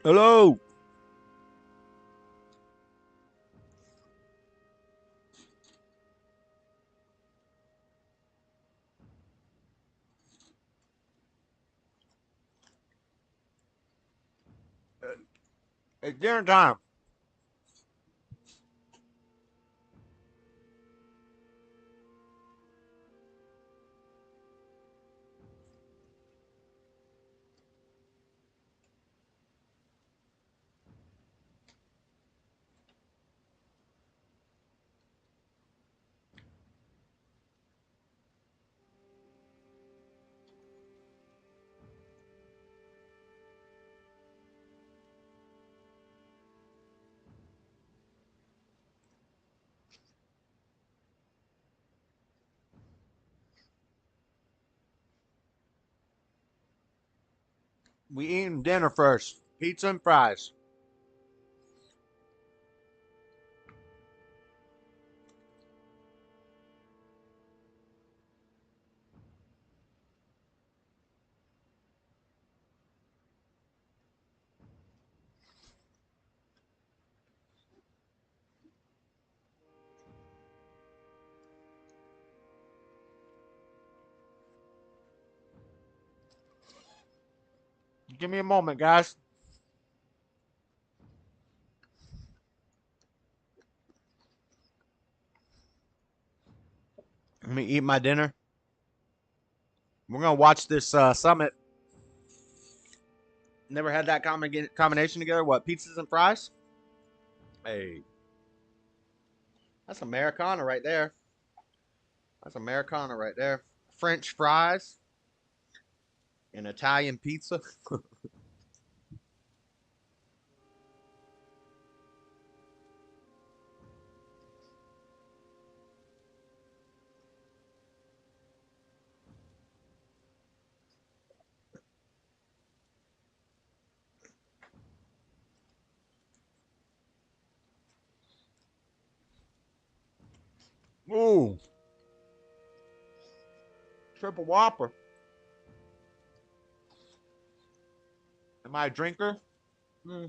Hello. It's dinner time. We eating dinner first. Pizza and fries. Give me a moment, guys. Let me eat my dinner. We're gonna watch this summit. Never had that combination together. What, pizzas and fries? Hey, that's Americana right there. That's Americana right there. French fries and Italian pizza. Ooh, triple whopper. Am I a drinker? Hmm.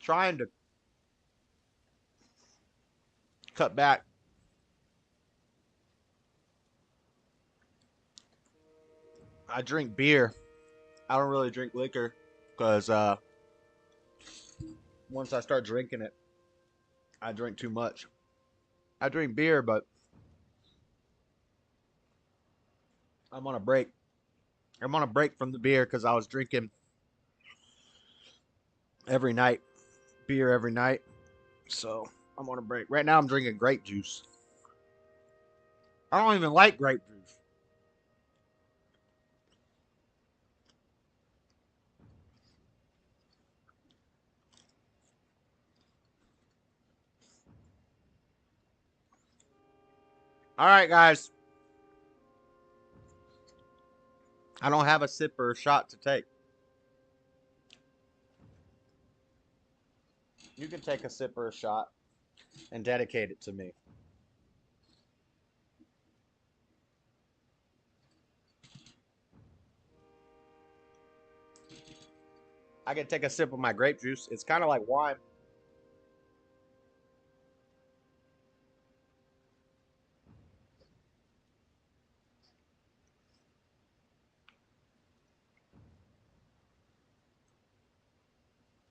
Trying to cut back. I drink beer. I don't really drink liquor because once I start drinking it, I drink too much. I drink beer, but I'm on a break. I'm on a break from the beer because I was drinking every night, beer every night. So I'm on a break. Right now, I'm drinking grape juice. I don't even like grape juice. All right, guys. I don't have a sip or a shot to take. You can take a sip or a shot and dedicate it to me. I can take a sip of my grape juice. It's kind of like wine.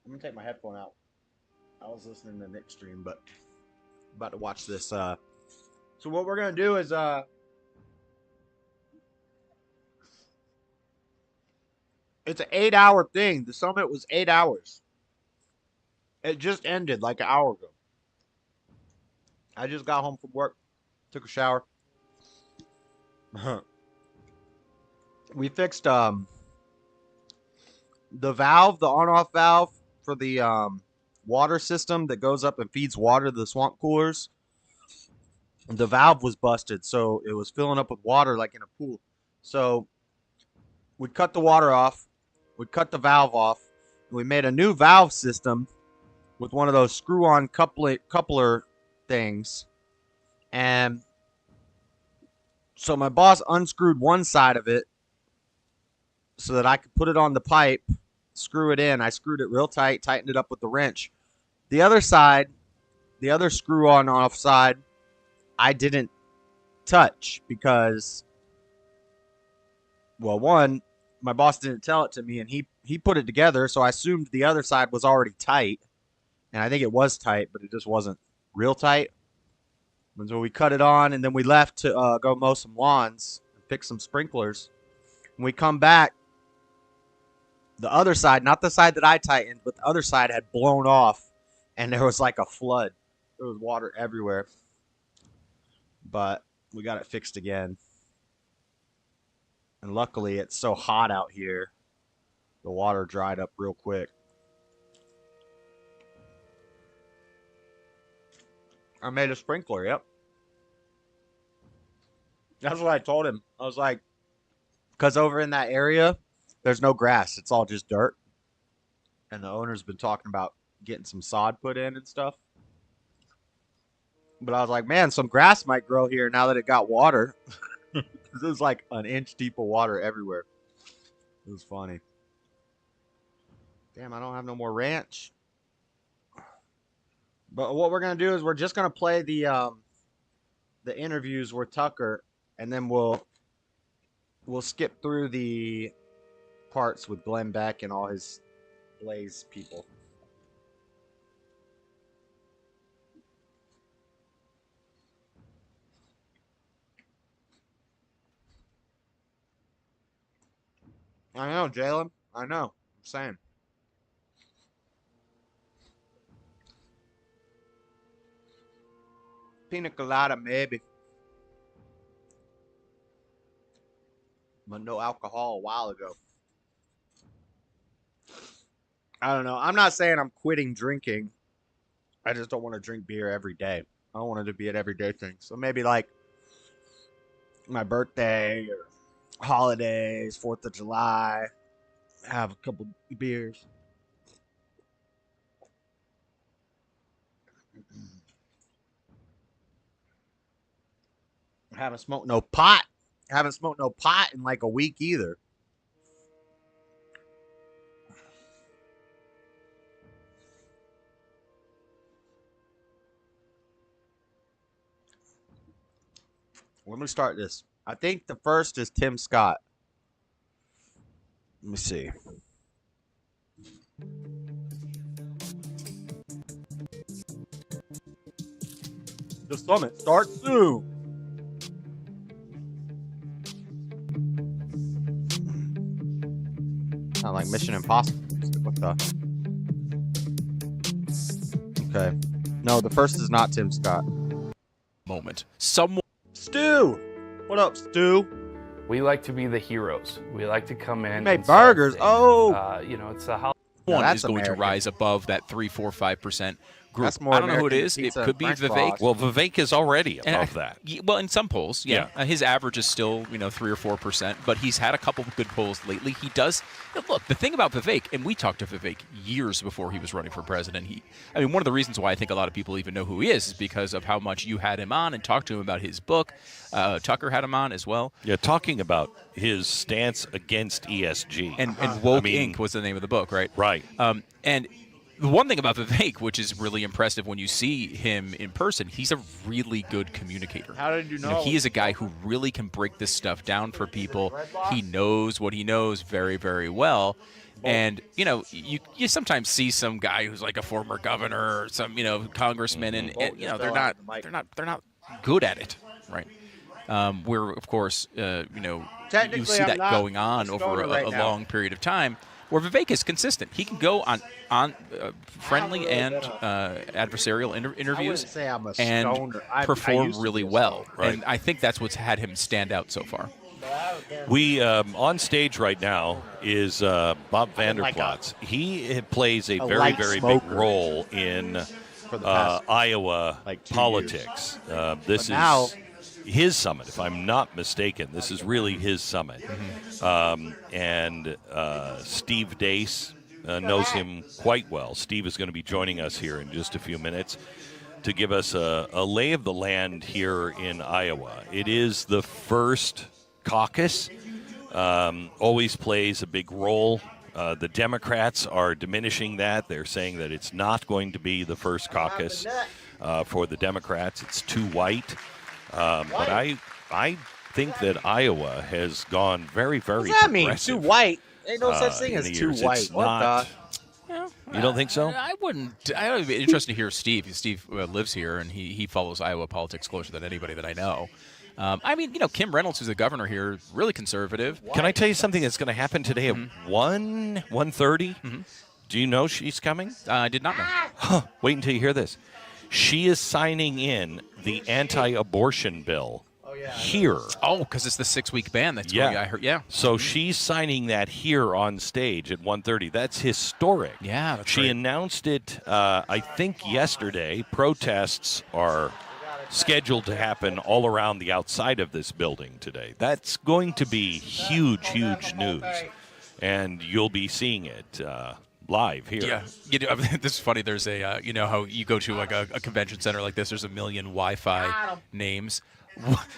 I'm gonna take my headphone out. I was listening to Nick's stream, but about to watch this. So what we're gonna do is it's an 8 hour thing. The summit was 8 hours. It just ended like an hour ago. I just got home from work, took a shower. We fixed the valve, the on-off valve for the water system that goes up and feeds water to the swamp coolers. The valve was busted, so it was filling up with water like in a pool. So we cut the water off, we cut the valve off, we made a new valve system with one of those screw-on coupler things. And so my boss unscrewed one side of it so that I could put it on the pipe screw it in. I screwed it real tight, tightened it up with the wrench. The other side, the other screw on off side, I didn't touch because, well, one, my boss didn't tell it to me, and he put it together, so I assumed the other side was already tight, and I think it was tight, but it just wasn't real tight. And so we cut it on, and then we left to go mow some lawns and fix some sprinklers. When we come back, the other side, not the side that I tightened, but the other side had blown off, and there was like a flood. There was water everywhere. But we got it fixed again. And luckily, it's so hot out here, the water dried up real quick. I made a sprinkler, yep. That's what I told him. I was like, because over in that area, there's no grass. It's all just dirt. And the owner's been talking about getting some sod put in and stuff. But I was like, man, some grass might grow here now that it got water. Because it was like an inch deep of water everywhere. It was funny. Damn, I don't have no more ranch. But what we're going to do is we're just going to play the interviews with Tucker. And then we'll skip through the parts with Glenn Beck and all his Blaz people. I know, Jalen. I know. I'm saying. Pina colada, maybe. But no alcohol a while ago. I don't know. I'm not saying I'm quitting drinking. I just don't want to drink beer every day. I don't want it to be an everyday thing. So maybe like my birthday or holidays, 4th of July, have a couple beers. I haven't smoked no pot. I haven't smoked no pot in like a week either. Let me start this. I think the first is Tim Scott. Let me see. The summit starts soon. Sound like Mission Impossible. What the? Okay. No, the first is not Tim Scott. Moment. Someone. Stu! What up, Stu? We like to be the heroes. We like to come in. Make burgers. Oh! It's a holiday. One is going to rise above that 3, 4, 5% group. That's more I don't know who it American is. It pizza could be French Vivek. fries. Well, Vivek is already above that. Well, in some polls, yeah. Yeah. His average is still, 3 or 4%, but he's had a couple of good polls lately. He does. Look, the thing about Vivek, and we talked to Vivek years before he was running for president. One of the reasons why I think a lot of people even know who he is because of how much you had him on and talked to him about his book. Tucker had him on as well. Yeah, talking about his stance against ESG. And Woke Inc. was the name of the book, right? Right. And the one thing about Vivek, which is really impressive when you see him in person, he's a really good communicator. How did you know? He is a guy who really can break this stuff down for people. He knows what he knows very, very well. And, you sometimes see some guy who's like a former governor or some, congressman, and they're not good at it, right? Where, of course, you see that going on over a long period of time. Where Vivek is consistent. He can go on friendly and adversarial interviews and perform really well. Right. And I think that's what's had him stand out so far. We on stage right now is Bob Vanderplatz. He plays a very, very big role in Iowa politics. This is his summit, if I'm not mistaken. This is really his summit. And Steve Dace knows him quite well. Steve is going to be joining us here in just a few minutes to give us a lay of the land here in Iowa. It is the first caucus. Always plays a big role The Democrats are diminishing that. They're saying that it's not going to be the first caucus for the Democrats. It's too white. But I think that Iowa has gone very, very What does that progressive. mean? Too white? Ain't no such thing as too white. It's What not, Well, you don't think so? I wouldn't. I would be interested to hear Steve. Steve lives here, and he follows Iowa politics closer than anybody that I know. I mean, Kim Reynolds, who's the governor here, really conservative. Can I tell you something that's going to happen today at 1:30? Mm-hmm. Do you know she's coming? I did not know. Wait until you hear this. She is signing in the anti-abortion bill here. Oh, because it's the 6-week ban. That's going, I heard. Yeah. So she's signing that here on stage at 1:30. That's historic. Yeah, that's She right. announced it, I think, yesterday. Protests are scheduled to happen all around the outside of this building today. That's going to be huge, huge news. And you'll be seeing it live here. Yeah, this is funny. There's a, how you go to like a convention center like this. There's a million Wi-Fi names.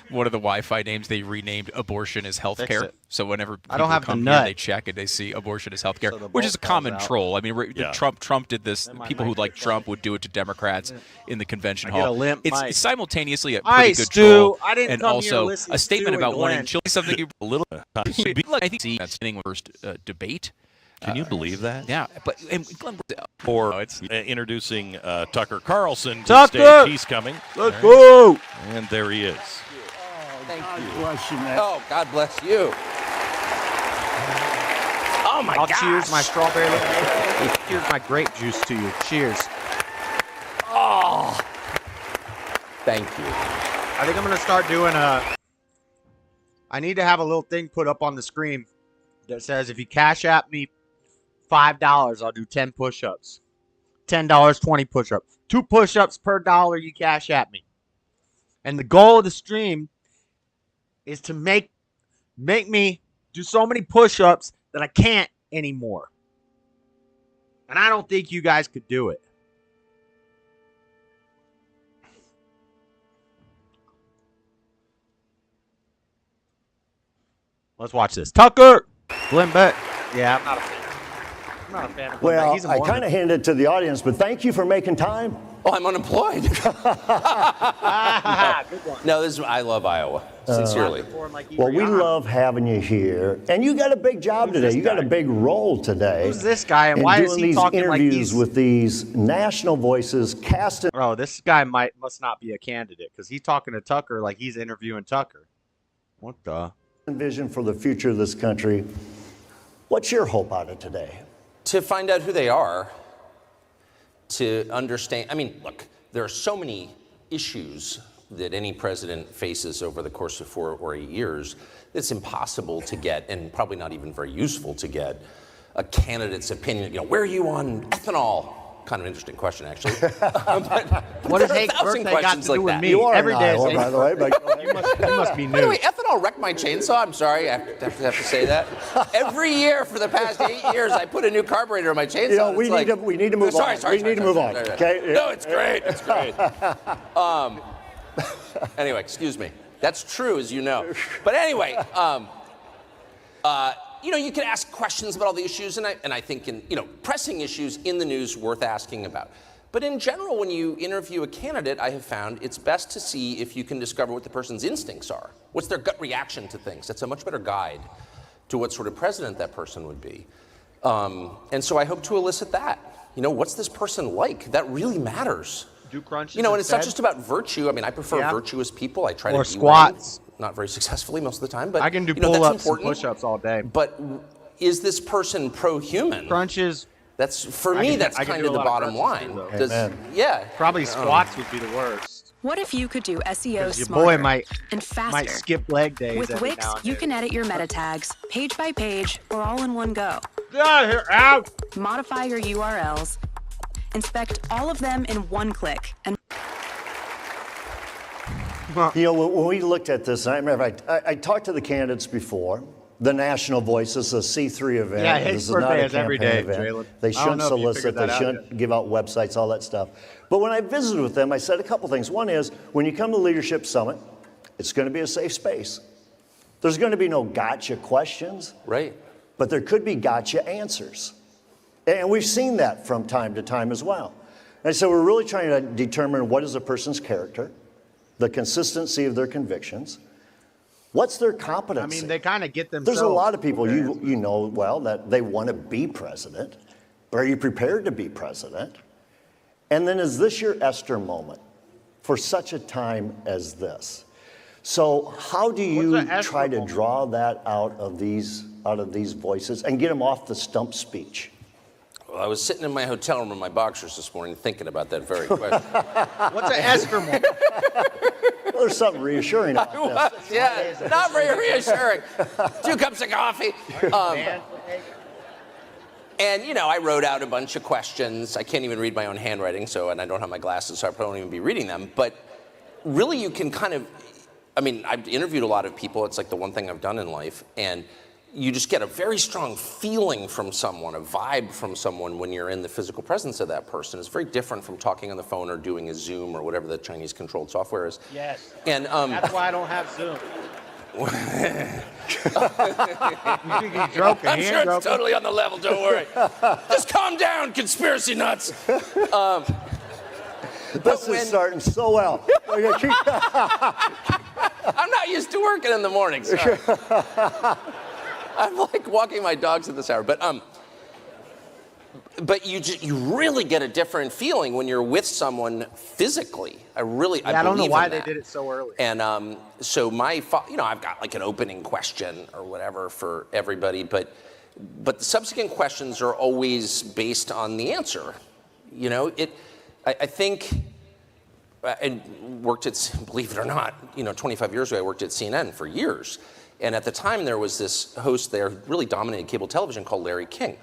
One of the Wi-Fi names they renamed abortion is healthcare. So whenever people come here, they check and they see abortion is healthcare, which is a common troll. I mean, Trump did this. People who like Trump would do it to Democrats in the convention hall. It's simultaneously a pretty good troll and also a statement about wanting children. Something you a little. I think that's the first debate. Can you believe that? Yeah, but for introducing Tucker Carlson to Tucker! the stage. He's coming. Let's go! And there he is. Thank you. Bless you, man. Oh, God bless you. Oh, my God. I'll cheers my strawberry lemonade. Cheers my grape juice to you. Cheers. Oh. Thank you. I think I'm going to start doing I need to have a little thing put up on the screen that says if you Cash App me $5, I'll do 10 push-ups. $10, 20 push-ups. 2 push-ups per dollar you Cash App me. And the goal of the stream is to make me do so many push-ups that I can't anymore. And I don't think you guys could do it. Let's watch this. Tucker! Glenn Beck. Yeah, I'm not a fan. I'm not a fan of Glenn Beck. Well, He's a I Mormon. kind of handed it to the audience, but thank you for making time. Oh, I'm unemployed. Good one. No, I love Iowa, sincerely. Well, we love having you here, and you got a big job today. You got a big role today. Who's this guy, and why is he talking like these he's... interviews with these national voices casting? Oh, this guy must not be a candidate, because he's talking to Tucker like he's interviewing Tucker. What the... Vision for the future of this country. What's your hope out of today? To find out who they are, to understand. I mean, look, there are so many issues that any president faces over the course of 4 or 8 years. It's impossible to get, and probably not even very useful to get, a candidate's opinion. Where are you on ethanol? Kind of an interesting question, actually. What does Hake's birthday got to do with me? You are Every day, Iowa, by the way, but you must be new. By the way, ethanol wrecked my chainsaw. I'm sorry, I have to say that. Every year for the past 8 years, I put a new carburetor on my chainsaw. we need to move on. We need to move on. Okay? No, it's great. It's great. Anyway, excuse me. That's true, as you know. But anyway, you can ask questions about all the issues, and I think pressing issues in the news worth asking about. But in general, when you interview a candidate, I have found it's best to see if you can discover what the person's instincts are. What's their gut reaction to things? That's a much better guide to what sort of president that person would be. And so I hope to elicit that. What's this person like? That really matters. Do crunches and it's not just about virtue. I mean, I prefer virtuous people. I try to be squats. Not very successfully most of the time, but I can do pull-ups and push-ups all day. But is this person pro-human? Crunches. That's for me. That's kind of the bottom line. Probably squats would be the worst. What if you could do SEO your smarter boy might faster? skip leg days. With Wix, you can edit your meta tags page by page or all in one go. Get out of here, out! Modify your URLs. Inspect all of them in one click. And when we looked at this, and I remember I talked to the candidates before. The National Voice is a C3 event. Yeah, this his is not birthday a is every campaign day, event. Jalen. They shouldn't solicit. They shouldn't give out websites, all that stuff. But when I visited with them, I said a couple things. One is, when you come to the Leadership Summit, it's going to be a safe space. There's going to be no gotcha questions. Right. but there could be gotcha answers. And we've seen that from time to time as well. And so we're really trying to determine what is a person's character, the consistency of their convictions, what's their competency. I mean, they kind of get themselves. There's a lot of people you know well that they want to be president, but are you prepared to be president? And then is this your Esther moment for such a time as this? So how do you try to draw that out of these voices and get them off the stump speech? Well, I was sitting in my hotel room in my boxers this morning thinking about that very question. What's an Esther moment? Well, there's something reassuring about this. Yeah, not very reassuring. 2 cups of coffee. And, you know, I wrote out a bunch of questions. I can't even read my own handwriting, and I don't have my glasses, so I probably won't even be reading them. But really, you can kind of, I mean, I've interviewed a lot of people. It's like the one thing I've done in life. And you just get a very strong feeling from someone, a vibe from someone when you're in the physical presence of that person. It's very different from talking on the phone or doing a Zoom or whatever the Chinese-controlled software is. Yes. And that's why I don't have Zoom. You think he's joking? I'm sure it's totally on the level, don't worry. Just calm down, conspiracy nuts. This is starting so well. I'm not used to working in the morning, sorry. I'm like walking my dogs at this hour, but you really get a different feeling when you're with someone physically. I don't know why they did it so early. And so I've got like an opening question or whatever for everybody, but the subsequent questions are always based on the answer. You know, I think. I worked at, believe it or not, 25 years ago, I worked at CNN for years. And at the time, there was this host there who really dominated cable television called Larry King.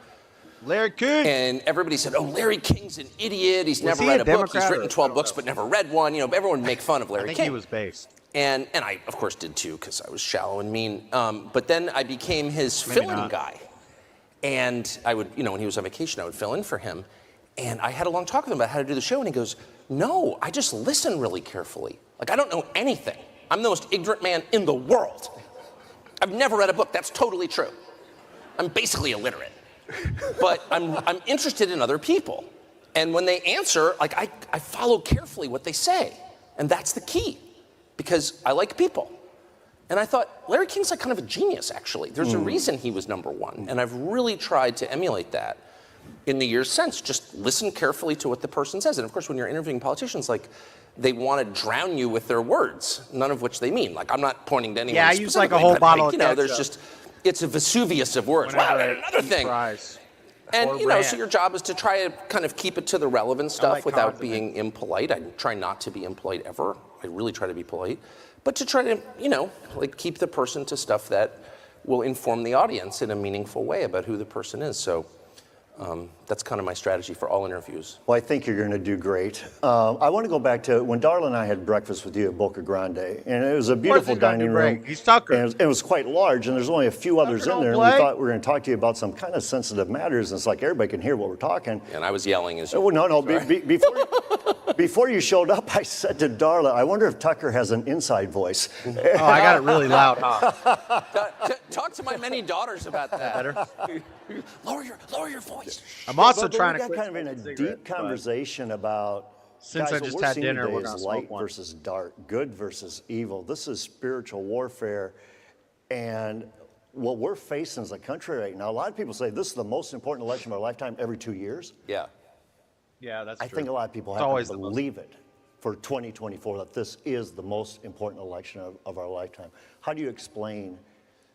Larry King. And everybody said, oh, Larry King's an idiot. He's never read a book. He's written 12 books but never read one. Everyone would make fun of Larry King. I think he was based. And I, of course, did too, because I was shallow and mean. But then I became his fill-in guy. And I would, when he was on vacation, I would fill in for him. And I had a long talk with him about how to do the show. And he goes, no, I just listen really carefully. Like, I don't know anything. I'm the most ignorant man in the world. I've never read a book. That's totally true. I'm basically illiterate. But I'm interested in other people. And when they answer, like, I follow carefully what they say. And that's the key. Because I like people. And I thought, Larry King's like kind of a genius, actually. There's a reason he was #1. And I've really tried to emulate that in the years since. Just listen carefully to what the person says. And of course, when you're interviewing politicians, like, they want to drown you with their words, none of which they mean. Like, I'm not pointing to anyone Yeah, I use like a whole bottle of ketchup. There's just, it's a Vesuvius of words. Wow, and another thing. Fries. And, so your job is to try to kind of keep it to the relevant stuff without being impolite. I try not to be impolite ever. I really try to be polite. But to try to, like, keep the person to stuff that will inform the audience in a meaningful way about who the person is. So that's kind of my strategy for all interviews. Well, I think you're going to do great. I want to go back to when Darla and I had breakfast with you at Boca Grande, and it was a beautiful dining room. He's Tucker. And it was quite large, and there's only a few others in there. And we thought we were going to talk to you about some kind of sensitive matters, and it's like everybody can hear what we're talking. And I was yelling as well. No. Before you showed up, I said to Darla, I wonder if Tucker has an inside voice. Oh, I got it really loud, huh? Talk to my many daughters about that. Better. Lower your voice. I'm also trying to. We got quit kind of in a deep conversation about. Since I just had dinner, we're gonna light smoke one. versus dark, good versus evil. This is spiritual warfare, and what we're facing as a country right now. A lot of people say this is the most important election of our lifetime every 2 years. Yeah. Yeah, that's I true. think a lot of people have to believe it for 2024 that this is the most important election of our lifetime. How do you explain?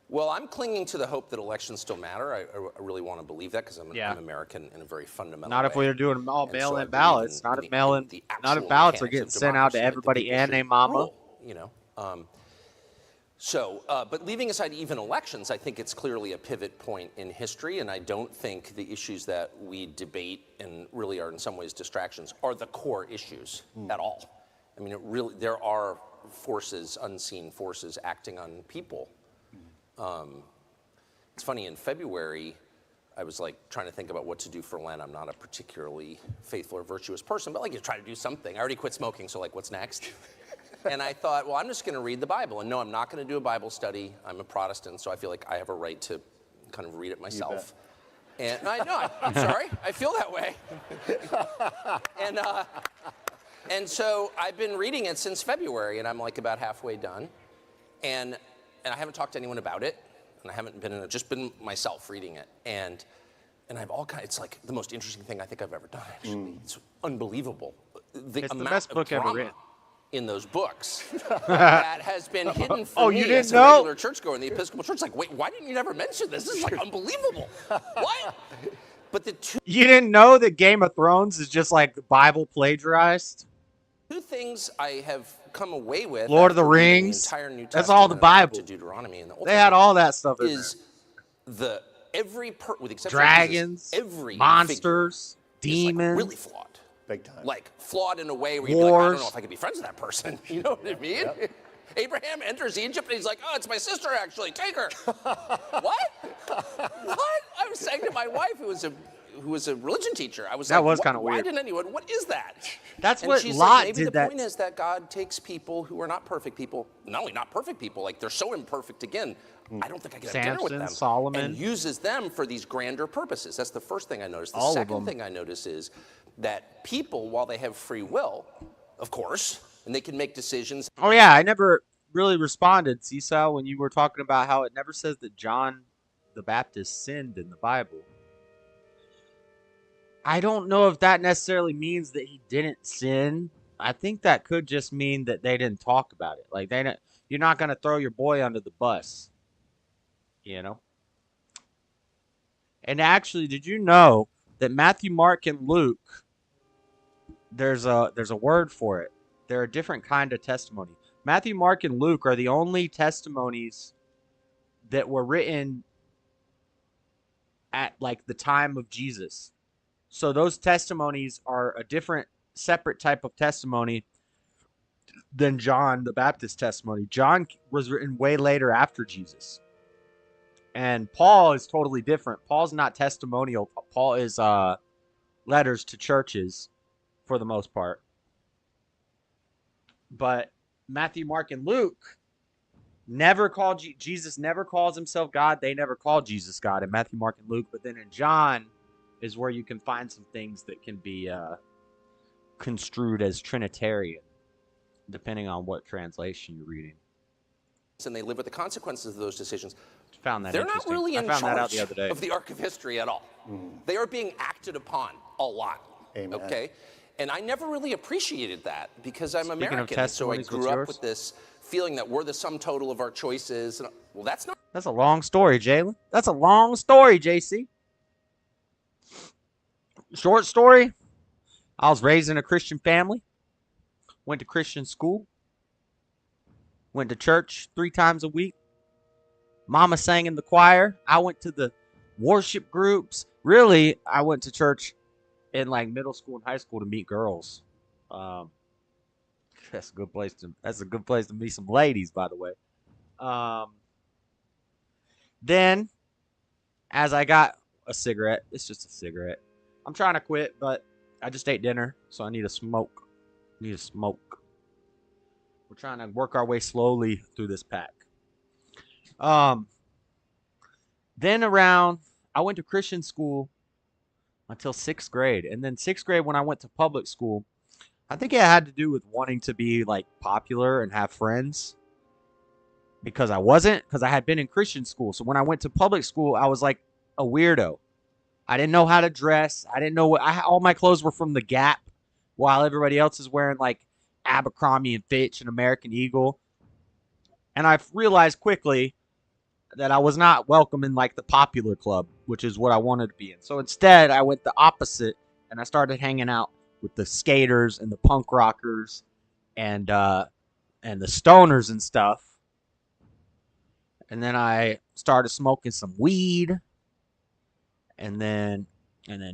Well, I'm clinging to the hope that elections still matter. I really want to believe that because I'm American in a very fundamental way. Not if we're doing all mail-in ballots. Not if ballots are getting sent out to everybody and their mama. But leaving aside even elections, I think it's clearly a pivot point in history, and I don't think the issues that we debate and really are in some ways distractions are the core issues at all. I mean, there are forces, unseen forces, acting on people. It's funny, in February, I was like trying to think about what to do for Lent. I'm not a particularly faithful or virtuous person, but like you try to do something. I already quit smoking, so like what's next? And I thought, well, I'm just going to read the Bible. And no, I'm not going to do a Bible study. I'm a Protestant, so I feel like I have a right to kind of read it myself. And I know, I'm sorry, I feel that way. And so I've been reading it since February, and I'm like about halfway done. And I haven't talked to anyone about it, and I haven't been just been myself reading it. And I've it's like the most interesting thing I think I've ever done, actually. It's unbelievable. It's the best book ever written. In those books that has been hidden from me as a regular churchgoer in the Episcopal Church. Like, wait, why didn't you never mention this? This is like unbelievable. What? But you didn't know that Game of Thrones is just like the Bible plagiarized? Two things I have come away with. Lord of the Rings. The entire New That's all the Bible. To Deuteronomy and the Old they had all that stuff in is there. With the exception dragons, of Jesus, every monsters, demons, like really flawed. Big time. Like flawed in a way where you'd be like, I don't know if I could be friends with that person. You know what I mean? Yep. Abraham enters Egypt and he's like, oh, it's my sister actually. Take her. What? What? I was saying to my wife, who was a religion teacher, I was that like, was kind of weird. Why didn't anyone? What is that? That's and what she's Lot like, maybe did. The that point is that God takes people who are not perfect people, not only not perfect people, like they're so imperfect again. I don't think I can have dinner with them. Solomon, and uses them for these grander purposes. That's the first thing I noticed. The second thing I notice is that people, while they have free will, of course, and they can make decisions. Oh yeah, I never really responded, Seesaw, when you were talking about how it never says that John the Baptist sinned in the Bible. I don't know if that necessarily means that he didn't sin. I think that could just mean that they didn't talk about it. Like you're not going to throw your boy under the bus, you know? And actually, did you know that Matthew, Mark, and Luke, there's a word for it. They're a different kind of testimony. Matthew, Mark, and Luke are the only testimonies that were written at like the time of Jesus. So those testimonies are a different, separate type of testimony than John the Baptist testimony. John was written way later after Jesus. And Paul is totally different. Paul's not testimonial. Paul is letters to churches for the most part. But Matthew, Mark, and Luke never called Jesus, never calls himself God. They never called Jesus God in Matthew, Mark, and Luke. But then in John is where you can find some things that can be construed as Trinitarian, depending on what translation you're reading. And they live with the consequences of those decisions. Found that They're not really in charge the of the arc of history at all. They are being acted upon a lot. Amen. Okay? And I never really appreciated that because I'm American. And so I grew up with this feeling that we're the sum total of our choices. And, well, that's not. That's a long story, Jalen. That's a long story, JC. Short story, I was raised in a Christian family, went to Christian school, went to church 3 times a week. Mama sang in the choir. I went to the worship groups. Really, I went to church in like middle school and high school to meet girls. That's a good place to meet some ladies, by the way. Then, as I got a cigarette, it's just a cigarette. I'm trying to quit, but I just ate dinner, so I need a smoke. We're trying to work our way slowly through this pack. Then I went to Christian school until 6th grade. And then 6th grade, when I went to public school, I think it had to do with wanting to be like popular and have friends. Because I had been in Christian school. So when I went to public school, I was like a weirdo. I didn't know how to dress. I didn't know all my clothes were from the Gap, while everybody else is wearing like Abercrombie and Fitch and American Eagle. And I realized quickly that I was not welcome in like the popular club, which is what I wanted to be in. So instead, I went the opposite, and I started hanging out with the skaters and the punk rockers and the stoners and stuff. And then I started smoking some weed, and then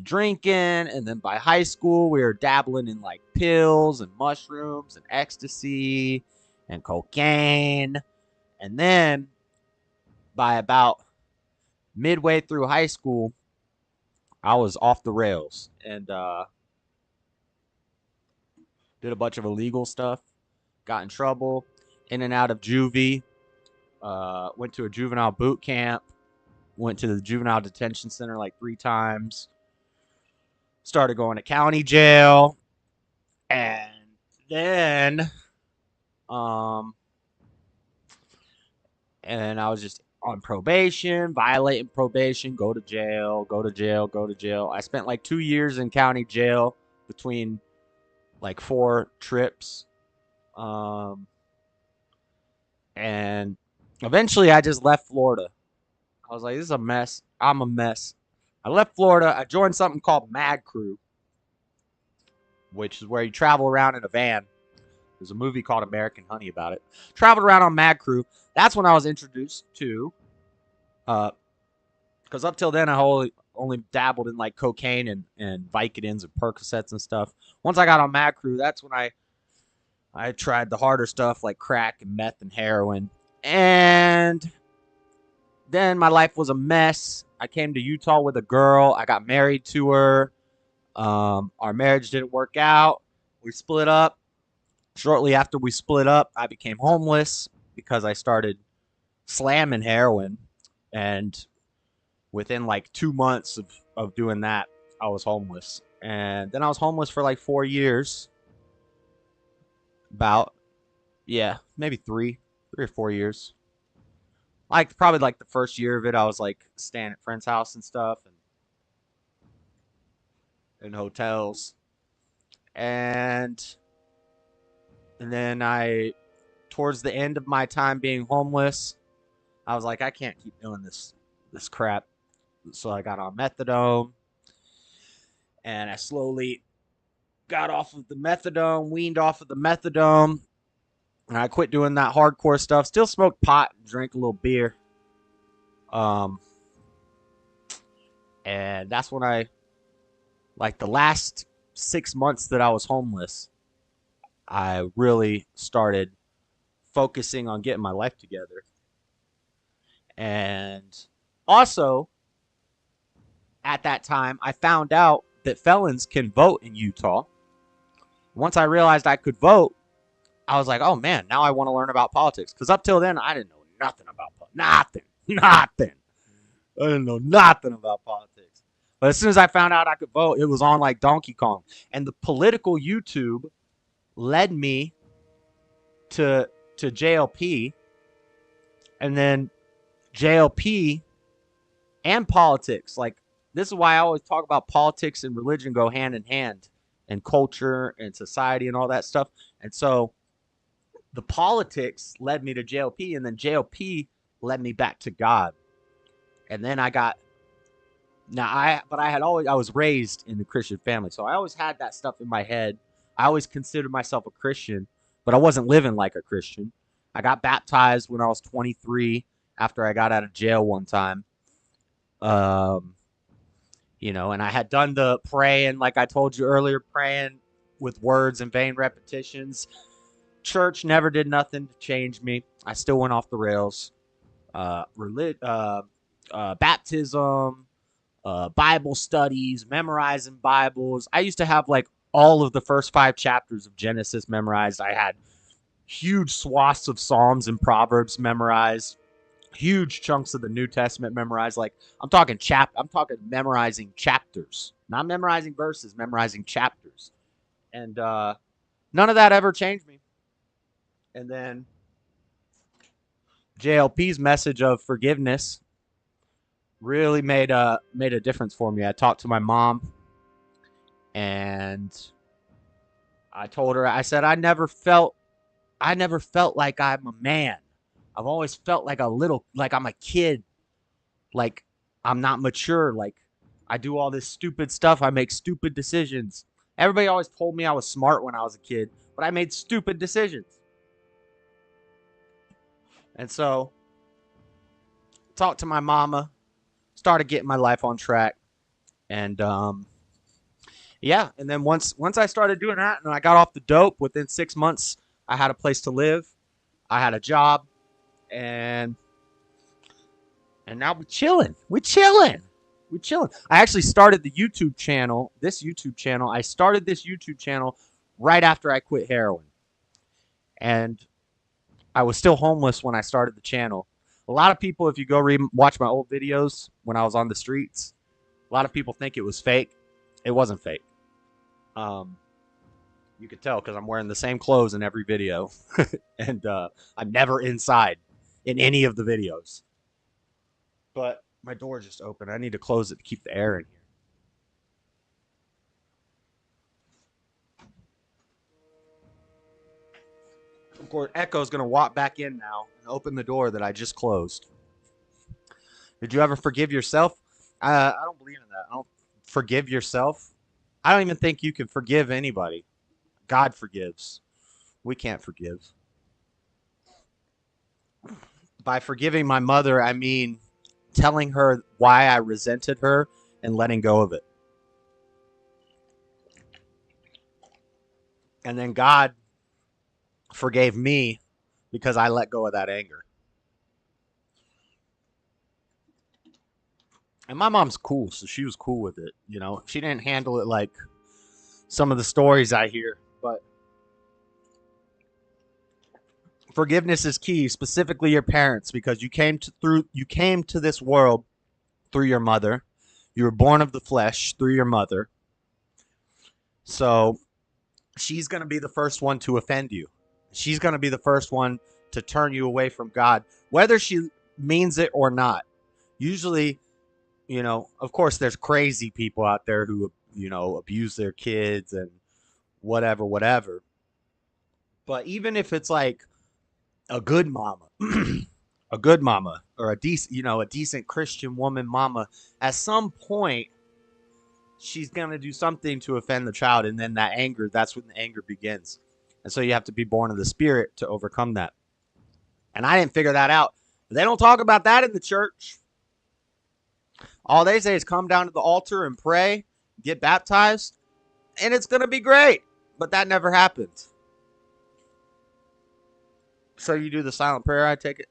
drinking, and then by high school we were dabbling in like pills and mushrooms and ecstasy and cocaine. And then by about midway through high school, I was off the rails and did a bunch of illegal stuff, got in trouble, in and out of juvie, went to a juvenile boot camp, Went to the juvenile detention center like 3 times. Started going to county jail. And then and I was just on probation, violating probation, go to jail, go to jail, go to jail. I spent like 2 years in county jail between like 4 trips. And eventually I just left Florida. I was like, this is a mess. I'm a mess. I left Florida. I joined something called Mad Crew, which is where you travel around in a van. There's a movie called American Honey about it. Traveled around on Mad Crew. That's when I was introduced to, because up till then I only dabbled in like cocaine and Vicodins and Percocets and stuff. Once I got on Mad Crew, that's when I tried the harder stuff like crack and meth and heroin. And then my life was a mess. I came to Utah with a girl. I got married to her. Our marriage didn't work out. We split up. Shortly after we split up, I became homeless because I started slamming heroin. And within like 2 months of doing that, I was homeless. And then I was homeless for like 4 years. Maybe 3 or 4 years. Like probably like the first year of it, I was like staying at friends' house and stuff and in hotels. And then towards the end of my time being homeless, I was like, I can't keep doing this crap. So I got on methadone, and I slowly got off of the methadone, weaned off of the methadone, and I quit doing that hardcore stuff. Still smoked pot and drank a little beer. And that's when like the last 6 months that I was homeless, I really started focusing on getting my life together. And also, at that time, I found out that felons can vote in Utah. Once I realized I could vote, I was like, oh man, now I want to learn about politics. Because up till then, I didn't know nothing about politics. Nothing. I didn't know nothing about politics. But as soon as I found out I could vote, it was on like Donkey Kong. And the political YouTube led me to JLP. And then JLP and politics. Like, this is why I always talk about politics and religion go hand in hand. And culture and society and all that stuff. And so the politics led me to JLP, and then JLP led me back to God. And then I was raised in the Christian family. So I always had that stuff in my head. I always considered myself a Christian, but I wasn't living like a Christian. I got baptized when I was 23 after I got out of jail one time. And I had done the praying, like I told you earlier, praying with words and vain repetitions. Church never did nothing to change me. I still went off the rails. Baptism, Bible studies, memorizing Bibles. I used to have like all of the first 5 chapters of Genesis memorized. I had huge swaths of Psalms and Proverbs memorized. Huge chunks of the New Testament memorized. Like I'm talking memorizing chapters, not memorizing verses, memorizing chapters. And none of that ever changed me. And then JLP's message of forgiveness really made a difference for me. I talked to my mom, and I told her, I said, I never felt like I'm a man. I've always felt like I'm a kid, like I'm not mature, like I do all this stupid stuff, I make stupid decisions. Everybody always told me I was smart when I was a kid, but I made stupid decisions. And so, talked to my mama, started getting my life on track, and and then once I started doing that, and I got off the dope, within 6 months, I had a place to live, I had a job. And now we're chilling. I actually started the YouTube channel. I started this YouTube channel right after I quit heroin. And I was still homeless when I started the channel. A lot of people, if you go watch my old videos when I was on the streets, a lot of people think it was fake. It wasn't fake. You could tell because I'm wearing the same clothes in every video. And I'm never inside in any of the videos. But my door just opened. I need to close it to keep the air in here. Of course, Echo's going to walk back in now and open the door that I just closed. Did you ever forgive yourself? I don't believe in that. I don't forgive yourself. I don't even think you can forgive anybody. God forgives. We can't forgive. By forgiving my mother, I mean telling her why I resented her and letting go of it. And then God forgave me because I let go of that anger. And my mom's cool, so she was cool with it. You know, she didn't handle it like some of the stories I hear, but forgiveness is key, specifically your parents, because you came to this world through your mother. You were born of the flesh through your mother. So she's going to be the first one to offend you. She's going to be the first one to turn you away from God, whether she means it or not. Usually, you know, of course, there's crazy people out there who, you know, abuse their kids and whatever. But even if it's like a good mama, a good mama, or a decent Christian woman mama, at some point, she's going to do something to offend the child. And then that's when the anger begins. And so you have to be born of the Spirit to overcome that. And I didn't figure that out. They don't talk about that in the church. All they say is come down to the altar and pray, get baptized, and it's going to be great. But that never happened. So you do the silent prayer, I take it?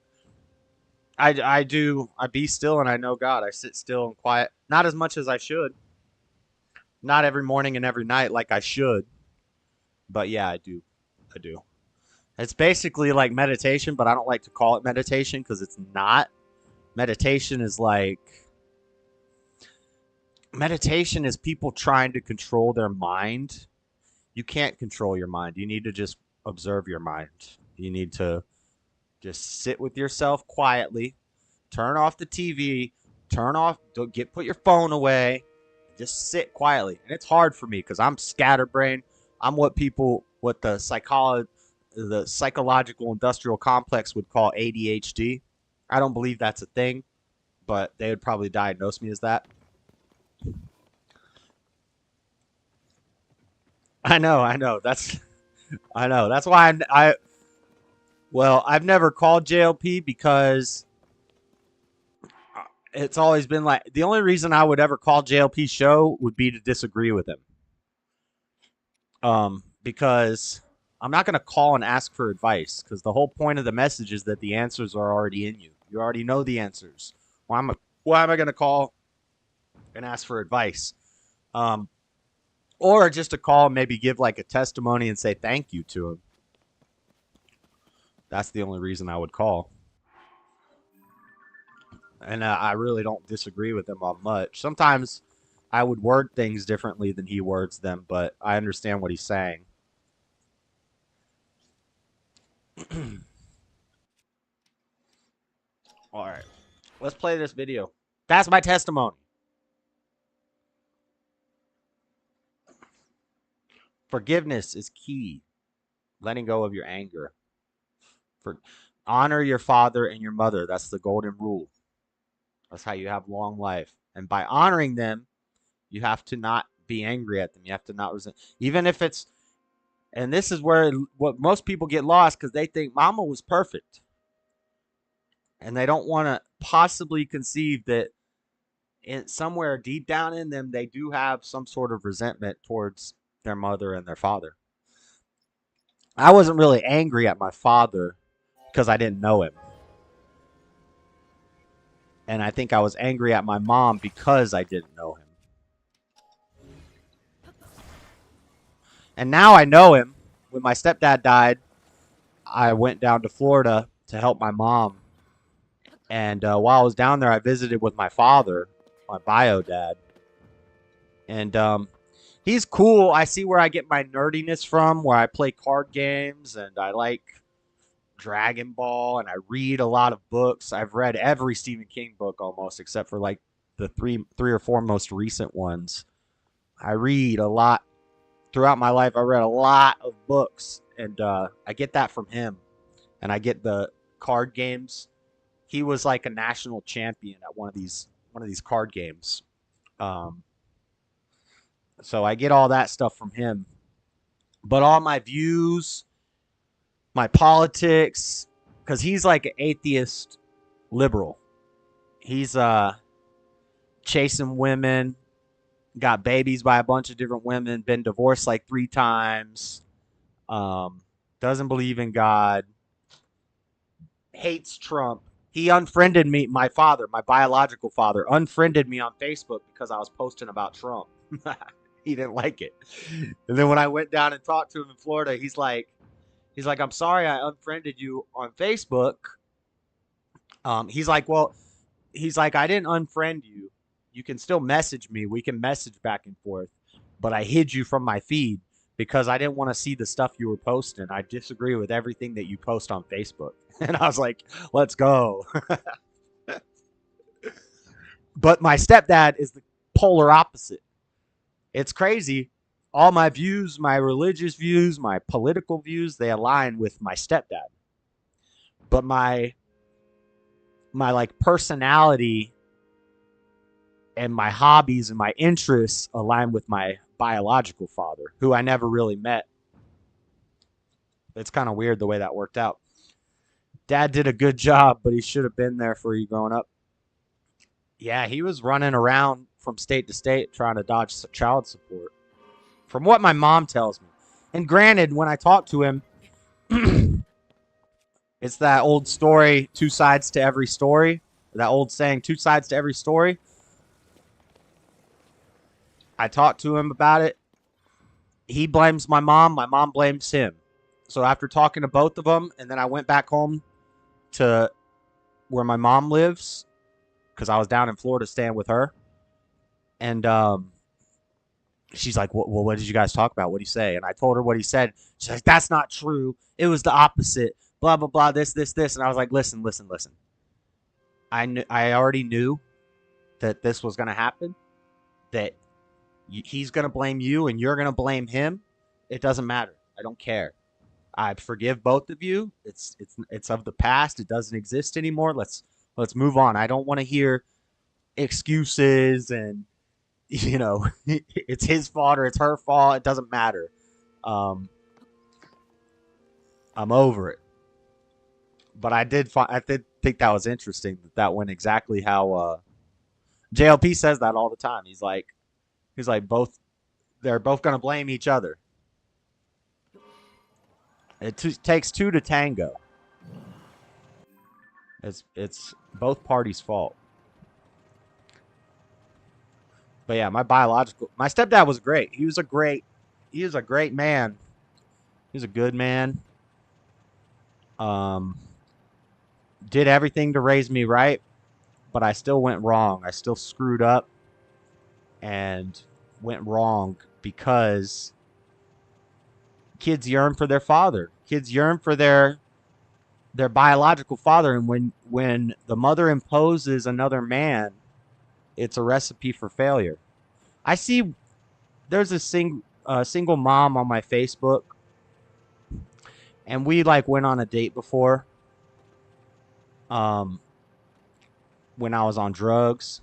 I do. I be still and I know God. I sit still and quiet. Not as much as I should. Not every morning and every night like I should. But yeah, I do. It's basically like meditation, but I don't like to call it meditation because it's not. Meditation is people trying to control their mind. You can't control your mind. You need to just observe your mind. You need to just sit with yourself quietly, turn off the TV, put your phone away, just sit quietly. And it's hard for me because I'm scatterbrained. I'm what the psychological industrial complex would call ADHD. I don't believe that's a thing, but they would probably diagnose me as that. I know. That's why I've never called JLP because it's always been like the only reason I would ever call JLP's show would be to disagree with him. Because I'm not going to call and ask for advice because the whole point of the message is that the answers are already in you. You already know the answers. Why am I going to call and ask for advice? Or just to call and maybe give like a testimony and say thank you to him. That's the only reason I would call. And I really don't disagree with him on much. Sometimes I would word things differently than he words them, but I understand what he's saying. All right. Let's play this video. That's my testimony. Forgiveness is key. Letting go of your anger. Honor your father and your mother. That's the golden rule. That's how you have long life. And by honoring them, you have to not be angry at them. You have to not resent. Even if it's, and this is where what most people get lost because they think mama was perfect. And they don't want to possibly conceive that somewhere deep down in them, they do have some sort of resentment towards their mother and their father. I wasn't really angry at my father because I didn't know him. And I think I was angry at my mom because I didn't know him. And now I know him. When my stepdad died, I went down to Florida to help my mom. And while I was down there, I visited with my father, my bio dad. And he's cool. I see where I get my nerdiness from, where I play card games and I like Dragon Ball and I read a lot of books. I've read every Stephen King book almost, except for like the three or four most recent ones. I read a lot throughout my life. I read a lot of books, and I get that from him. And I get the card games. He was like a national champion at one of these card games. So I get all that stuff from him. But all my views, my politics, because he's like an atheist liberal. He's chasing women, got babies by a bunch of different women, been divorced like 3 times, doesn't believe in God, hates Trump. He unfriended me, my father, my biological father, unfriended me on Facebook because I was posting about Trump. He didn't like it. And then when I went down and talked to him in Florida, he's like, I'm sorry I unfriended you on Facebook. He's like, I didn't unfriend you. You can still message me. We can message back and forth. But I hid you from my feed because I didn't want to see the stuff you were posting. I disagree with everything that you post on Facebook. And I was like, let's go. But my stepdad is the polar opposite. It's crazy. All my views, my religious views, my political views, they align with my stepdad. But my like personality and my hobbies and my interests align with my biological father, who I never really met. It's kind of weird the way that worked out. Dad did a good job, but he should have been there for you growing up. Yeah, he was running around from state to state trying to dodge child support, from what my mom tells me. And granted, when I talk to him, it's that old story, 2 sides to every story. That old saying, 2 sides to every story. I talked to him about it. He blames my mom blames him. So after talking to both of them, and then I went back home to where my mom lives, because I was down in Florida staying with her. And she's like, well, what did you guys talk about? What did he say? And I told her what he said. She's like, that's not true. It was the opposite. Blah, blah, blah, this. And I was like, listen. I already knew that this was going to happen, that he's going to blame you and you're going to blame him. It doesn't matter. I don't care. I forgive both of you. It's of the past. It doesn't exist anymore. Let's move on. I don't want to hear excuses and, it's his fault or it's her fault. It doesn't matter. I'm over it. But I did think that was interesting that went exactly how JLP says that all the time. He's like they're both gonna blame each other. It takes 2 to tango. It's both parties' fault. But yeah, my stepdad was great. He was a great man. He was a good man. Did everything to raise me right, but I still went wrong. I still screwed up and went wrong because kids yearn for their father. Kids yearn for their biological father, and when the mother imposes another man, it's a recipe for failure. I see there's a single mom on my Facebook, and we went on a date before. When I was on drugs.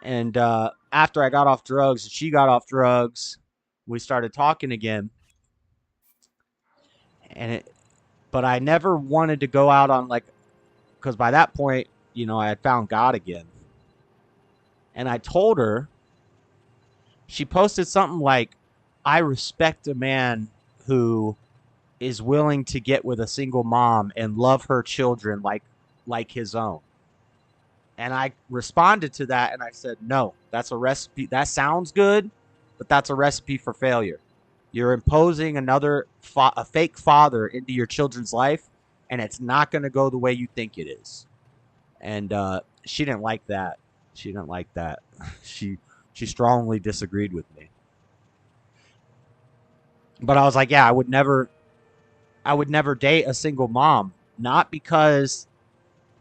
And after I got off drugs and she got off drugs, we started talking again. But I never wanted to go out on because by that point, I had found God again. And I told her, she posted something like, I respect a man who is willing to get with a single mom and love her children like his own. And I responded to that and I said, no, that's a recipe. That sounds good, but that's a recipe for failure. You're imposing a fake father into your children's life, and it's not going to go the way you think it is. And she didn't like that. She didn't like that. She strongly disagreed with me. But I was like, yeah, I would never date a single mom, not because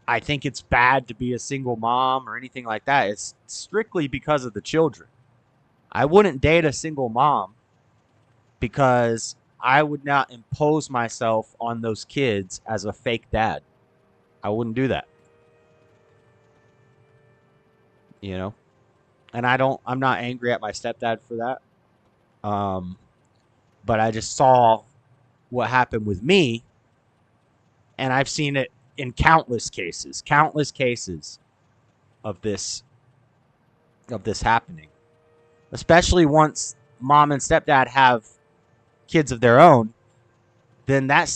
I think it's bad to be a single mom or anything like that. It's strictly because of the children. I wouldn't date a single mom because I would not impose myself on those kids as a fake dad. I wouldn't do that. You know? And I'm not angry at my stepdad for that. But I just saw what happened with me, and I've seen it in countless cases of this happening. Especially once mom and stepdad have kids of their own, then that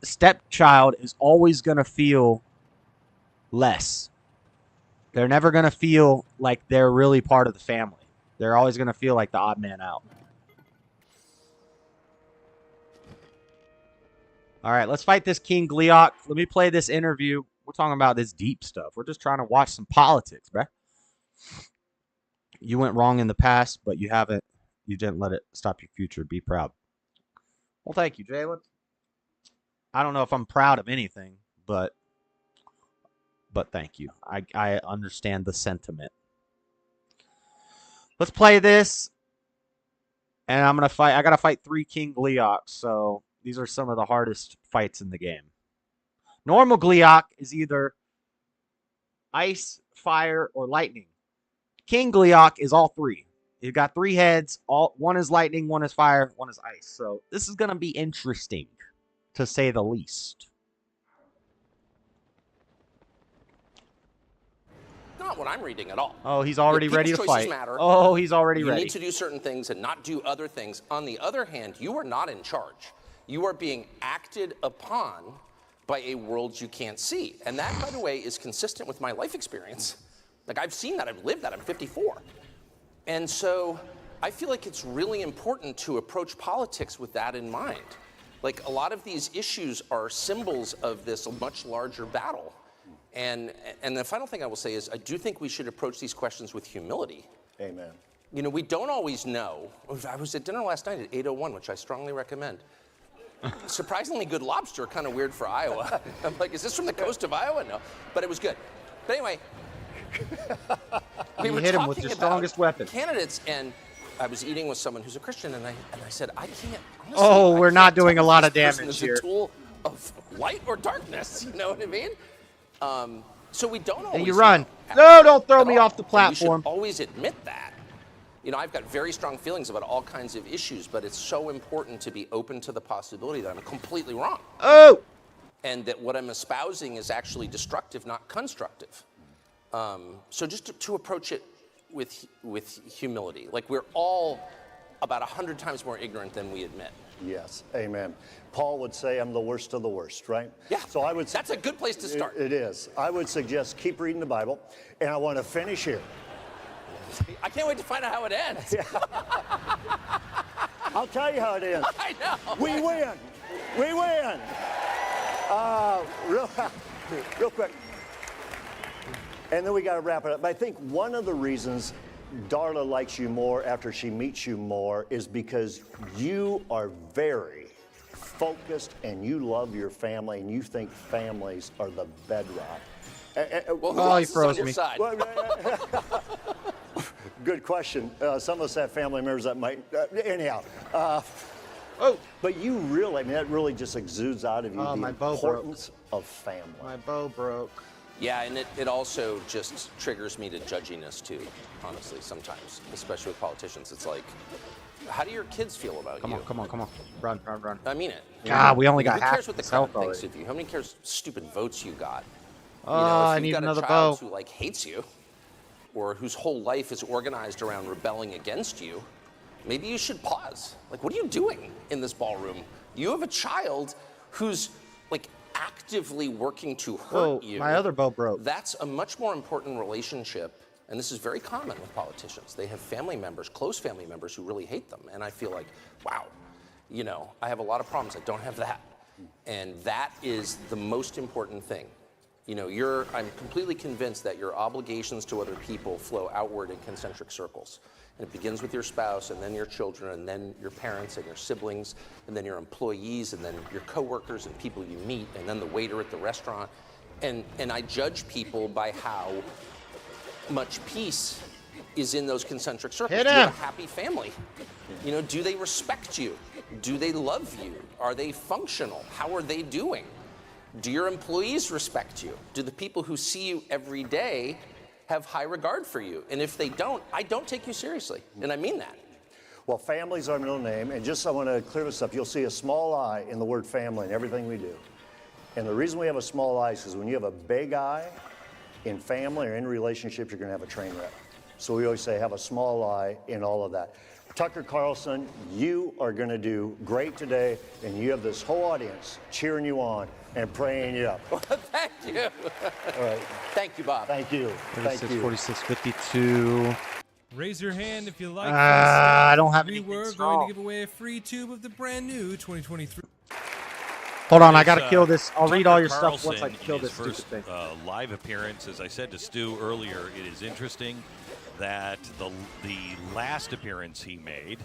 stepchild is always going to feel less. They're never going to feel like they're really part of the family. They're always going to feel like the odd man out. All right, let's fight this King Gliok. Let me play this interview. We're talking about this deep stuff. We're just trying to watch some politics, bruh. You went wrong in the past, but you didn't let it stop your future. Be proud. Well, thank you, Jalen. I don't know if I'm proud of anything, but thank you. I understand the sentiment. Let's play this. And I'm going to fight. I got to fight 3 King Gliok, so these are some of the hardest fights in the game. Normal Gliok is either ice, fire, or lightning. King Gliok is all 3. You've got 3 heads. One is lightning, one is fire, one is ice. So this is going to be interesting, to say the least. Not what I'm reading at all. Oh, he's already ready to fight. Matter. Oh, he's already ready. You need to do certain things and not do other things. On the other hand, you are not in charge. You are being acted upon by a world you can't see. And that, by the way, is consistent with my life experience. Like, I've seen that, I've lived that, I'm 54. And so I feel like it's really important to approach politics with that in mind. Like, a lot of these issues are symbols of this much larger battle. And the final thing I will say is I do think we should approach these questions with humility. Amen. You know, we don't always know. I was at dinner last night at 801, which I strongly recommend. Surprisingly good lobster, kind of weird for Iowa. I'm like, is this from the coast of Iowa? No, but it was good. But anyway, we were hit him talking with your about strongest weapon. Candidates, and I was eating with someone who's a Christian, and I said, I can't. Honestly, Oh, we're not can't doing tell a lot if of this person damage is here. A tool of light or darkness. You know what I mean? So we don't always. And you run. know No, don't throw me all. off the And platform. we should always admit that. You know, I've got very strong feelings about all kinds of issues, but it's so important to be open to the possibility that I'm completely wrong. Oh! And that what I'm espousing is actually destructive, not constructive. So just to approach it with humility. Like, we're all about 100 times more ignorant than we admit. Yes, amen. Paul would say I'm the worst of the worst, right? Yeah, so I would. That's a good place to start. It is. I would suggest keep reading the Bible, and I want to finish here. I can't wait to find out how it ends. I'll tell you how it ends. I know. We win. We win. Real quick. And then we got to wrap it up. But I think one of the reasons Darla likes you more after she meets you more is because you are very focused and you love your family and you think families are the bedrock. Well, who else he is froze on your me. side? Good question. Some of us have family members that might. Anyhow. But you really, I mean, that really just exudes out of you the importance of family. My bow broke. Yeah, and it also just triggers me to judginess too, honestly, sometimes, especially with politicians. It's like, how do your kids feel about you? Come on. Run. I mean it. God, we only got Who half cares what the this crowd health thinks already. of you? How many cares stupid votes you got? Oh, You know, I if need you've got another a child bow. who like hates you, or whose whole life is organized around rebelling against you, maybe you should pause. Like, what are you doing in this ballroom? You have a child who's like actively working to hurt you. My other bow broke. That's a much more important relationship, and this is very common with politicians. They have family members, close family members, who really hate them, and I feel like, wow, you know, I have a lot of problems. I don't have that. And that is the most important thing. You know, I'm completely convinced that your obligations to other people flow outward in concentric circles. And it begins with your spouse, and then your children, and then your parents, and your siblings, and then your employees, and then your coworkers, and people you meet, and then the waiter at the restaurant. And I judge people by how much peace is in those concentric circles. Do you have a happy family? You know, do they respect you? Do they love you? Are they functional? How are they doing? Do your employees respect you? Do the people who see you every day have high regard for you? And if they don't, I don't take you seriously. And I mean that. Well, family's our middle name. And just I want to clear this up. You'll see a small I in the word family in everything we do. And the reason we have a small I is because when you have a big I in family or in relationships, you're going to have a train wreck. So we always say have a small I in all of that. Tucker Carlson, you are going to do great today, and you have this whole audience cheering you on and praying you up. Thank you. All right. Thank you, Bob. Thank you. 36, 46, 52. Raise your hand if you like. I don't have We anything were strong. going to give away a free tube of the brand new 2023. Hold on, I got to kill this. I'll read Tucker all your Carlson, stuff once I kill this his stupid first, thing. live appearance, as I said to Stu earlier, it is interesting that the last appearance he made,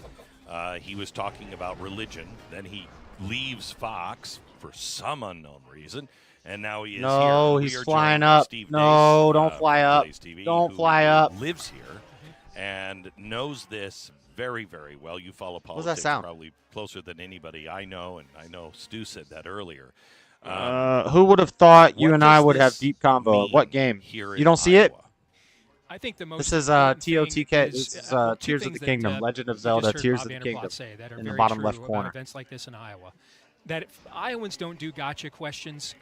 he was talking about religion. Then he leaves Fox for some unknown reason, and now he is No, here. he's We are flying joined by up. Steve No, Nace, don't fly from up. Blaze TV, Don't who fly up. Lives here and knows this very, very well. You follow What does politics that sound? probably closer than anybody I know, and I know Stu said that earlier. Who would have thought you what and I does would have this deep convo? mean What game? here You in don't see it? Iowa? I think the most This is important thing TOTK. This is well, two Tears of things the Kingdom, that, Legend of you Zelda, just heard Tears Bob of the Vanderplat Kingdom, say that are in the very bottom true left about corner. events like this in Iowa. That if Iowans don't do gotcha questions.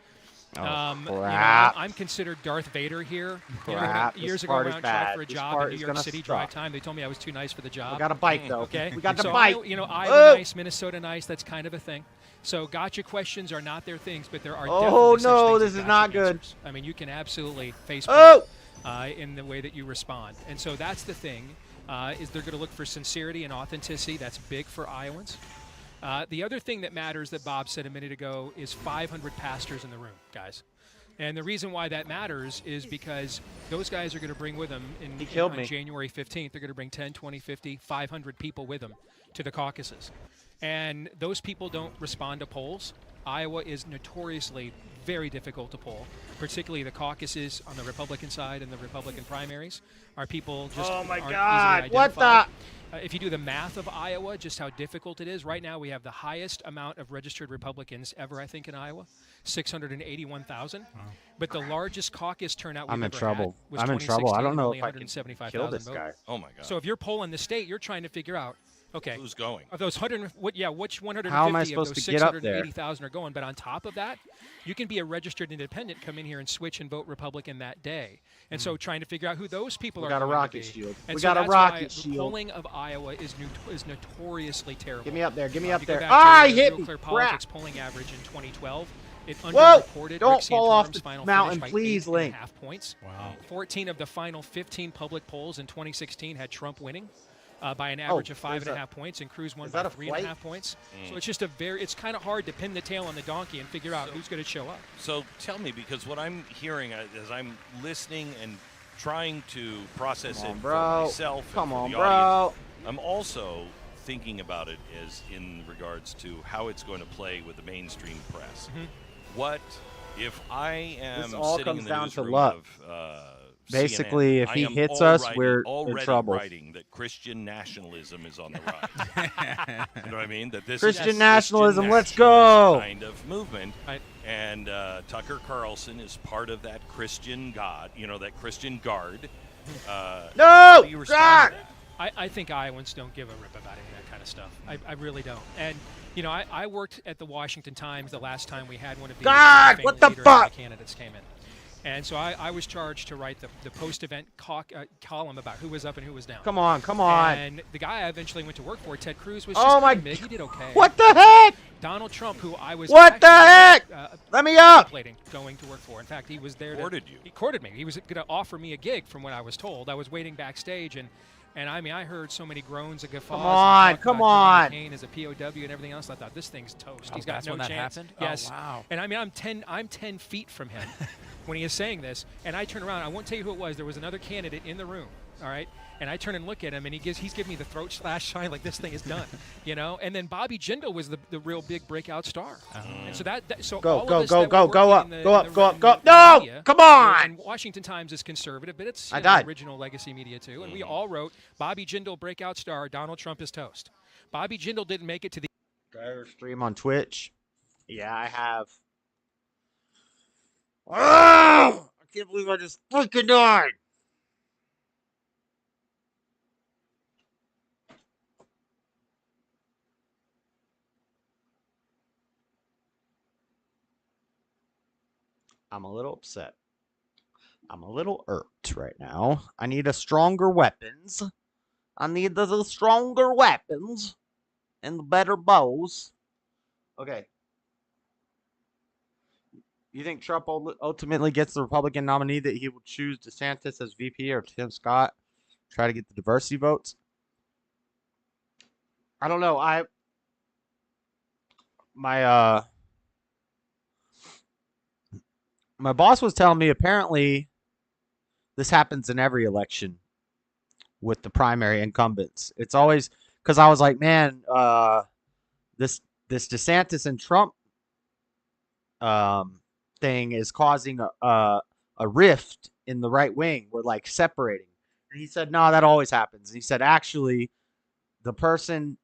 Oh, You know, crap. I'm considered Darth Vader here. You know, Crap. years This ago, part when is I tried bad. for a This job part in is New York gonna City suck. drive time, they told me I was too nice for the job. We got a bite, though. Okay, We got the so bite. Iowa nice, Minnesota nice. That's kind of a thing. So gotcha questions are not their things, but there are. Oh, definitely such no, things this as is gotcha not good. answers. I mean, you can absolutely face in the way that you respond, and so that's the thing. Is they're going to look for sincerity and authenticity. That's big for Iowans. The other thing that matters that Bob said a minute ago is 500 pastors in the room, guys. And the reason why that matters is because those guys are going to bring with them on January 15th, they're going to bring 10, 20, 50, 500 people with them to the caucuses. And those people don't respond to polls. Iowa is notoriously very difficult to poll, particularly the caucuses on the Republican side and the Republican primaries. Our people just Oh, my aren't God. easily What the? identified. If you do the math of Iowa, just how difficult it is, right now we have the highest amount of registered Republicans ever, I think, in Iowa, 681,000. Wow. But the largest caucus turnout we've ever had was I'm in trouble. I don't know only if I can kill this guy. Oh, my God. So if you're polling the state, you're trying to figure out, okay, Who's going? of those 100, which 150 How am I of supposed those to get up there? 680,000 are going? But on top of that, you can be a registered independent, come in here and switch and vote Republican that day. And so trying to figure out who those people are got a going rocket to be. shield. And We so got a that's rocket why shield. The polling of Iowa is notoriously terrible. Get me up there. Get me up You go there. back Ah, to he the hit Real me. Clear Crap. Politics polling average in 2012. It Whoa! underreported Don't Rick fall off Santorum's the final mountain, finish by please, 8.5 Link. points. Wow. 14 of the final 15 public polls in 2016 had Trump winning by an average of 5.5 points, and Cruz won is by that a 3.5 points. So it's just it's kind of hard to pin the tail on the donkey and figure out who's going to show up. So tell me, because what I'm hearing as I'm listening and trying to process it for myself and Come for on, the bro. audience, I'm also thinking about it as in regards to how it's going to play with the mainstream press. What if I am This all sitting comes in the down to newsroom luck. of Basically, CNN, if he I am hits us, already we're in trouble. writing that Christian nationalism is on the rise. You know what I mean? That this Christian is nationalism, Christian let's nationalist go. kind of movement. Right. And Tucker Carlson is part of that Christian God, that Christian guard. No! How do you respond God! to that? I think Iowans don't give a rip about any of that kind of stuff. I really don't. And, I worked at the Washington Times the last time we had one of these God, famous what the leader fuck? candidates came in. And so I was charged to write the post-event column about who was up and who was down. Come on, come on. And the guy I eventually went to work for, Ted Cruz, was Oh just my kind of mid. He did okay. What the heck? Donald Trump, who I was What the actually, heck? Let me up. contemplating going to work for. In fact, he was there. Courted you. He courted me. He was going to offer me a gig, from what I was told. I was waiting backstage, and And I mean, I heard so many groans and guffaws. Come on. John McCain as a POW and everything else. I thought this thing's toast. He's got that's no when that chance. happened? Yes. Oh, wow. And I mean, I'm 10 feet from him when he is saying this. And I turn around. I won't tell you who it was. There was another candidate in the room. All right. And I turn and look at him, and he's giving me the throat slash sign like this thing is done, you know. And then Bobby Jindal was the real big breakout star, and so so Go, all go, of this go, that go, we're go working up, in the- go in up, the- go up, in go up. the No, media, come on. And Washington Times is conservative, but it's I died. original legacy media too. And we all wrote Bobby Jindal breakout star, Donald Trump is toast. Bobby Jindal didn't make it to the Stream on Twitch. Yeah, I have. Oh, I can't believe I just freaking died. I'm a little upset. I'm a little irked right now. I need a stronger weapons. I need the stronger weapons and the better bows. Okay. You think Trump ultimately gets the Republican nominee, that he will choose DeSantis as VP or Tim Scott, try to get the diversity votes? I don't know. My boss was telling me apparently this happens in every election with the primary incumbents. It's always because I was like, man, this DeSantis and Trump thing is causing a rift in the right wing. We're like separating. And he said, no, that always happens. And he said, actually, the person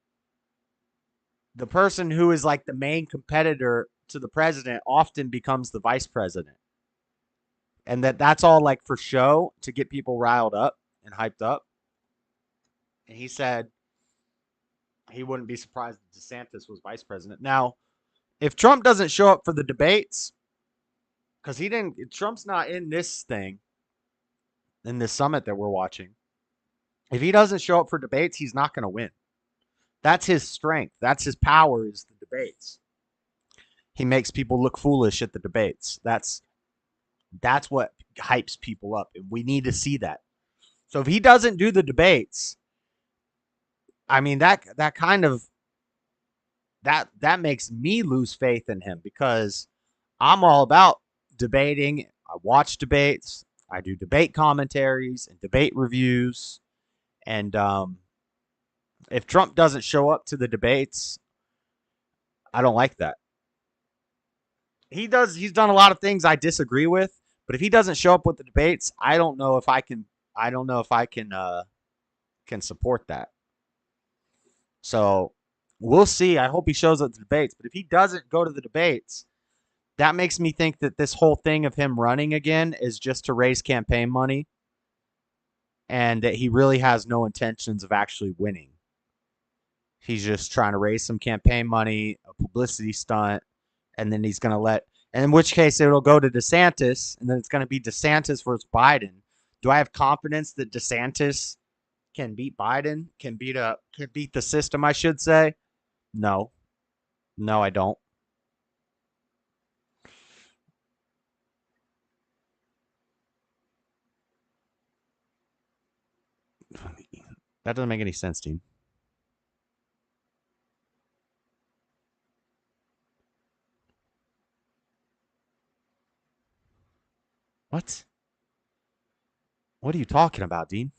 who is like the main competitor to the president often becomes the vice president. And that's all like for show to get people riled up and hyped up. And he said he wouldn't be surprised if DeSantis was vice president. Now, if Trump doesn't show up for the debates, because Trump's not in this thing, in this summit that we're watching. If he doesn't show up for debates, he's not going to win. That's his strength. That's his power, is the debates. He makes people look foolish at the debates. That's what hypes people up, and we need to see that. So if he doesn't do the debates, I mean, that makes me lose faith in him, because I'm all about debating. I watch debates. I do debate commentaries and debate reviews. And if Trump doesn't show up to the debates, I don't like that. He's done a lot of things I disagree with, but if he doesn't show up with the debates, I don't know if I can support that. So we'll see. I hope he shows up to the debates, but if he doesn't go to the debates, that makes me think that this whole thing of him running again is just to raise campaign money, and that he really has no intentions of actually winning. He's just trying to raise some campaign money, a publicity stunt, and then he's going to and in which case it'll go to DeSantis, and then it's going to be DeSantis versus Biden. Do I have confidence that DeSantis can beat Biden, can beat the system, I should say? No, I don't. That doesn't make any sense, Dean. What? What are you talking about, Dean?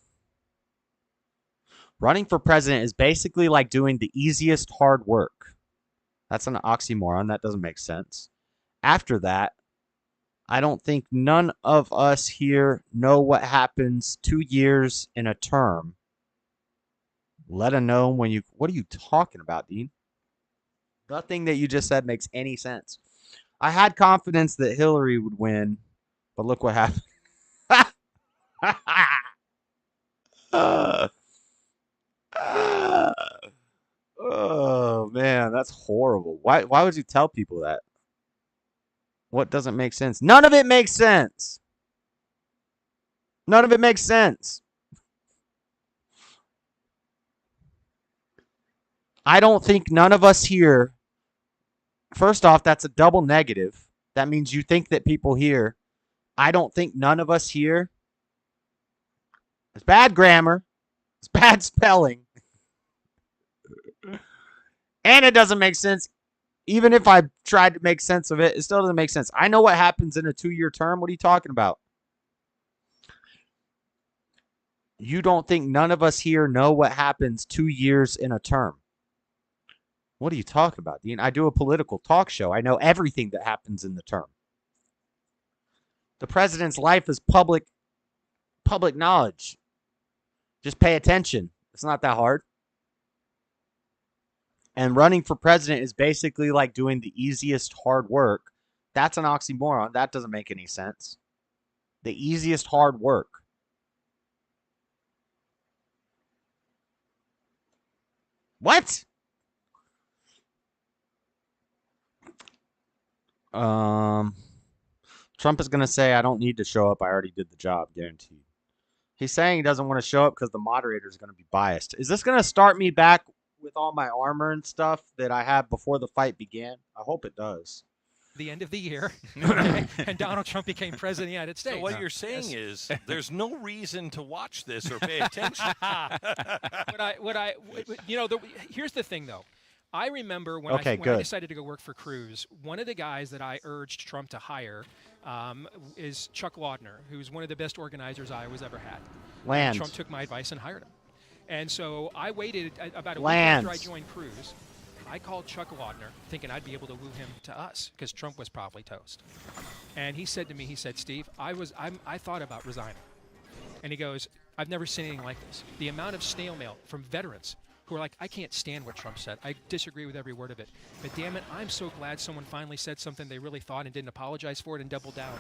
Running for president is basically like doing the easiest hard work. That's an oxymoron. That doesn't make sense. After that, I don't think none of us here know what happens 2 years in a term. Let alone when what are you talking about, Dean? Nothing that you just said makes any sense. I had confidence that Hillary would win, but look what happened. Oh man, that's horrible. Why would you tell people that? What doesn't make sense? None of it makes sense. None of it makes sense. I don't think none of us here. First off, that's a double negative. That means you think that people here. I don't think none of us here. It's bad grammar. It's bad spelling. And it doesn't make sense. Even if I tried to make sense of it, it still doesn't make sense. I know what happens in a 2-year term. What are you talking about? You don't think none of us here know what happens 2 years in a term? What are you talking about, Dean? I do a political talk show. I know everything that happens in the term. The president's life is public knowledge. Just pay attention. It's not that hard. And running for president is basically like doing the easiest hard work. That's an oxymoron. That doesn't make any sense. The easiest hard work. What? Trump is going to say, I don't need to show up. I already did the job, guaranteed. He's saying he doesn't want to show up because the moderator is going to be biased. Is this going to start me back with all my armor and stuff that I had before the fight began? I hope it does. The end of the year, and Donald Trump became president of the United States. So what you're saying is there's no reason to watch this or pay attention. Here's the thing, though. I remember when I decided to go work for Cruz, one of the guys that I urged Trump to hire is Chuck Wadner, who's one of the best organizers Iowa's ever had. Land. Trump took my advice and hired him. And so I waited about a week after I joined Cruz. I called Chuck Wadner thinking I'd be able to woo him to us because Trump was probably toast. And he said to me, Steve, I thought about resigning. And he goes, I've never seen anything like this. The amount of snail mail from veterans who are like, I can't stand what Trump said. I disagree with every word of it. But damn it, I'm so glad someone finally said something they really thought and didn't apologize for it and doubled down.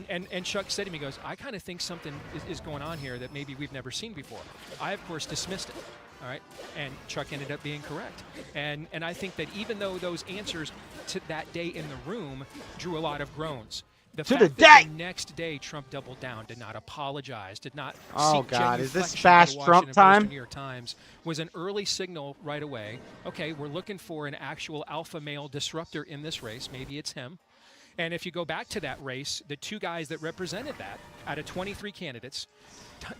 And Chuck said to me, he goes, I kind of think something is going on here that maybe we've never seen before. I, of course, dismissed it. All right, and Chuck ended up being correct. And I think that even though those answers to that day in the room drew a lot of groans, the next day Trump doubled down, did not apologize, did not seek God, is this genuflection fast to the Trump Washington Post time? and New York Times was an early signal right away. Okay, we're looking for an actual alpha male disruptor in this race. Maybe it's him. And if you go back to that race, the two guys that represented that out of 23 candidates,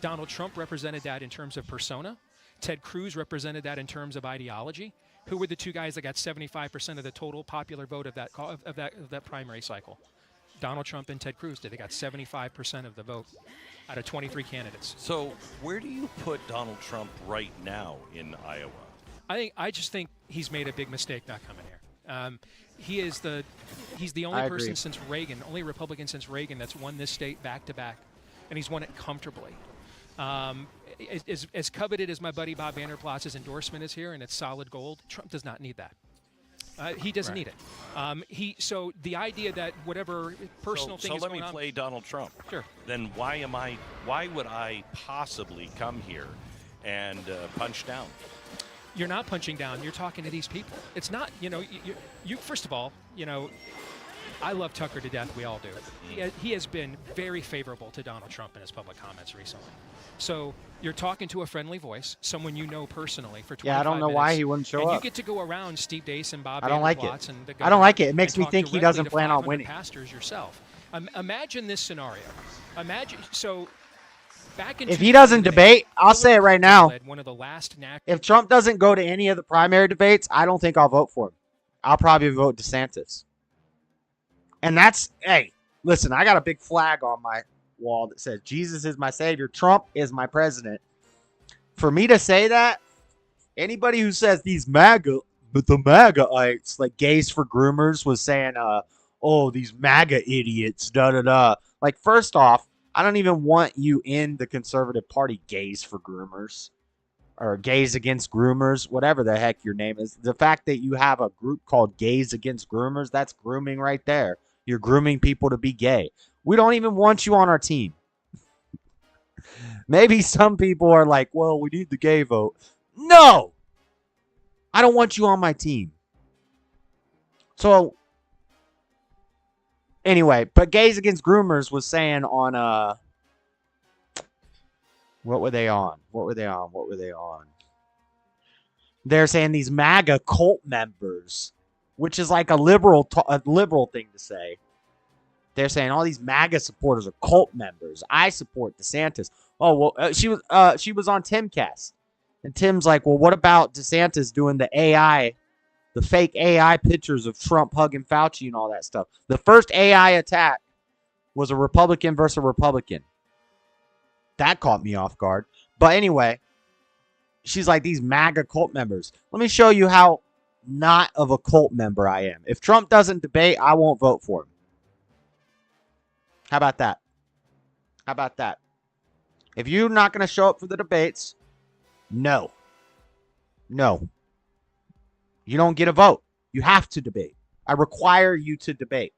Donald Trump represented that in terms of persona. Ted Cruz represented that in terms of ideology. Who were the two guys that got 75% of the total popular vote of that primary cycle? Donald Trump and Ted Cruz did. They got 75% of the vote out of 23 candidates. So where do you put Donald Trump right now in Iowa? I just think he's made a big mistake not coming here. He's the only person since Reagan, only Republican since Reagan that's won this state back to back, and he's won it comfortably. As coveted as my buddy Bob Vanderplatz's endorsement is here, and it's solid gold, Trump does not need that. He doesn't need it. So the idea that whatever personal thing is going on. So let me play Donald Trump. Sure. Then why would I possibly come here and punch down? You're not punching down. You're talking to these people. It's not, you first of all, I love Tucker to death. We all do. He has been very favorable to Donald Trump in his public comments recently. So you're talking to a friendly voice, someone you know personally for 25 minutes. Yeah, I don't know why he wouldn't show up. And you get to go around Steve Deace and Bob I don't like Vanderplatz it. and the I don't like it. It makes me talk think he directly doesn't to plan on 500 winning. pastors yourself. Imagine this scenario. Back in if he doesn't debate, I'll say it right now. One of the last if Trump doesn't go to any of the primary debates, I don't think I'll vote for him. I'll probably vote DeSantis. And that's, hey, listen, I got a big flag on my wall that says Jesus is my savior, Trump is my president. For me to say that, anybody who says these MAGA, but the MAGAites, like Gays for Groomers was saying, oh, these MAGA idiots, da-da-da. Like, first off, I don't even want you in the conservative party, Gays for Groomers. Or Gays Against Groomers, whatever the heck your name is. The fact that you have a group called Gays Against Groomers, that's grooming right there. You're grooming people to be gay. We don't even want you on our team. Maybe some people are like, well, we need the gay vote. No! I don't want you on my team. So, anyway, but Gays Against Groomers was saying on, what were they on? They're saying these MAGA cult members, which is like a liberal thing to say. They're saying all these MAGA supporters are cult members. I support DeSantis. Oh, well, she was on Timcast. And Tim's like, well, what about DeSantis doing the AI, the fake AI pictures of Trump hugging Fauci and all that stuff? The first AI attack was a Republican versus a Republican. That caught me off guard. But anyway, she's like, these MAGA cult members. Let me show you how not of a cult member I am. If Trump doesn't debate, I won't vote for him. How about that? How about that? If you're not going to show up for the debates, no. No. You don't get a vote. You have to debate. I require you to debate.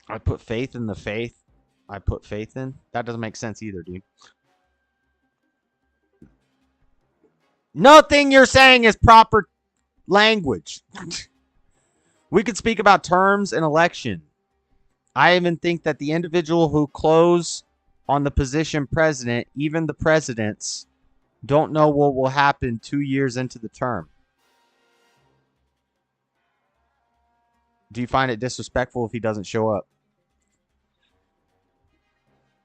I put faith in the faith I put faith in. That doesn't make sense either, dude. Nothing you're saying is proper language. We could speak about terms and election. I even think that the individual who close on the position president, even the presidents, don't know what will happen 2 years into the term. Do you find it disrespectful if he doesn't show up?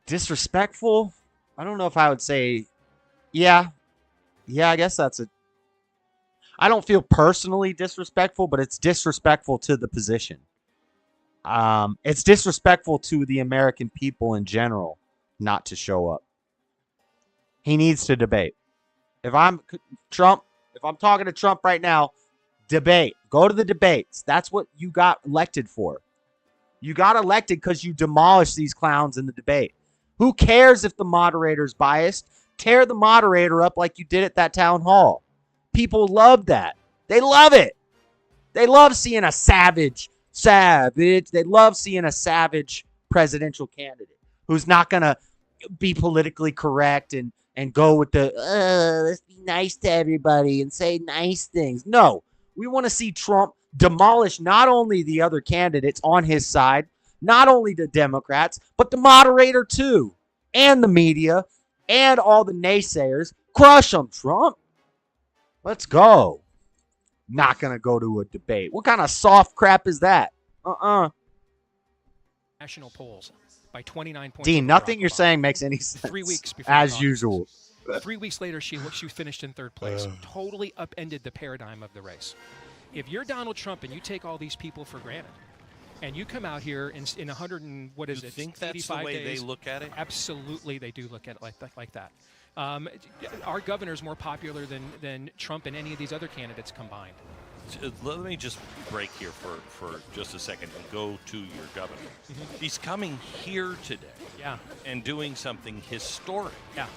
Disrespectful? I don't know if I would say, yeah. Yeah, I guess that's a... I don't feel personally disrespectful, but it's disrespectful to the position. It's disrespectful to the American people in general not to show up. He needs to debate. If I'm Trump, if I'm talking to Trump right now, debate. Go to the debates. That's what you got elected for. You got elected because you demolished these clowns in the debate. Who cares if the moderator's biased? Tear the moderator up like you did at that town hall. People love that. They love it. They love seeing a savage. They love seeing a savage presidential candidate who's not going to be politically correct and go with the, let's be nice to everybody and say nice things. No, we want to see Trump demolish not only the other candidates on his side, not only the Democrats, but the moderator too, and the media, and all the naysayers. Crush them, Trump. Let's go. Not going to go to a debate. What kind of soft crap is that? National polls by 29 points. Dean, nothing you're saying makes any sense. 3 weeks before as usual. 3 weeks later, she finished in third place. Totally upended the paradigm of the race. If you're Donald Trump and you take all these people for granted, and you come out here in 100 and what is you it? Think that's the way days, they look at it? Absolutely, they do look at it like that. Our governor's more popular than Trump and any of these other candidates combined. Let me just break here for just a second and go to your governor. Mm-hmm. He's coming here today, and doing something historic. Yeah.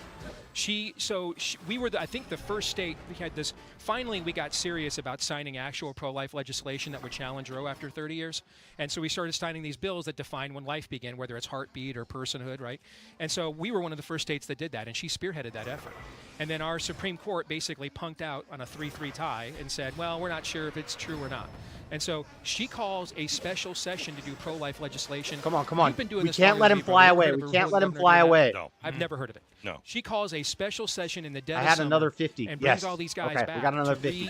We were, I think, the first state. We had this. Finally, we got serious about signing actual pro-life legislation that would challenge Roe after 30 years. And so we started signing these bills that define when life began, whether it's heartbeat or personhood, right? And so we were one of the first states that did that, and she spearheaded that effort. And then our Supreme Court basically punked out on a 3-3 tie and said, well, we're not sure if it's true or not. And so she calls a special session to do pro-life legislation. Come on. We've been doing We this can't let him fly away. We can't let him fly away. No. I've never heard of it. No. She calls a special session in the dead I of had summer another 50. and Yes. brings all these guys Okay, back we got another to 50.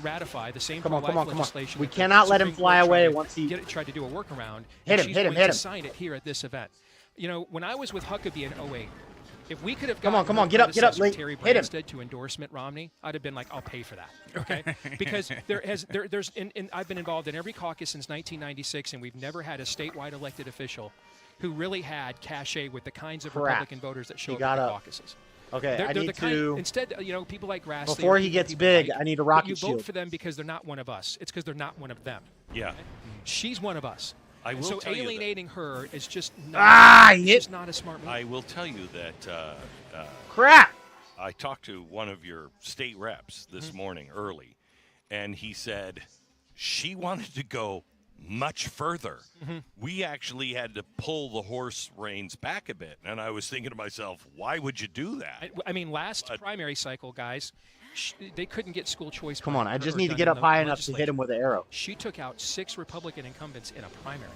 ratify the same Come on. pro-life legislation. We that the cannot let him Supreme fly Court away tried to once he tried to do a workaround. hit and him. she's going to Him. sign it here at this event. You know, when I was with Huckabee in 2008, if we could have Come gotten on, get up, Terry hit him. Branstad to endorse Mitt Romney, I'd have been like, I'll pay for that, okay? Because I've been involved in every caucus since 1996, and we've never had a statewide elected official who really had cachet with the kinds of Republican voters that show up at the caucuses. Okay, I need to... Instead, you know, people like Grassley... Before he gets big, I need a rocket shield. You vote shield. for them because they're not one of us. It's because they're not one of them. Yeah. Okay? She's one of us. I will so tell alienating her is just not, it's not a smart move. I will tell you that... crap! I talked to one of your state reps this morning early, and he said she wanted to go much further. We actually had to pull the horse reins back a bit, and I was thinking to myself, why would you do that? I mean, last primary cycle, guys, they couldn't get school choice. Come on, I just need to get up high enough to hit him with an arrow. She took out 6 Republican incumbents in a primary,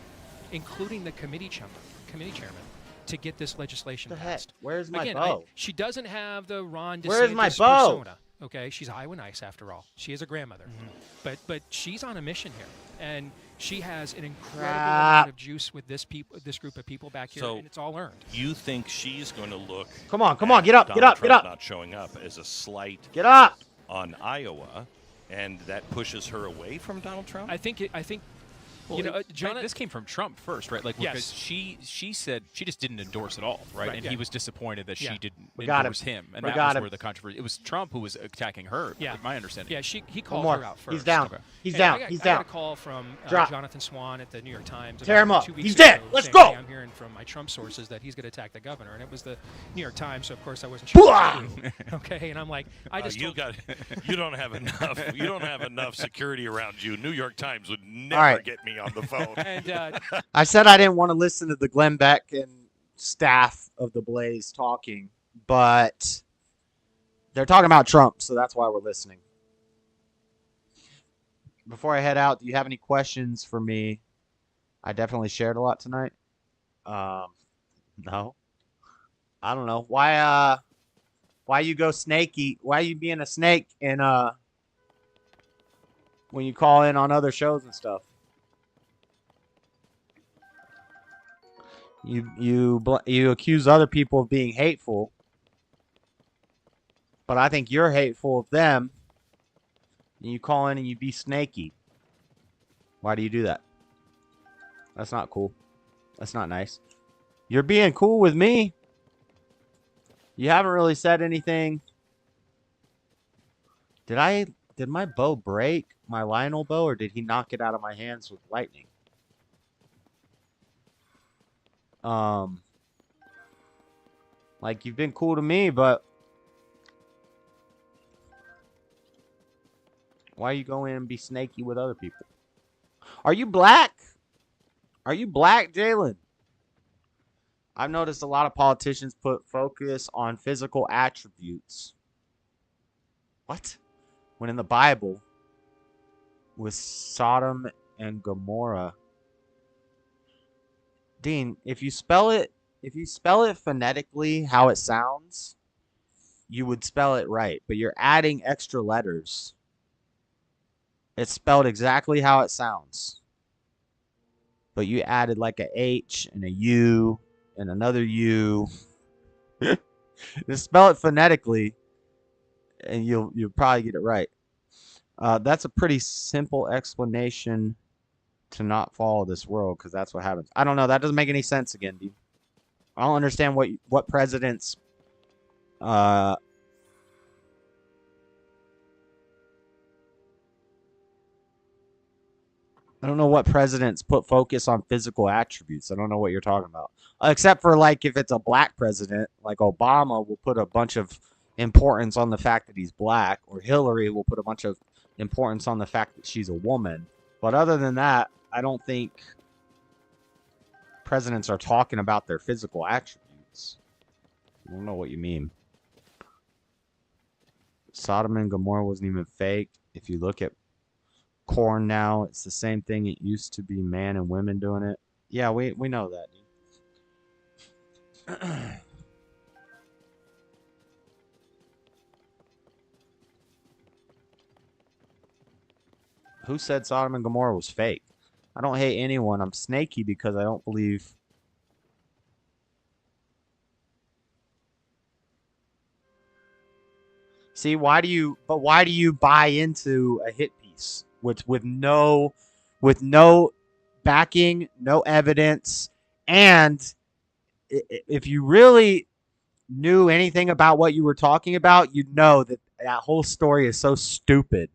including the committee chairman. to get this legislation What the heck? passed. Where's my Again, bow? she doesn't have the Ron DeSantis Where's my bow? persona. Okay, she's Iowa nice after all. She is a grandmother, but she's on a mission here, and she has an incredible amount of juice with this group of people back here, So and it's all earned. You think she's going to look? Come on, get up, Donald Trump not showing up as a slight get up on Iowa, and that pushes her away from Donald Trump? I think. Well, this came from Trump first, right? Like, because yes. she said she just didn't endorse at all, right? And he was disappointed that she didn't endorse him, and that was where the controversy. It was Trump who was attacking her. Yeah, my understanding. Yeah, he called her out first. He's down. Okay. He's down. I He's down. got a call from Jonathan Swan at the New York Times. Tear him up. 2 weeks He's dead. ago Let's saying, go. Hey, I'm hearing from my Trump sources that he's going to attack the governor, and it was the New York Times. So of course I wasn't sure. Okay, and I'm like, I just you don't have enough. You don't have enough security around you. New York Times would never get me on the phone. And I said I didn't want to listen to the Glenn Beck and staff of the Blaze talking, but they're talking about Trump, so that's why we're listening. Before I head out, do you have any questions for me? I definitely shared a lot tonight. No. I don't know. Why you go snaky? Why you being a snake and when you call in on other shows and stuff? You accuse other people of being hateful, but I think you're hateful of them. And you call in and you be snaky. Why do you do that? That's not cool. That's not nice. You're being cool with me. You haven't really said anything. Did my bow break? My Lionel bow, or did he knock it out of my hands with lightning? Like, you've been cool to me, but why you go in and be snaky with other people? Are you black? Are you black, Jalen? I've noticed a lot of politicians put focus on physical attributes. What? When in the Bible, with Sodom and Gomorrah, Dean, if you spell it phonetically how it sounds, you would spell it right, but you're adding extra letters. It's spelled exactly how it sounds, but you added like a H and a U and another U. Just spell it phonetically, and you'll probably get it right. That's a pretty simple explanation to not follow this world, because that's what happens. I don't know. That doesn't make any sense again, dude. I don't understand what presidents I don't know what presidents put focus on physical attributes. I don't know what you're talking about. Except for, like, if it's a black president, like Obama will put a bunch of importance on the fact that he's black, or Hillary will put a bunch of importance on the fact that she's a woman. But other than that, I don't think presidents are talking about their physical attributes. I don't know what you mean. Sodom and Gomorrah wasn't even fake. If you look at corn now, it's the same thing. It used to be man and women doing it. Yeah, we know that, dude. Who said Sodom and Gomorrah was fake? I don't hate anyone. I'm snaky because I don't believe. See, why do you buy into a hit piece with no backing, no evidence, and if you really knew anything about what you were talking about, you'd know that whole story is so stupid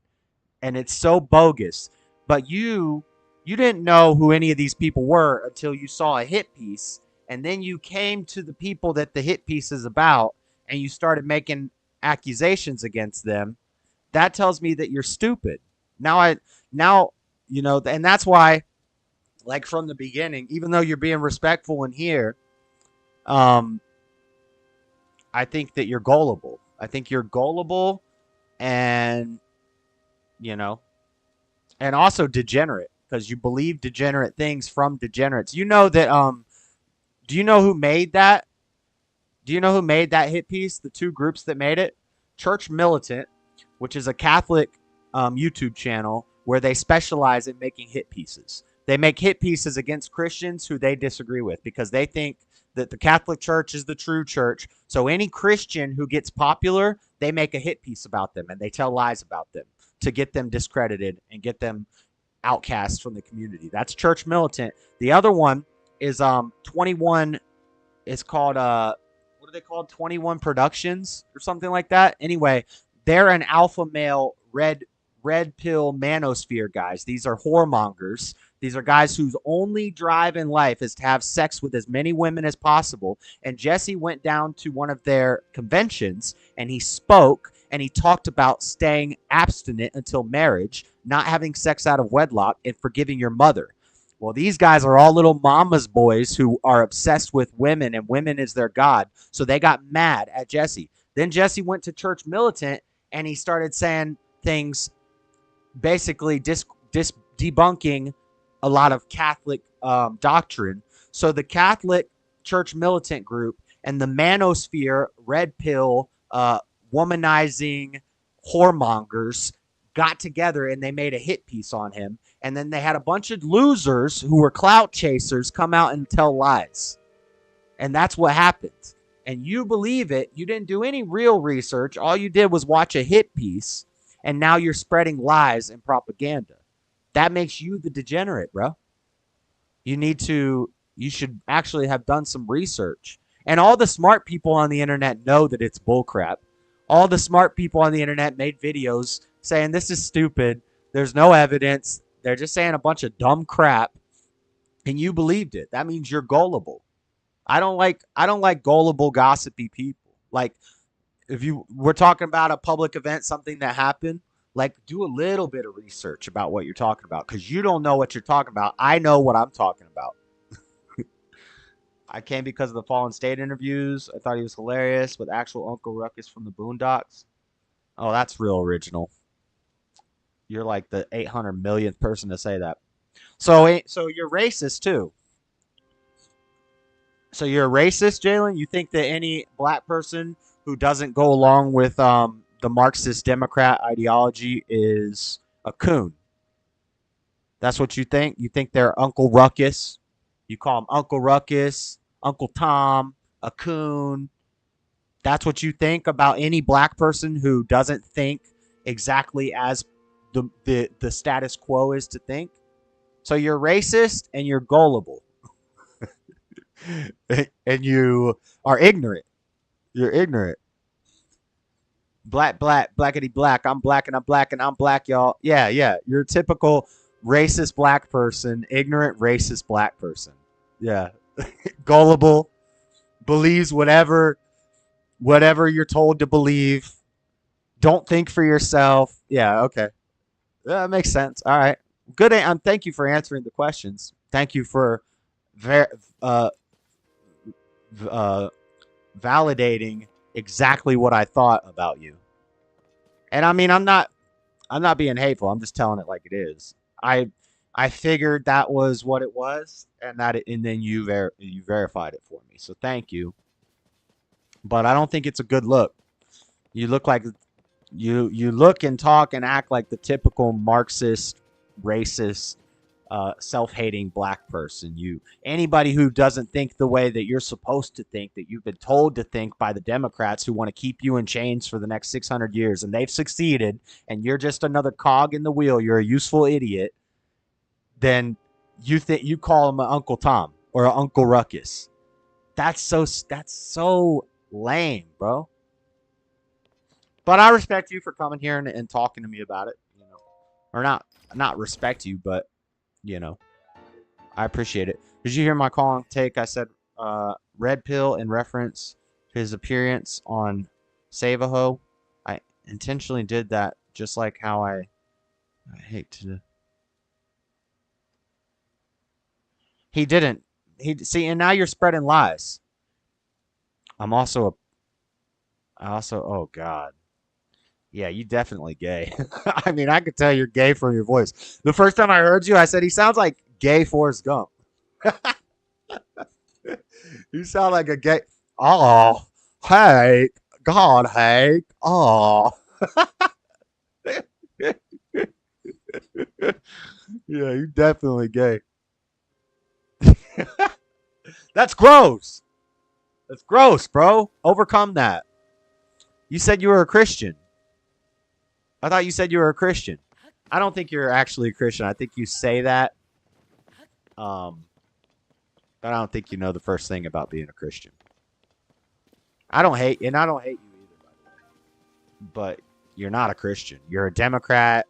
and it's so bogus. But you didn't know who any of these people were until you saw a hit piece, and then you came to the people that the hit piece is about, and you started making accusations against them. That tells me that you're stupid. Now, and that's why, like, from the beginning, even though you're being respectful in here, I think that you're gullible. I think you're gullible and, and also degenerate, because you believe degenerate things from degenerates. You know that Do you know who made that? Do you know who made that hit piece? The two groups that made it? Church Militant, which is a Catholic YouTube channel where they specialize in making hit pieces. They make hit pieces against Christians who they disagree with because they think that the Catholic Church is the true church. So any Christian who gets popular, they make a hit piece about them and they tell lies about them to get them discredited and get them outcast from the community. That's Church Militant. The other one is 21. It's called what are they called? 21 Productions or something like that. Anyway, they're an alpha male red pill manosphere guys. These are whoremongers. These are guys whose only drive in life is to have sex with as many women as possible. And Jesse went down to one of their conventions and he spoke and he talked about staying abstinent until marriage, not having sex out of wedlock, and forgiving your mother. Well, these guys are all little mama's boys who are obsessed with women and women is their god. So they got mad at Jesse. Then Jesse went to Church Militant and he started saying things basically debunking a lot of Catholic doctrine. So the Catholic Church Militant group and the manosphere red pill womanizing whoremongers got together and they made a hit piece on him. And then they had a bunch of losers who were clout chasers come out and tell lies. And that's what happened. And you believe it. You didn't do any real research. All you did was watch a hit piece. And now you're spreading lies and propaganda. That makes you the degenerate, bro. You should actually have done some research. And all the smart people on the internet know that it's bullcrap. All the smart people on the internet made videos saying this is stupid. There's no evidence. They're just saying a bunch of dumb crap. And you believed it. That means you're gullible. I don't like gullible, gossipy people. Like, if we're talking about a public event, something that happened, like, do a little bit of research about what you're talking about because you don't know what you're talking about. I know what I'm talking about. I came because of the Fallen State interviews. I thought he was hilarious with actual Uncle Ruckus from the Boondocks. Oh, that's real original. You're like the 800 millionth person to say that. So you're racist too. So you're a racist, Jalen? You think that any black person who doesn't go along with the Marxist Democrat ideology is a coon? That's what you think? You think they're Uncle Ruckus? You call him Uncle Ruckus, Uncle Tom, a coon. That's what you think about any black person who doesn't think exactly as the status quo is to think? So you're racist and you're gullible. And you are ignorant. You're ignorant. Blackity black. I'm black and I'm black and I'm black, y'all. Yeah. You're a typical racist black person, ignorant racist black person. Yeah. Gullible. Believes whatever you're told to believe. Don't think for yourself. Yeah, okay. That makes sense. All right. Good. Thank you for answering the questions. Thank you for validating exactly what I thought about you. And I mean, I'm not being hateful. I'm just telling it like it is. I figured that was what it was, and then you verified it for me. So thank you. But I don't think it's a good look. You look like you look and talk and act like the typical Marxist, racist, self-hating black person. Anybody who doesn't think the way that you're supposed to think, that you've been told to think by the Democrats who want to keep you in chains for the next 600 years, and they've succeeded, and you're just another cog in the wheel, you're a useful idiot, then you call him an Uncle Tom or an Uncle Ruckus. That's so lame, bro. But I respect you for coming here and talking to me about it, or not respect you, but I appreciate it. Did you hear my call and take? I said red pill in reference to his appearance on Save a Ho. I intentionally did that, just like how I hate to. He didn't. And now you're spreading lies. Oh God. Yeah, you definitely gay. I mean, I could tell you're gay from your voice. The first time I heard you, I said he sounds like gay Forrest Gump. You sound like a gay. Oh, hey, God, hey, oh. Yeah, you definitely gay. That's gross. That's gross, bro. Overcome that. You said you were a Christian. I thought you said you were a Christian. I don't think you're actually a Christian. I think you say that. But I don't think you know the first thing about being a Christian. I don't hate you either, by the way. But you're not a Christian. You're a Democrat.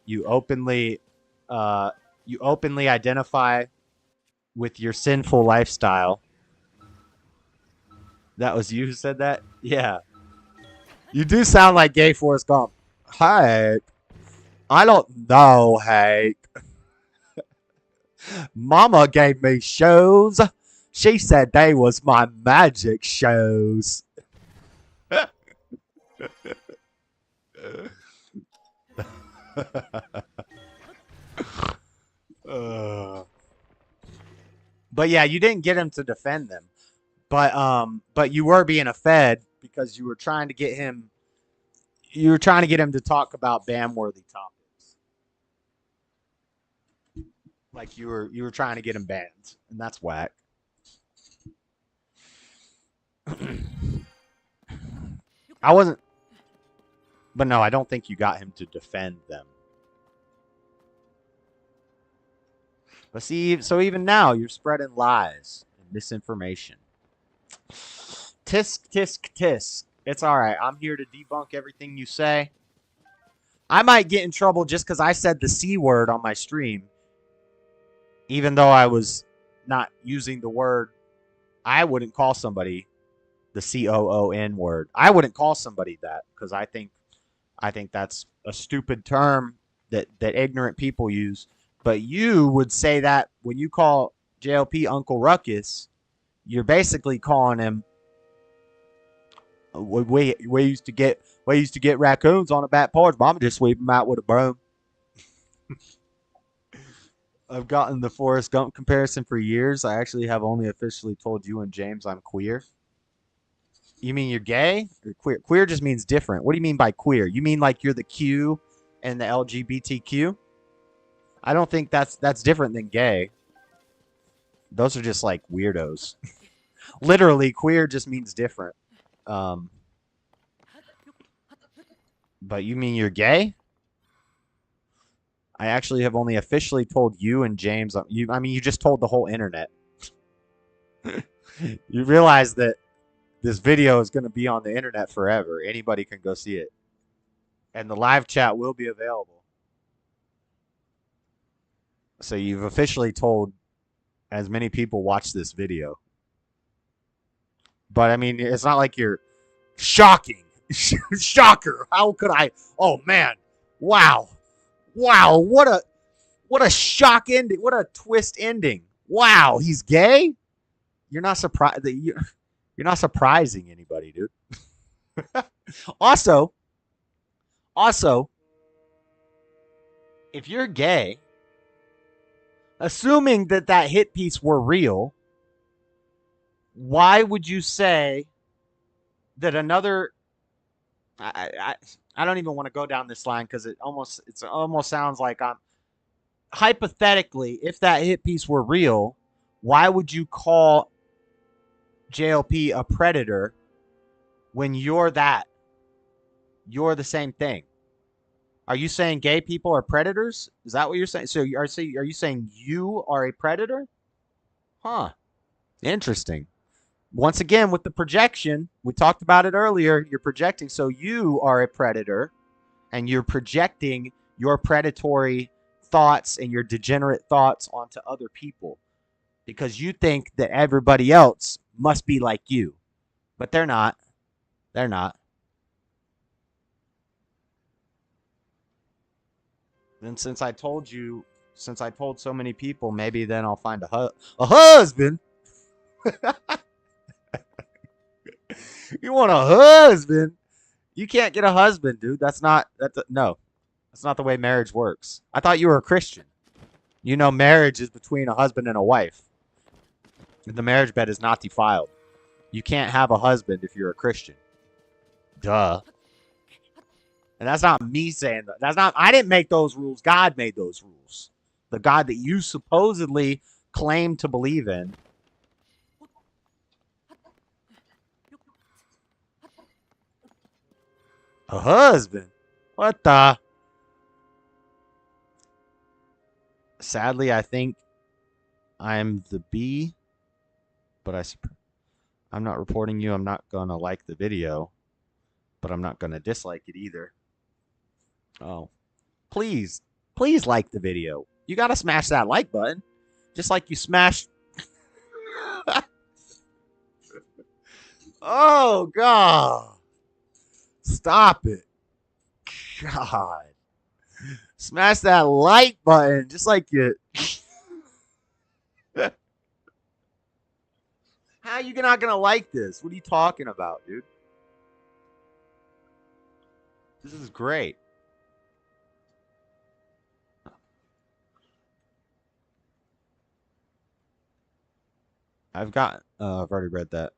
You openly identify with your sinful lifestyle. That was you who said that? Yeah. You do sound like gay Forrest Gump. Hank, I don't know, Hank. Mama gave me shoes. She said they was my magic shoes. But yeah, you didn't get him to defend them. But you were being a Fed because you were trying to get him to talk about ban-worthy topics. Like you were trying to get him banned, and that's whack. I wasn't, but no, I don't think you got him to defend them. But see, so even now you're spreading lies and misinformation. Tisk, tisk, tisk. It's all right. I'm here to debunk everything you say. I might get in trouble just because I said the C word on my stream, even though I was not using the word. I wouldn't call somebody the COON word. I wouldn't call somebody that because I think that's a stupid term that ignorant people use. But you would say that when you call JLP Uncle Ruckus, you're basically calling him. We used to get raccoons on the back porch. Mama just sweep them out with a broom. I've gotten the Forrest Gump comparison for years. I actually have only officially told you and James I'm queer. You mean you're gay or queer? Queer just means different. What do you mean by queer? You mean like you're the Q and the LGBTQ? I don't think that's different than gay. Those are just like weirdos. Literally, queer just means different. But you mean you're gay? I actually have only officially told you and James. You just told the whole internet. You realize that this video is going to be on the internet forever. Anybody can go see it. And the live chat will be available. So you've officially told as many people watch this video. But I mean, it's not like you're shocking. Shocker. How could I? Oh man. Wow. Wow. What a shock ending. What a twist ending. Wow. He's gay? You're not surprised that you're not surprising anybody, dude. Also, if you're gay, assuming that hit piece were real, why would you say that another? I don't even want to go down this line because it almost sounds like I'm hypothetically, if that hit piece were real, why would you call JLP a predator when you're that? You're the same thing. Are you saying gay people are predators? Is that what you're saying? So are you saying you are a predator? Huh. Interesting. Once again, with the projection, we talked about it earlier. You're projecting. So you are a predator, and you're projecting your predatory thoughts and your degenerate thoughts onto other people because you think that everybody else must be like you. But they're not. They're not. Then since I told so many people, maybe then I'll find a husband. You want a husband? You can't get a husband, dude. No. That's not the way marriage works. I thought you were a Christian. You know marriage is between a husband and a wife. The marriage bed is not defiled. You can't have a husband if you're a Christian. Duh. And that's not me saying that. That's not. I didn't make those rules. God made those rules. The God that you supposedly claim to believe in. A husband? What the? Sadly, I think I'm the B, but I'm not reporting you. I'm not going to like the video, but I'm not going to dislike it either. Oh, please like the video. You got to smash that like button, just like you smashed. Oh, God. Stop it. God. Smash that like button, just like you. How are you not going to like this? What are you talking about, dude? This is great. I've already read that.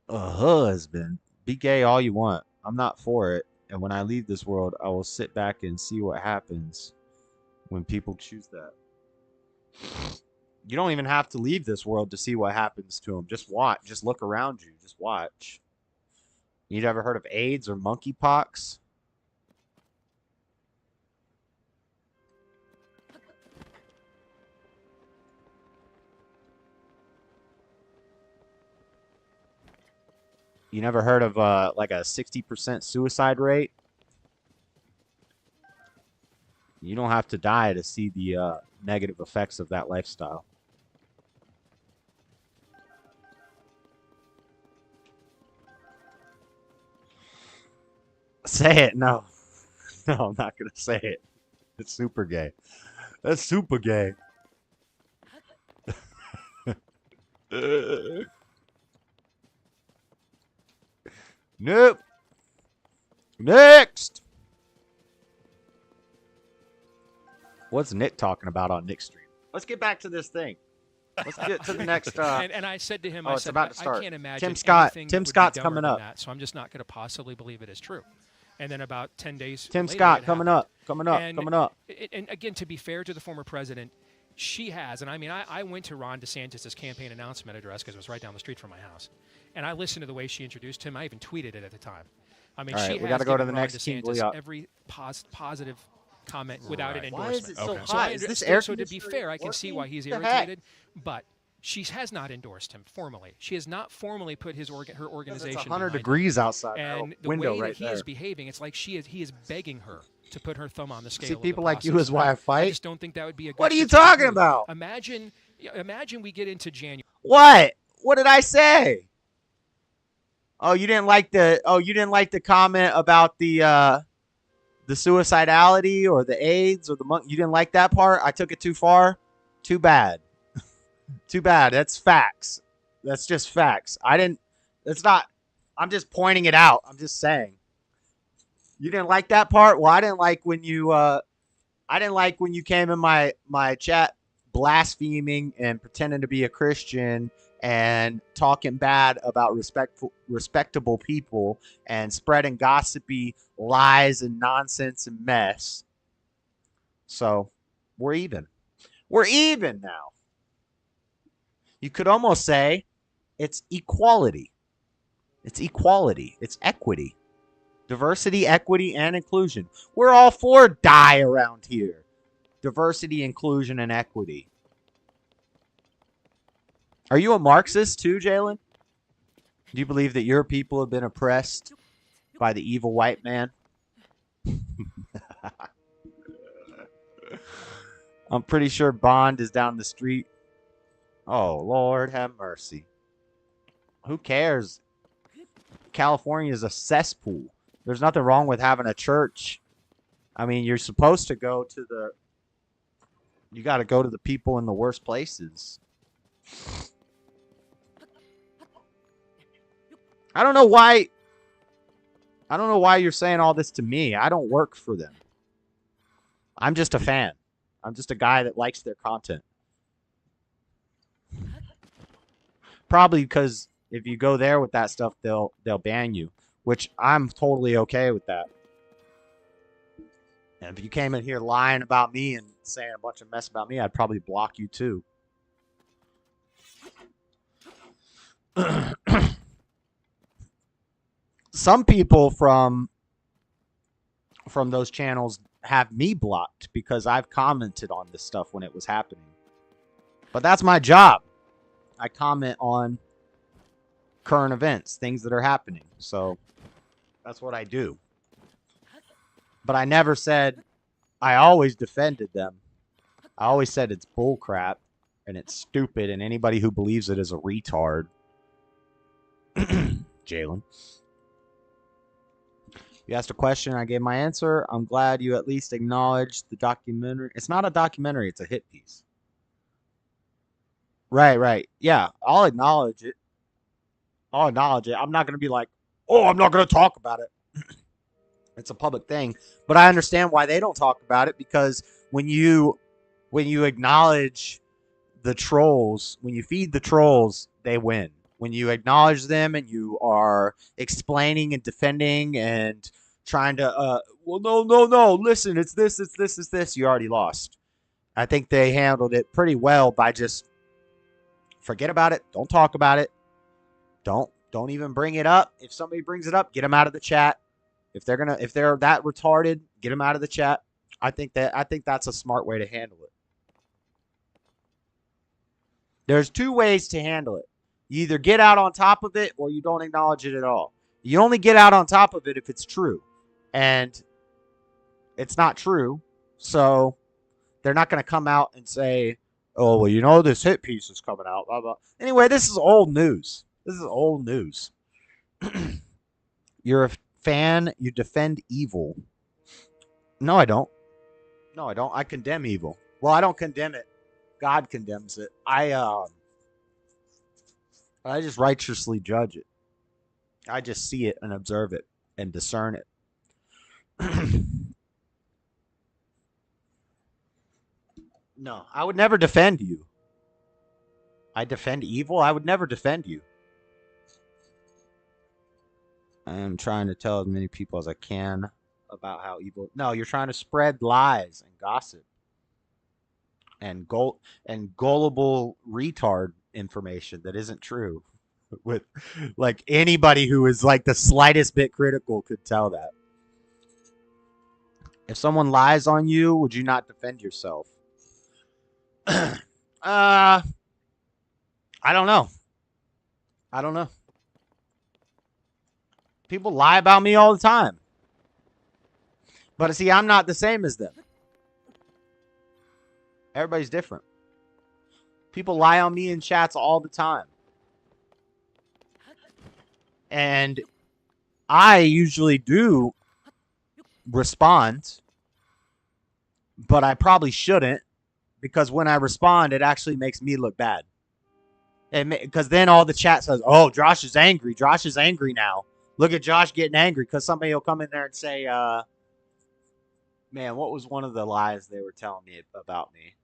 A husband. Be gay all you want. I'm not for it. And when I leave this world, I will sit back and see what happens when people choose that. You don't even have to leave this world to see what happens to them. Just watch. Just look around you. Just watch. You'd ever heard of AIDS or monkeypox? You never heard of like a 60% suicide rate? You don't have to die to see the negative effects of that lifestyle. Say it. No. No, I'm not going to say it. It's super gay. That's super gay. Nope. Next. What's Nick talking about on Nick's stream? Let's get back to this thing. Let's get to the next. And I said to him, I said, about to start. I can't imagine Tim Scott. anything Tim that would be Scott's dumber coming than up. that, so I'm just not going to possibly believe it is true. And then about 10 days Tim later, Scott it coming happened. up. Coming up. And, Coming up. And again, to be fair to the former president, she has, and I mean, I went to Ron DeSantis' campaign announcement address because it was right down the street from my house. And I listened to the way she introduced him. I even tweeted it at the time. I mean, All right, she we has gotta go to given the Ron next King DeSantis Bleop. every positive comment without an Why endorsement. is it so So hot? I Is this understand- air so to be conditioner fair, I can see why he's working? What the heck? irritated, but she has not endorsed him formally. She has not formally put her organization. It's 100 behind him. degrees outside. And the window way right that he there. is behaving, it's like he is begging her to put her thumb on the scale. See, of people the like you process. is why I fight. I just don't think that would be a good What are you situation talking to do. about? Imagine we get into January. What? What did I say? Oh, you didn't like the comment about the suicidality or the AIDS or the monk. You didn't like that part? I took it too far? Too bad. Too bad. That's facts. That's just facts. I'm just pointing it out. I'm just saying. You didn't like that part? Well, I didn't like when you came in my chat blaspheming and pretending to be a Christian and talking bad about respectable people and spreading gossipy lies and nonsense and mess. So, we're even. We're even now. You could almost say it's equality. It's equality. It's equity. Diversity, equity, and inclusion. We're all for die around here. Diversity, inclusion, and equity. Are you a Marxist too, Jalen? Do you believe that your people have been oppressed by the evil white man? I'm pretty sure Bond is down the street. Oh, Lord have mercy. Who cares? California is a cesspool. There's nothing wrong with having a church. I mean, you're supposed to go to you got to go to the people in the worst places. I don't know why you're saying all this to me. I don't work for them. I'm just a fan. I'm just a guy that likes their content. Probably because if you go there with that stuff, they'll ban you, which I'm totally okay with that. And if you came in here lying about me and saying a bunch of mess about me, I'd probably block you too. Some people from those channels have me blocked because I've commented on this stuff when it was happening. But that's my job. I comment on current events, things that are happening. So that's what I do. But I never said, I always defended them. I always said it's bull crap and it's stupid and anybody who believes it is a retard. Jalen. You asked a question, I gave my answer. I'm glad you at least acknowledged the documentary. It's not a documentary, it's a hit piece. Right. Yeah, I'll acknowledge it. I'm not going to be like, oh, I'm not going to talk about it. It's a public thing. But I understand why they don't talk about it, because when you acknowledge the trolls, when you feed the trolls, they win. When you acknowledge them and you are explaining and defending and trying to, well, no, listen, it's this, you already lost. I think they handled it pretty well by just forget about it. Don't talk about it. Don't even bring it up. If somebody brings it up, get them out of the chat. If they're that retarded, get them out of the chat. I think that's a smart way to handle it. There's two ways to handle it. You either get out on top of it or you don't acknowledge it at all. You only get out on top of it if it's true. And it's not true. So they're not going to come out and say, oh, well, you know, this hit piece is coming out. Blah, blah. Anyway, this is old news. You're a fan. You defend evil. No, I don't. I condemn evil. Well, I don't condemn it. God condemns it. I just righteously judge it. I just see it and observe it and discern it. No, I would never defend you. I defend evil? I would never defend you. I am trying to tell as many people as I can about how evil... No, you're trying to spread lies and gossip. And gullible retard information that isn't true. With like anybody who is like the slightest bit critical could tell that. If someone lies on you, would you not defend yourself? I don't know. People lie about me all the time. But see, I'm not the same as them. Everybody's different. People lie on me in chats all the time. And I usually do respond, but I probably shouldn't, because when I respond, it actually makes me look bad. Because then all the chat says, oh, Josh is angry. Josh is angry now. Look at Josh getting angry, because somebody will come in there and say, man, what was one of the lies they were telling me about me?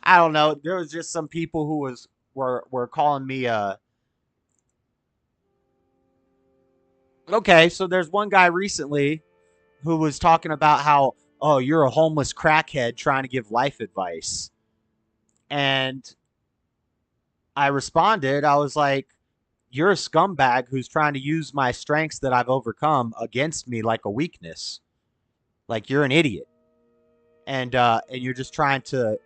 I don't know. There was just some people who were calling me okay, so there's one guy recently who was talking about how, oh, you're a homeless crackhead trying to give life advice. And I responded, I was like, you're a scumbag who's trying to use my strengths that I've overcome against me like a weakness. Like, you're an idiot. And you're just trying to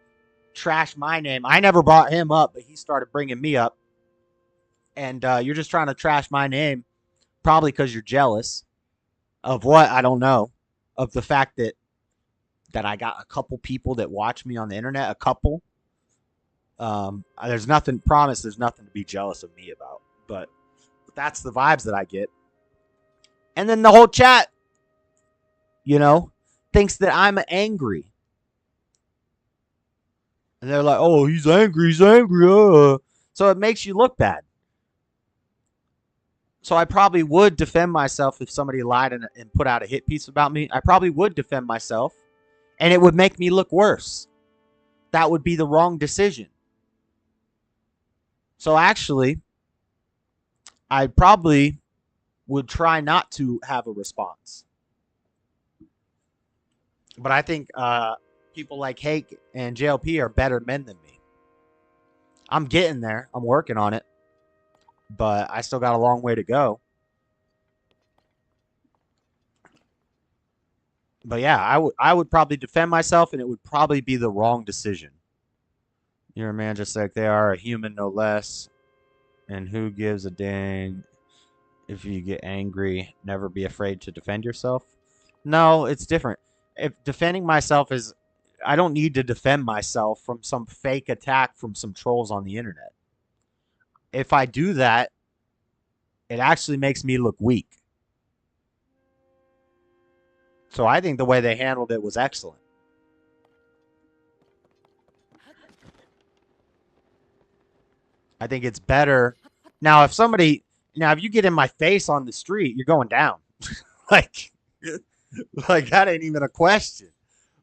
trash my name. I never brought him up, but he started bringing me up. And you're just trying to trash my name, probably because you're jealous of what? I don't know. Of the fact that I got a couple people that watch me on the internet. A couple. There's nothing to be jealous of me about. But that's the vibes that I get. And then the whole chat, thinks that I'm angry. And they're like, oh, he's angry. So it makes you look bad. So I probably would defend myself if somebody lied and put out a hit piece about me. I probably would defend myself. And it would make me look worse. That would be the wrong decision. So actually, I probably would try not to have a response. But I think people like Hake and JLP are better men than me. I'm getting there. I'm working on it. But I still got a long way to go. But yeah, I would probably defend myself, and it would probably be the wrong decision. You're a man just like they are, a human no less. And who gives a dang if you get angry? Never be afraid to defend yourself. No, it's different. If defending myself is, I don't need to defend myself from some fake attack from some trolls on the internet. If I do that, it actually makes me look weak. So I think the way they handled it was excellent. I think it's better. Now, if you get in my face on the street, you're going down. like that ain't even a question.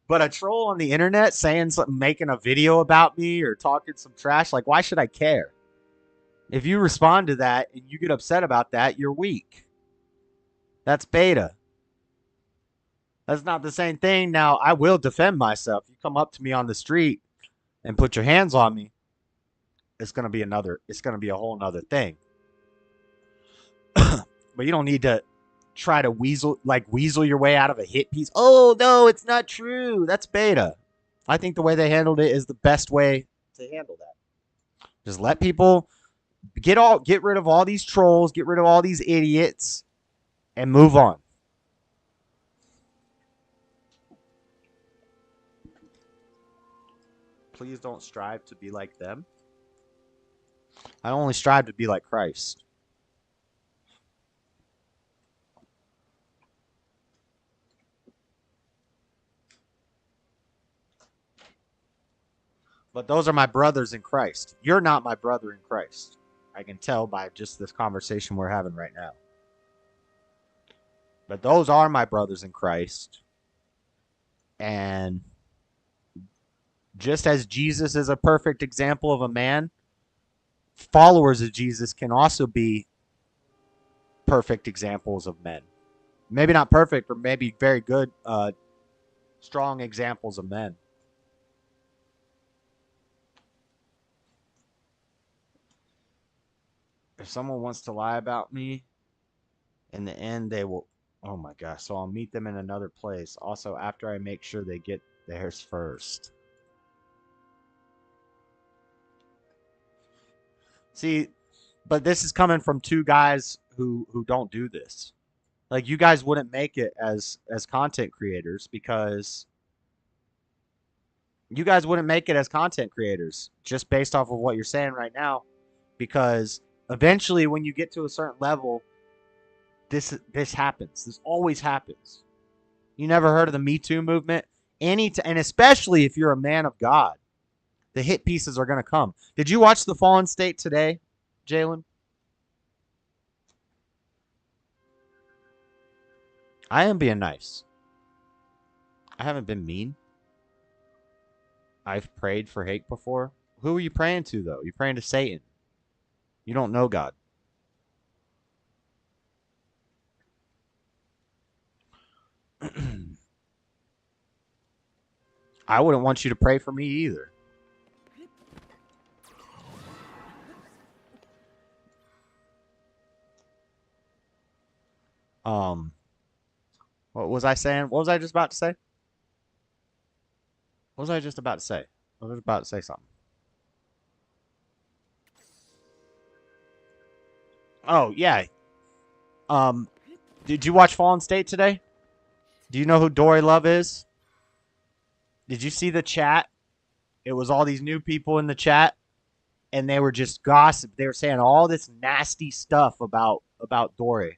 But a troll on the internet saying something, making a video about me or talking some trash, like, why should I care? If you respond to that and you get upset about that, you're weak. That's beta. That's not the same thing. Now, I will defend myself. You come up to me on the street and put your hands on me, it's going to be a whole nother thing. But you don't need to try to weasel your way out of a hit piece. Oh, no, it's not true. That's beta. I think the way they handled it is the best way to handle that. Just let people get rid of all these trolls, get rid of all these idiots, and move on. Please don't strive to be like them. I only strive to be like Christ. But those are my brothers in Christ. You're not my brother in Christ. I can tell by just this conversation we're having right now. But those are my brothers in Christ. And just as Jesus is a perfect example of a man, followers of Jesus can also be perfect examples of men. Maybe not perfect, but maybe very good, strong examples of men. If someone wants to lie about me, in the end, they will. Oh my gosh. So I'll meet them in another place. Also, after I make sure they get theirs first. See, but this is coming from two guys who don't do this. Like, you guys wouldn't make it as content creators because you guys wouldn't make it as content creators just based off of what you're saying right now, because eventually when you get to a certain level, this happens. This always happens. You never heard of the Me Too movement? And especially if you're a man of God, the hit pieces are going to come. Did you watch The Fallen State today, Jalen? I am being nice. I haven't been mean. I've prayed for hate before. Who are you praying to, though? You're praying to Satan. You don't know God. I wouldn't want you to pray for me either. What was I saying? What was I just about to say? What was I just about to say? I was about to say something. Oh, yeah. Did you watch Fallen State today? Do you know who Dory Love is? Did you see the chat? It was all these new people in the chat, and they were just gossip. They were saying all this nasty stuff about Dory.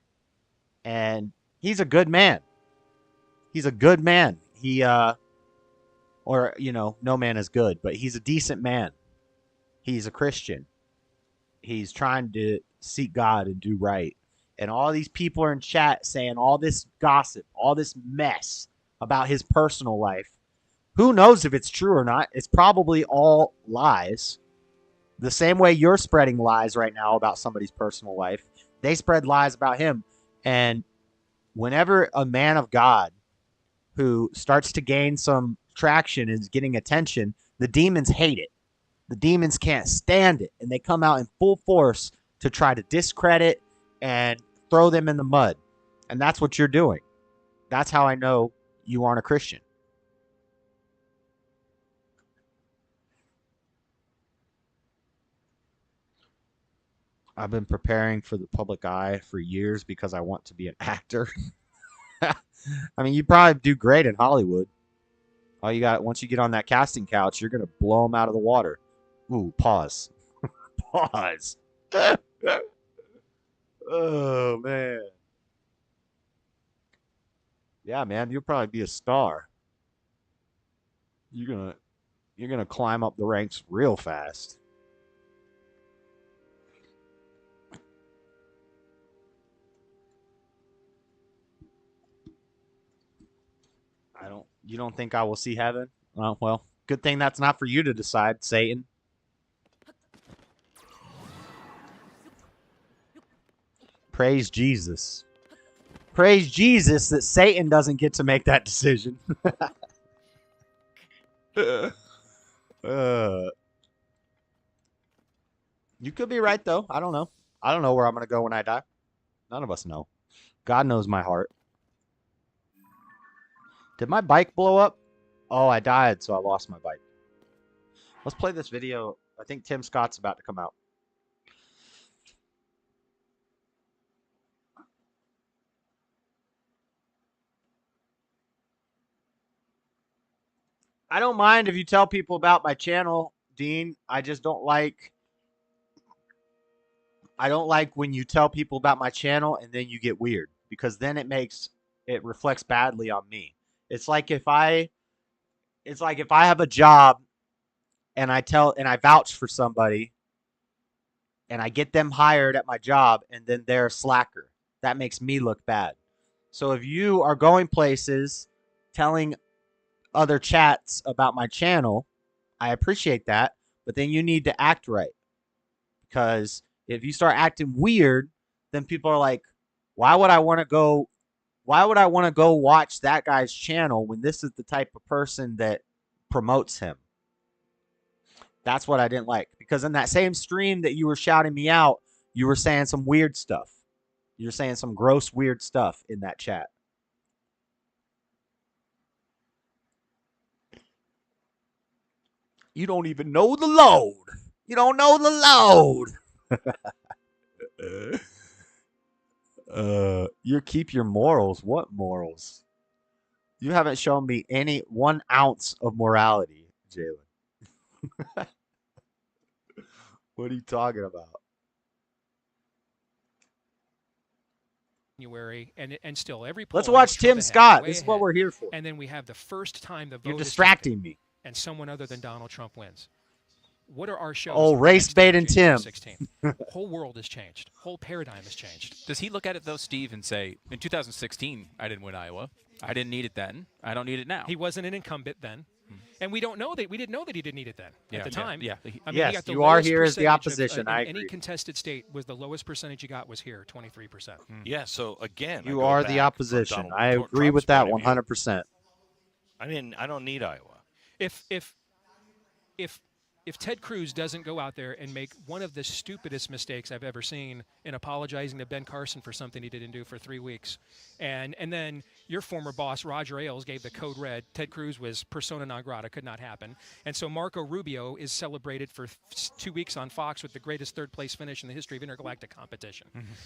And he's a good man. He's a good man. No man is good, but he's a decent man. He's a Christian. He's trying to seek God and do right. And all these people are in chat saying all this gossip, all this mess about his personal life. Who knows if it's true or not? It's probably all lies. The same way you're spreading lies right now about somebody's personal life, they spread lies about him. And whenever a man of God who starts to gain some traction and is getting attention, the demons hate it. The demons can't stand it, and they come out in full force to try to discredit and throw them in the mud. And that's what you're doing. That's how I know you aren't a Christian. I've been preparing for the public eye for years because I want to be an actor. I mean, you probably do great in Hollywood. All you got, once you get on that casting couch, you're going to blow them out of the water. Ooh, pause. Pause. Oh, man. Yeah, man, you'll probably be a star. You're gonna climb up the ranks real fast. You don't think I will see heaven? Well, good thing that's not for you to decide, Satan. Praise Jesus. Praise Jesus that Satan doesn't get to make that decision. You could be right, though. I don't know. I don't know where I'm going to go when I die. None of us know. God knows my heart. Did my bike blow up? Oh, I died, so I lost my bike. Let's play this video. I think Tim Scott's about to come out. I don't mind if you tell people about my channel, Dean. I just don't like... I don't like when you tell people about my channel and then you get weird. Because then it reflects badly on me. It's like if I have a job and I vouch for somebody and I get them hired at my job and then they're a slacker. That makes me look bad. So if you are going places telling other chats about my channel, I appreciate that, but then you need to act right. Because if you start acting weird, then people are like, why would I want to go watch that guy's channel when this is the type of person that promotes him? That's what I didn't like. Because in that same stream that you were shouting me out, you were saying some weird stuff. You were saying some gross, weird stuff in that chat. You don't even know the load. You don't know the load. You keep your morals. What morals? You haven't shown me 1 ounce of morality, Jalen. What are you talking about? January, and still every poll. Let's watch Tim Scott. This is what we're here for. And then we have the first time the vote You're distracting me. And someone other than Donald Trump wins. What are our shows? Oh, race bait and Tim. Whole world has changed. Whole paradigm has changed. Does he look at it though, Steve, and say, in 2016, I didn't win Iowa. I didn't need it then. I don't need it now. He wasn't an incumbent then. And we didn't know that he didn't need it then at the time. Yeah. I mean, yes, you are here as the opposition. I agree. Any contested state was the lowest percentage you got was here, 23%. Yeah. So again, you are the opposition. I agree with that 100%. I don't need Iowa. If Ted Cruz doesn't go out there and make one of the stupidest mistakes I've ever seen in apologizing to Ben Carson for something he didn't do for 3 weeks, and then your former boss, Roger Ailes, gave the code red, Ted Cruz was persona non grata, could not happen. And so Marco Rubio is celebrated for 2 weeks on Fox with the greatest third-place finish in the history of intergalactic competition,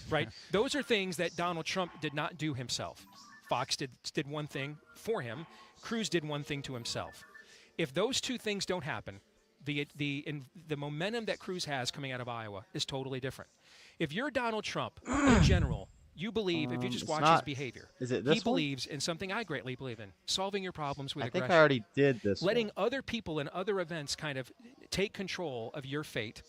right? Those are things that Donald Trump did not do himself. Fox did one thing for him. Cruz did one thing to himself. If those two things don't happen, the momentum that Cruz has coming out of Iowa is totally different. If you're Donald Trump, in general, you believe, if you just watch his behavior, he believes in something I greatly believe in, solving your problems with aggression. I think I already did this Letting other people and other events kind of take control of your fate,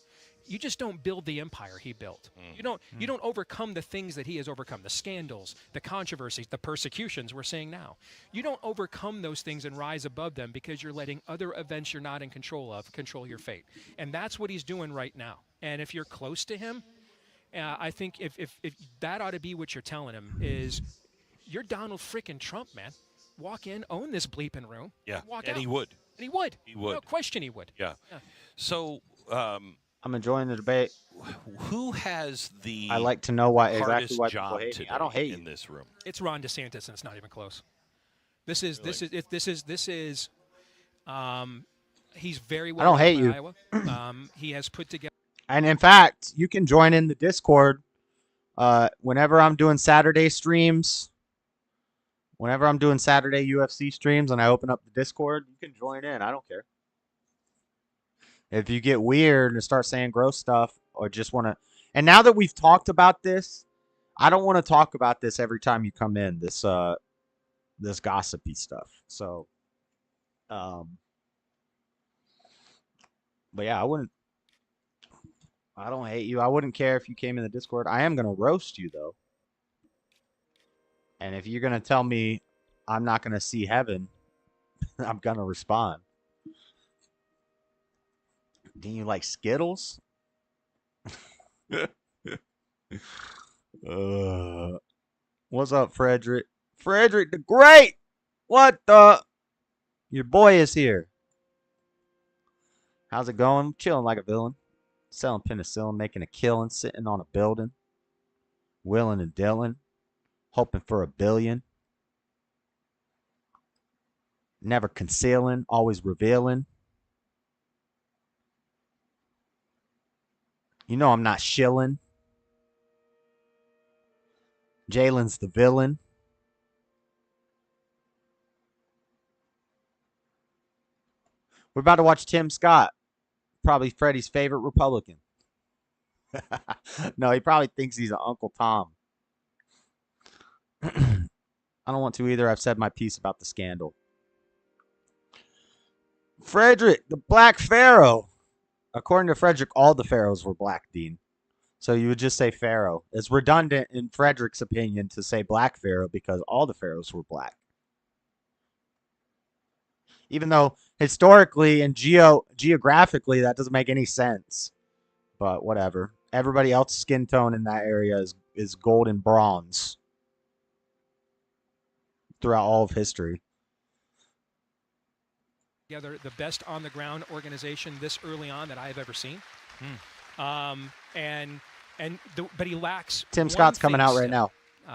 you just don't build the empire he built. You don't overcome the things that he has overcome, the scandals, the controversies, the persecutions we're seeing now. You don't overcome those things and rise above them because you're letting other events you're not in control of control your fate. And that's what he's doing right now. And if you're close to him, I think if that ought to be what you're telling him is, you're Donald frickin' Trump, man. Walk in, own this bleeping room. Yeah, walk and out. he would. And he would. He would. No question he would. Yeah. So, I'm enjoying the debate. who has the I like to know why hardest exactly why job people hate today me. I don't hate in you. this room? It's Ron DeSantis, and it's not even close. This is he's very well. I don't hate known you. for Iowa. He has put together. And in fact, you can join in the Discord whenever I'm doing Saturday streams. Whenever I'm doing Saturday UFC streams and I open up the Discord, you can join in. I don't care. If you get weird and start saying gross stuff or just want to... And now that we've talked about this, I don't want to talk about this every time you come in, this gossipy stuff. So, but yeah, I don't hate you. I wouldn't care if you came in the Discord. I am going to roast you, though. And if you're going to tell me I'm not going to see heaven, I'm going to respond. Do you like Skittles? What's up, Frederick? Frederick the Great! What the? Your boy is here. How's it going? Chilling like a villain. Selling penicillin, making a killing, sitting on a building. Willing and dealing. Hoping for $1 billion. Never concealing, always revealing. You know I'm not shilling. Jalen's the villain. We're about to watch Tim Scott. Probably Freddie's favorite Republican. No, he probably thinks he's an Uncle Tom. I don't want to either. I've said my piece about the scandal. Frederick, the Black Pharaoh. According to Frederick, all the pharaohs were black, Dean. So you would just say pharaoh. It's redundant in Frederick's opinion to say black pharaoh because all the pharaohs were black. Even though historically and geographically that doesn't make any sense. But whatever. Everybody else's skin tone in that area is gold and bronze. Throughout all of history. Together the best on the ground organization this early on that I have ever seen. But he lacks. Tim Scott's coming out right now.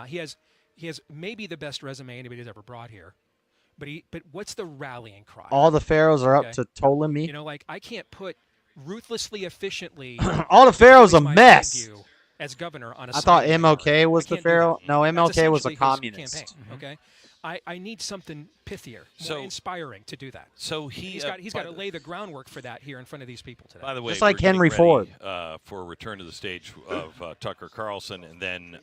He has maybe the best resume anybody's ever brought here. But what's the rallying cry? All the pharaohs are up to Ptolemy. You know, like I can't put ruthlessly efficiently. All the pharaohs a mess. As governor on a I thought MLK was the pharaoh. No, MLK was a communist. Campaign, okay. I need something pithier, more So- inspiring to do that. So He's got to lay the groundwork for that here in front of these people today. By the way, Just like we're getting Henry ready, Ford. for a return to the stage of Tucker Carlson, and then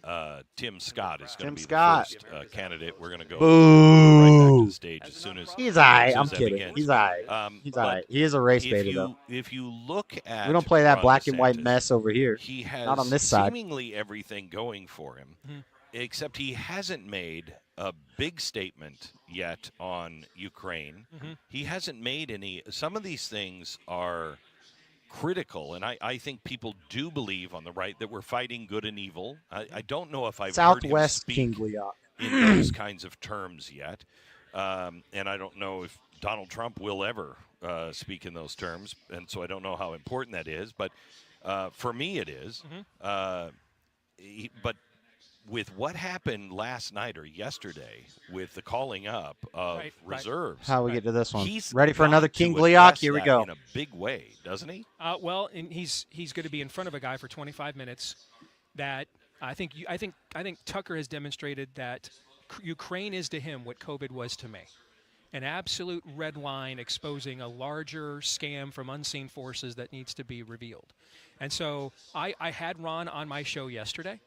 Tim Scott is going Tim to be Scott. the first candidate. We're going to go Boo. right back to the stage as soon as He's alright. as I'm that kidding. begins. He's alright. He's alright. He is a race baiter, though. If you look at We don't play that Ron black and white DeSantis, mess over here. He has Not on this side. seemingly everything going for him, except he hasn't made a big statement yet on Ukraine. He hasn't made any. Some of these things are critical, and I think people do believe on the right that we're fighting good and evil. I don't know if I've Southwest heard him speak King Leon. in those kinds of terms yet, and I don't know if Donald Trump will ever speak in those terms, and so I don't know how important that is. But for me, it is. But with what happened last night or yesterday with the calling up of reserves, How we get to this one? he's Ready for got another to King address Leon? Here we that go. in a big way, doesn't he? Well, and he's going to be in front of a guy for 25 minutes. That I think Tucker has demonstrated that Ukraine is to him what COVID was to me. An absolute red line exposing a larger scam from unseen forces that needs to be revealed. And so I had Ron on my show yesterday.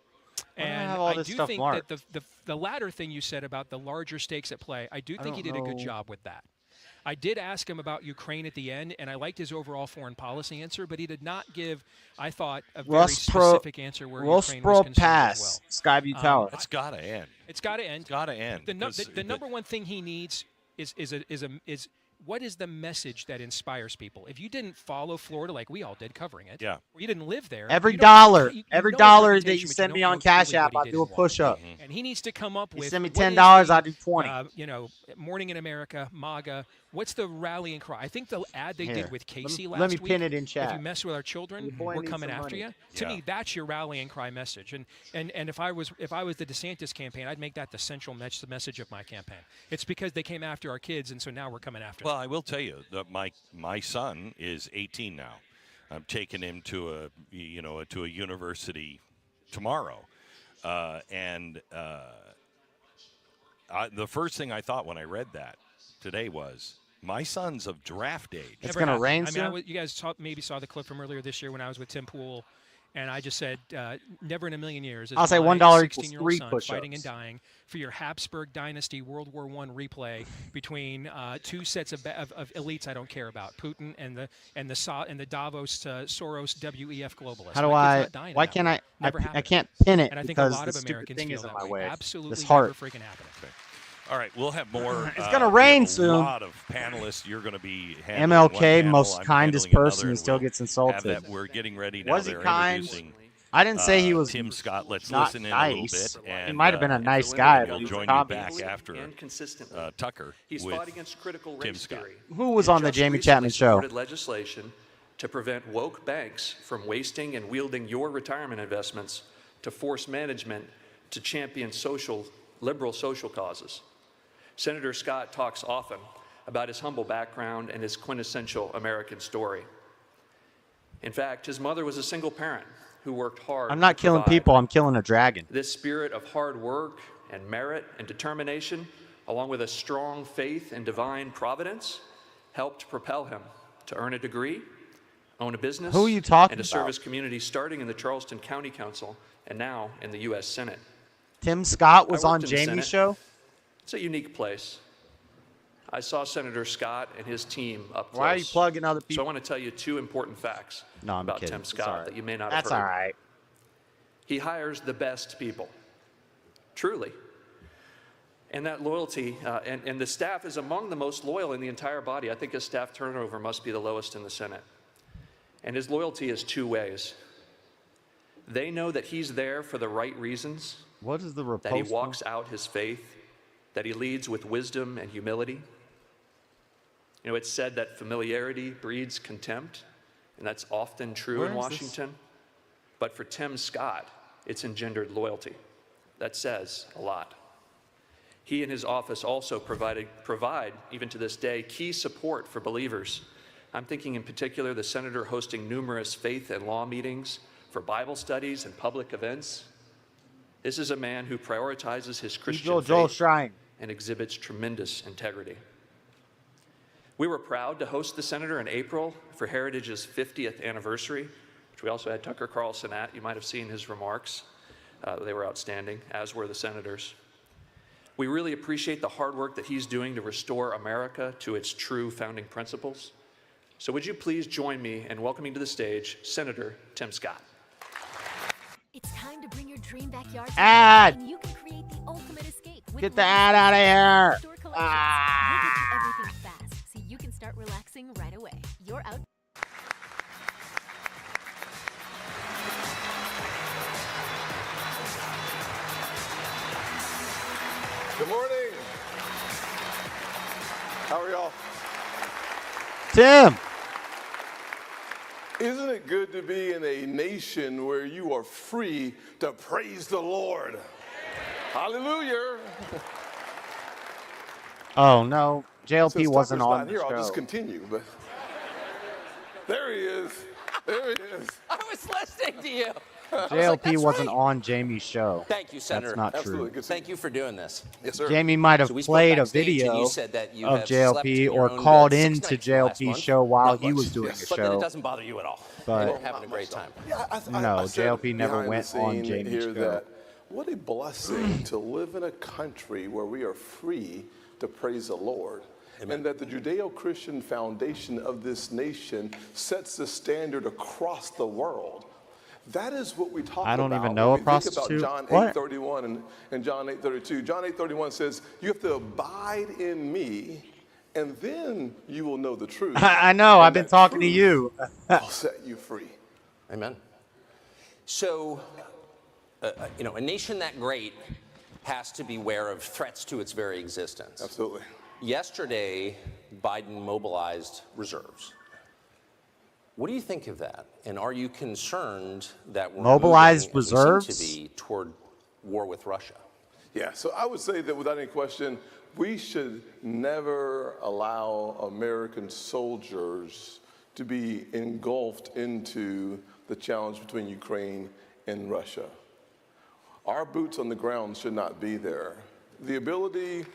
And I do think that the latter thing you said about the larger stakes at play, I do think he did a good job with that. I did ask him about Ukraine at the end, and I liked his overall foreign policy answer, but he did not give, I thought, a very specific answer where Ukraine was concerned as well. Skyview Tower. That's got to end. It's got to end. It's got to end. The number one thing he needs is what is the message that inspires people? If you didn't follow Florida like we all did covering it, or you didn't live there, every dollar that you send me on Cashapp, I'll do a push-up. And he needs to come up with. You send me $10, I'll do 20. Morning in America, MAGA. What's the rallying cry? I think the ad they did with Casey last week. Let me pin it in chat. If you mess with our children, we're coming after you. To me, that's your rallying cry message. And if I was the DeSantis campaign, I'd make that the central message of my campaign. It's because they came after our kids, and so now we're coming after them. Well, I will tell you that my son is 18 now. I'm taking him to a university tomorrow, and the first thing I thought when I read that today was, my son's of draft age. It's going to rain soon? I mean, you guys maybe saw the clip from earlier this year when I was with Tim Pool, and I just said, never in a million years. I'll say $1 equals 3 push-ups. Fighting and dying for your Habsburg Dynasty World War I replay between two sets of elites I don't care about, Putin and the Davos Soros WEF globalists. How do why can't I can't pin it and I think a because lot the of stupid Americans thing feel is in that my way. way. Absolutely This heart. never freaking happening. Okay. All right, we'll have more. It's going to rain soon. A lot of panelists. You're going to be handling MLK, one most panel, kindest handling person, another, he still gets insulted. We're getting ready now. Was he They're kind? introducing, I didn't say he was Tim Scott. Let's not listen in nice. a little bit. And, he might have been a nice guy. We'll But join you back after Tucker. He's with fought against critical Tim race Scott. theory. Who was on the Jamie Chapman show? Supported legislation to prevent woke banks from wasting and wielding your retirement investments to force management to champion liberal social causes. Senator Scott talks often about his humble background and his quintessential American story. In fact, his mother was a single parent who worked hard. I'm not killing people, I'm killing a dragon. This spirit of hard work and merit and determination, along with a strong faith in divine providence, helped propel him to earn a degree, own a business, Who are you talking and to serve about? his community, starting in the Charleston County Council and now in the U.S. Senate. Tim Scott was I on worked in the Jamie's Senate. show? It's a unique place. I saw Senator Scott and his team up close. Why are you plugging other people? So I want to tell you 2 important facts about kidding. Tim Scott that you may not That's have heard. all right. He hires the best people, truly. And that loyalty, and the staff is among the most loyal in the entire body. I think his staff turnover must be the lowest in the Senate. And his loyalty is 2 ways. They know that he's there for the right reasons. What is the that he walks out his faith, that he leads with wisdom and humility. You know, it's said that familiarity breeds contempt, and that's often true in Washington. But for Tim Scott, it's engendered loyalty. That says a lot. He and his office also provide, even to this day, key support for believers. I'm thinking in particular the senator hosting numerous faith and law meetings for Bible studies and public events. This is a man who prioritizes his Christian faith and exhibits tremendous integrity. We were proud to host the senator in April for Heritage's 50th anniversary, which we also had Tucker Carlson at. You might have seen his remarks. They were outstanding, as were the senators. We really appreciate the hard work that he's doing to restore America to its true founding principles. So would you please join me in welcoming to the stage Senator Tim Scott. It's time to bring your dream backyard to ad. And you can create the ultimate escape. Get the ad out of here. We'll get you everything fast so you can start relaxing right away. You're out. Good morning. How are y'all? Tim. Isn't it good to be in a nation where you are free to praise the Lord? Hallelujah. Oh, no. JLP Since wasn't Tucker's on not the here, show. I'll just continue. But there he is. There he is. I was listening to you. JLP wasn't on Jamie's show. Thank you, Senator. That's not true. Thank you for doing this. Yes, sir. Jamie might have So we spoke played a backstage and video you said that you of have slept in JLP your or own called bed 6 into nights last JLP's month. show while Not he much, was doing yes. the But then it show. doesn't bother you at all. But- You're having a great time. Yeah, No, I said JLP never behind went the on scene Jamie's here show. that what a blessing to live in a country where we are free to praise the Lord. and that the Judeo-Christian foundation of this nation sets the standard across the world. That is what we talk about. I don't even know a prostitute. John 8:31 and John 8:32. John 8:31 says, you have to abide in me, and then you will know the truth. I know, I've been talking to you. Will set you free. Amen. So, a nation that great has to beware of threats to its very existence. Absolutely. Yesterday, Biden mobilized reserves. What do you think of that? And are you concerned that we're mobilized moving, reserves as we seem to be, toward war with Russia? Yeah, so I would say that without any question, we should never allow American soldiers to be engulfed into the challenge between Ukraine and Russia. Our boots on the ground should not be there. The ability...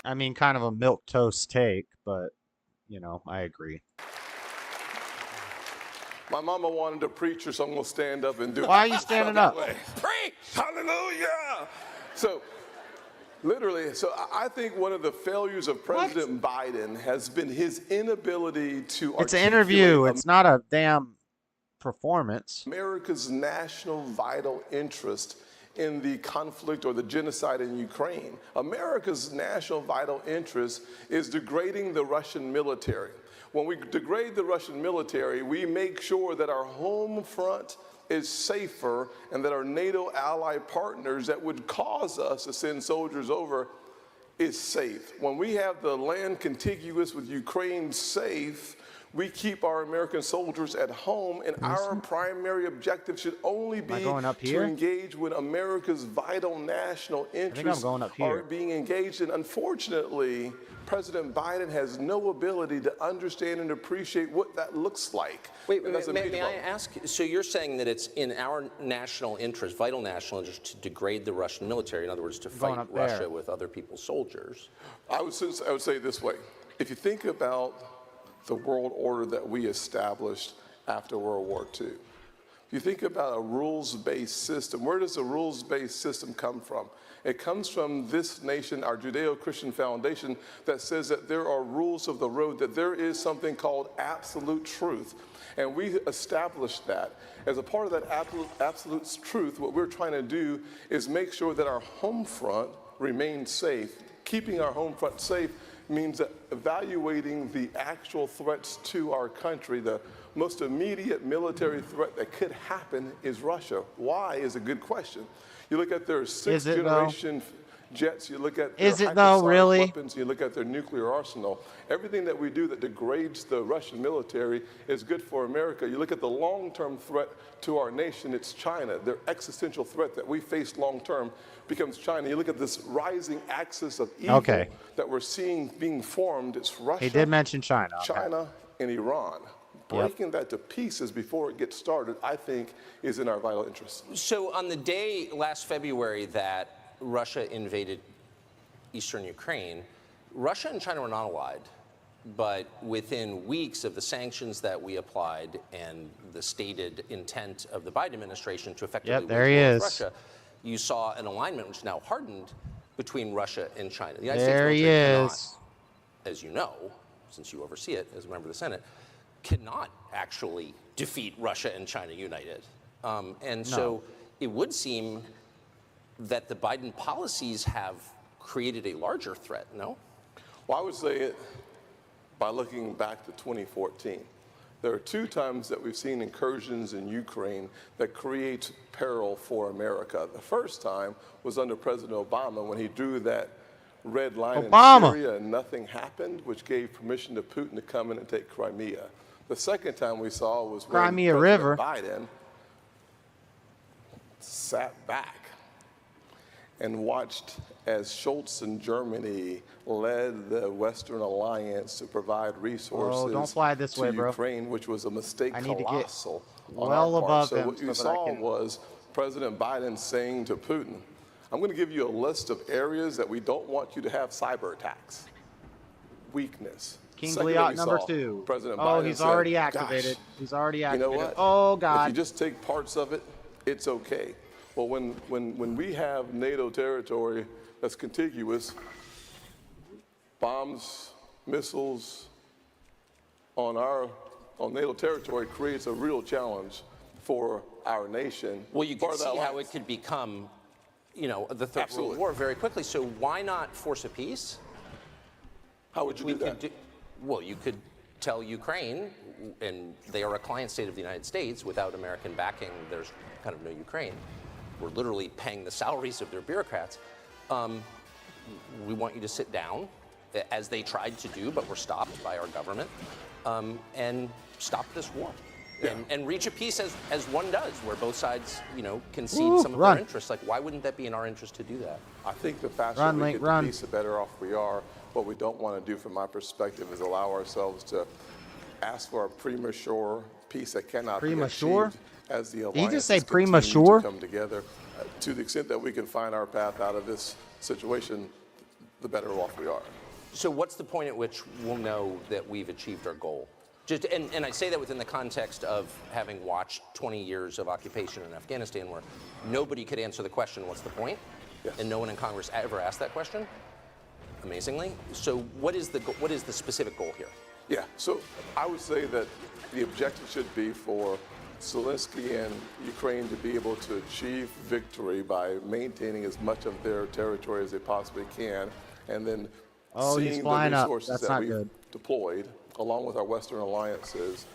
I mean, kind of a milquetoast take, but, you know, I agree. My mama wanted to preach her, so I'm going to stand up and do it. Why are you standing up? Preach! Hallelujah! So, literally, I think one of the failures of President Biden has been his inability to It's an interview. It's not a damn performance. America's national vital interest in the conflict or the genocide in Ukraine. America's national vital interest is degrading the Russian military. When we degrade the Russian military, we make sure that our home front is safer and that our NATO ally partners that would cause us to send soldiers over is safe. When we have the land contiguous with Ukraine safe, we keep our American soldiers at home, and our primary objective should only be to engage when America's vital national interests are being engaged in. Unfortunately, President Biden has no ability to understand and appreciate what that looks like. Wait, may I ask, so you're saying that it's in our national interest, vital national interest, to degrade the Russian military, in other words, to fight Russia with other people's soldiers? I would say it this way. If you think about the world order that we established after World War II. If you think about a rules-based system, where does the rules-based system come from? It comes from this nation, our Judeo-Christian foundation, that says that there are rules of the road, that there is something called absolute truth. And we established that. As a part of that absolute truth, what we're trying to do is make sure that our home front remains safe. Keeping our home front safe means that evaluating the actual threats to our country, the most immediate military threat that could happen is Russia. Why is a good question. You look at their sixth-generation jets, you look at their hypersonic weapons, you look at their nuclear arsenal. Everything that we do that degrades the Russian military is good for America. You look at the long-term threat to our nation, it's China. Their existential threat that we face long-term becomes China. You look at this rising axis of evil that we're seeing being formed. It's Russia. He did mention China. China and Iran. Breaking that to pieces before it gets started, I think, is in our vital interest. So on the day last February that Russia invaded eastern Ukraine, Russia and China were not allied. But within weeks of the sanctions that we applied and the stated intent of the Biden administration to effectively withdraw Russia, you saw an alignment which now hardened between Russia and China. The United States military cannot, as you know, since you oversee it as a member of the Senate, cannot actually defeat Russia and China united. So it would seem that the Biden policies have created a larger threat, no? Well, I would say it by looking back to 2014. There are two times that we've seen incursions in Ukraine that create peril for America. The first time was under President Obama when he drew that red line in Syria and nothing happened, which gave permission to Putin to come in and take Crimea. The second time we saw was when President Biden sat back and watched as Scholz in Germany led the Western alliance to provide resources to Ukraine, which was a mistake colossal on our part. So what you saw was President Biden saying to Putin, I'm going to give you a list of areas that we don't want you to have cyber attacks. Weakness. Kingsley number 2. President Biden he's already activated. He's already activated. You know what? Oh, God. If you just take parts of it, it's okay. Well, when we have NATO territory that's contiguous, bombs, missiles on NATO territory creates a real challenge for our nation. Well, you can see how it could become, the Third World War very quickly. So why not force a peace? How would you do that? Well, you could tell Ukraine, and they are a client state of the United States. Without American backing, there's kind of no Ukraine. We're literally paying the salaries of their bureaucrats. We want you to sit down, as they tried to do, but were stopped by our government, and stop this war. Yeah. And reach a peace as one does, where both sides, concede some of their interests. Like, why wouldn't that be in our interest to do that? I think the faster we get to peace, the better off we are. What we don't want to do, from my perspective, is allow ourselves to ask for a premature peace that cannot be achieved as the alliance just say premature? to come together. To the extent that we can find our path out of this situation, the better off we are. So what's the point at which we'll know that we've achieved our goal? And I say that within the context of having watched 20 years of occupation in Afghanistan, where nobody could answer the question, what's the point? Yes. And no one in Congress ever asked that question, amazingly. So what is the specific goal here? Yeah, so I would say that the objective should be for Zelensky and Ukraine to be able to achieve victory by maintaining as much of their territory as they possibly can, and then seeing the resources that we've deployed, along with our Western alliances,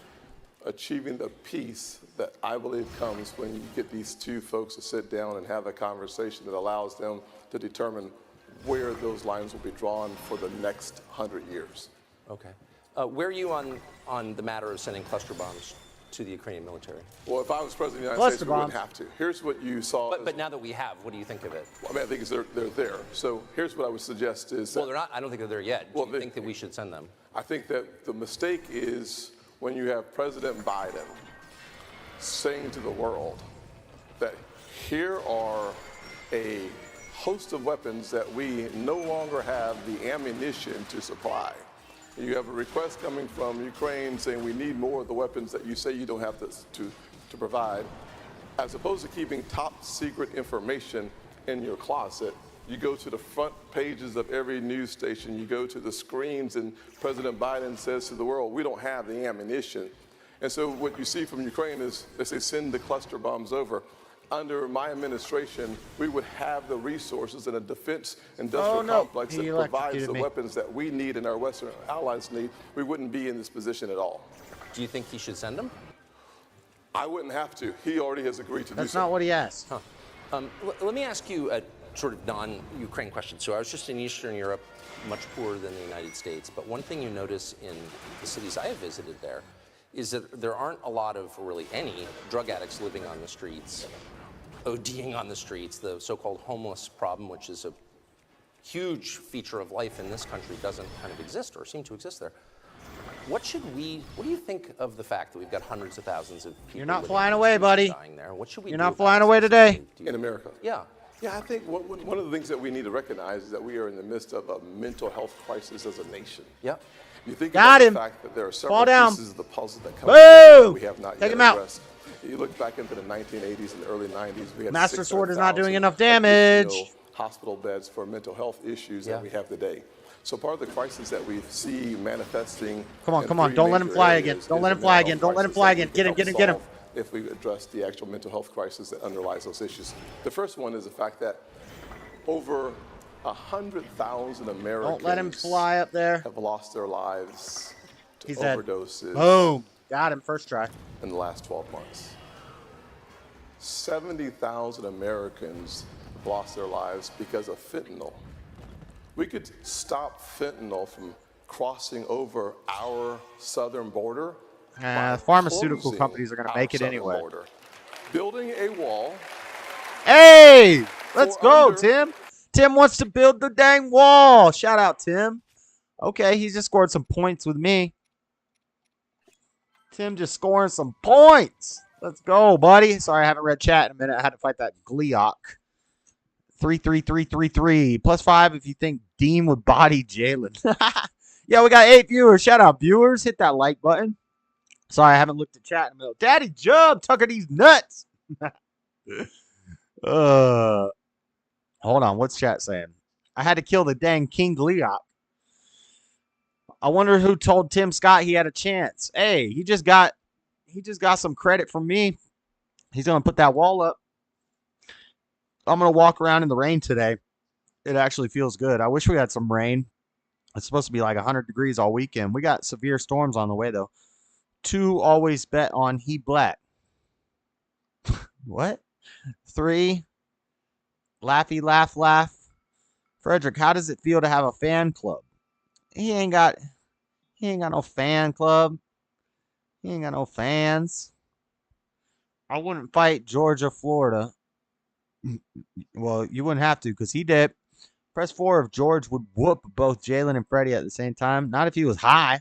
achieving the peace that I believe comes when you get these two folks to sit down and have a conversation that allows them to determine where those lines will be drawn for the next 100 years. Okay. Where are you on the matter of sending cluster bombs to the Ukrainian military? Well, if I was president of the United States, we wouldn't have to. Here's what you saw. But now that we have, what do you think of it? Well, I mean, I think they're there. So here's what I would suggest is well, they're not. I don't think they're there yet. Do you think that we should send them? I think that the mistake is when you have President Biden saying to the world that here are a host of weapons that we no longer have the ammunition to supply. You have a request coming from Ukraine saying we need more of the weapons that you say you don't have to provide. As opposed to keeping top secret information in your closet, you go to the front pages of every news station, you go to the screens, and President Biden says to the world, we don't have the ammunition. And so what you see from Ukraine is they say send the cluster bombs over. Under my administration, we would have the resources and a defense industrial complex that provides the weapons that we need and our Western allies need. We wouldn't be in this position at all. Do you think he should send them? I wouldn't have to. He already has agreed to do so. That's not what he asked. Huh. Let me ask you a sort of non-Ukraine question. So I was just in Eastern Europe, much poorer than the United States. But one thing you notice in the cities I have visited there is that there aren't a lot of, or really any, drug addicts living on the streets, ODing on the streets. The so-called homeless problem, which is a huge feature of life in this country, doesn't kind of exist or seem to exist there. What do you think of the fact that we've got hundreds of thousands of people? You're not flying away, buddy. Dying there? What should we do? You're not flying away today. In America? Yeah. Yeah, I think one of the things that we need to recognize is that we are in the midst of a mental health crisis as a nation. Yeah. You think about the fact that there are several pieces of the puzzle that come together that we have not yet addressed. You look back into the 1980s and the early 90s, we had Master Sword is not doing enough damage. Hospital beds for mental health issues that we have today. So part of the crisis that we see manifesting. Come on. Don't let him fly again. Don't let him fly again. Don't let him fly again. Get him. If we address the actual mental health crisis that underlies those issues. The first one is the fact that over 100,000 Americans don't let him fly up there. Have lost their lives to He's overdoses. Dead. Boom. Got him first try. In the last 12 months. 70,000 Americans have lost their lives because of fentanyl. We could stop fentanyl from crossing over our southern border. Pharmaceutical companies are going to make it anyway. Border. Building a wall. Hey, let's go, Tim. Tim wants to build the dang wall. Shout out, Tim. Okay, he just scored some points with me. Tim just scoring some points. Let's go, buddy. Sorry, I haven't read chat in a minute. I had to fight that Gleok. 33333. +5 if you think Dean would body Jalen. Yeah, we got 8 viewers. Shout out, viewers. Hit that like button. Sorry, I haven't looked at chat in a minute. Daddy Jub, tucker these nuts. Hold on. What's chat saying? I had to kill the dang King Gleok. I wonder who told Tim Scott he had a chance. Hey, he just got some credit from me. He's gonna put that wall up. I'm gonna walk around in the rain today. It actually feels good. I wish we had some rain. It's supposed to be like 100 degrees all weekend. We got severe storms on the way though. 2, always bet on he black. What? 3, laughy laugh laugh. Frederick, how does it feel to have a fan club? He ain't got no fan club. He ain't got no fans. I wouldn't fight Georgia, Florida. Well, you wouldn't have to because he did. Press 4 if George would whoop both Jalen and Freddie at the same time. Not if he was high.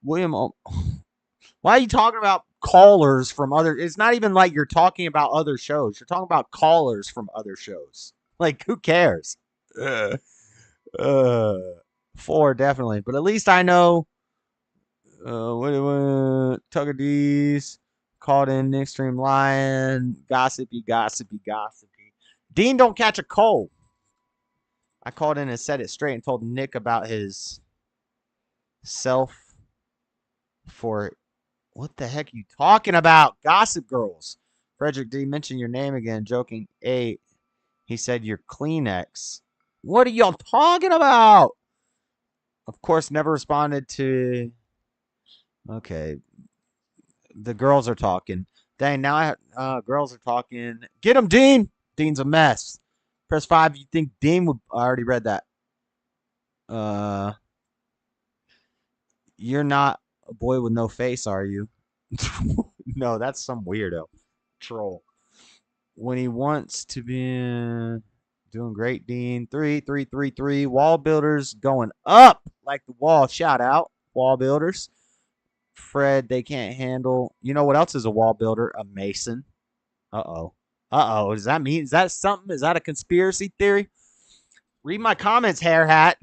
William, why are you talking about callers from other? It's not even like you're talking about other shows. You're talking about callers from other shows. Like, who cares? 4 definitely, but at least I know. Tucker D's called in Nick Stream Lion. Gossipy. Dean don't catch a cold. I called in and said it straight and told Nick about his self for what the heck are you talking about? Gossip Girls. Frederick D mentioned your name again, joking. He said you're Kleenex. What are y'all talking about? Of course, never responded to. Okay. The girls are talking. Dang, now girls are talking. Get him, Dean. Dean's a mess. Press 5. You think Dean would? I already read that. You're not a boy with no face, are you? No, that's some weirdo troll. When he wants to be doing great, Dean. 3. Wall builders going up like the wall. Shout out, wall builders. Fred, they can't handle. You know what else is a wall builder? A mason. Uh-oh. Does that mean? Is that something? Is that a conspiracy theory? Read my comments, hair hat.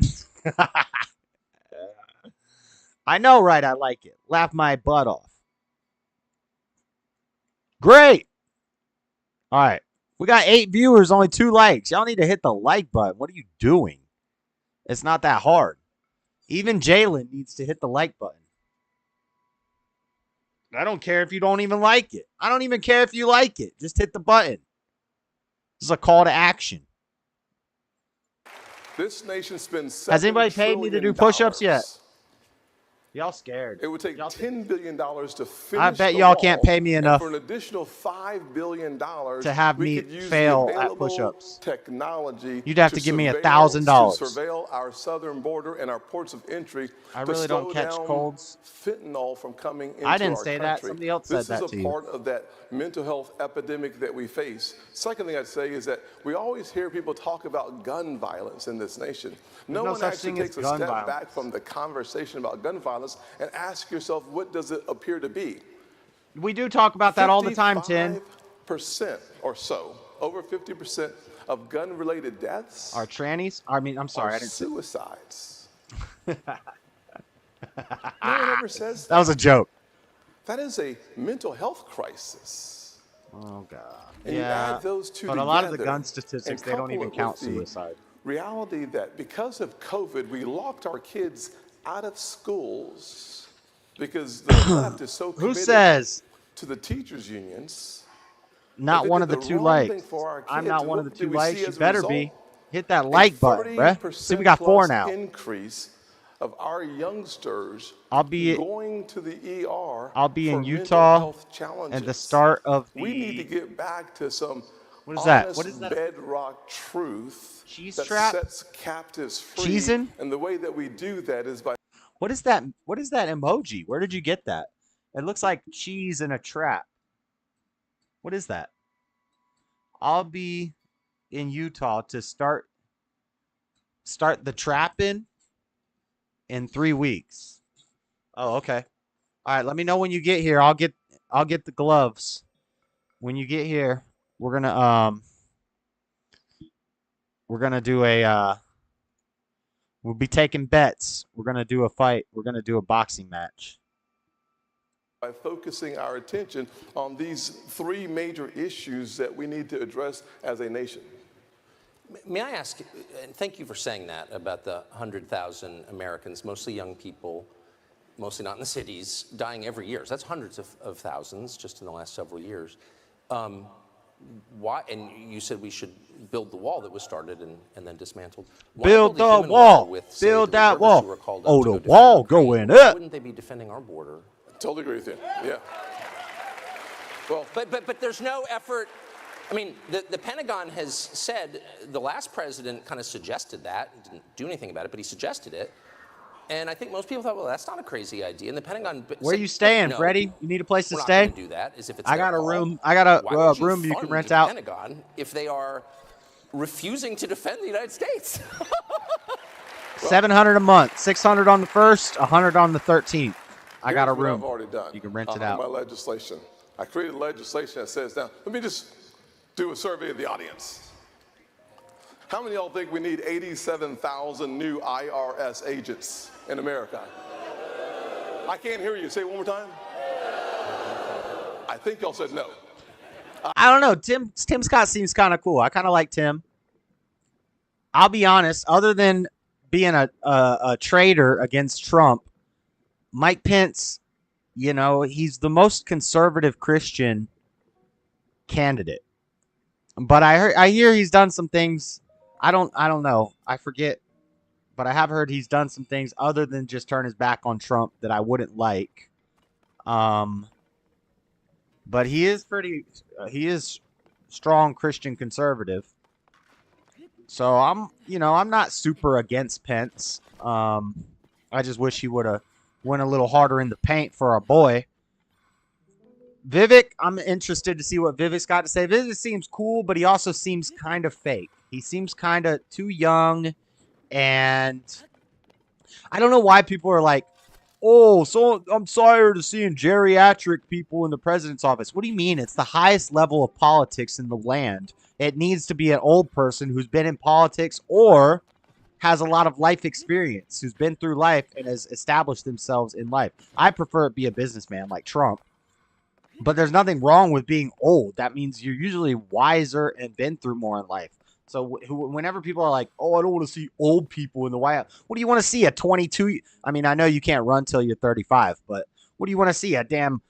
I know, right? I like it. Laugh my butt off. Great. All right. We got 8 viewers, only 2 likes. Y'all need to hit the like button. What are you doing? It's not that hard. Even Jalen needs to hit the like button. I don't care if you don't even like it. I don't even care if you like it. Just hit the button. This is a call to action. This nation spends $7 Has anybody paid me to do push-ups yet? Y'all scared. It would take $10 billion to finish. I bet y'all can't pay me enough for an additional $5 billion to have me fail at push-ups. Technology. You'd have to give me $1,000 to surveil our southern border and our ports of entry. I really don't catch colds. Fentanyl from coming into I didn't our say country. that. Somebody else said that to you. This is a part of that mental health epidemic that we face. Second thing I'd say is that we always hear people talk about gun violence in this nation. No one actually takes a step back from the conversation about gun violence and ask yourself, what does it appear to be? We do talk about that all the time, Tim. 50% or so, over 50% of gun-related deaths are trannies. I mean, I'm sorry, I didn't suicides. No one ever says that. That was a joke. That is a mental health crisis. Oh God. And you add those two but a lot of the gun statistics, they don't even count suicide. Reality that because of COVID, we locked our kids out of schools because the left is so committed Who says to the teachers' unions. Not one of the 2 likes. I'm not one of the 2 likes. You better be. Hit that like button, bruh. See, we got 4 now. Increase of our youngsters going to the ER. I'll be in Utah at the start of the. We need to get back to some. What is that? What is that? Bedrock truth cheese that trap? Sets captives free. Cheesin'? And the way that we do that is by. What is that? What is that emoji? Where did you get that? It looks like cheese in a trap. What is that? I'll be in Utah to start the trapping in 3 weeks. Oh, okay. All right, let me know when you get here. I'll get the gloves. When you get here, we're gonna do a we'll be taking bets. We're gonna do a fight. We're gonna do a boxing match. By focusing our attention on these 3 major issues that we need to address as a nation. May I ask, and thank you for saying that about the 100,000 Americans, mostly young people, mostly not in the cities, dying every year. So that's hundreds of thousands just in the last several years. Why? And you said we should build the wall that was started and then dismantled. Build the wall. Build that wall. Oh, the wall going up. Wouldn't they be defending our border? Totally agree with you. Yeah. Well, but there's no effort. I mean, the Pentagon has said, the last president kind of suggested that, didn't do anything about it, but he suggested it. And I think most people thought, well, that's not a crazy idea. And the Pentagon Where are you staying, no, Freddie? You need a place to we're stay? Not gonna do that, as if it's I their got a call. room. I got a Why would room you can fund rent the out. Pentagon if they are refusing to defend the United States. 700 a month, 600 on the first, 100 on the 13th. I got a Here's what room. I've already done. You can rent it on out. my legislation. I created legislation that says, now, let me just do a survey of the audience. How many of y'all think we need 87,000 new IRS agents in America? I can't hear you. Say it one more time. I think y'all said no. I don't know. Tim Scott seems kind of cool. I kind of like Tim. I'll be honest. Other than being a traitor against Trump, Mike Pence, you know, he's the most conservative Christian candidate. But I hear he's done some things. I don't know. I forget. But I have heard he's done some things other than just turn his back on Trump that I wouldn't like. But he is he is strong Christian conservative. So I'm not super against Pence. I just wish he would have went a little harder in the paint for our boy. Vivek, I'm interested to see what Vivek's got to say. Vivek seems cool, but he also seems kind of fake. He seems kind of too young. And I don't know why people are like, oh, so I'm tired of seeing geriatric people in the president's office. What do you mean? It's the highest level of politics in the land. It needs to be an old person who's been in politics or has a lot of life experience, who's been through life and has established themselves in life. I prefer it be a businessman like Trump. But there's nothing wrong with being old. That means you're usually wiser and been through more in life. So whenever people are like, oh, I don't want to see old people in the White House. What do you want to see? A 22? I mean, I know you can't run till you're 35, but what do you want to see? A damn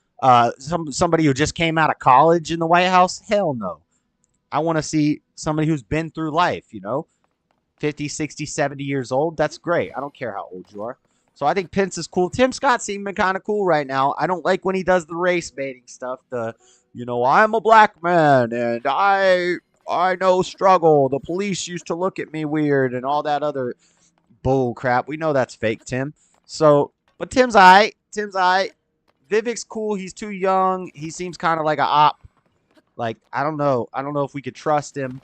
somebody who just came out of college in the White House? Hell no. I want to see somebody who's been through life, 50, 60, 70 years old. That's great. I don't care how old you are. So I think Pence is cool. Tim Scott seeming kind of cool right now. I don't like when he does the race baiting stuff. I'm a black man and I know struggle. The police used to look at me weird and all that other bull crap. We know that's fake, Tim. So, but Tim's all right. Vivek's cool. He's too young. He seems kind of like a op. Like, I don't know. I don't know if we could trust him.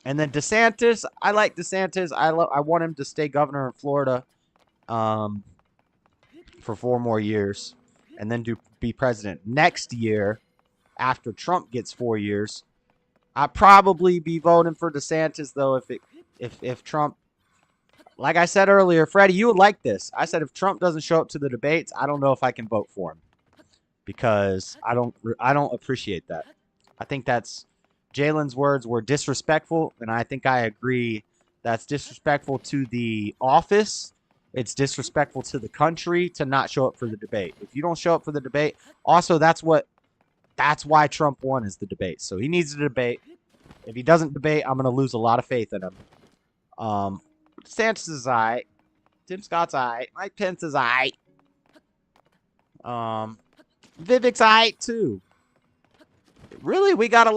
And then DeSantis, I like DeSantis. I want him to stay governor in Florida for 4 more years and then be president next year after Trump gets 4 years. I'd probably be voting for DeSantis, though, if Trump, like I said earlier, Freddie, you would like this. I said if Trump doesn't show up to the debates, I don't know if I can vote for him because I don't appreciate that. I think Jalen's words were disrespectful, and I think I agree. That's disrespectful to the office. It's disrespectful to the country to not show up for the debate. If you don't show up for the debate, also that's why Trump won is the debate. So he needs to debate. If he doesn't debate, I'm going to lose a lot of faith in him. DeSantis is all right. Tim Scott's all right. Mike Pence is all right. Vivek's all right, too. Really, we got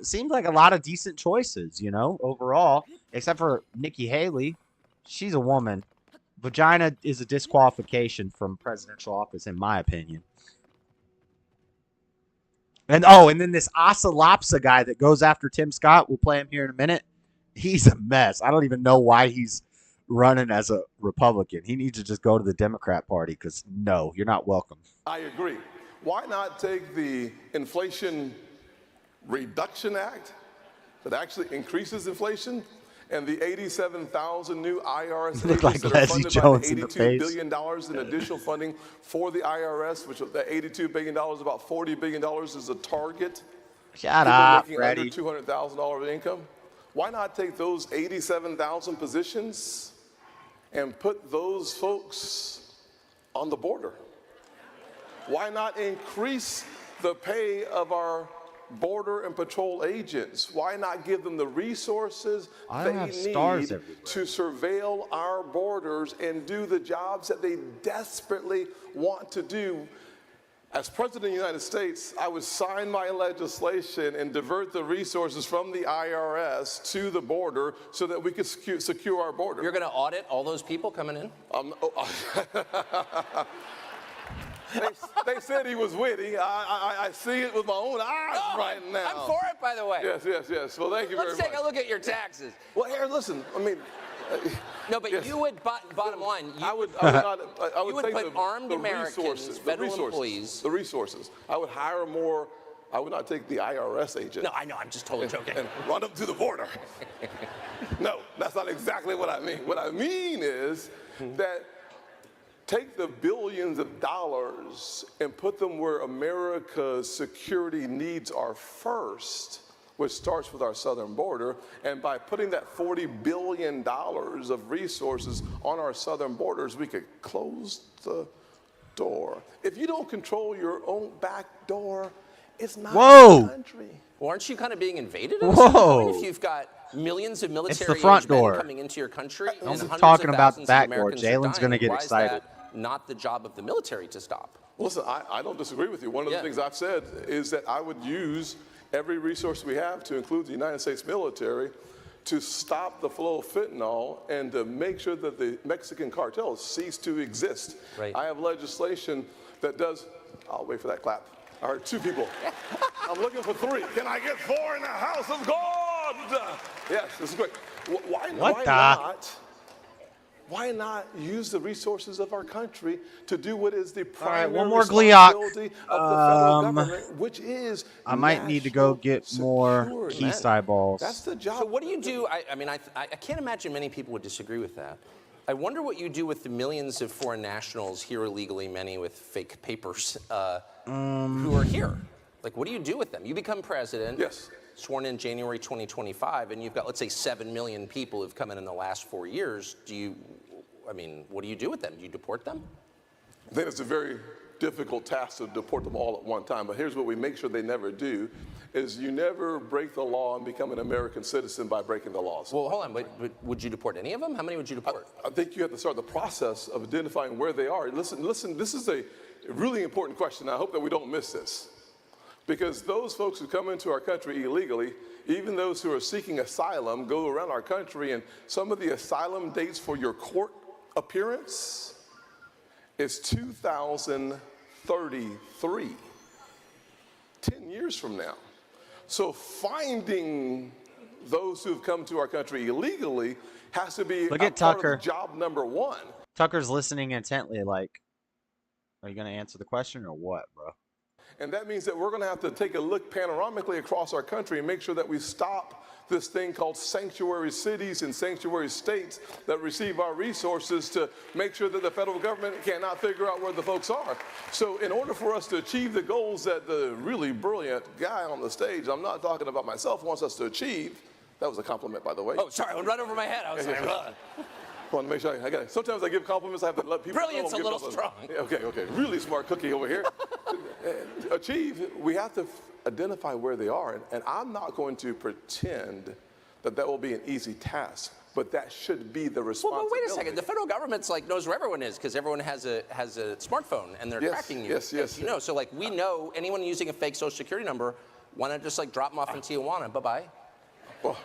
seems like a lot of decent choices, overall, except for Nikki Haley. She's a woman. Vagina is a disqualification from presidential office, in my opinion. And then this Asalapsa guy that goes after Tim Scott, we'll play him here in a minute. He's a mess. I don't even know why he's running as a Republican. He needs to just go to the Democrat Party because, no, you're not welcome. I agree. Why not take the Inflation Reduction Act that actually increases inflation and the 87,000 new IRS agents like that Leslie are funded Jones by in the $82 face. billion in additional funding for the IRS, which that $82 billion, about $40 billion is a target Shut people up, making Freddie. under $200,000 of income? Why not take those 87,000 positions and put those folks on the border? Why not increase the pay of our border and patrol agents? Why not give them the resources they need to surveil our borders and do the jobs that they desperately want to do? As President of the United States, I would sign my legislation and divert the resources from the IRS to the border so that we could secure our border. You're going to audit all those people coming in? They said he was witty. I see it with my own eyes right now. I'm for it, by the way. Yes. Well, thank you very much. Let's take a look at your taxes. Well, here, listen. I mean, no, but you would. Bottom line, I would put armed Americans, federal employees. The resources. I would hire more. I would not take the IRS agent. No, I know. I'm just totally joking. And run them to the border. No, that's not exactly what I mean. What I mean is that. Take the billions of dollars and put them where America's security needs are first, which starts with our southern border. And by putting that $40 billion of resources on our southern borders, we could close the door. If you don't control your own back door, it's not a country. Well, aren't you kind of being invaded at some point if you've got millions of military men coming into your country? I'm talking about the back door. Jalen's going to get excited. Not the job of the military to stop. Listen, I don't disagree with you. One of the things I've said is that I would use every resource we have, to include the United States military, to stop the flow of fentanyl and to make sure that the Mexican cartels cease to exist. Right. I have legislation that does, I'll wait for that clap. I heard 2 people. I'm looking for 3. Can I get 4 in the house of God? Yes, this is great. Why not use the resources of our country to do what is the primary responsibility of the federal government, which is I might need to go get more Keystone eyeballs. That's the job. So what do you do? I mean, I can't imagine many people would disagree with that. I wonder what you do with the millions of foreign nationals here illegally, many with fake papers, who are here. Like, what do you do with them? You become president. Yes. Sworn in January 2025, and you've got, let's say, 7 million people who've come in the last 4 years. What do you do with them? Do you deport them? I think it's a very difficult task to deport them all at one time, but here's what we make sure they never do, is you never break the law and become an American citizen by breaking the laws. Well, hold on, but would you deport any of them? How many would you deport? I think you have to start the process of identifying where they are. Listen, this is a really important question. I hope that we don't miss this. Because those folks who come into our country illegally, even those who are seeking asylum, go around our country, and some of the asylum dates for your court appearance is 2033, 10 years from now. So finding those who've come to our country illegally has to be Look at Tucker. Job number 1. Tucker's listening intently like, are you going to answer the question or what, bro? And that means that we're going to have to take a look panoramically across our country and make sure that we stop this thing called sanctuary cities and sanctuary states that receive our resources to make sure that the federal government cannot figure out where the folks are. So in order for us to achieve the goals that the really brilliant guy on the stage, I'm not talking about myself, wants us to achieve, that was a compliment, by the way. Oh, sorry, I went right over my head. I was like, I want to make sure I got it. Sometimes I give compliments, I have to let people Brilliant's know. a little strong. Okay. Really smart cookie over here. Achieve, we have to identify where they are. And I'm not going to pretend that will be an easy task, but that should be the responsibility. Well, but wait a second. The federal government's knows where everyone is because everyone has a smartphone and they're tracking you. Yes. You know, so we know anyone using a fake social security number, why not just drop them off in Tijuana? Bye-bye. Well,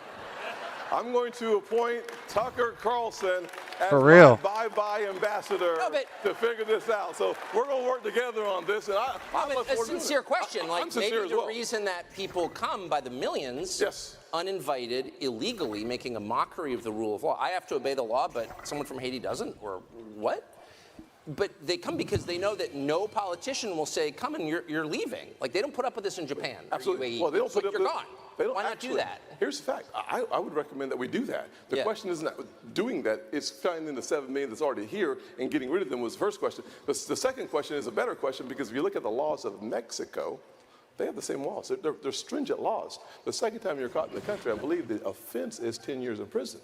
I'm going to appoint Tucker Carlson as my bye-bye ambassador to figure this out. So we're going to work together on this. And I'm a sincere question. I'm sincere maybe as the well. reason that people come by the millions, uninvited, illegally, making a mockery of the rule of law. I have to obey the law, but someone from Haiti doesn't? Or what? But they come because they know that no politician will say, come and you're leaving. They don't put up with this in Japan. Absolutely. Well, they don't put up you're gone. Why not do that? Here's the fact. I would recommend that we do that. The question isn't doing that. It's finding the 7 million that's already here and getting rid of them was the first question. The second question is a better question because if you look at the laws of Mexico, They have the same laws. They're stringent laws. The second time you're caught in the country, I believe the offense is 10 years in prison.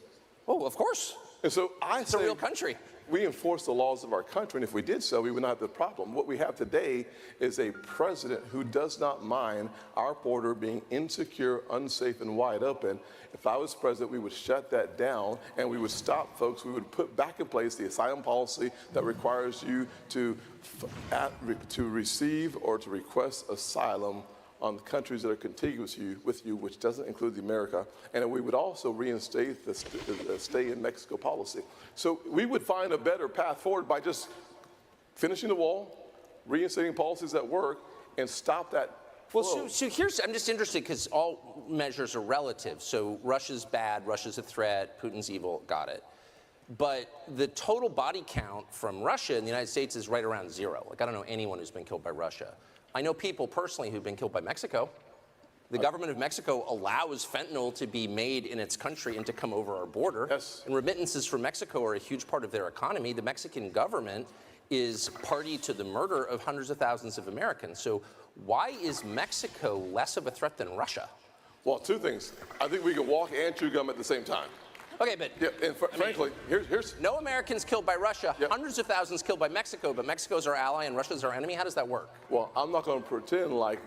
Oh, of course. And so It's a real country. We enforce the laws of our country, and if we did so, we would not have the problem. What we have today is a president who does not mind our border being insecure, unsafe, and wide open. If I was president, we would shut that down, and we would stop folks. We would put back in place the asylum policy that requires you to receive or to request asylum on the countries that are contiguous with you, which doesn't include America, and we would also reinstate the stay in Mexico policy. So we would find a better path forward by just finishing the wall, reinstating policies that work, and stop that flow. Well, so here's, I'm just interested because all measures are relative. So Russia's bad, Russia's a threat, Putin's evil, got it. But the total body count from Russia in the United States is right around 0. Like, I don't know anyone who's been killed by Russia. I know people personally who've been killed by Mexico. The government of Mexico allows fentanyl to be made in its country and to come over our border. Yes. And remittances from Mexico are a huge part of their economy. The Mexican government is party to the murder of hundreds of thousands of Americans. So why is Mexico less of a threat than Russia? Well, two things. I think we can walk and chew gum at the same time. Okay, but yeah, and frankly, here's no Americans killed by Russia, yep. Hundreds of thousands killed by Mexico, but Mexico's our ally and Russia's our enemy. How does that work? Well, I'm not going to pretend like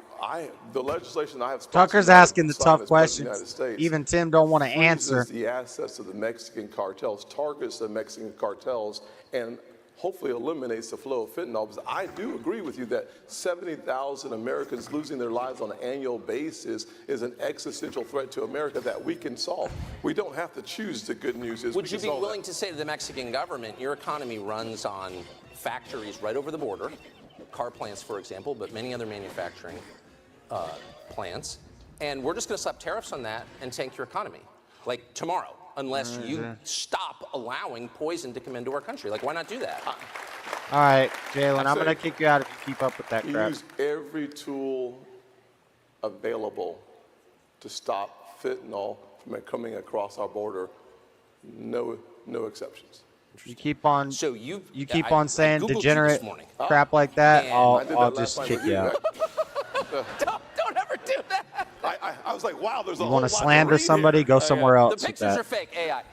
the legislation I have. Tucker's asking the tough questions. Even Tim don't want to answer. The assets of the Mexican cartels, targets the Mexican cartels, and hopefully eliminates the flow of fentanyl. Because I do agree with you that 70,000 Americans losing their lives on an annual basis is an existential threat to America that we can solve. We don't have to choose. The good news is Would you be willing to say to the Mexican government, your economy runs on factories right over the border, car plants, for example, but many other manufacturing plants, and we're just going to slap tariffs on that and tank your economy, like tomorrow, unless you stop allowing poison to come into our country. Like, why not do that? All right, Jalen, I'm going to kick you out if you keep up with that crap. Use every tool available to stop fentanyl from coming across our border. No exceptions. You keep on. So you keep on saying degenerate crap like that. I'll just kick you out. Don't ever do that. I was like, wow, there's a you whole want lot to slander to somebody? Go somewhere else. The pictures are fake AI.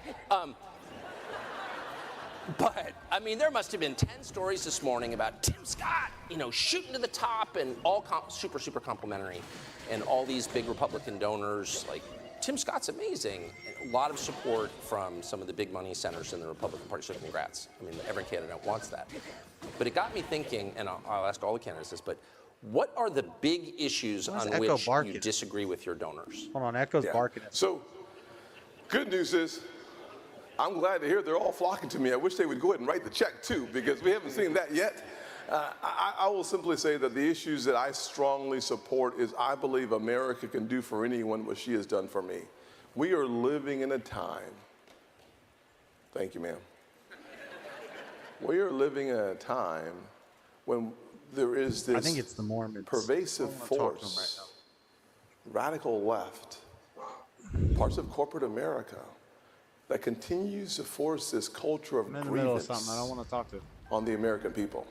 But I mean, there must have been 10 stories this morning about Tim Scott, shooting to the top, and all super complimentary, and all these big Republican donors. Like, Tim Scott's amazing. A lot of support from some of the big money centers in the Republican Party. So congrats. I mean, every candidate wants that. But it got me thinking, and I'll ask all the candidates this, but what are the big issues on which you disagree with your donors? Hold on, Echo's barking. So, good news is, I'm glad to hear they're all flocking to me. I wish they would go ahead and write the check too, because we haven't seen that yet. I will simply say that the issues that I strongly support is I believe America can do for anyone what she has done for me. We are living in a time. Thank you, ma'am. We are living in a time when there is this I think it's the Mormons. Pervasive force, radical left, parts of corporate America that continues to force this culture of grievance I don't want to talk to on the American people.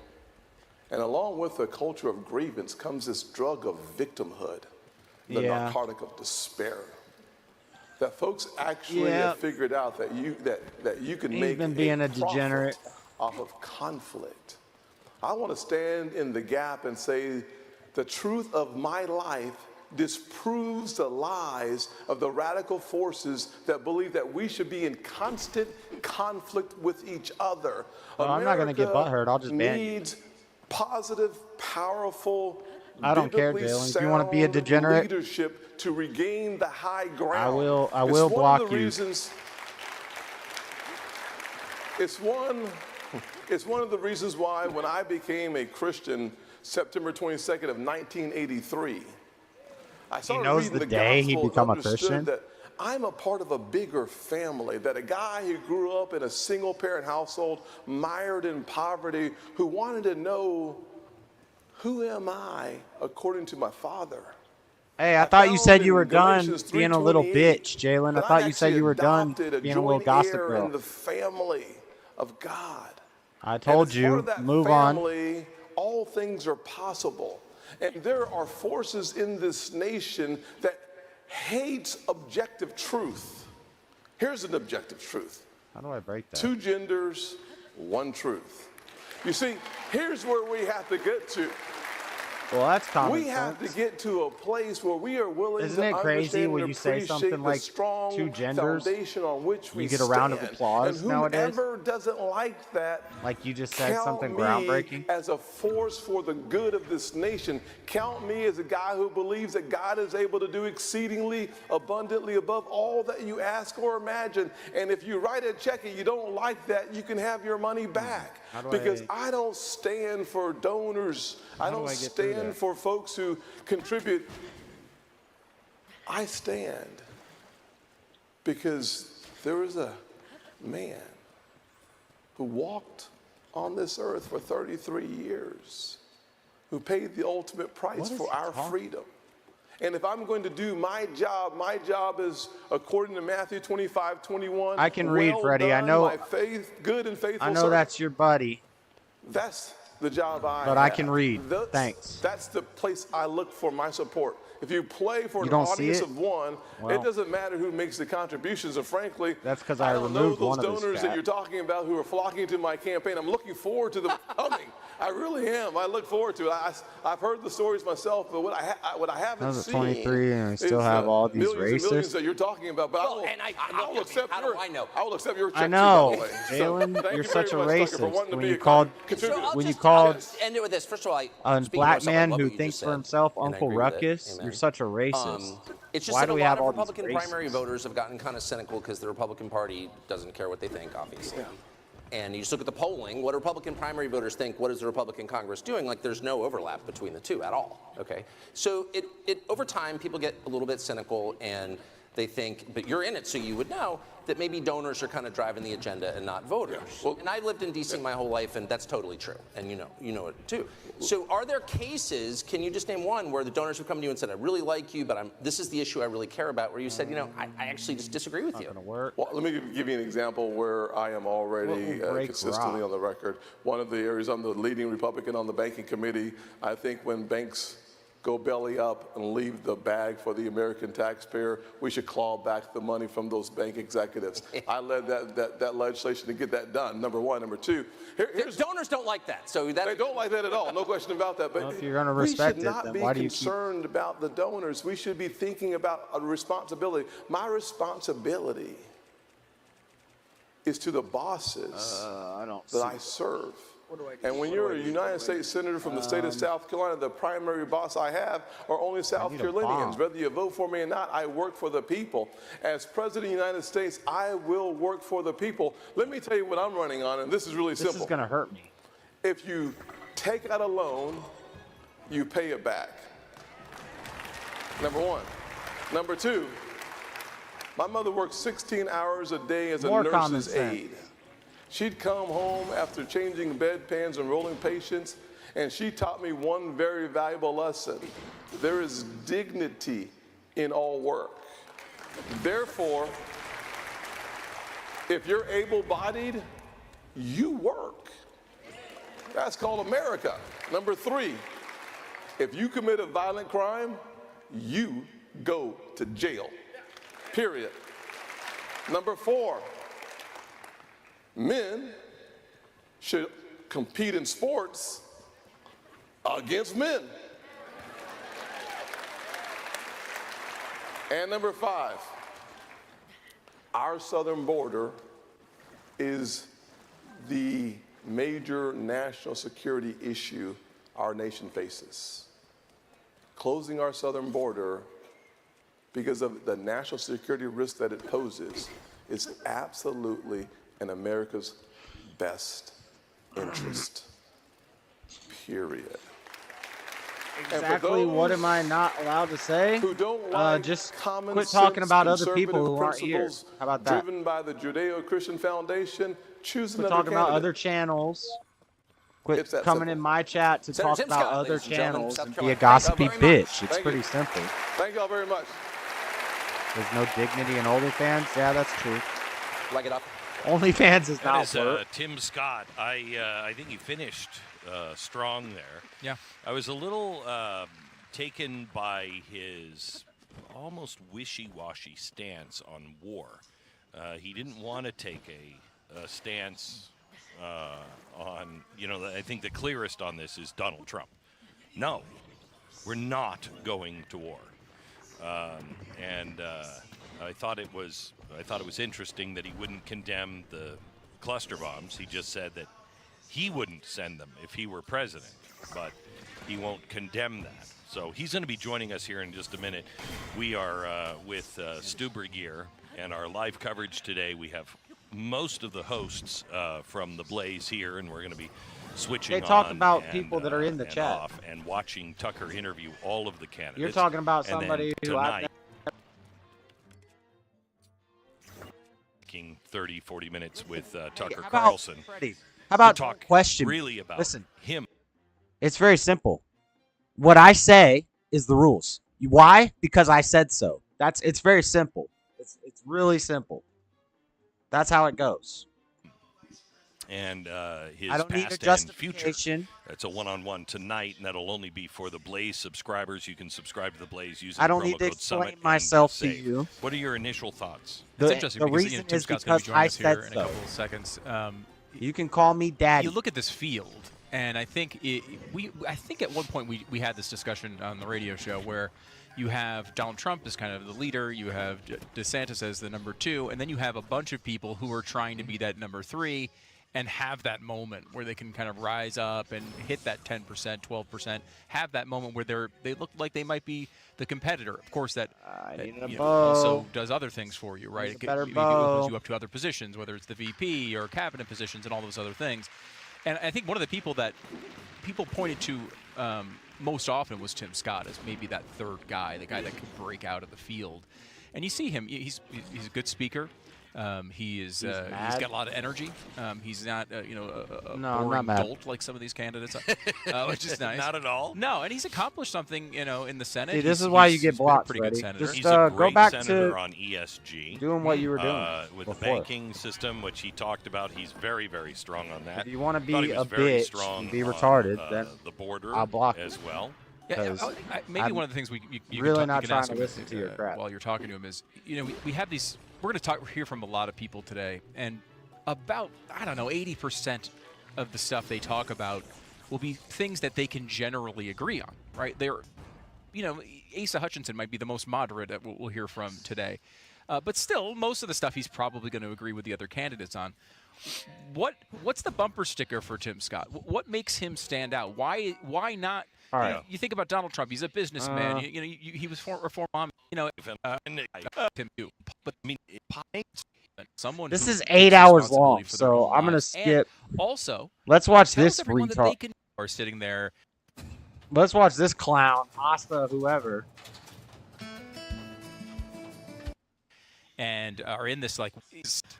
And along with the culture of grievance comes this drug of victimhood, the narcotic of despair. That folks actually have figured out that you can make being a degenerate off of conflict. I want to stand in the gap and say the truth of my life disproves the lies of the radical forces that believe that we should be in constant conflict with each other. Well, I'm not going to get butthurt. I'll just ban you. Needs positive, powerful, I don't care, Jalen. If you want to be a degenerate, leadership to regain the high ground. I will block you. It's one of the reasons why when I became a Christian September 22nd of 1983, I started reading the gospel and understood that I'm a part of a bigger family, that a guy who grew up in a single-parent household, mired in poverty, who wanted to know, who am I according to my Father? Hey, I thought you said you were done being a little bitch, Jalen. I thought you said you were done being a little gossip girl. In the family of God. I told you, move on. All things are possible. And there are forces in this nation that hates objective truth. Here's an objective truth. How do I break that? 2 genders, 1 truth. You see, here's where we have to get to. Well, that's common We have to get to a place where we are willing Isn't to it crazy understand when and you say appreciate something the like strong 2 genders, foundation on which we you get a round of stand. applause and nowadays? whoever doesn't like that, Like you just said count something me groundbreaking? as a force for the good of this nation. Count me as a guy who believes that God is able to do exceedingly abundantly above all that you ask or imagine. And if you write a check and you don't like that, you can have your money back. Because I don't stand for donors. I don't stand for folks who contribute. I stand because there is a man who walked on this earth for 33 years, who paid the ultimate price for our freedom. And if I'm going to do my job is, according to Matthew 25:21. I can read, Freddie. I know. My faith, good and faithful I know servant. that's your buddy. That's the job I But have. I can read. Thanks. That's the place I look for my support. If you play for You an don't see audience it? of 1, Well, it doesn't matter who makes the contributions. And frankly, That's because I I don't know removed those one of his donors that chat. you're talking about who are flocking to my campaign. I'm looking forward to them coming. I really am. I look forward to it. I've heard the stories myself, but what I haven't That was at seen 23, and we still is have all these millions and millions racists. that you're talking about. But Well, I will accept your. I will accept your check I too, know, by the way. So, Jalen. thank You're you such a very much, Tucker, for racist wanting to when be you a called contributor. when you called end it with this. First of all, a speaking black for yourself, I man love who what you thinks just for said, himself, and I Uncle agree with it. Ruckus. Amen. You're such a racist. It's just Why that do a we lot have of all Republican these primary racists? voters have gotten kind of cynical because the Republican Party doesn't care what they think, obviously. And you just look at the polling, what Republican primary voters think, what is the Republican Congress doing? Like, there's no overlap between the two at all, okay? So over time, people get a little bit cynical and they think, but you're in it, so you would know that maybe donors are kind of driving the agenda and not voters. Yeah. Well, and I've lived in D.C. my whole life, and that's totally true, and you know it too. So are there cases, can you just name one, where the donors have come to you and said, I really like you, but this is the issue I really care about, where you said, I actually just disagree with you? Not gonna work. Well, let me give you an example where I am already consistently on the record. One of the areas, I'm the leading Republican on the banking committee. I think when banks go belly up and leave the bag for the American taxpayer, we should claw back the money from those bank executives. I led that legislation to get that done, number one. Number two, donors don't like that. So they don't like that at all, no question about that. But well, if you're going to respect we should not it, then be why do you concerned about the donors. We should be thinking about a responsibility. My responsibility is to the bosses that I serve. And when you're a United States Senator from the state of South Carolina, the primary boss I have are only South Carolinians. Whether you vote for me or not, I work for the people. As President of the United States, I will work for the people. Let me tell you what I'm running on, and this is really simple. This is going to hurt me. If you take out a loan, you pay it back. Number one. Number two, my mother worked 16 hours a day as a nurse's aide. She'd come home after changing bedpans and rolling patients, and she taught me one very valuable lesson. There is dignity in all work. Therefore, if you're able-bodied, you work. That's called America. Number three, if you commit a violent crime, you go to jail, period. Number four, men should compete in sports against men. And number five, our southern border is the major national security issue our nation faces. Closing our southern border because of the national security risk that it poses is absolutely in America's best interest, period. Exactly what am I not allowed to say? Who don't like just common quit sense, talking about other people conservative who aren't here. principles How about that? driven by the Judeo-Christian Foundation, choose Quit another talking about candidate. other channels. Quit It's that coming simple. in my chat to Senator talk Tim about Scott, other ladies and gentlemen, channels South and be a Carolina. gossipy Thank you very much. bitch. It's Thank pretty you. simple. Thank y'all very much. There's no dignity in OnlyFans. Yeah, that's true. Like it up. OnlyFans is That not is work. Tim Scott. I think he finished strong there. Yeah. I was a little taken by his almost wishy-washy stance on war. He didn't want to take a stance on, I think the clearest on this is Donald Trump. No, we're not going to war. I thought it was interesting that he wouldn't condemn the cluster bombs. He just said that he wouldn't send them if he were president, but he won't condemn that. So he's going to be joining us here in just a minute. We are with Stu Bergier, and our live coverage today, we have most of the hosts from the Blaze here, and we're going to be switching. They talk on about and, people that are in the and chat. off and watching Tucker interview all of the candidates. You're talking about And then somebody who tonight, 30, 40 minutes with Tucker How about, Carlson. Freddie, how about to talk question? really about Listen, him. It's very simple. What I say is the rules. Why? Because I said so. It's very simple. It's really simple. That's how it goes. And his I don't need a past and future. justification. That's a one-on-one tonight, and that'll only be for the Blaze subscribers. You can subscribe to the Blaze using I don't the promo need to code explain Summit and myself to save. you. What are your initial thoughts? It's interesting the because reason Tim is Scott's going to because be joining I us here said in a so. couple of seconds. You can call me daddy. You look at this field, and I think I think at one point we had this discussion on the radio show where you have Donald Trump as kind of the leader, you have DeSantis as the number 2, and then you have a bunch of people who are trying to be that number 3 and have that moment where they can kind of rise up and hit that 10%, 12%, have that moment where they look like they might be the competitor. Of course, that also does other things for you, right? It opens you up to other positions, whether it's the VP or cabinet positions and all those other things. And I think one of the people that people pointed to most often was Tim Scott as maybe that third guy, the guy that could break out of the field. And you see him; he's a good speaker. He's got a lot of energy. He's not a boring dolt like some of these candidates, which is nice. Not at all. No, and he's accomplished something, in the Senate. See, this is why you get blocked, Freddie. Just He's a great go back senator to on ESG. doing what you were doing with before. the banking system, which he talked about. He's very, very strong on that. If you want to Thought be he a was very bitch strong and be on, retarded, then the border I'll block as well. Yeah, maybe I'm one of the things you really can not you can trying ask to him, listen to your crap. while you're talking to him is, we have these. We're going to hear from a lot of people today, and about 80% of the stuff they talk about will be things that they can generally agree on, right? Asa Hutchinson might be the most moderate that we'll hear from today, but still, most of the stuff he's probably going to agree with the other candidates on. What's the bumper sticker for Tim Scott? What makes him stand out? Why not? All right. You think about Donald Trump. He's a businessman. He was a former mom. Him too. But I mean, someone. This who is takes 8 hours responsibility long, for their so own I'm gonna lives. skip. And also, Let's watch tells this everyone that retard. they are sitting there. Let's watch this clown, Asta, whoever. And are in this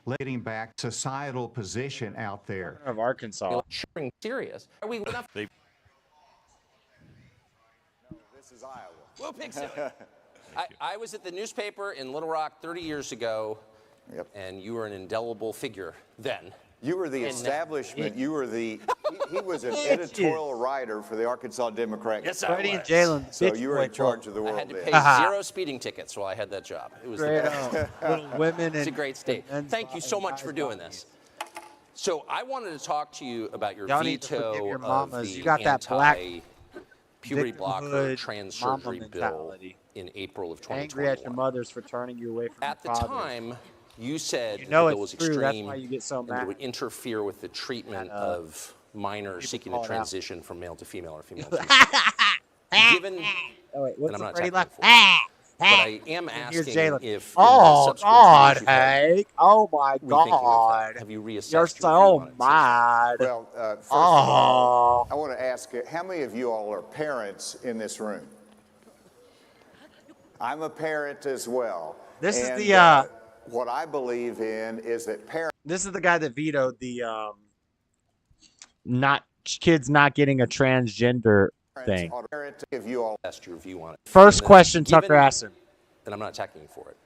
leading back societal position out there of Arkansas. Serious. Are we enough? This is Iowa. We'll pick I was at the newspaper in Little Rock 30 years ago, and you were an indelible figure then. You were the establishment. You were the. He was an editorial writer for the Arkansas Democrat. Yes, I Freddie and was. Jalen. So you were in charge of the world. I had to then. pay 0 speeding tickets while I had that job. It was the Great, best. little women It's a and great state. Thank you so much for doing this. So I wanted to talk to you about your Y'all need to forgive veto your of mamas. the You got that black puberty blocker victimhood trans mama surgery bill mentality. in April of 2021. Angry at your mothers for turning you away from At the your father. time, you said You know that the bill it's was true. That's extreme why you get so and that mad. it would interfere with the treatment of minors seeking call to it out. transition from male to female or female to female. Given, Oh, wait, what's and I'm the not Freddie attacking laugh? you for it, but I am Here's asking Jalen. if Oh, in the subsequent God, years you've had Hank. Oh, my rethinking of God. that. Have you reassessed You're your so view on it? mad. Well, first of Oh. all, I want to ask you, how many of you all are parents in this room? I'm a parent as well. This is And, the, what I believe in is that parents. This is the guy that vetoed the kids not getting a transgender thing. Give you all your view on it. First And question given- Tucker asked him. And I'm not attacking you for it.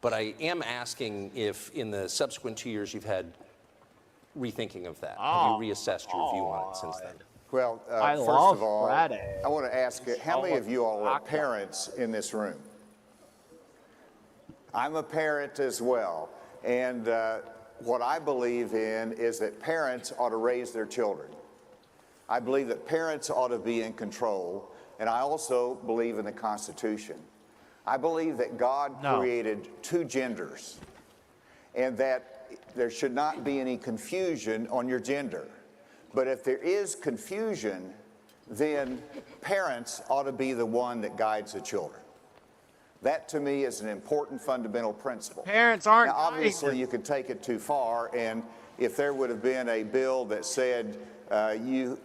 But I am asking if in the subsequent 2 years you've had rethinking of that. Have you reassessed your view on it since then? Well, I first love of all, Friday. I want to ask, how many of you all are parents in this room? I'm a parent as well, and what I believe in is that parents ought to raise their children. I believe that parents ought to be in control, and I also believe in the Constitution. I believe that God created two genders, and that there should not be any confusion on your gender. But if there is confusion, then parents ought to be the one that guides the children. That, to me, is an important fundamental principle. Parents aren't. Now, obviously, you could take it too far, and if there would have been a bill that said you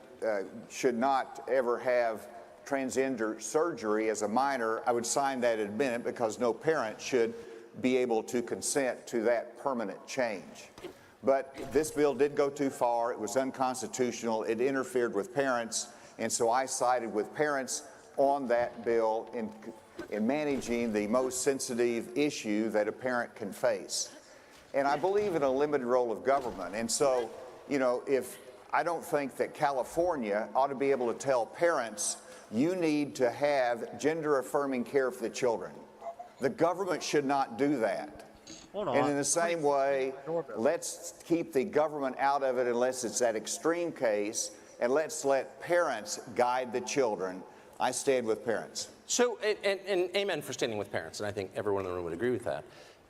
should not ever have transgender surgery as a minor, I would sign that in a minute, because no parent should be able to consent to that permanent change. But this bill did go too far. It was unconstitutional. It interfered with parents, and so I sided with parents on that bill in managing the most sensitive issue that a parent can face. And I believe in a limited role of government. And so, you know, if I don't think that California ought to be able to tell parents, you need to have gender-affirming care for the children. The government should not do that. And in the same way, let's keep the government out of it unless it's that extreme case, and let's let parents guide the children. I stand with parents. So, and amen for standing with parents, and I think everyone in the room would agree with that.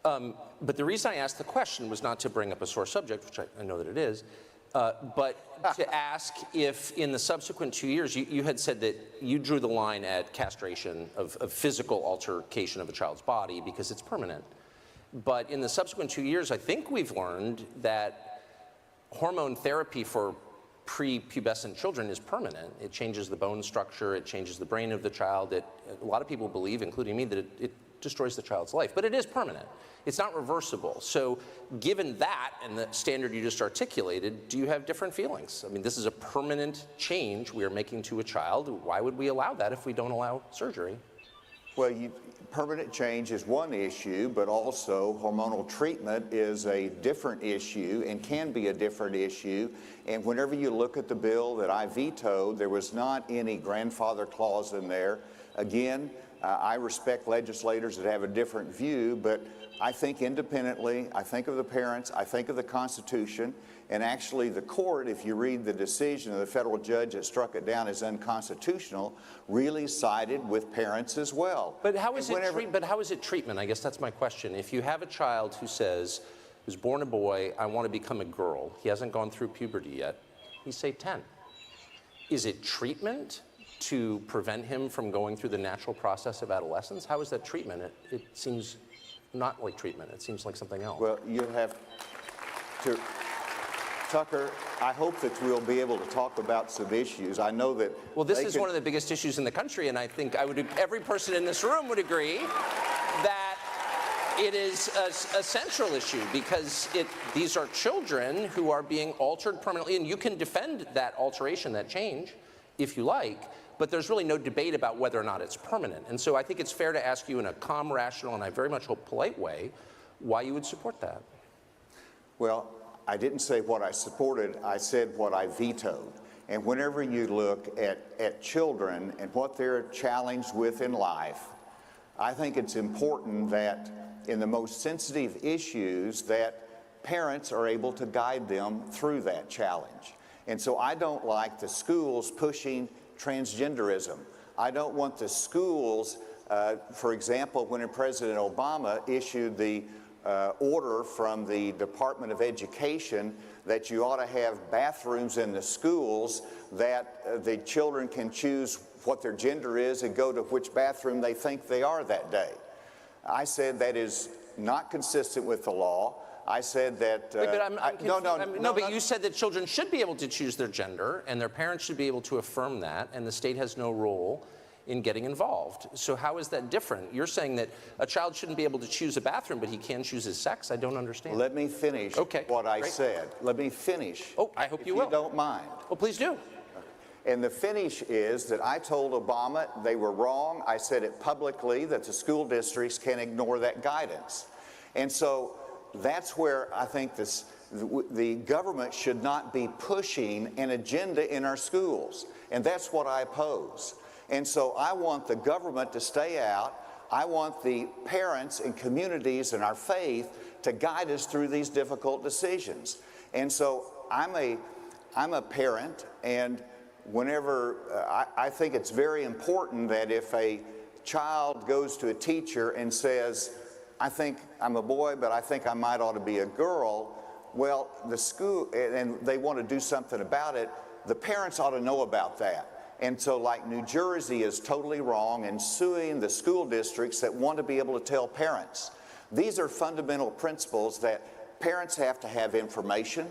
But the reason I asked the question was not to bring up a sore subject, which I know that it is, but to ask if in the subsequent 2 years, you had said that you drew the line at castration of physical altercation of a child's body because it's permanent. But in the subsequent 2 years, I think we've learned that hormone therapy for prepubescent children is permanent. It changes the bone structure, it changes the brain of the child. A lot of people believe, including me, that it destroys the child's life, but it is permanent. It's not reversible. So given that and the standard you just articulated, do you have different feelings? I mean, this is a permanent change we are making to a child. Why would we allow that if we don't allow surgery? Well, permanent change is one issue, but also hormonal treatment is a different issue and can be a different issue. And whenever you look at the bill that I vetoed, there was not any grandfather clause in there. Again, I respect legislators that have a different view, but I think independently, I think of the parents, I think of the Constitution, and actually the court, if you read the decision of the federal judge that struck it down as unconstitutional, really sided with parents as well. But how is it treatment? I guess that's my question. If you have a child who says, who's born a boy, I want to become a girl, he hasn't gone through puberty yet, he's say 10. Is it treatment to prevent him from going through the natural process of adolescence? How is that treatment? It seems not like treatment. It seems like something else. Well, you have to, Tucker, I hope that we'll be able to talk about some issues. I know that. Well, this is one of the biggest issues in the country, and I think every person in this room would agree that it is a central issue, because these are children who are being altered permanently, and you can defend that alteration, that change, if you like, but there's really no debate about whether or not it's permanent. And so I think it's fair to ask you in a calm, rational, and I very much hope polite way, why you would support that. Well, I didn't say what I supported, I said what I vetoed. And whenever you look at children and what they're challenged with in life, I think it's important that in the most sensitive issues that parents are able to guide them through that challenge. And so I don't like the schools pushing transgenderism. I don't want the schools, for example, when President Obama issued the order from the Department of Education that you ought to have bathrooms in the schools that the children can choose what their gender is and go to which bathroom they think they are that day. I said that is not consistent with the law. I said that. But you said that children should be able to choose their gender, and their parents should be able to affirm that, and the state has no role in getting involved. So how is that different? You're saying that a child shouldn't be able to choose a bathroom, but he can choose his sex? I don't understand. Let me finish what I said. Let me finish. Oh, I hope you will. If you don't mind. Well, please do. And the finish is that I told Obama they were wrong. I said it publicly that the school districts can ignore that guidance. And so that's where I think The government should not be pushing an agenda in our schools, and that's what I oppose. And so I want the government to stay out. I want the parents and communities and our faith to guide us through these difficult decisions. And so I'm a parent, and whenever I think it's very important that if a child goes to a teacher and says, I think I'm a boy, but I think I might ought to be a girl, well, the school, and they want to do something about it, the parents ought to know about that. And so like New Jersey is totally wrong in suing the school districts that want to be able to tell parents. These are fundamental principles that parents have to have information.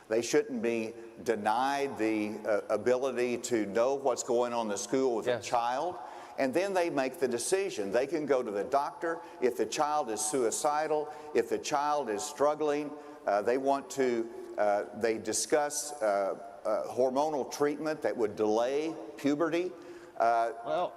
They shouldn't be denied the ability to know what's going on in the school with a child. And then they make the decision. They can go to the doctor if the child is suicidal, if the child is struggling. They discuss hormonal treatment that would delay puberty. Well,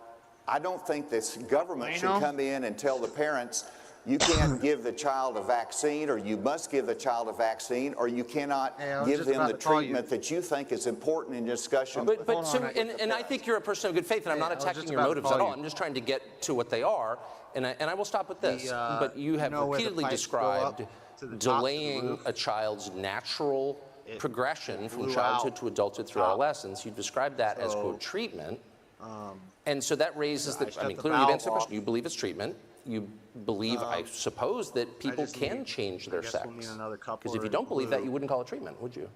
I don't think this government should come in and tell the parents, you can't give the child a vaccine, or you must give the child a vaccine, or you cannot give them the treatment that you think is important in discussion. And I think you're a person of good faith, and I'm not attacking your motives at all. I'm just trying to get to what they are, and I will stop with this. But you have repeatedly described delaying a child's natural progression from childhood to adulthood through adolescence. You described that as, quote, treatment. And so that raises clearly you've answered the question. You believe it's treatment. You believe, I suppose, that people can change their sex. Because if you don't believe that, you wouldn't call it treatment, would you?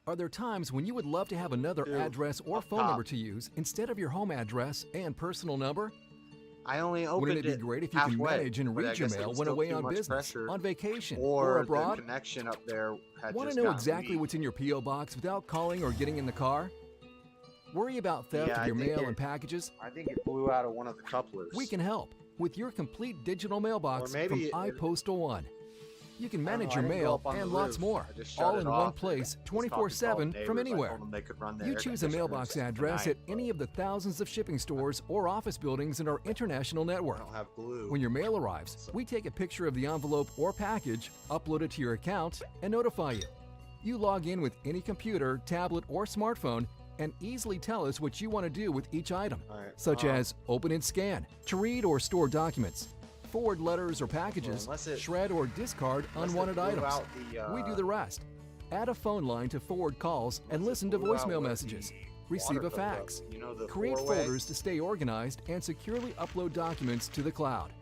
Are there times when you would love to have another address or phone number to use instead of your home address and personal number? I only opened Wouldn't it be great if you could manage and read your mail when away on business, on vacation, or abroad? The connection up there had Want to know exactly what's in your P.O. box without calling or getting in the car? Worry about theft of your mail and packages? I think it blew out of one of the couplers. We can help with your complete digital mailbox from iPostal One. You can manage your mail and lots more, all in one place, 24/7 from anywhere. You choose a mailbox address at any of the thousands of shipping stores or office buildings in our international network. When your mail arrives, we take a picture of the envelope or package, upload it to your account, and notify you. You log in with any computer, tablet, or smartphone and easily tell us what you want to do with each item, such as open and scan, to read or store documents, forward letters or packages, shred or discard unwanted items. We do the rest. Add a phone line to forward calls and listen to voicemail messages. Receive a fax. Create folders to stay organized and securely upload documents to the cloud.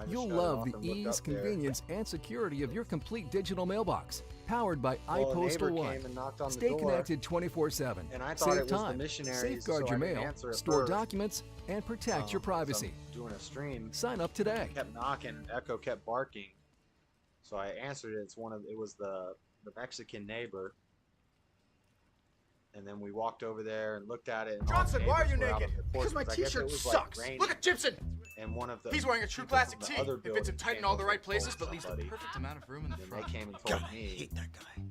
You'll love the ease, convenience, and security of your complete digital mailbox, powered by iPostal One. Stay connected 24/7. Save time, safeguard your mail, store documents, and protect your privacy. Doing a stream. Sign up today. It kept knocking. Echo kept barking. So I answered it. It was the Mexican neighbor. And then we walked over there and looked at it. And Johnson, why are you naked? Because my t-shirt sucks. Look at Gibson. And one of the he's wearing a true classic tee. It fits him tight in all the right places, but leaves the perfect amount of room in the front. They came and told me. I hate that guy.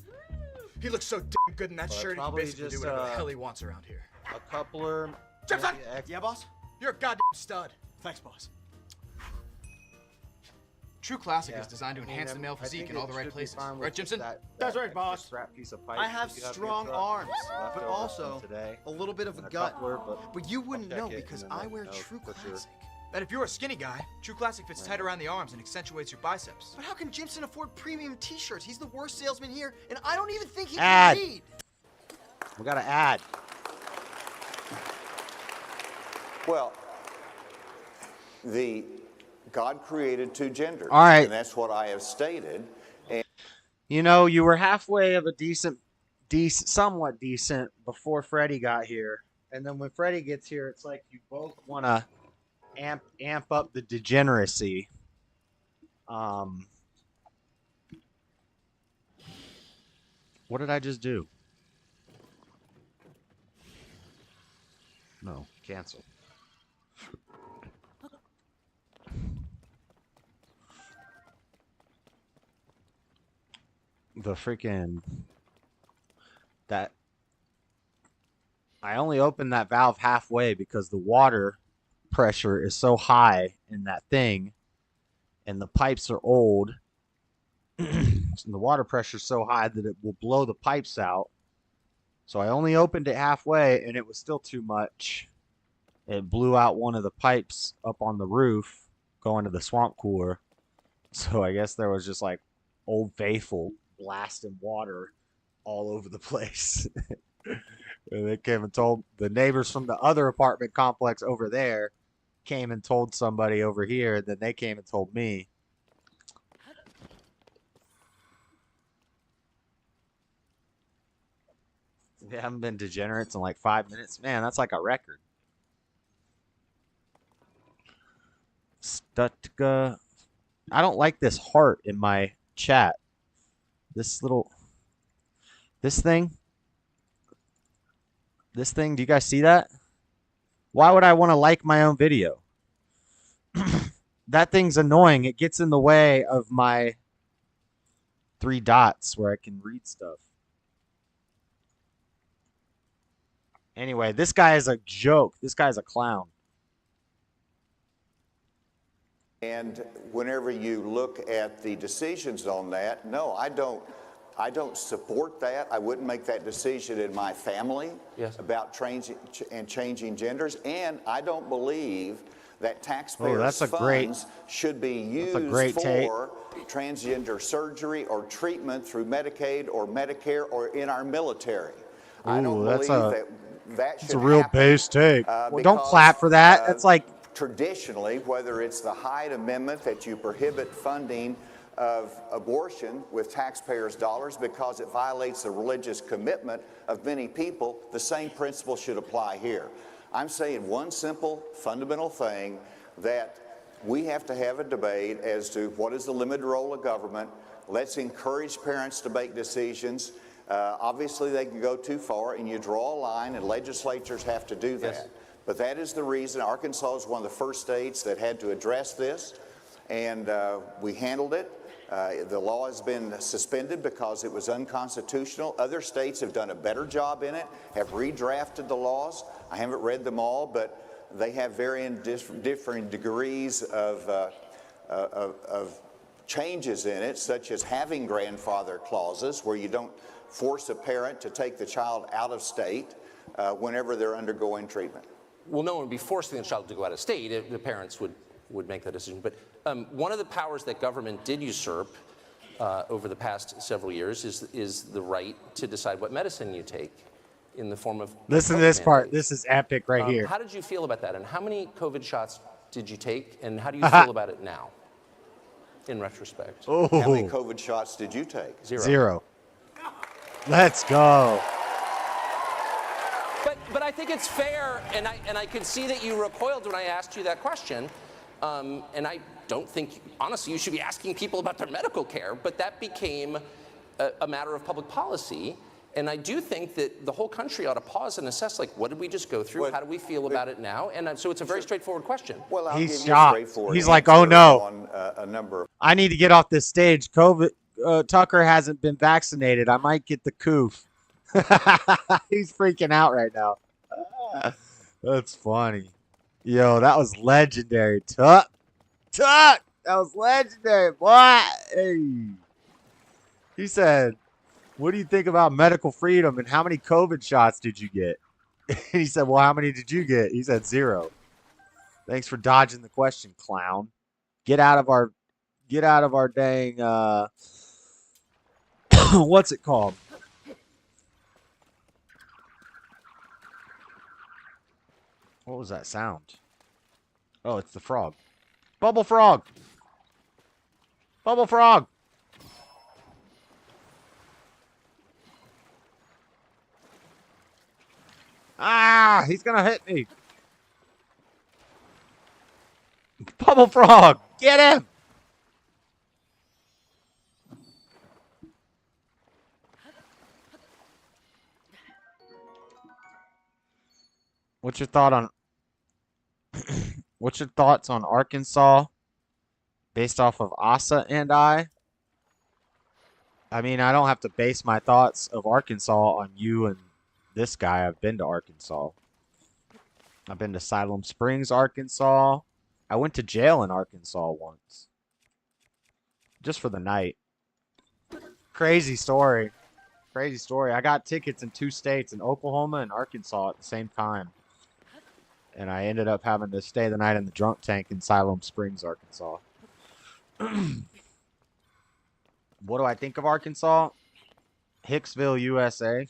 He looks so damn good in that shirt. He can basically do whatever the hell he wants around here. A coupler. Gibson! Yeah, boss? You're a goddamn stud. Thanks, boss. True Classic is designed to enhance the male physique in all the right places. Right, Jimson? That's right, boss. I have strong arms, but also a little bit of a gut. But you wouldn't know because I wear True Classic. And if you're a skinny guy, True Classic fits tight around the arms and accentuates your biceps. But how can Jimson afford premium t-shirts? He's the worst salesman here, and I don't even think he can read. We got to add. Well, God created two genders. All right. And that's what I have stated. And you were halfway of a somewhat decent before Freddie got here. And then when Freddie gets here, it's like you both want to amp up the degeneracy. What did I just do? No, cancel. The freaking that I only opened that valve halfway because the water pressure is so high in that thing and the pipes are old the water pressure's so high that it will blow the pipes out. So I only opened it halfway, and it was still too much. It blew out one of the pipes up on the roof going to the swamp cooler. So I guess there was just like Old Faithful blasting water all over the place. And they came and told the neighbors from the other apartment complex over there, came and told somebody over here, and then they came and told me. They haven't been degenerates in like 5 minutes. Man, that's like a record. Stutka. I don't like this heart in my chat. This thing. This thing, do you guys see that? Why would I want to like my own video? That thing's annoying. It gets in the way of my 3 dots where I can read stuff. Anyway, this guy is a joke. This guy's a clown. And whenever you look at the decisions on that, no, I don't support that. I wouldn't make that decision in my family about changing genders. And I don't believe that taxpayers' funds should be used for transgender surgery or treatment through Medicaid or Medicare or in our military. I don't believe that should That's a real happen, base take. Well, don't clap for that. That's like traditionally, whether it's the Hyde Amendment that you prohibit funding of abortion with taxpayers' dollars because it violates the religious commitment of many people, the same principle should apply here. I'm saying one simple, fundamental thing, that we have to have a debate as to what is the limited role of government. Let's encourage parents to make decisions. Obviously, they can go too far, and you draw a line, and legislatures have to do that. But that is the reason Arkansas is one of the first states that had to address this, and we handled it. The law has been suspended because it was unconstitutional. Other states have done a better job in it, have redrafted the laws. I haven't read them all, but they have varying different degrees of changes in it, such as having grandfather clauses where you don't force a parent to take the child out of state whenever they're undergoing treatment. Well, no one would be forcing the child to go out of state. The parents would make that decision. But one of the powers that government did usurp over the past several years is the right to decide what medicine you take in the form of listen to this part. This is epic right here. How did you feel about that? And how many COVID shots did you take? And how do you feel about it now, in retrospect? How many COVID shots did you take? Zero. Let's go. But I think it's fair, and I could see that you recoiled when I asked you that question. And I don't think, honestly, you should be asking people about their medical care, but that became a matter of public policy. And I do think that the whole country ought to pause and assess, like, what did we just go through? How do we feel about it now? And so it's a very straightforward question. Well, I'll He's give you a shocked. straightforward He's like, answer oh no, on a number of I need to get off this stage. COVID, Tucker hasn't been vaccinated. I might get the coof. He's freaking out right now. That's funny. Yo, that was legendary. Tuck. That was legendary, boy. Hey. He said, what do you think about medical freedom and how many COVID shots did you get? He said, well, how many did you get? He said 0. Thanks for dodging the question, clown. Get out of our dang what's it called? What was that sound? Oh, it's the frog. Bubble frog. Bubble frog. Ah, he's gonna hit me. Bubble frog, get him. What's your thought on what's your thoughts on Arkansas based off of Asa and I? I mean, I don't have to base my thoughts of Arkansas on you and this guy. I've been to Arkansas. I've been to Siloam Springs, Arkansas. I went to jail in Arkansas once. Just for the night. Crazy story. Crazy story. I got tickets in 2 states, in Oklahoma and Arkansas at the same time. And I ended up having to stay the night in the drunk tank in Siloam Springs, Arkansas. What do I think of Arkansas? Hicksville, USA.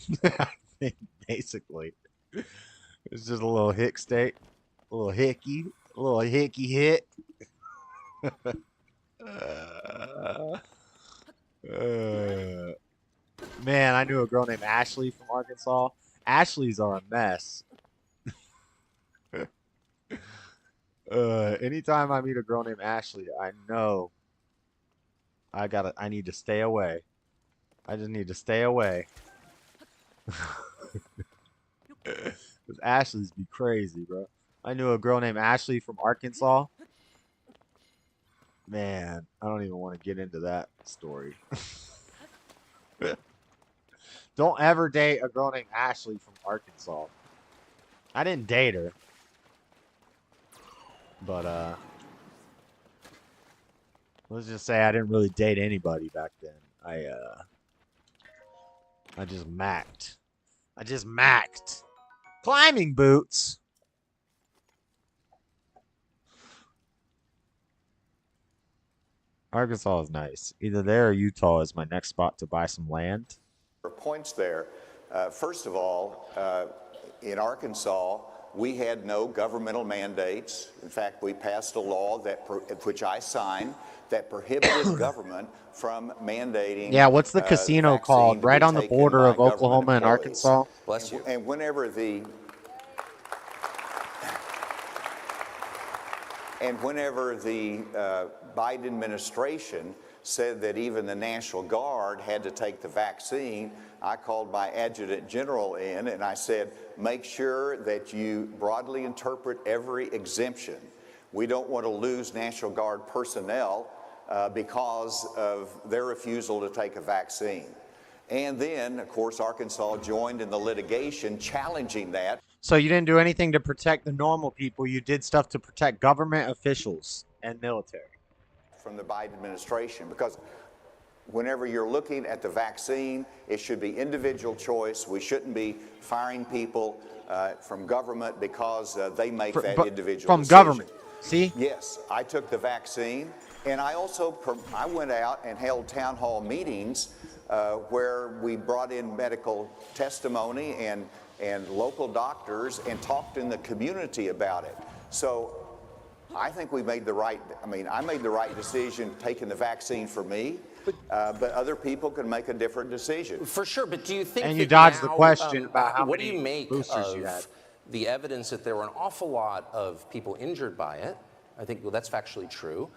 Basically. It's just a little hick state. A little hicky hit. Man, I knew a girl named Ashley from Arkansas. Ashleys are a mess. Anytime I meet a girl named Ashley, I know I need to stay away. I just need to stay away. Because Ashleys be crazy, bro. I knew a girl named Ashley from Arkansas. Man, I don't even want to get into that story. Don't ever date a girl named Ashley from Arkansas. I didn't date her. But, let's just say I didn't really date anybody back then. I just macked. Climbing boots. Arkansas is nice. Either there or Utah is my next spot to buy some land. Points there. First of all, in Arkansas, we had no governmental mandates. In fact, we passed a law which I signed that prohibited government from mandating. Yeah, what's the casino called? Right on the border of Oklahoma and Arkansas. Bless you. And whenever the Biden administration said that even the National Guard had to take the vaccine, I called my adjutant general in and I said, make sure that you broadly interpret every exemption. We don't want to lose National Guard personnel because of their refusal to take a vaccine. And then, of course, Arkansas joined in the litigation challenging that. So you didn't do anything to protect the normal people. You did stuff to protect government officials and military. From the Biden administration, because whenever you're looking at the vaccine, it should be individual choice. We shouldn't be firing people from government because they make that individual from decision. Government. See? Yes, I took the vaccine, and I went out and held town hall meetings where we brought in medical testimony and local doctors and talked in the community about it. So I think we made the right, I made the right decision taking the vaccine for me, but other people can make a different decision. For sure, but do you think And you that dodged now, the question about how what many do you make boosters of you had? the evidence that there were an awful lot of people injured by it? I think, well, that's factually true.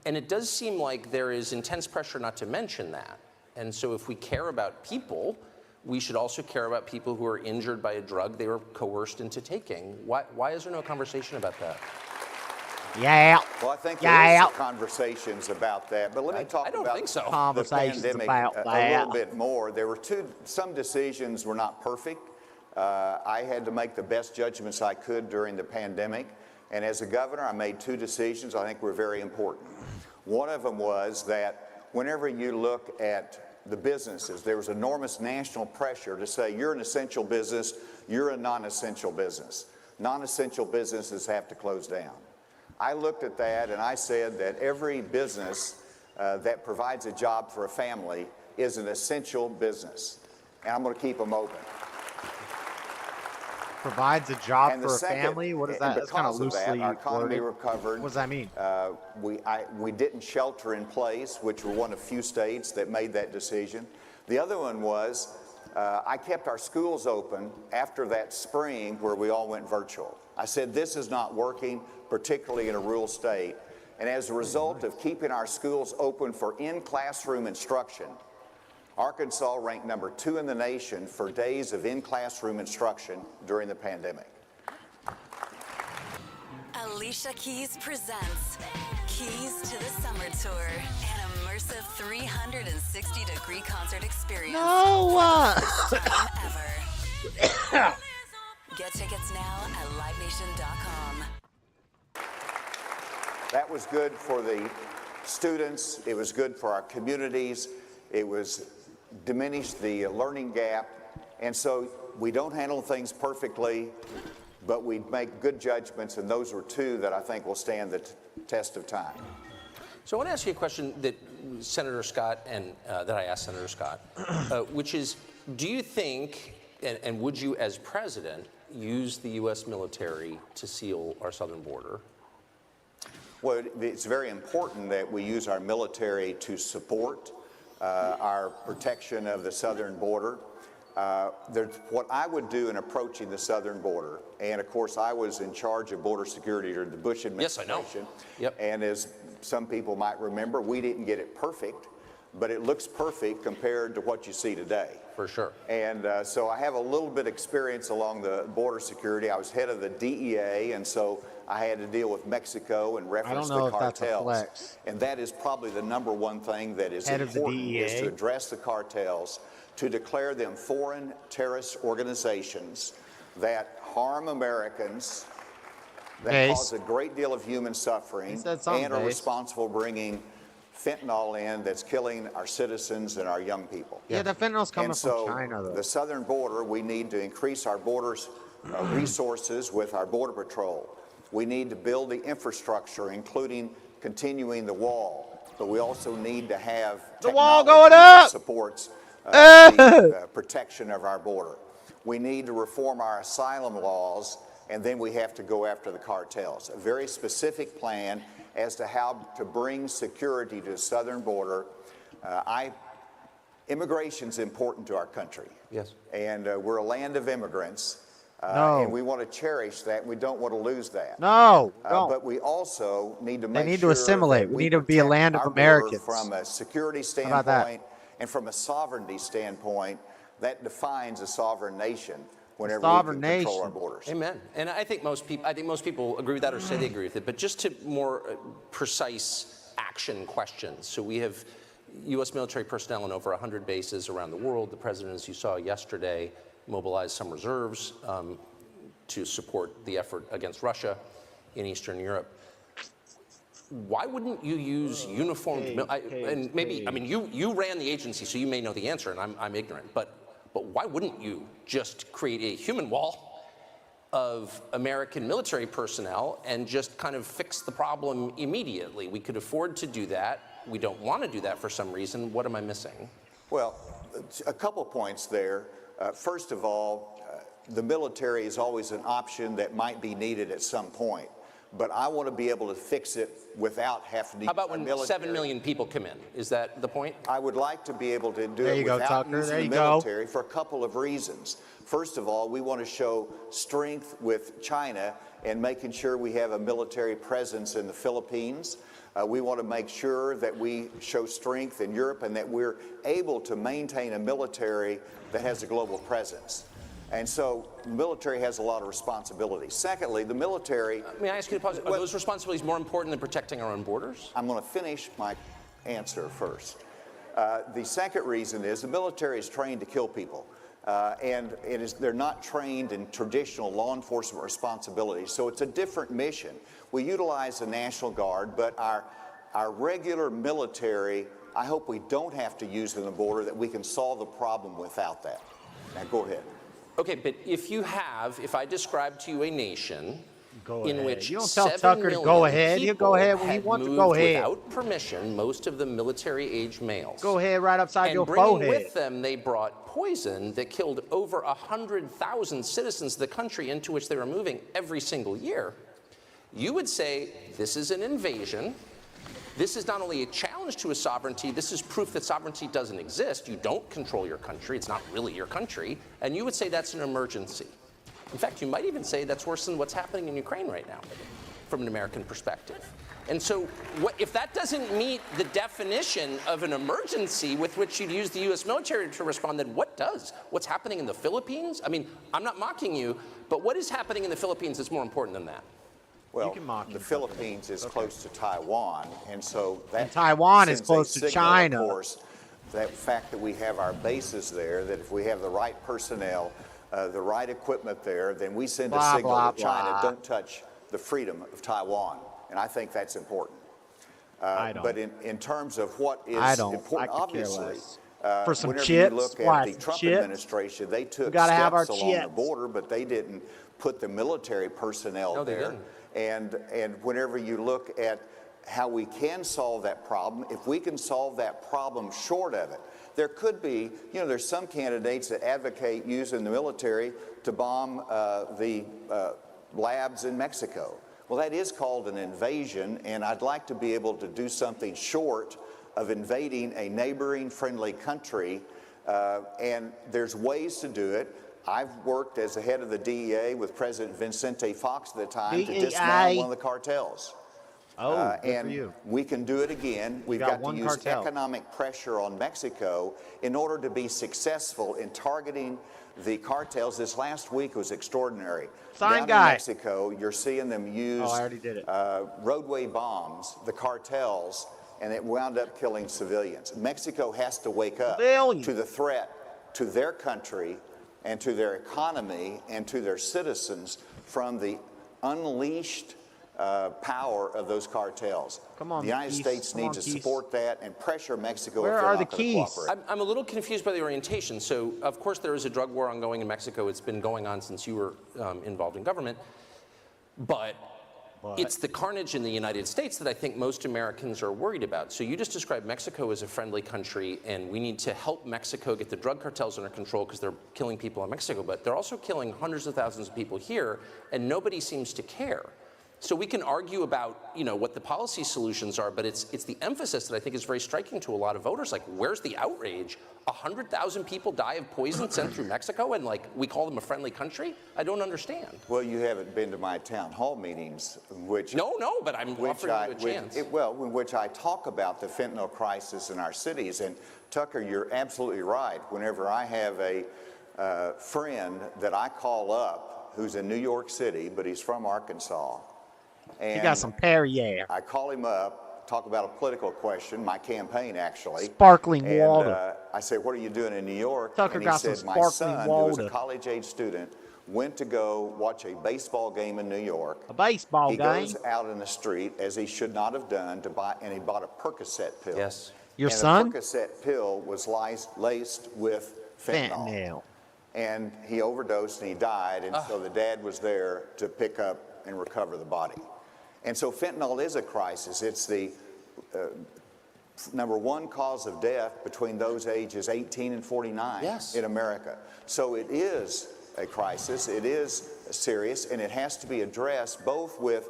And it does seem like there is intense pressure not to mention that. And so if we care about people, we should also care about people who are injured by a drug they were coerced into taking. Why is there no conversation about that? Yeah. Well, I think there is conversations about that, but let me talk about the pandemic a little bit more. There were some decisions were not perfect. I had to make the best judgments I could during the pandemic, and as a governor, I made 2 decisions I think were very important. One of them was that whenever you look at the businesses, there was enormous national pressure to say you're an essential business, you're a non-essential business. Non-essential businesses have to close down. I looked at that and I said that every business that provides a job for a family is an essential business, and I'm going to keep them open. Provides a job for a family? What is that? That's kind of loosely our economy worded. recovered. What does that mean? We didn't shelter in place, which were one of few states that made that decision. The other one was I kept our schools open after that spring where we all went virtual. I said this is not working, particularly in a rural state. And as a result of keeping our schools open for in-classroom instruction, Arkansas ranked number 2 in the nation for days of in-classroom instruction during the pandemic. Alicia Keys presents Keys to the Summer Tour, an immersive 360-degree concert experience. No! First time ever. Get tickets now at livenation.com. That was good for the students. It was good for our communities. It was diminish the learning gap. And so we don't handle things perfectly, but we make good judgments, and those are two that I think will stand the test of time. So I want to ask you a question that Senator Scott and that I asked Senator Scott, which is, do you think, and would you as president, use the U.S. military to seal our southern border? Well, it's very important that we use our military to support our protection of the southern border. What I would do in approaching the southern border, and of course I was in charge of border security during the Bush administration. Yes, I know. Yep. And as some people might remember, we didn't get it perfect, but it looks perfect compared to what you see today. For sure. And so I have a little bit of experience along the border security. I was head of the DEA, and so I had to deal with Mexico and reference the cartels. And that is probably the number one thing that is important, is to address the cartels, to declare them foreign terrorist organizations that harm Americans, that cause a great deal of human suffering, and are responsible for bringing fentanyl in that's killing our citizens and our young people. Yeah, the fentanyl's coming from China, though. The southern border, we need to increase our borders resources with our Border Patrol. We need to build the infrastructure, including continuing the wall, but we also need to have the wall going up that supports the protection of our border. We need to reform our asylum laws, and then we have to go after the cartels. A very specific plan as to how to bring security to the southern border. Immigration's important to our country. Yes. And we're a land of immigrants. And we want to cherish that. We don't want to lose that. No, don't. But we also need to make sure they need to assimilate. We need to be a land of Americans. From a security standpoint and from a sovereignty standpoint, that defines a sovereign nation whenever we can control our borders. Amen. And I think most people agree with that or say they agree with it. But just to more precise action questions. So we have U.S. military personnel in over 100 bases around the world. The president, as you saw yesterday, mobilized some reserves to support the effort against Russia in Eastern Europe. Why wouldn't you use uniformed, and maybe, I mean, you ran the agency, so you may know the answer, and I'm ignorant, but why wouldn't you just create a human wall of American military personnel and just kind of fix the problem immediately? We could afford to do that. We don't want to do that for some reason. What am I missing? Well, a couple points there. First of all, the military is always an option that might be needed at some point. But I want to be able to fix it without having to. How about when 7 million people come in? Is that the point? I would like to be able to do it without using the military for a couple of reasons. First of all, we want to show strength with China and making sure we have a military presence in the Philippines. We want to make sure that we show strength in Europe and that we're able to maintain a military that has a global presence. And so the military has a lot of responsibility. Secondly, the military... May I ask you to pause? Are those responsibilities more important than protecting our own borders? I'm going to finish my answer first. The second reason is the military is trained to kill people. And they're not trained in traditional law enforcement responsibilities. So it's a different mission. We utilize the National Guard, but our regular military, I hope we don't have to use in the border, that we can solve the problem without that. Now go ahead. Okay, but if I describe to you a nation in which you don't tell Tucker to go ahead. He'll go ahead when he wants to go ahead. Without permission, most of the military-age males. Go ahead right upside your forehead. And bringing with them, they brought poison that killed over 100,000 citizens of the country into which they were moving every single year. You would say this is an invasion. This is not only a challenge to a sovereignty, this is proof that sovereignty doesn't exist. You don't control your country. It's not really your country. And you would say that's an emergency. In fact, you might even say that's worse than what's happening in Ukraine right now, from an American perspective. And so if that doesn't meet the definition of an emergency with which you'd use the U.S. military to respond, then what does? What's happening in the Philippines? I mean, I'm not mocking you, but what is happening in the Philippines that's more important than that? Well, the Philippines is close to Taiwan, and so that Taiwan is close to China. Of course, that fact that we have our bases there, that if we have the right personnel, the right equipment there, then we send a signal to China, don't touch the freedom of Taiwan, and I think that's important. But in terms of what is important, obviously, For some whenever chips, you look why, at the some Trump chips? administration, they took gotta have our steps along the chips. border, but they didn't put the military personnel No, they there. didn't. And whenever you look at how we can solve that problem, if we can solve that problem short of it, there could be, there's some candidates that advocate using the military to bomb the labs in Mexico. Well, that is called an invasion, and I'd like to be able to do something short of invading a neighboring friendly country, and there's ways to do it. I've worked as the head of the DEA with President Vicente Fox at the time to dismantle one of the cartels. Oh, good and for you. we can do it again. We've got got to one use cartel. economic pressure on Mexico in order to be successful in targeting the cartels. This last week was extraordinary. Sign Down guy. in Mexico, you're seeing them use Oh, I already did it. roadway bombs, the cartels, and it wound up killing civilians. Mexico has to wake up to the threat to their country and to their economy and to their citizens from the unleashed power of those cartels. Come on, the United Keith. States Come needs on, to Keith. support that and pressure Mexico Where if they're are not the going to keys? cooperate. I'm a little confused by the orientation. So, of course, there is a drug war ongoing in Mexico. It's been going on since you were involved in government. But it's the carnage in the United States that I think most Americans are worried about. So you just described Mexico as a friendly country, and we need to help Mexico get the drug cartels under control because they're killing people in Mexico. But they're also killing hundreds of thousands of people here, and nobody seems to care. So we can argue about, what the policy solutions are, but it's the emphasis that I think is very striking to a lot of voters. Like, where's the outrage? 100,000 people die of poison sent through Mexico, and we call them a friendly country? I don't understand. Well, you haven't been to my town hall meetings, which No, but I'm offering you a chance. in which I talk about the fentanyl crisis in our cities. And Tucker, you're absolutely right. Whenever I have a friend that I call up who's in New York City, but he's from Arkansas, and You got some Perrier. I call him up, talk about a political question, my campaign actually. Sparkling and, water. I said, what are you doing in New York? Tucker and he got some said, my sparkling son, who is a water. college-age student, went to go watch a baseball game in New York. A baseball He game? goes out in the street, as he should not have done, and he bought a Percocet pill. Yes. Your and son? the Percocet pill was laced with fentanyl. And he overdosed and he died, and so the dad was there to pick up and recover the body. And so fentanyl is a crisis. It's the #1 cause of death between those ages 18 and 49 in America. So it is a crisis, it is serious, and it has to be addressed both with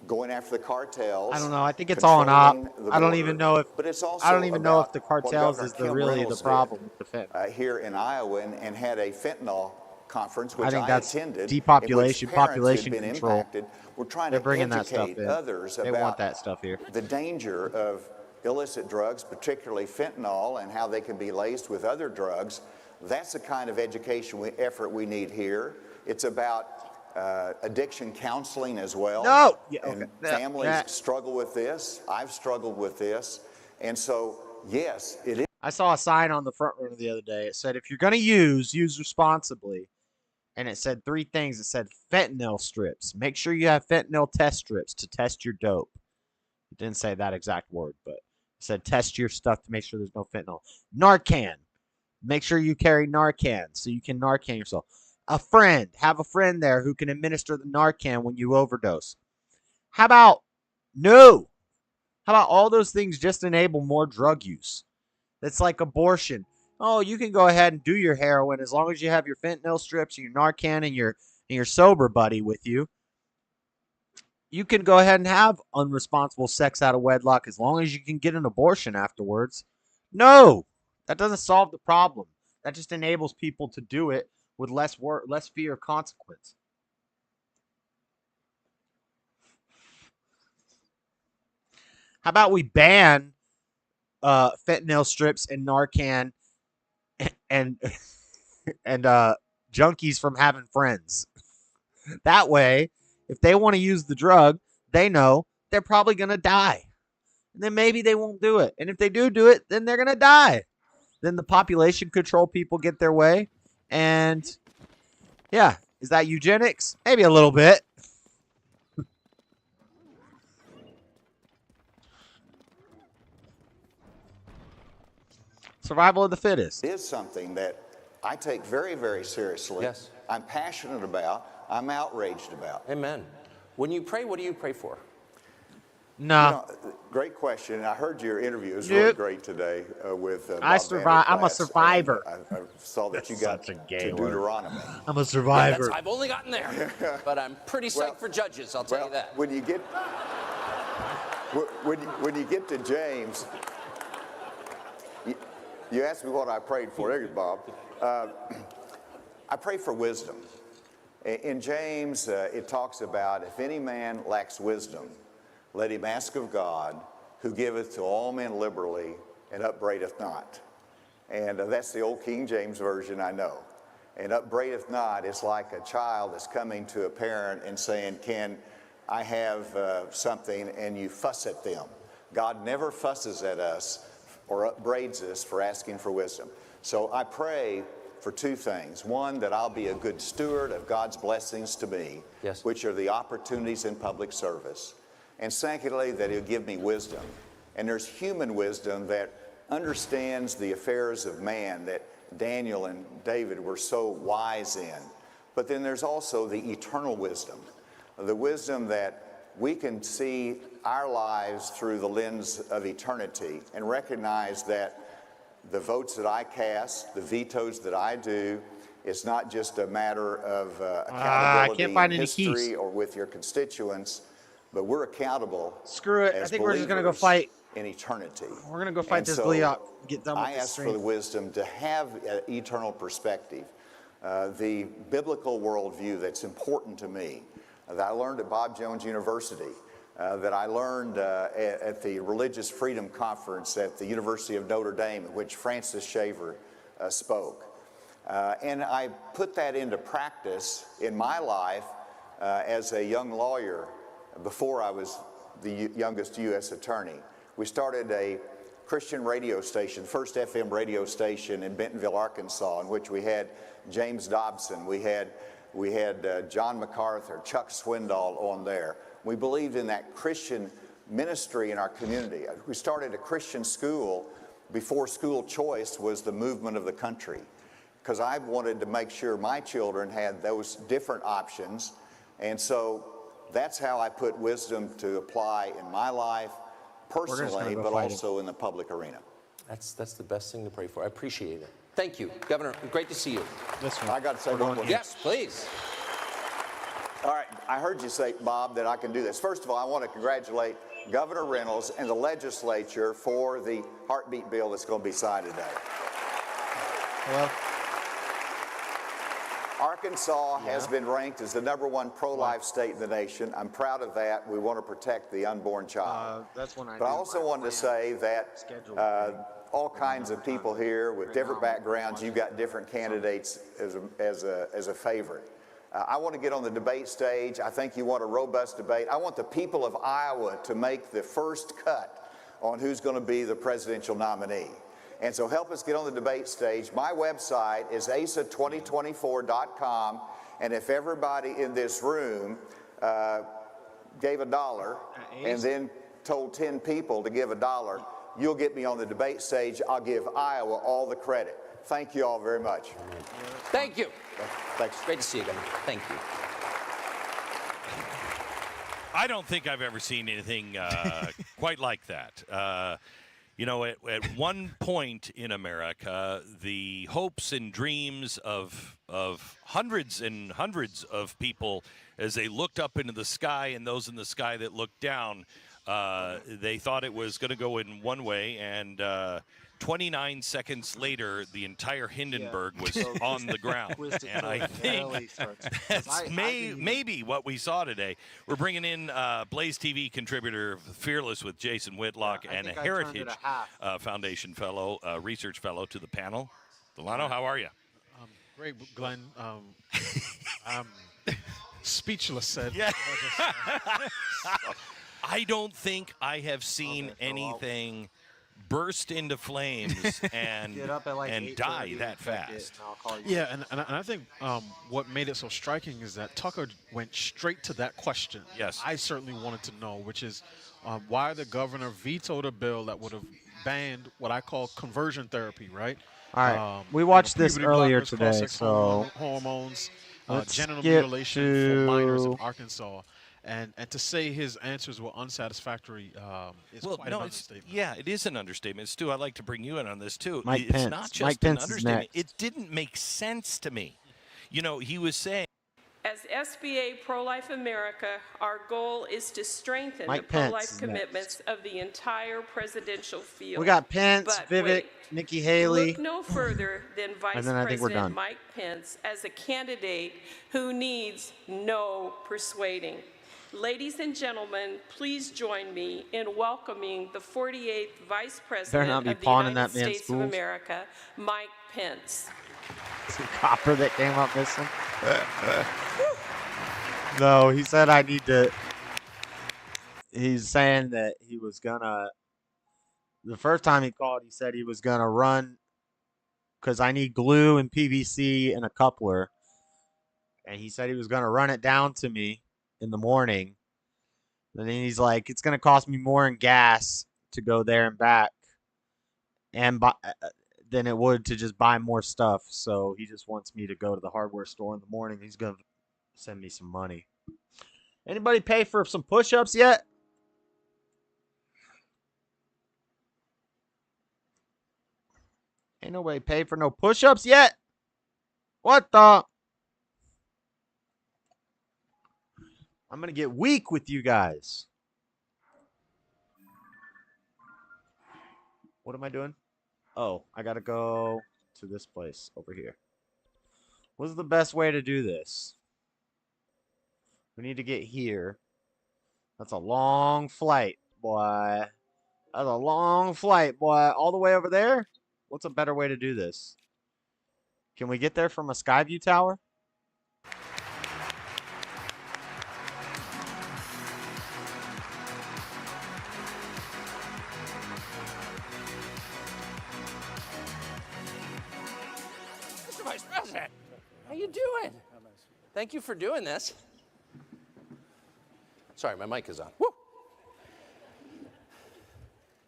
going after the cartels. I don't know. I think it's all an op. controlling the I don't border, even know if but it's also I don't even know if about the what cartels Governor is Kim really the Reynolds problem did, with the fentanyl. here in Iowa and had a fentanyl conference, which I think that's attended, depopulation, in which parents population had been control. impacted. We're trying They're to bringing that stuff educate in. others They about want that stuff here. the danger of illicit drugs, particularly fentanyl, and how they can be laced with other drugs. That's the kind of education effort we need here. It's about addiction counseling as well. No! Yeah, And okay. families struggle with this. I've struggled with this. And so, yes, it is. I saw a sign on the front runner the other day. It said, if you're going to use responsibly. And it said 3 things. It said fentanyl strips. Make sure you have fentanyl test strips to test your dope. It didn't say that exact word, but it said test your stuff to make sure there's no fentanyl. Narcan. Make sure you carry Narcan so you can Narcan yourself. A friend. Have a friend there who can administer the Narcan when you overdose. How about all those things just enable more drug use? That's like abortion. Oh, you can go ahead and do your heroin as long as you have your fentanyl strips, your Narcan, and your sober buddy with you. You can go ahead and have unresponsible sex out of wedlock as long as you can get an abortion afterwards. No, that doesn't solve the problem. That just enables people to do it with less fear of consequence. How about we ban fentanyl strips and Narcan and junkies from having friends? That way, if they want to use the drug, they know they're probably going to die. And then maybe they won't do it. And if they do it, then they're going to die. Then the population control people get their way. And yeah, is that eugenics? Maybe a little bit. Survival of the fittest. It is something that I take very, very seriously. Yes. I'm passionate about. I'm outraged about. Amen. When you pray, what do you pray for? No. Great question. I heard your interview. It was really great today with Bob I'm a Vanderplatz, survivor. I saw that you got to Deuteronomy. I'm a survivor. I've only gotten there, but I'm pretty psyched for Judges, I'll tell you that. When you get when you get to James, you asked me what I prayed for. There you go, Bob. I pray for wisdom. In James, it talks about, if any man lacks wisdom, let him ask of God, who giveth to all men liberally and upbraideth not. And that's the old King James Version, I know. And upbraideth not is like a child that's coming to a parent and saying, can I have something, and you fuss at them. God never fusses at us or upbraids us for asking for wisdom. So I pray for two things. One, that I'll be a good steward of God's blessings to me, which are the opportunities in public service. And secondly, that he'll give me wisdom. And there's human wisdom that understands the affairs of man that Daniel and David were so wise in. But then there's also the eternal wisdom, the wisdom that we can see our lives through the lens of eternity and recognize that the votes that I cast, the vetoes that I do, it's not just a matter of accountability in history or with your constituents, but we're accountable. Screw it. I think we're just going to go fight in eternity. We're going to go fight this Gleop. Get done with I ask for the wisdom to have an eternal perspective, the biblical worldview that's important to me, that I learned at Bob Jones University, that I learned at the Religious Freedom Conference at the University of Notre Dame, at which Francis Shaver spoke. And I put that into practice in my life as a young lawyer before I was the youngest U.S. attorney. We started a Christian radio station, first FM radio station in Bentonville, Arkansas, in which we had James Dobson, we had John MacArthur, Chuck Swindoll on there. We believed in that Christian ministry in our community. We started a Christian school before school choice was the movement of the country, because I wanted to make sure my children had those different options. And so that's how I put wisdom to apply in my life personally, but also in the public arena. That's the best thing to pray for. I appreciate it. Thank you, Governor. Great to see you. I got to say one more. Yes, please. All right, I heard you say, Bob, that I can do this. First of all, I want to congratulate Governor Reynolds and the legislature for the heartbeat bill that's going to be signed today. Hello? Arkansas has been ranked as the #1 pro-life state in the nation. I'm proud of that. We want to protect the unborn child. That's when But I also wanted to say that all kinds of people here with different backgrounds, you've got different candidates as a favorite. I want to get on the debate stage. I think you want a robust debate. I want the people of Iowa to make the first cut on who's going to be the presidential nominee. And so help us get on the debate stage. My website is asa2024.com, and if everybody in this room gave $1 and then told 10 people to give $1, you'll get me on the debate stage. I'll give Iowa all the credit. Thank you all very much. Thank you. Thanks. Great to see you, Governor. Thank you. I don't think I've ever seen anything quite like that. You know, at one point in America, the hopes and dreams of hundreds and hundreds of people, as they looked up into the sky, and those in the sky that looked down, they thought it was going to go in one way, and 29 seconds later, the entire Hindenburg was on the ground. And I think that's maybe what we saw today. We're bringing in Blaz TV contributor Fearless with Jason Whitlock and a Heritage Foundation fellow, research fellow to the panel. Delano, how are you? Great, Glenn. I'm speechless. Said. Yeah. I don't think I have seen anything burst into flames and die that fast. Yeah, and I think what made it so striking is that Tucker went straight to that question. Yes. I certainly wanted to know, which is why the governor vetoed a bill that would have banned what I call conversion therapy, right? All right. We watched this puberty earlier blockers, today, cross-sex so hormones, let's genital skip mutilation for minors in to- Arkansas. And to say his answers were unsatisfactory is quite an understatement. Yeah, it is an understatement. Stu, I'd like to bring you in on this, too. Mike it's Pence. not just Mike an Pence is understatement. next. It didn't make sense to me. You know, he was saying... As SBA Pro-Life America, our goal is to strengthen Mike the pro-life Pence is commitments of the entire presidential field. We got Pence, But Vivek, wait, Nikki Haley. Look no further than Vice And then I think we're President done. Mike Pence as a candidate who needs no persuading. Ladies and gentlemen, please join me in welcoming the 48th Vice President not be of the pawning United that man's States of schools. America, Mike Pence. Some copper that came up missing. No, he said I need to. He's saying that he was gonna. The first time he called, he said he was gonna run because I need glue and PVC and a coupler, and he said he was gonna run it down to me in the morning. And then he's like, it's gonna cost me more in gas to go there and back, and than it would to just buy more stuff. So he just wants me to go to the hardware store in the morning. He's gonna send me some money. Anybody pay for some push-ups yet? Ain't nobody paid for no push-ups yet. What the? I'm gonna get weak with you guys. What am I doing? Oh, I gotta go to this place over here. What's the best way to do this? We need to get here. That's a long flight, boy. That's a long flight, boy. All the way over there? What's a better way to do this? Can we get there from a Skyview tower? Mr. Vice President, how you doing? Thank you for doing this. Sorry, my mic is on. Woo!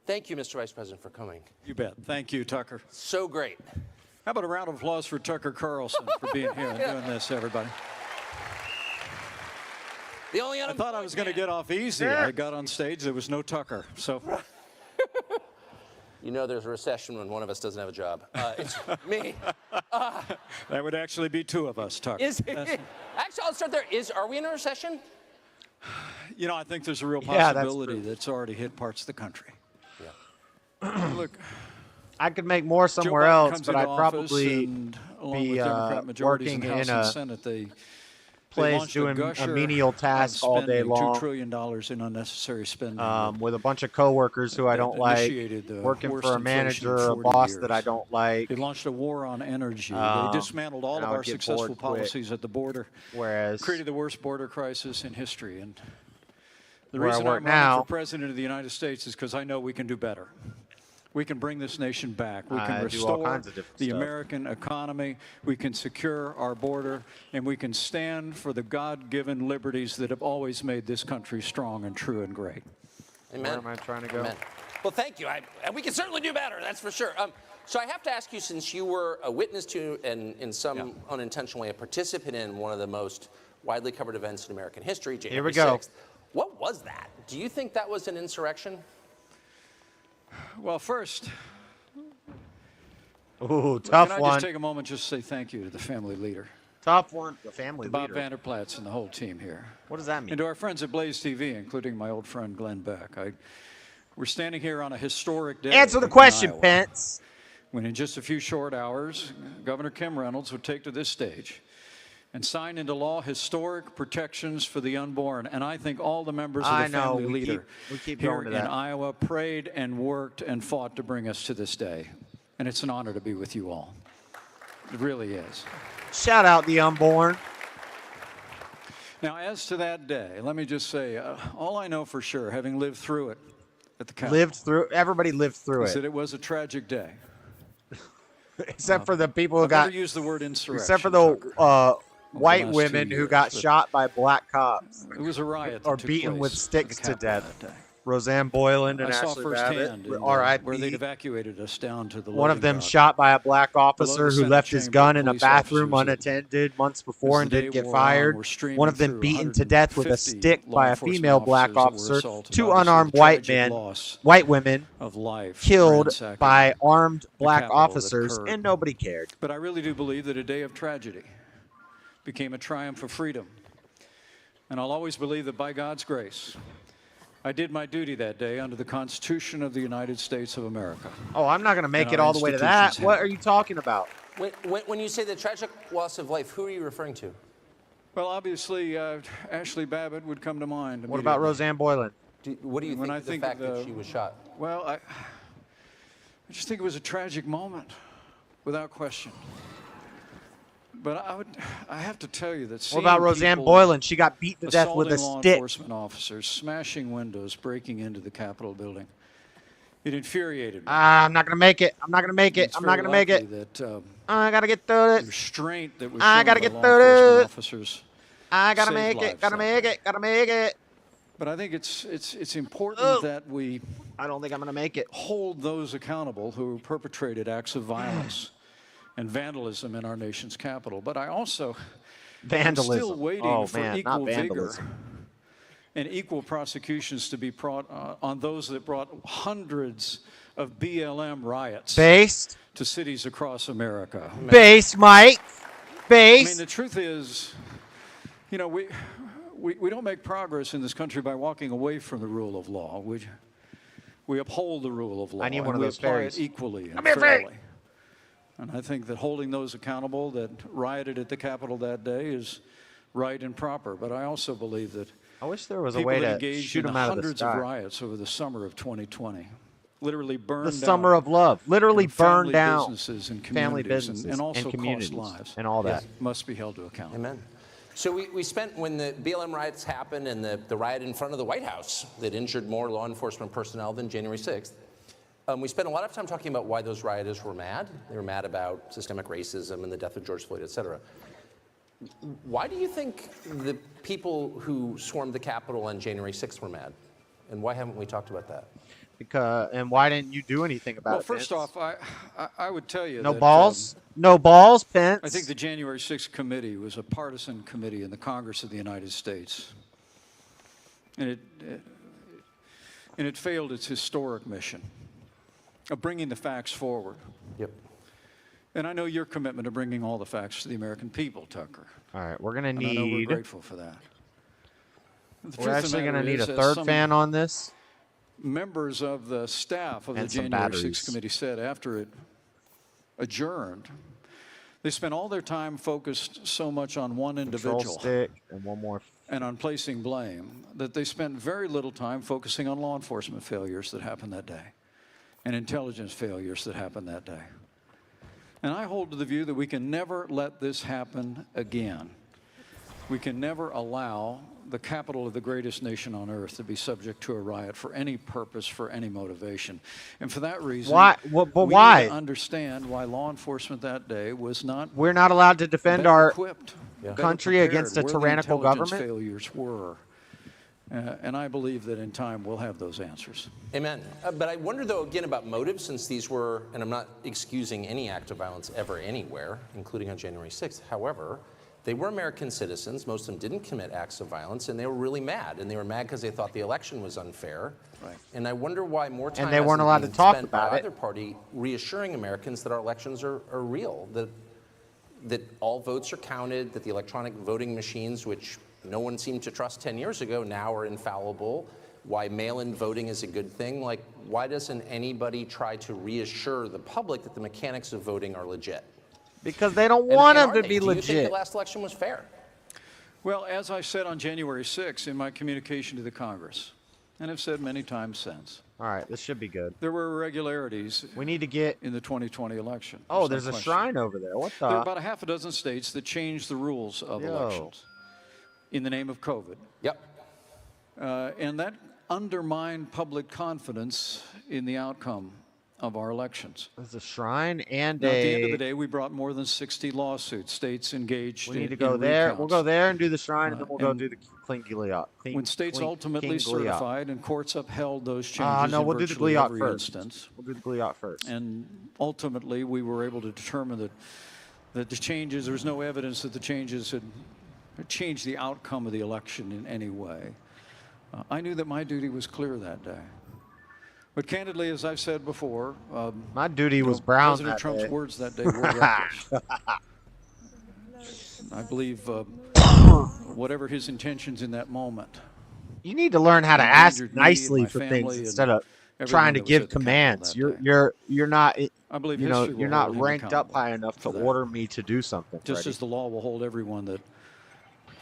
Thank you, Mr. Vice President, for coming. You bet. Thank you, Tucker. So great. How about a round of applause for Tucker Carlson for being here and doing this, everybody? The only I thought I was going to get off easy. I got on stage. There was no Tucker. So, You know there's a recession when one of us doesn't have a job. It's me. that would actually be two of us, Tucker. Actually, I'll start there. Are we in a recession? You know, I think there's a real Yeah, that's possibility that's already hit parts of the country. Look, I could make more Joe somewhere Biden else, comes but into I'd probably office and, along be with Democrat majorities working in House in and a Senate, they place launched doing a gusher menial on task all day spending, long. $2 trillion in unnecessary spending. With a bunch of coworkers who I don't like, initiated the working worst for a inflation manager in or a 40 boss years. that I don't like. They launched a war on energy. They dismantled all and of I would our get successful bored quick. policies at the border. Whereas created the worst border crisis in history. And the where I reason work I'm running now- for president of the United States is because I know we can do better. We can bring this nation back. We I can do all restore kinds of different the stuff. American economy. We can secure our border. And we can stand for the God-given liberties that have always made this country strong and true and great. Amen. Where am I trying to go? Amen. Well, thank you. And we can certainly do better, that's for sure. So I have to ask you, since you were a witness to and in some unintentional way a participant in one of the most widely covered events in American history, January Here we go. 6th, what was that? Do you think that was an insurrection? Well, first, Ooh, can tough I one. just take a moment just to say thank you to the family leader. Tough one. The family to Bob leader. Vanderplatz and the whole team here. What does that mean? And to our friends at Blaz TV, including my old friend Glenn Beck. We're standing here on a historic day. Answer the in question, Iowa, Pence. When in just a few short hours, Governor Kim Reynolds would take to this stage and sign into law historic protections for the unborn. And I think all the members of the I know, family we leader keep here going to in that. Iowa prayed and worked and fought to bring us to this day. And it's an honor to be with you all. It really is. Shout out the unborn. Now, as to that day, let me just say, all I know for sure, having lived through it at the Capitol, Everybody lived through is it. that it was a tragic day. Except for the people who I've got. never used the word insurrection. Except for the white last 2 women who years, got but shot by black cops. It was a riot. Or that took beaten place with at the sticks to Capitol death. that day. Roseanne Boyland and I saw Ashley Babbitt. firsthand in, R.I.P. where they'd evacuated us down to the One of loading them dock. shot by a black officer the who Senate left his chamber, gun in a police bathroom officers unattended months before as and the didn't day get wore on, fired. were streaming One of them through beaten to death with a 150 stick by a law female enforcement black officers that were officer. assaulted. 2 Obviously, unarmed the white tragic men, loss white women, of life killed ransacking by armed the black Capitol that officers, occurred. and nobody cared. But I really do believe that a day of tragedy became a triumph of freedom. And I'll always believe that by God's grace, I did my duty that day under the Constitution of the United States of America. Oh, I'm not going to make And it our all the way to that. institutions What have. are you talking about? When you say the tragic loss of life, who are you referring to? Well, obviously, Ashley Babbitt would come to mind. What about immediately. Roseanne Boyland? What do you When think I of the think fact of that she was shot? Well, I just think it was a tragic moment, without question. But I have to tell you that What seeing about Roseanne people Boyland? She got beat to death with a assaulting law stick. enforcement officers, smashing windows, breaking into the Capitol building. It infuriated me. I'm not going to make it. I'm not going to make it. It's I'm not very going to make it. likely that, I got to get through the it. restraint that was I shown gotta by get law through enforcement it. officers I got to saved make it. lives Got to that make day. it. Got to make it. But I think it's important that we I don't think I'm going to make it. hold those accountable who perpetrated acts of violence and vandalism in our nation's capital. But I also am still Vandalism. waiting Oh, for man, equal not vigor vandalism. and equal prosecutions to be brought on those that brought hundreds of BLM riots Based. to cities across America. Base, Mike. Base. I mean, the truth is, you know, we don't make progress in this country by walking away from the rule of law. We uphold the rule of law. I need one and of we those apply fairies. it equally and Come here, fairy. fairly. And I think that holding those accountable that rioted at the Capitol that day is right and proper. But I also believe that I wish there was a people way that to engaged shoot in them out of the hundreds sky. of riots over the summer of 2020 literally burned The summer down of love. Literally their family burned down businesses and family communities businesses and also communities cost lives and all that. must be held to account. Amen. So we spent, when the BLM riots happened and the riot in front of the White House that injured more law enforcement personnel than January 6th, we spent a lot of time talking about why those rioters were mad. They were mad about systemic racism and the death of George Floyd, et cetera. Why do you think the people who swarmed the Capitol on January 6th were mad? And why haven't we talked about that? And why didn't you do anything about Well, it? first Vince? off, I would tell you No that, balls? No balls, Pence? I think the January 6th committee was a partisan committee in the Congress of the United States. And it failed its historic mission of bringing the facts forward. Yep. And I know your commitment to bringing all the facts to the American people, Tucker. All right, we're going to And I know we're need... grateful for that. The We're truth of the actually going to matter need a is, as third some fan on this. members of the staff of the And some January batteries. 6th committee said after it adjourned, they spent all their time focused so much on one Control individual stick and one more. and on placing blame that they spent very little time focusing on law enforcement failures that happened that day and intelligence failures that happened that day. And I hold to the view that we can never let this happen again. We can never allow the capital of the greatest nation on earth to be subject to a riot for any purpose, for any motivation. And for that reason, Why? But we why? need to understand why law enforcement that day was not We're not allowed to defend better our equipped, better country prepared, against a where the tyrannical intelligence government? failures were. And I believe that in time we'll have those answers. Amen. But I wonder, though, again, about motives, since these were, and I'm not excusing any act of violence ever anywhere, including on January 6th. However, they were American citizens. Most of them didn't commit acts of violence, and they were really mad. And they were mad because they thought the election was unfair. Right. And I wonder why more time they weren't hasn't allowed to been talk spent about by it. either party reassuring Americans that our elections are real, that all votes are counted, that the electronic voting machines, which no one seemed to trust 10 years ago, now are infallible, why mail-in voting is a good thing. Like, why doesn't anybody try to reassure the public that the mechanics of voting are legit? Because they don't And- want and them are to they? be Do you think legit. the last election was fair? Well, as I said on January 6th in my communication to the Congress, and have said many times since, All right, this should be good. there were irregularities We need to get... in the 2020 election. Oh, There's there's no a question. shrine over there. What There are the... about a half a dozen states that changed the rules of Yo. elections in the name of COVID. Yep. And that undermined public confidence in the outcome of our elections. There's a shrine and Now, at the end of the day, we brought more than 60 lawsuits. States engaged We need to in go there. recounts. We'll go there and do the shrine, and then we'll go do the King Gliot. When states ultimately certified and courts upheld those changes no, in we'll do the virtually Gliot every first. instance. We'll do the Gliot first. And ultimately, we were able to determine that the changes, there was no evidence that the changes had changed the outcome of the election in any way. I knew that my duty was clear that day. But candidly, as I've said before, my duty was brown. President Trump's words that day were reckless. I believe whatever his intentions in that moment. You need to learn how to ask nicely for things instead of trying to give commands. You're not. I believe you're not ranked up high enough to order me to do something. Just as the law will hold everyone that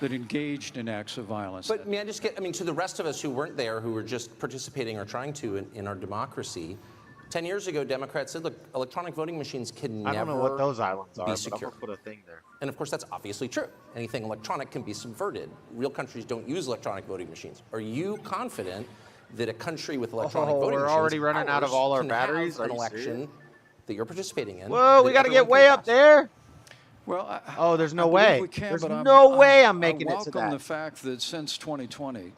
engaged in acts of violence. But may I just get, to the rest of us who weren't there, who were just participating or trying to in our democracy, 10 years ago, Democrats said, look, electronic voting machines can never I don't know what those islands are, be but secure. I'm going to put a thing there. And of course, that's obviously true. Anything electronic can be subverted. Real countries don't use electronic voting machines. Are you confident that a country with electronic voting machines, we're already running out of all our can batteries? have an Are you election serious? that you're participating in? Whoa, we got to get way up there. Well, there's no I believe way. we can, There's but no way I'm making it to I welcome that. the fact that since 2020,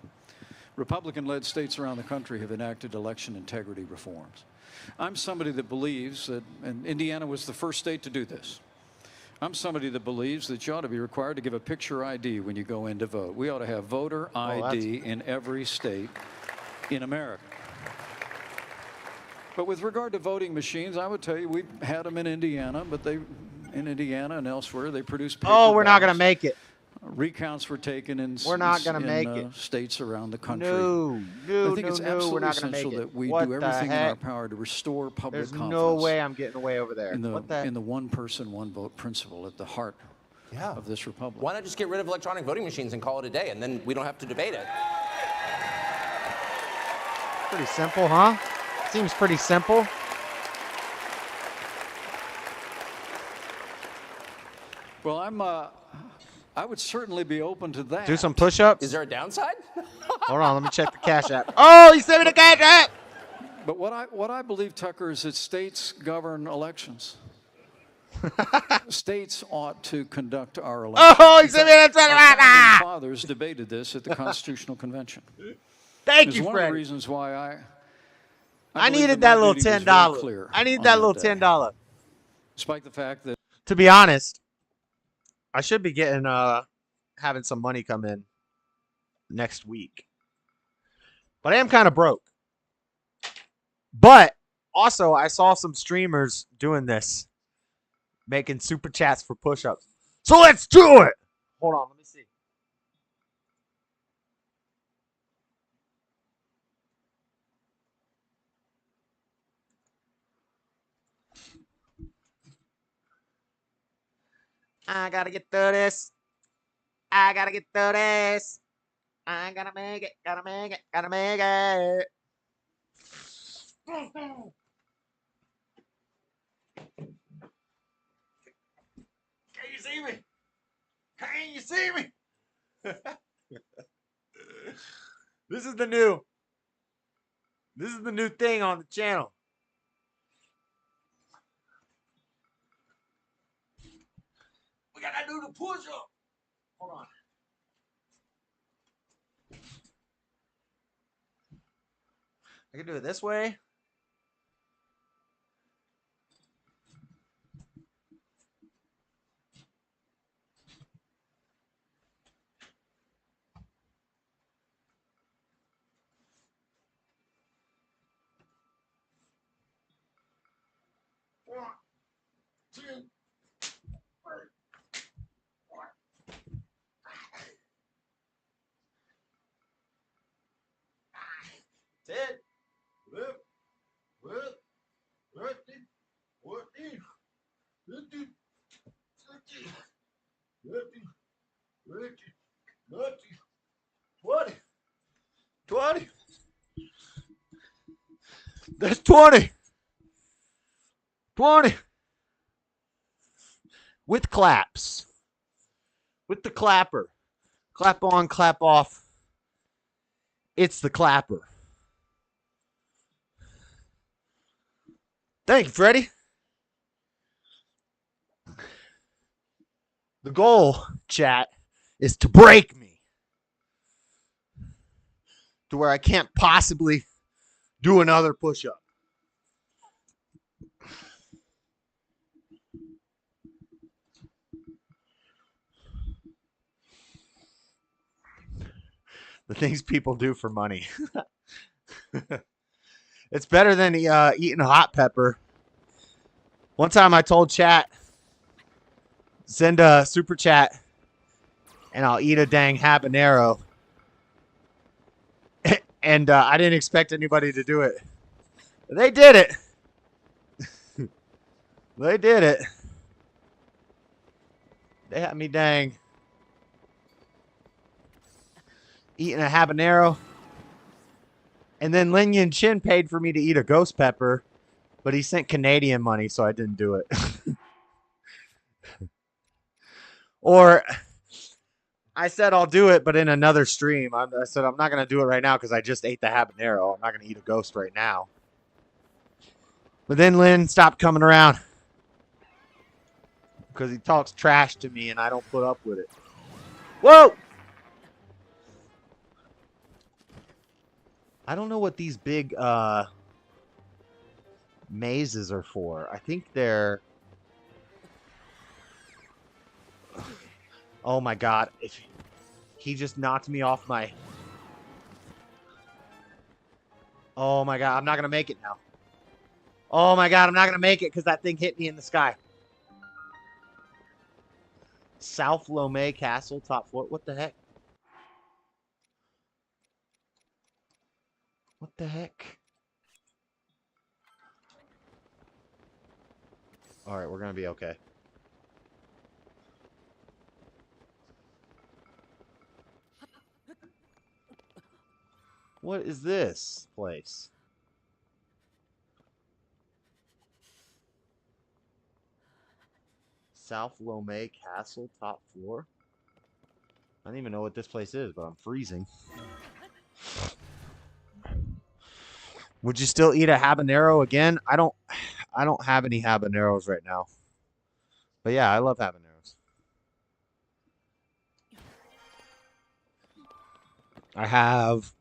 Republican-led states around the country have enacted election integrity reforms. I'm somebody that believes that, and Indiana was the first state to do this. I'm somebody that believes that you ought to be required to give a picture ID when you go in to vote. We ought to have voter ID in every state in America. But with regard to voting machines, I would tell you we had them in Indiana, but in Indiana and elsewhere, they produce paper We're not going to ballots. make it. Recounts were taken in We're not gonna make states around the country. No, I think it's absolutely we're not going to essential make it. that we What do the everything in our heck? power to restore public There's confidence. no way I'm getting away over there. in the What the? one person, one vote principle at the heart of this republic. Why not just get rid of electronic voting machines and call it a day, and then we don't have to debate it? Pretty simple, huh? Seems pretty simple. Well, I would certainly be open to that. Do some push-ups. Is there a downside? Hold on, let me check the Cashapp. Oh, he sent me the Cashapp. But what I believe, Tucker, is that states govern elections. States ought to conduct our elections. Oh, he sent me that. Our fathers debated this at the Constitutional Convention. Thank It's you, one of Freddie. the reasons why I believe needed my that little duty was very $10. clear I needed on that little day. $10. Despite the fact that, To be honest, I should be getting having some money come in next week. But I am kind of broke. But also, I saw some streamers doing this, making super chats for push-ups. So let's do it. Hold on, let me see. I gotta get through this. I gotta get through this. I gotta make it, gotta make it, gotta make it. Can you see me? Can you see me? This is the new thing on the channel. We gotta do the push-up. Hold on. I can do it this way. One, two, three, four. 10, 11, 12, 13, 14, 15, 16, 17, 18, 19, 20, 20. That's 20. 20. With claps. With the clapper. Clap on, clap off. It's the clapper. Thank you, Freddie. The goal, chat, is to break me to where I can't possibly do another push-up. The things people do for money. It's better than eating a hot pepper. One time I told chat, send a super chat and I'll eat a dang habanero. And I didn't expect anybody to do it. They did it. They did it. They had me dang eating a habanero. And then Lin Yin Chin paid for me to eat a ghost pepper, but he sent Canadian money, so I didn't do it. Or I said I'll do it, but in another stream. I said I'm not going to do it right now because I just ate the habanero. I'm not going to eat a ghost right now. But then Lin stopped coming around because he talks trash to me and I don't put up with it. Whoa! I don't know what these big mazes are for. I think they're... Oh my god. If he just knocked me off my... Oh my god, I'm not going to make it now. Oh my god, I'm not going to make it because that thing hit me in the sky. South Lomé Castle, top floor. What the heck? What the heck? Alright, we're going to be okay. What is this place? South Lomé Castle, top floor? I don't even know what this place is, but I'm freezing. Would you still eat a habanero again? I don't have any habaneros right now. But yeah, I love habaneros. I have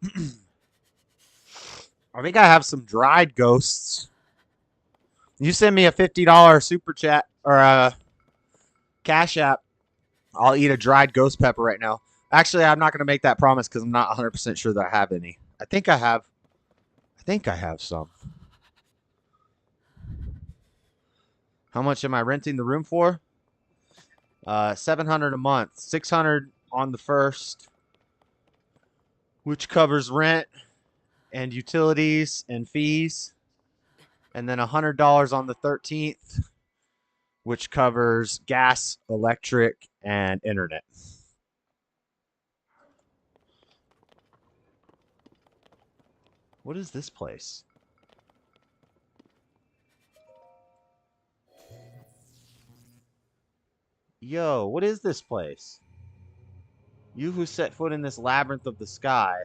I think I have some dried ghosts. You send me a $50 super chat or a Cash App, I'll eat a dried ghost pepper right now. Actually, I'm not going to make that promise because I'm not 100% sure that I have any. I think I have some. How much am I renting the room for? $700 a month. $600 on the first, which covers rent and utilities and fees. And then $100 on the 13th, which covers gas, electric, and internet. What is this place? Yo, what is this place? You who set foot in this labyrinth of the sky.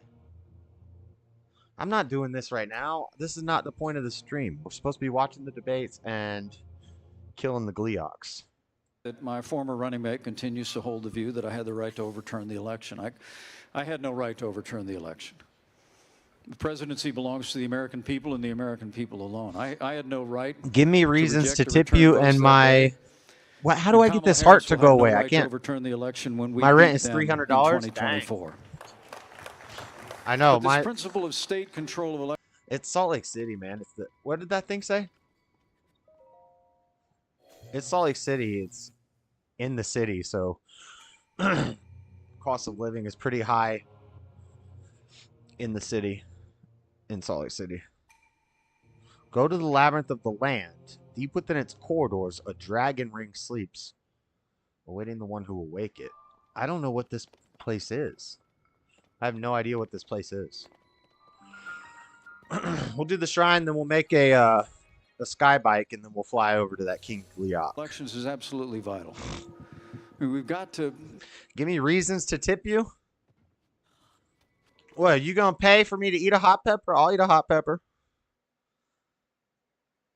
I'm not doing this right now. This is not the point of the stream. We're supposed to be watching the debates and killing the Gleeoks. That my former running mate continues to hold the view that I had the right to overturn the election. I had no right to overturn the election. The presidency belongs to the American people and the American people alone. I had no right. Give me reasons to tip you and my... What? How do I get this heart to go away? I can't. Overturn the election when we my rent is $300 $300. 2024. I know. But this principle of state control of election. It's Salt Lake City, man. It's the. What did that thing say? It's Salt Lake City. It's in the city, so cost of living is pretty high in the city, in Salt Lake City. Go to the labyrinth of the land. Deep within its corridors, a dragon ring sleeps, awaiting the one who will wake it. I don't know what this place is. I have no idea what this place is. We'll do the shrine, then we'll make a sky bike, and then we'll fly over to that King Gleeok. Elections is absolutely vital. We've got to... Give me reasons to tip you? What, are you going to pay for me to eat a hot pepper? I'll eat a hot pepper.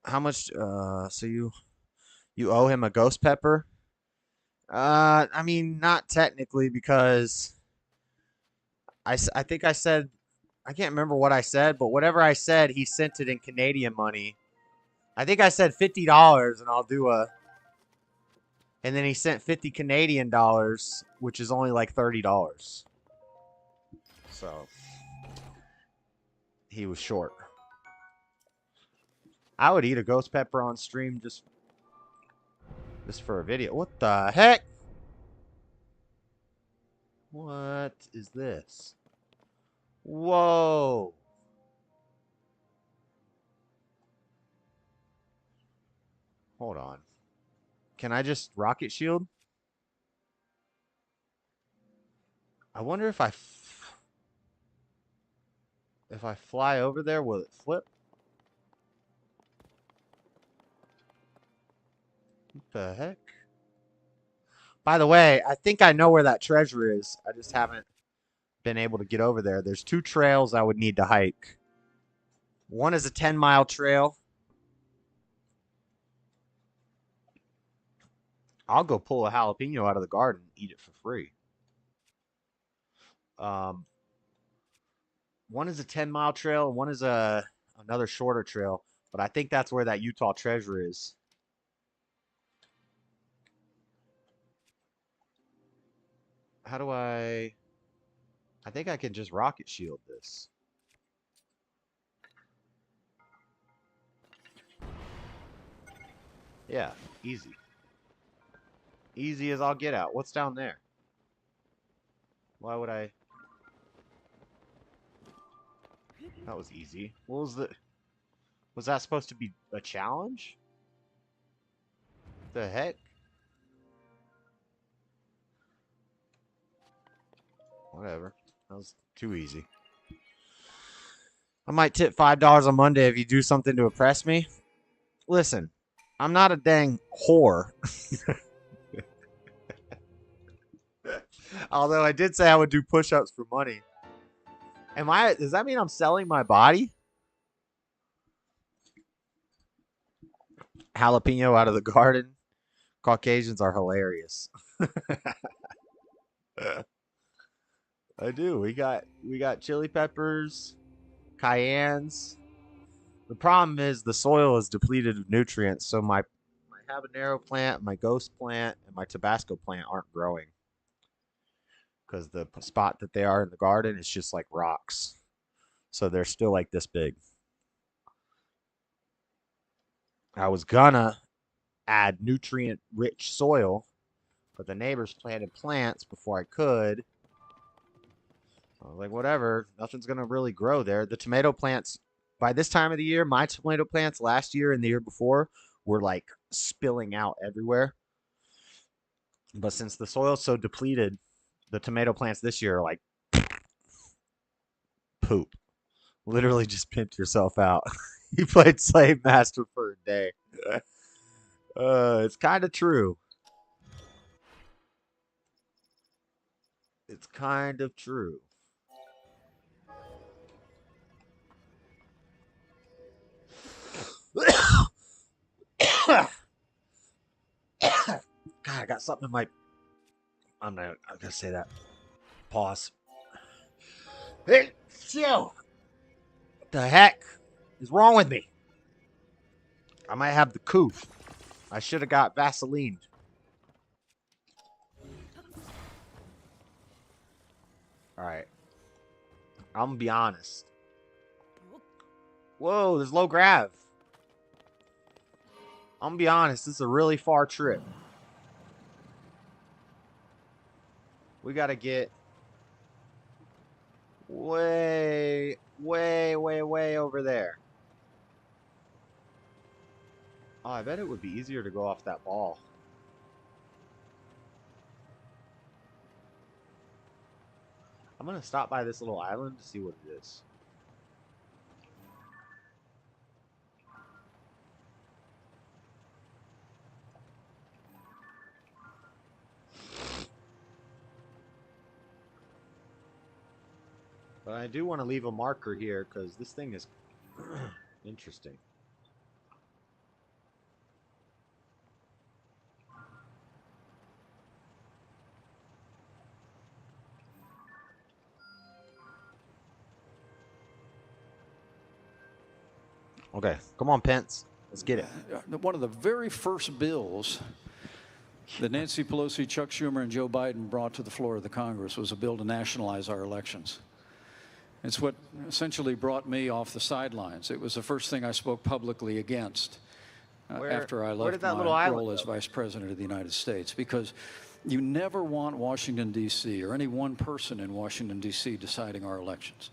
How much? So you owe him a ghost pepper? I mean, not technically because I think I said, I can't remember what I said, but whatever I said, he sent it in Canadian money. I think I said $50 and I'll do a, and then he sent 50 Canadian dollars, which is only like $30. So he was short. I would eat a ghost pepper on stream just for a video. What the heck? What is this? Whoa. Hold on. Can I just rocket shield? I wonder if I fly over there, will it flip? What the heck? By the way, I think I know where that treasure is. I just haven't been able to get over there. There's 2 trails I would need to hike. One is a 10-mile trail. I'll go pull a jalapeno out of the garden and eat it for free. One is a 10-mile trail, and one is another shorter trail. But I think that's where that Utah treasure is. How do I think I can just rocket shield this. Yeah, easy. Easy as I'll get out. What's down there? Why would I? That was easy. What was was that supposed to be a challenge? The heck? Whatever. That was too easy. I might tip $5 on Monday if you do something to impress me. Listen, I'm not a dang whore. Although I did say I would do push-ups for money. Does that mean I'm selling my body? Jalapeno out of the garden. Caucasians are hilarious. I do. We got chili peppers, cayennes. The problem is the soil is depleted of nutrients, so my habanero plant, my ghost plant, and my Tabasco plant aren't growing. Because the spot that they are in the garden is just like rocks. So they're still like this big. I was gonna add nutrient-rich soil, but the neighbors planted plants before I could. I was like, whatever, nothing's gonna really grow there. The tomato plants, by this time of the year, my tomato plants last year and the year before were like spilling out everywhere. But since the soil's so depleted, the tomato plants this year are like poop. Literally just pimped yourself out. You played Slave Master for a day. It's kind of true. It's kind of true. God, I got something in my... I'm gonna say that. Pause. Hey, chill. What the heck is wrong with me? I might have the coof. I should have got Vaseline. Alright. I'm gonna be honest. Whoa, there's low grav. I'm gonna be honest, this is a really far trip. We gotta get way over there. Oh, I bet it would be easier to go off that ball. I'm gonna stop by this little island to see what it is. But I do want to leave a marker here because this thing is interesting. Okay, come on, Pence. Let's get it. One of the very first bills that Nancy Pelosi, Chuck Schumer, and Joe Biden brought to the floor of the Congress was a bill to nationalize our elections. It's what essentially brought me off the sidelines. It was the first thing I spoke publicly against after I left my role as Vice President of the United States, because you never want Washington, D.C., or any one person in Washington, D.C. deciding our elections.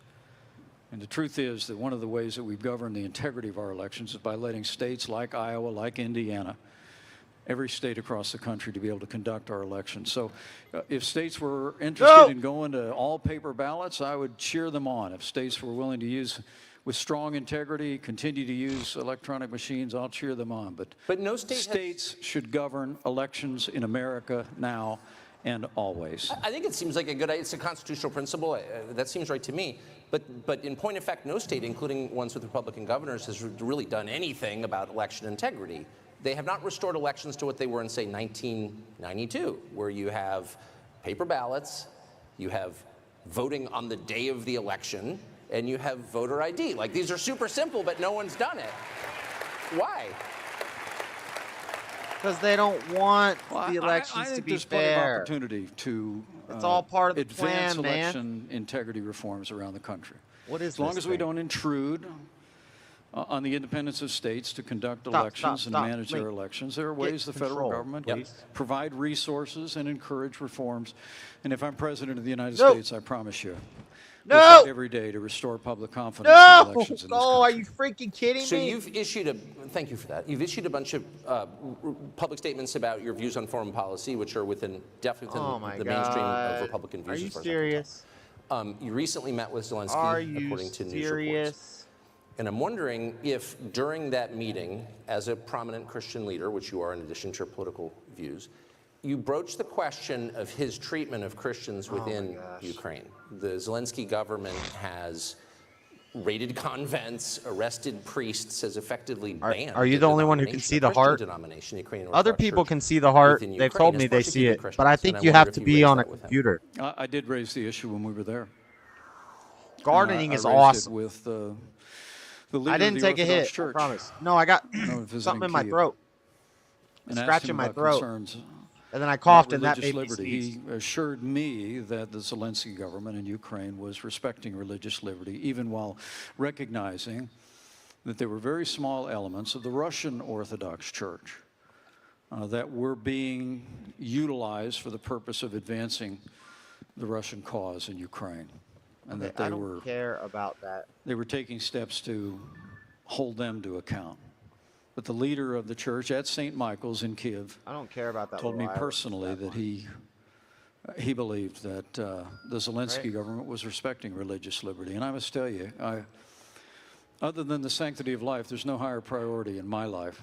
And the truth is that one of the ways that we've governed the integrity of our elections is by letting states like Iowa, like Indiana, every state across the country to be able to conduct our elections. So if states were interested in going to all paper ballots, I would cheer them on. If states were willing to use, with strong integrity, continue to use electronic machines, I'll cheer them on. But no state states should govern elections in America now and always. I think it seems like it's a constitutional principle. That seems right to me. But in point of fact, no state, including ones with Republican governors, has really done anything about election integrity. They have not restored elections to what they were in, say, 1992, where you have paper ballots, you have voting on the day of the election, and you have voter ID. Like, these are super simple, but no one's done it. Why? Because they don't want the elections to be there's fair. Plenty of opportunity to it's all part of the advance plan, man. election integrity reforms around the country. What is as long this as we thing? don't intrude on the independence of states to conduct elections and manage their elections, there are ways the federal government can provide resources and encourage reforms. And if I'm president of the United States, I promise you, we'll fight every day to restore public confidence in elections in this country. Are you freaking kidding me? So you've issued thank you for that. You've issued a bunch of public statements about your views on foreign policy, which are definitely within the mainstream of Republican views. Are you serious? You recently met with Zelensky, according to news reports. And I'm wondering if during that meeting, as a prominent Christian leader, which you are in addition to your political views, you broached the question of his treatment of Christians within Ukraine. The Zelensky government has raided convents, arrested priests, has effectively banned. Are you the only one who can see the heart? Other people can see the heart. They've told me they see it, but I think you have to be on a computer. I did raise the issue when we were there. Gardening is I raised awesome. it with the leader I didn't of the take a Orthodox hit. Church. I promise. No, I got something in my throat. And Scratching my throat. Concerns and then I coughed, and that religious made me liberty. sneeze. He assured me that the Zelensky government in Ukraine was respecting religious liberty, even while recognizing that there were very small elements of the Russian Orthodox Church that were being utilized for the purpose of advancing the Russian cause in Ukraine. And that I don't care about that. They were taking steps to hold them to account. But the leader of the church at St. Michael's in Kiev I don't care about that. told me personally that he believed that the Zelensky government was respecting religious liberty. And I must tell you, other than the sanctity of life, there's no higher priority in my life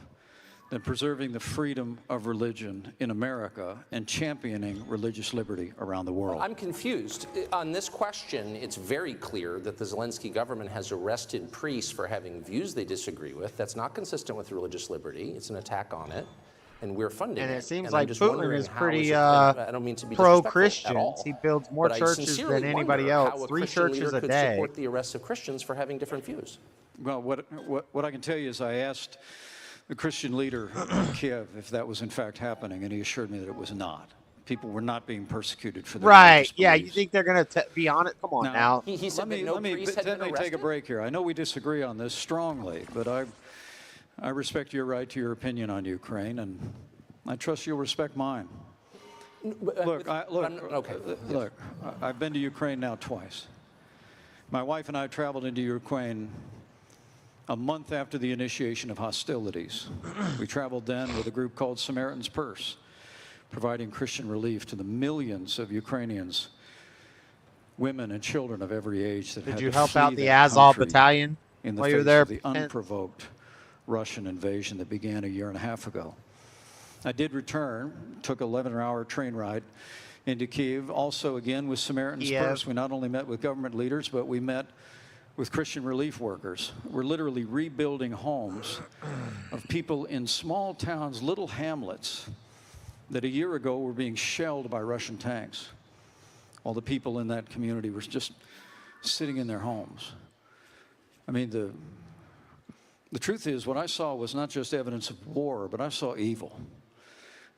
than preserving the freedom of religion in America and championing religious liberty around the world. I'm confused. On this question, it's very clear that the Zelensky government has arrested priests for having views they disagree with. That's not consistent with religious liberty. It's an attack on it, and we're funding it. And it seems I'm like just Putin wondering is how pretty I don't mean to be disrespectful at pro-Christians. all, He builds more but I churches sincerely than anybody wonder else. how a 3 Christian leader churches a could day. support the arrest of Christians for having different views. Well, what I can tell you is I asked the Christian leader in Kiev if that was in fact happening, and he assured me that it was not. People were not being persecuted for their religious Yeah, you beliefs. think they're going to be on it? Come on now. He said that no priest had been Let me take arrested? a break here. I know we disagree on this strongly, but I respect your right to your opinion on Ukraine, and I trust you'll respect mine. Look, I've been to Ukraine now twice. My wife and I traveled into Ukraine a month after the initiation of hostilities. We traveled then with a group called Samaritan's Purse, providing Christian relief to the millions of Ukrainians, women and children of every age that had Did you to help flee out the that Azov country Battalion in the while you were face there? of the unprovoked Russian invasion that began a year and a half ago. I did return, took an 11-hour train ride into Kyiv, also again with Samaritan's Purse. We not only met with government leaders, but we met with Christian relief workers. We're literally rebuilding homes of people in small towns, little hamlets, that a year ago were being shelled by Russian tanks, while the people in that community were just sitting in their homes. I mean, The truth is, what I saw was not just evidence of war, but I saw evil.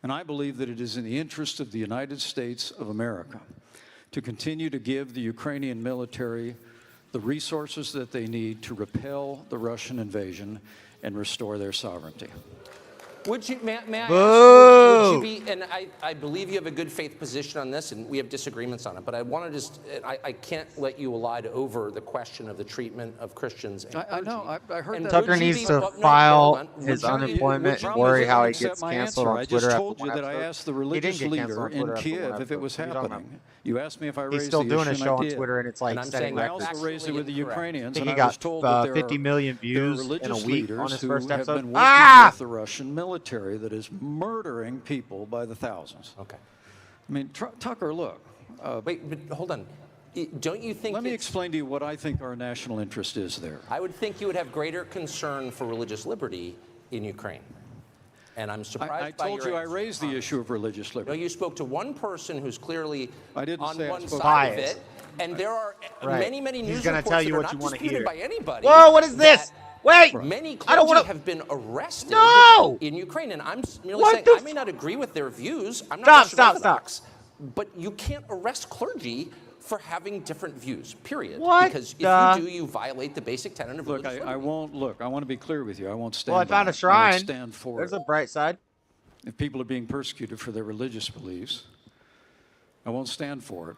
And I believe that it is in the interest of the United States of America to continue to give the Ukrainian military the resources that they need to repel the Russian invasion and restore their sovereignty. Would you, may I ask, would you be, and I believe you have a good faith position on this, and we have disagreements on it, but I want to just, I can't let you elide over the question of the treatment of Christians. And I know, I heard that. Tucker needs to file his unemployment and worry how he gets canceled on Twitter. I just told you that I asked the religious leader in Kiev if it was happening. You asked me if I raised the issue. He's still doing a show on Twitter, and it's like setting I records. also raised it with the Ukrainians, I think and he I was told that got there 50 million views are in a week on his first have episode. been working with the Russian military that is murdering people by the thousands. Okay. I mean, Tucker, look. Wait, but hold on. Don't you think? Let me explain to you what I think our national interest is there. I would think you would have greater concern for religious liberty in Ukraine. And I'm surprised by your I told you I raised the issue of religious liberty. No, you spoke to one person who's clearly on one spoke side of it, and there are many, many news reports that are not disputed by anybody. Whoa, what is this? Wait! Many I don't clergy want to. have been arrested No! in Ukraine, and I'm merely What saying the I may not agree with their views. I'm not Orthodox, but you can't arrest clergy for having different views, period. What Because if you do, you violate the basic tenet of religious liberty. I won't, look, I want to be clear with you. I won't stand Well, I found by a shrine. I won't stand for There's it. a bright side. If people are being persecuted for their religious beliefs, I won't stand for it.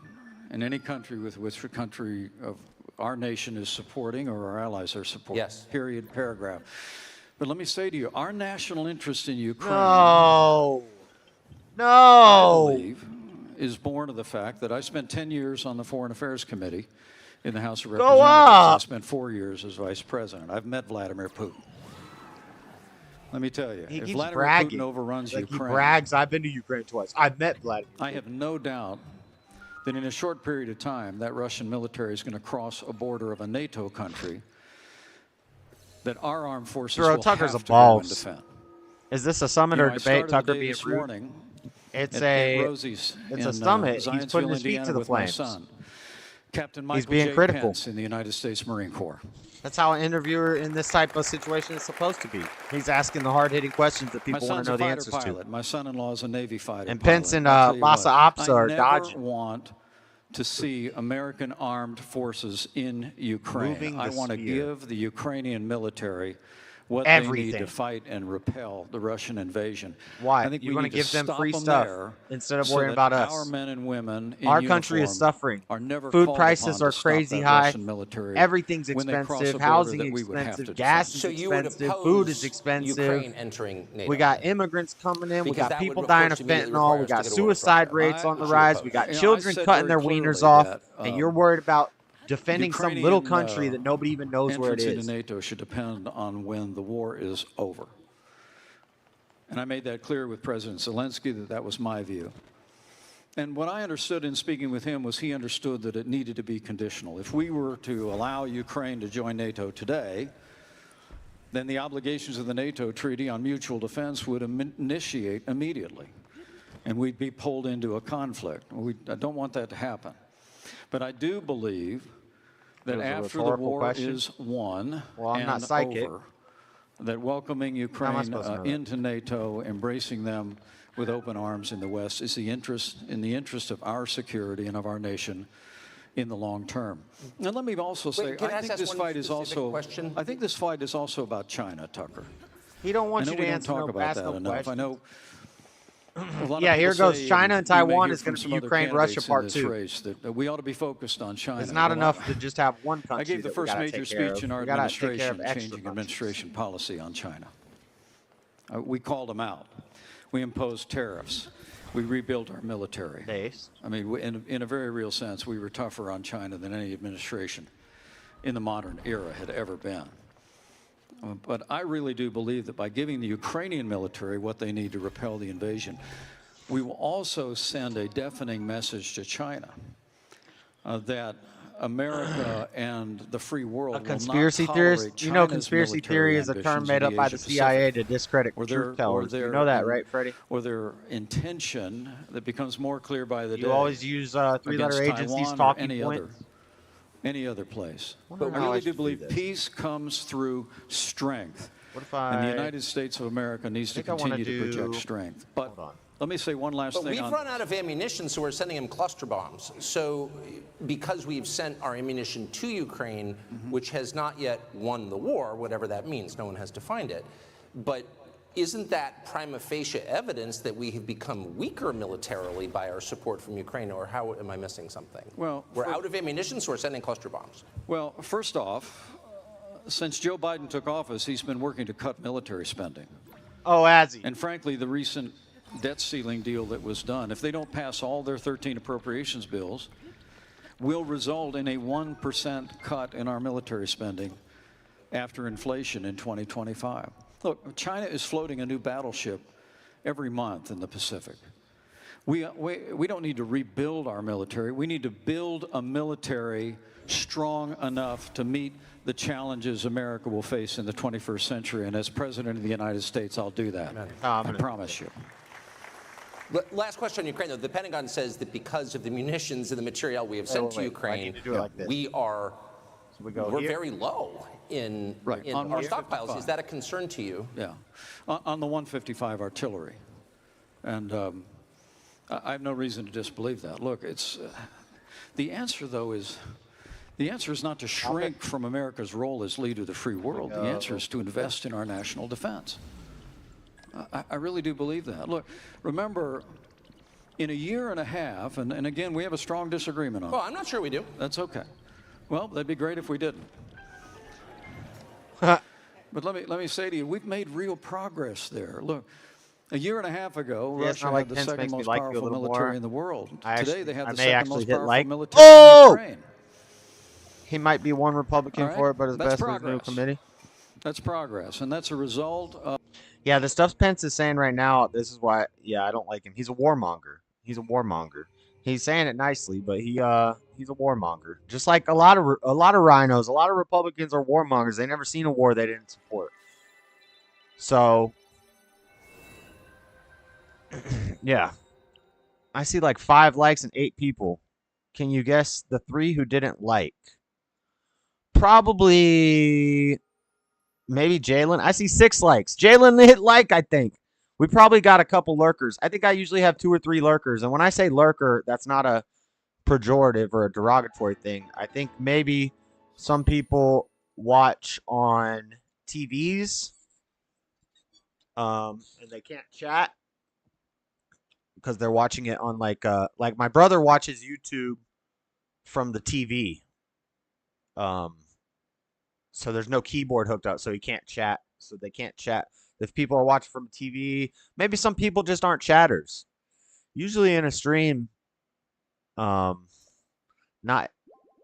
In any country with which a country of our nation is supporting or our allies are supporting. Yes. Period, paragraph. But let me say to you, our national interest in Ukraine, No. I believe, is born of the fact that I spent 10 years on the Foreign Affairs Committee in the House of Representatives. I spent 4 years as Vice President. I've met Vladimir Putin. Let me tell you, He if keeps Vladimir bragging. Putin overruns Like Ukraine, he brags. I've been to Ukraine twice. I've met Vladimir. I have no doubt that in a short period of time, that Russian military is going to cross a border of a NATO country that our armed forces will Tucker's have a to go and balls. defend. Is this a summit or I debate? started Tucker the day being this rude? morning It's at Rosie's it's in, a summit. He's Zionsville, putting his feet Indiana to the with my flames. son, Captain Michael He's being J. critical. Pence in the United States Marine Corps. That's how an interviewer in this type of situation is supposed to be. He's asking the hard-hitting questions that My people want son's to know a the fighter answers pilot. to. My son-in-law is a Navy fighter And pilot. Pence and I'll tell you Lhasa what, Apso are I dodging. never want to see American armed forces in Ukraine. Moving I the want to spear. give the Ukrainian military what they Everything. need to fight and repel the Russian invasion. Why? I think You we want need to give them stop free them stuff there instead of so worrying that about us. Our men and women in Our country is uniform suffering. are never Food called prices upon are to stop crazy that high. Russian military Everything's when they cross a expensive. border Housing that we would have to expensive. defend. Gas is So you would expensive. oppose Food is expensive. Ukraine entering NATO. We got immigrants coming in. We Because got that would, people of dying course, of immediately fentanyl. require We us to got go to war with suicide Russia. rates on the Would you rise. oppose We got that? children said cutting very their wieners clearly off. that, And you're worried about defending some little Ukrainian, country that nobody even knows where it entrance is. into NATO should depend on when the war is over. And I made that clear with President Zelensky that that was my view. And what I understood in speaking with him was he understood that it needed to be conditional. If we were to allow Ukraine to join NATO today, then the obligations of the NATO Treaty on Mutual Defense would initiate immediately, and we'd be pulled into a conflict. I don't want that to happen. But I do believe that after the war is won and over, that welcoming Ukraine into NATO, embracing them with open arms in the West, is in the interest of our security and of our nation in the long term. And let me also say, I think this fight is also about China, Tucker. He don't want I know you to we don't answer talk no about that enough. questions. I know. Yeah, here goes. China and Taiwan is going to be Ukraine, Ukraine-Russia Part 2. That we ought to be focused on China. It's not enough to just have one country. I gave the that we first gotta major take care speech of. in our We gotta take care of administration, extra changing countries. administration policy on China. We called them out. We imposed tariffs. We rebuilt our military. I mean, in a very real sense, we were tougher on China than any administration in the modern era had ever been. But I really do believe that by giving the Ukrainian military what they need to repel the invasion, we will also send a deafening message to China that America and the free world A conspiracy theorist, you know, conspiracy theory is a term made up by the CIA to discredit truth tellers. You know that, right, Freddie? Or their intention that becomes more clear by the day. You always use three-letter against agencies Taiwan or talking any points. other any other place. Wonder But we how I really should do do believe this. peace comes through strength. What if And the I- United States of America needs to think I wanna continue to project do- strength. But Hold on. let me say one last But thing we've on run out of ammunition, so we're sending him cluster bombs. So because we've sent our ammunition to Ukraine, which has not yet won the war, whatever that means, no one has defined it, but isn't that prima facie evidence that we have become weaker militarily by our support from Ukraine, or how am I missing something? Well, we're out of ammunition, so we're sending cluster bombs. Well, first off, since Joe Biden took office, he's been working to cut military spending. Oh, has he? And frankly, the recent debt ceiling deal that was done, if they don't pass all their 13 appropriations bills, will result in a 1% cut in our military spending after inflation in 2025. Look, China is floating a new battleship every month in the Pacific. We don't need to rebuild our military. We need to build a military strong enough to meet the challenges America will face in the 21st century. And as President of the United States, I'll do that. I promise you. Last question on Ukraine, though. The Pentagon says that because of the munitions and the material we have sent to Ukraine, we are we're very low in our stockpiles. Is that a concern to you? Yeah. On the 155 artillery. And I have no reason to disbelieve that. Look, it's the answer, though, is not to shrink from America's role as leader of the free world. The answer is to invest in our national defense. I really do believe that. Look, remember, in a year and a half, and again, we have a strong disagreement on it. Well, I'm not sure we do. That's okay. Well, that'd be great if we didn't. But let me say to you, we've made real progress there. Look, a year and a half ago, Russia had the second most powerful military in the world. Today, they have the second most powerful military in Ukraine. He might be one Republican for it, but it's best for his new committee. That's progress, and that's a result of... Yeah, the stuff Pence is saying right now, this is why, yeah, I don't like him. He's a warmonger. He's a warmonger. He's saying it nicely, but he's a warmonger. Just like a lot of rhinos, a lot of Republicans are warmongers. They never seen a war they didn't support. So, yeah. I see like 5 likes and 8 people. Can you guess the 3 who didn't like? Probably... maybe Jalen. I see 6 likes. Jalen hit like, I think. We probably got a couple lurkers. I think I usually have 2 or 3 lurkers. And when I say lurker, that's not a pejorative or a derogatory thing. I think maybe some people watch on TVs and they can't chat because they're watching it on like my brother watches YouTube from the TV. So there's no keyboard hooked up, so he can't chat. So they can't chat. If people are watching from TV, maybe some people just aren't chatters. Usually in a stream, not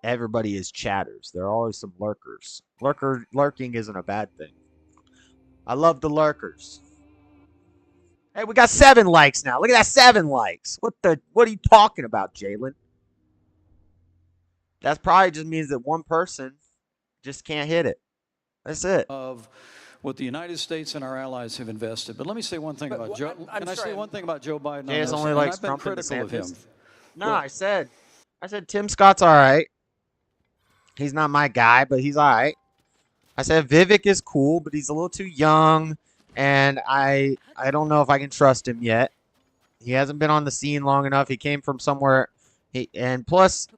everybody is chatters. There are always some lurkers. Lurking isn't a bad thing. I love the lurkers. Hey, we got 7 likes now. Look at that, 7 likes. What are you talking about, Jalen? That probably just means that one person just can't hit it. That's it. Of what the United States and our allies have invested. But let me say one thing about Joe. Can I say one thing about Joe Biden? Jay only likes I've been Trump and critical of him. No, Look, I said Tim Scott's all right. He's not my guy, but he's all right. I said Vivek is cool, but he's a little too young, and I don't know if I can trust him yet. He hasn't been on the scene long enough. He came from somewhere, and plus,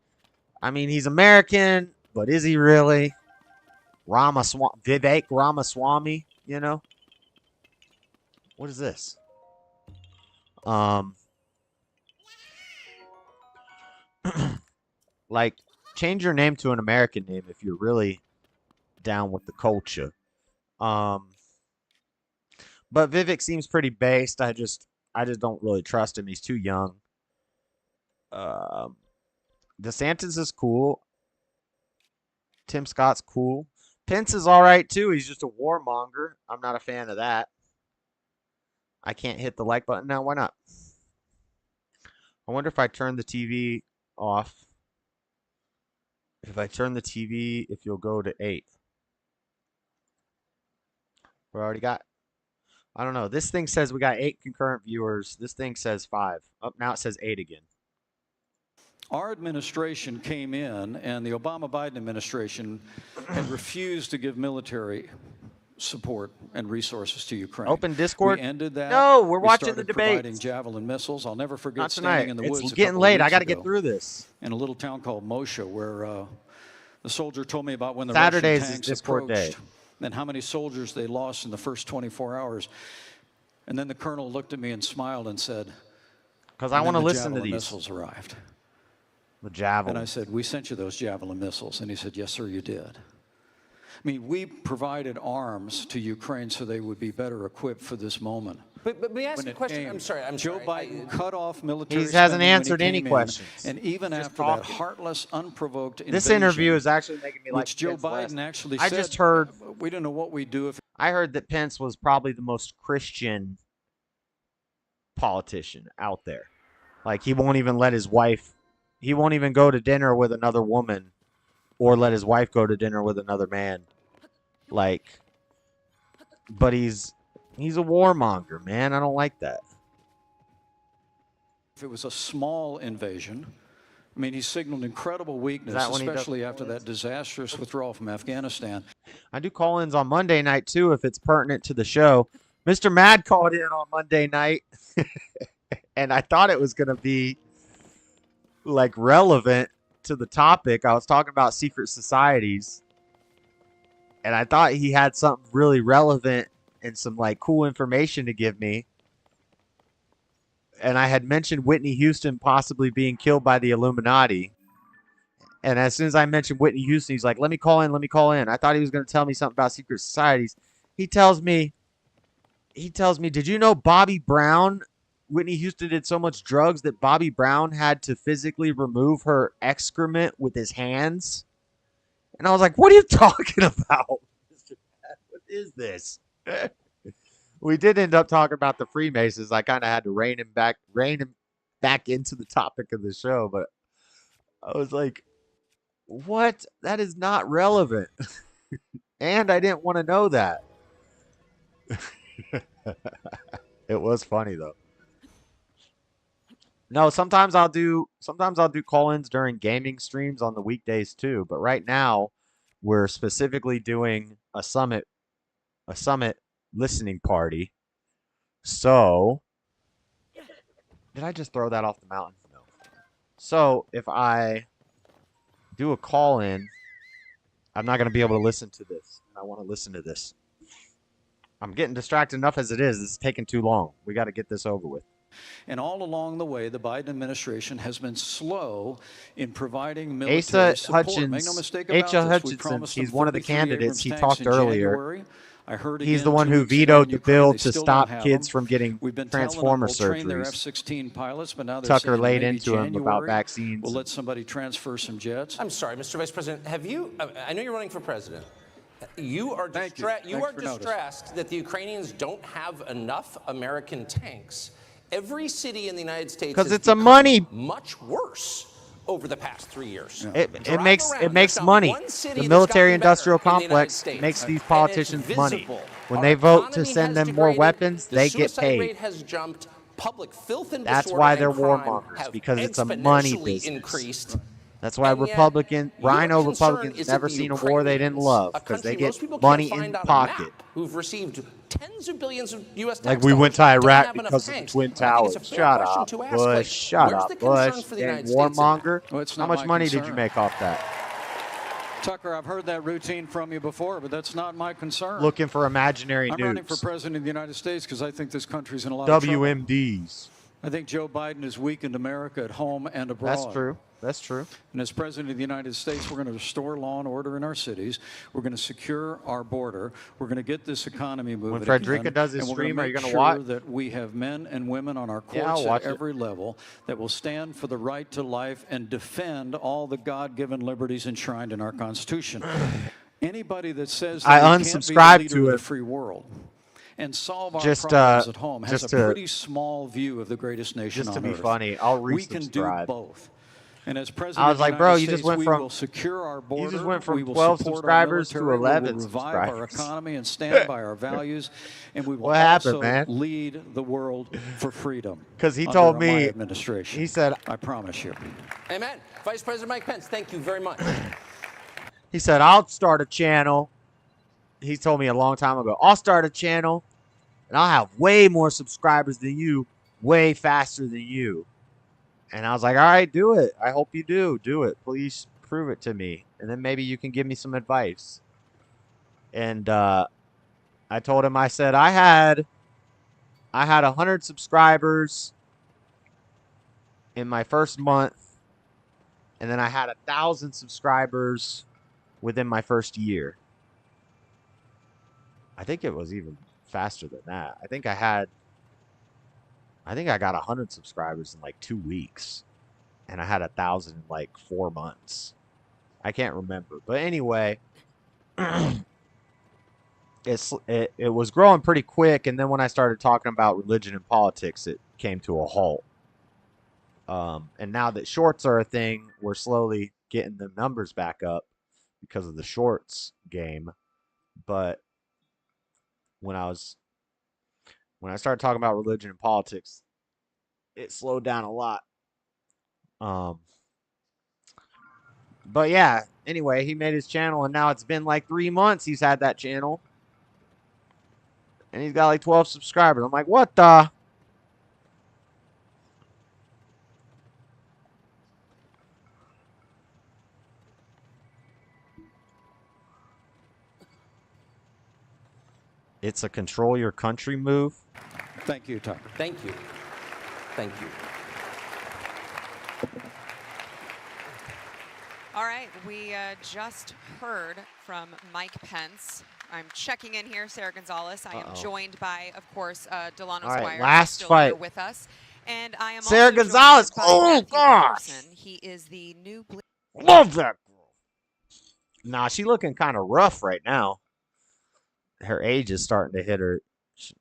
I mean, he's American, but is he really? Vivek Ramaswamy, you know? What is this? Like, change your name to an American name if you're really down with the culture. But Vivek seems pretty based. I just don't really trust him. He's too young. DeSantis is cool. Tim Scott's cool. Pence is all right, too. He's just a warmonger. I'm not a fan of that. I can't hit the like button now. Why not? I wonder if I turn the TV off. If I turn the TV, if you'll go to 8. We already got... I don't know. This thing says we got 8 concurrent viewers. This thing says 5. Oh, now it says 8 again. Our administration came in, and the Obama-Biden administration had refused to give military support and resources to Ukraine. Open Discord? We ended that. No, we're We watching the started debates. providing Javelin missiles. I'll never forget Not standing tonight. in the It's woods. getting late. I got to get through this. In a little town called Moshe, where the soldier told me about when the Saturdays Russian is tanks Discord approached day. and how many soldiers they lost in the first 24 hours. And then the colonel looked at me and smiled and said, because I want to listen to Javelin these. missiles arrived. The Javelin. And I said, we sent you those Javelin missiles. And he said, yes, sir, you did. I mean, we provided arms to Ukraine so they would be better equipped for this moment. But let me ask When you a it question. came, I'm sorry. Joe Biden cut off military He hasn't spending when he answered any came in, questions. And even Just after talking. that heartless, unprovoked invasion, This interview is actually making me like which Joe Pence less. Biden actually I said, just heard. we don't know what we'd do if. I heard that Pence was probably the most Christian politician out there. Like, he won't even let his wife. He won't even go to dinner with another woman, or let his wife go to dinner with another man. Like, but he's a warmonger, man. I don't like that. If it was a small invasion, I mean, he signaled incredible weakness, that when he does especially after that disastrous withdrawal from Afghanistan. I do call-ins on Monday night, too, if it's pertinent to the show. Mr. Mad called in on Monday night, and I thought it was going to be, like, relevant to the topic. I was talking about secret societies, and I thought he had something really relevant and some, like, cool information to give me. And I had mentioned Whitney Houston possibly being killed by the Illuminati. And as soon as I mentioned Whitney Houston, he's like, let me call in. I thought he was going to tell me something about secret societies. He tells me, did you know Bobby Brown, Whitney Houston did so much drugs that Bobby Brown had to physically remove her excrement with his hands? And I was like, what are you talking about? What is this? We did end up talking about the Freemasons. I kind of had to rein him back into the topic of the show, but I was like, what? That is not relevant. And I didn't want to know that. It was funny though. No, sometimes I'll do call-ins during gaming streams on the weekdays too, but right now we're specifically doing a summit listening party. So, did I just throw that off the mountain? No. So, if I do a call-in, I'm not going to be able to listen to this. I want to listen to this. I'm getting distracted enough as it is. This is taking too long. We got to get this over with. And all along the way, the Biden administration has been slow in providing military support. Make no mistake about Asa this. We Hutchinson, promised he's them one of the 33 candidates. Abrams He tanks talked in earlier. January. I heard He's again the one 2 who weeks ago vetoed in the Ukraine, bill they to still stop don't have kids them. from getting We've been transformer telling them we'll train their surgeries. F-16 pilots, but now they're Tucker saying laid maybe into him about January, vaccines. We'll let somebody transfer some jets. I'm sorry, Mr. Vice President. Have you? I know you're running for president. You are distressed that the Ukrainians don't have enough American tanks. Every city in the United States because has it's a become money. Much worse over the past 3 years. It makes money. The military-industrial complex makes these politicians money. When they vote to send them more weapons, they get paid. Rate has jumped. Public filth and That's disorder why and they're crime warmongers, have because it's a money exponentially business. increased. That's why Rhino Republicans never seen a war they didn't love, because they get money in pocket. Who've received tens of billions of U.S. tax Like we went to dollars, don't Iraq have enough because of the tanks. Twin I think Towers. it's a fair Shut question up, to ask, Bush. like, Shut where's up, the concern Bush. for the And United States in that? warmonger. Well, it's How not much my money did you concern. make off that? Tucker, I've heard that routine from you before, but that's not my concern. Looking for imaginary I'm running for nukes. president of the United States because I think this country's in a lot of trouble. WMDs. I think Joe Biden has weakened America at home and abroad. That's true. That's true. And as President of the United States, we're going to restore law and order in our cities. We're going to secure our border. We're going to get this economy moving. When Frederica again, does his and we're stream, are you make going to sure watch? that we have men and women on our Yeah, I'll courts watch at it. every level that will stand for the right to life and defend all the God-given liberties enshrined in our Constitution. Anybody that says that I we can't be the unsubscribed leader to of the it. free world and solve our Just, problems at home has just a to- pretty small view of the greatest nation Just on to be earth. funny, I'll We can do resubscribe. both. And as president I was like, of the bro, United you just States, went we from will secure our border. you just went from we will 12 support subscribers our to military, 11 we will revive subscribers. our economy and stand by our values, and we will What happened, also man? lead the world for freedom. Because he under told my me, administration. he said, I promise you. Amen. Vice President Mike Pence, thank you very much. he said, I'll start a channel. He told me a long time ago, I'll start a channel and I'll have way more subscribers than you, way faster than you. And I was like, all right, do it. I hope you do. Do it. Please prove it to me. And then maybe you can give me some advice. And I told him, I said, I had 100 subscribers in my first month. And then I had 1,000 subscribers within my first year. I think it was even faster than that. I think I got 100 subscribers in like 2 weeks, and I had 1,000 in like 4 months. I can't remember, but anyway, it was growing pretty quick, and then when I started talking about religion and politics, it came to a halt. And now that shorts are a thing, we're slowly getting the numbers back up because of the shorts game. But when I started talking about religion and politics, it slowed down a lot. But yeah, anyway, he made his channel, and now it's been like 3 months he's had that channel. And he's got like 12 subscribers. I'm like, what the? It's a control your country move. Thank you, Tucker. Thank you. Thank you. All right, we just heard from Mike Pence. I'm checking in here, Sarah Gonzalez. I am joined by, of course, Delano All right, Squire, last still fight. here with us. And I am Sarah also Gonzalez. joined by Oh, Matthew gosh. Peterson. He is the new... Love that girl. Nah, she looking kind of rough right now. Her age is starting to hit her.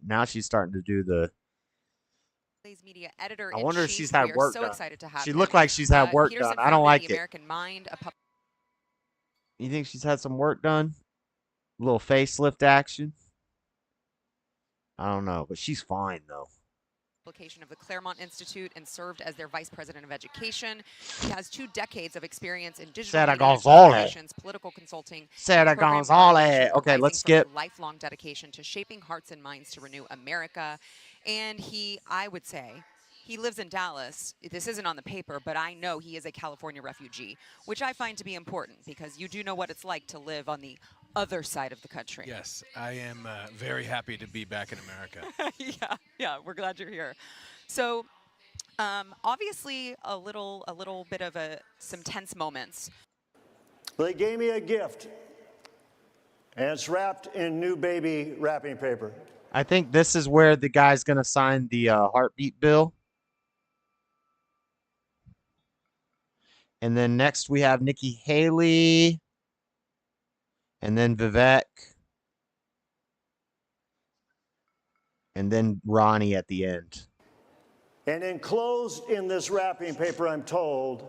Now she's starting to do the... Media editor. I wonder if she's had work so done. excited to have She him. looked like she's had work Peterson done. I don't founded like the it. American Mind, a You think she's had some work done? A little facelift action? I don't know, but she's fine, though. publication of the Claremont Institute and served as their vice president of education. He has 2 decades of experience in digital Sarah media Gonzalez. communications, political consulting, Sarah and program Gonzalez. coordination, Okay, arising let's from a skip. lifelong dedication to shaping hearts and minds to renew America. And he, I would say, he lives in Dallas. This isn't on the paper, but I know he is a California refugee, which I find to be important because you do know what it's like to live on the other side of the country. Yes, I am very happy to be back in America. yeah, we're glad you're here. So, obviously, a little bit of some tense moments. They gave me a gift, and it's wrapped in new baby wrapping paper. I think this is where the guy's going to sign the heartbeat bill. And then next we have Nikki Haley. And then Vivek. And then Ronnie at the end. And enclosed in this wrapping paper, I'm told,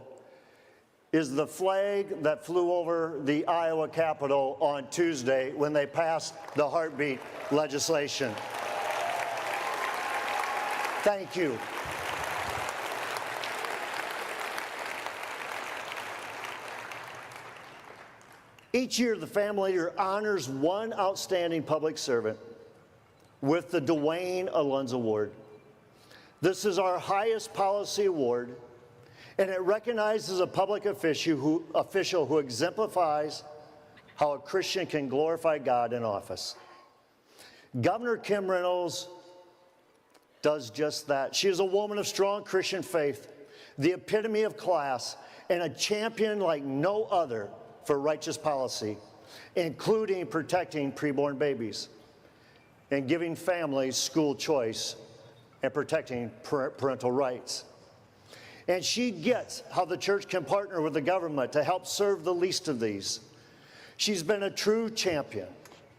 is the flag that flew over the Iowa Capitol on Tuesday when they passed the heartbeat legislation. Thank you. Each year, the family leader honors one outstanding public servant with the Dwayne Alonzo Award. This is our highest policy award, and it recognizes a public official who exemplifies how a Christian can glorify God in office. Governor Kim Reynolds does just that. She is a woman of strong Christian faith, the epitome of class, and a champion like no other for righteous policy, including protecting preborn babies and giving families school choice and protecting parental rights. And she gets how the church can partner with the government to help serve the least of these. She's been a true champion.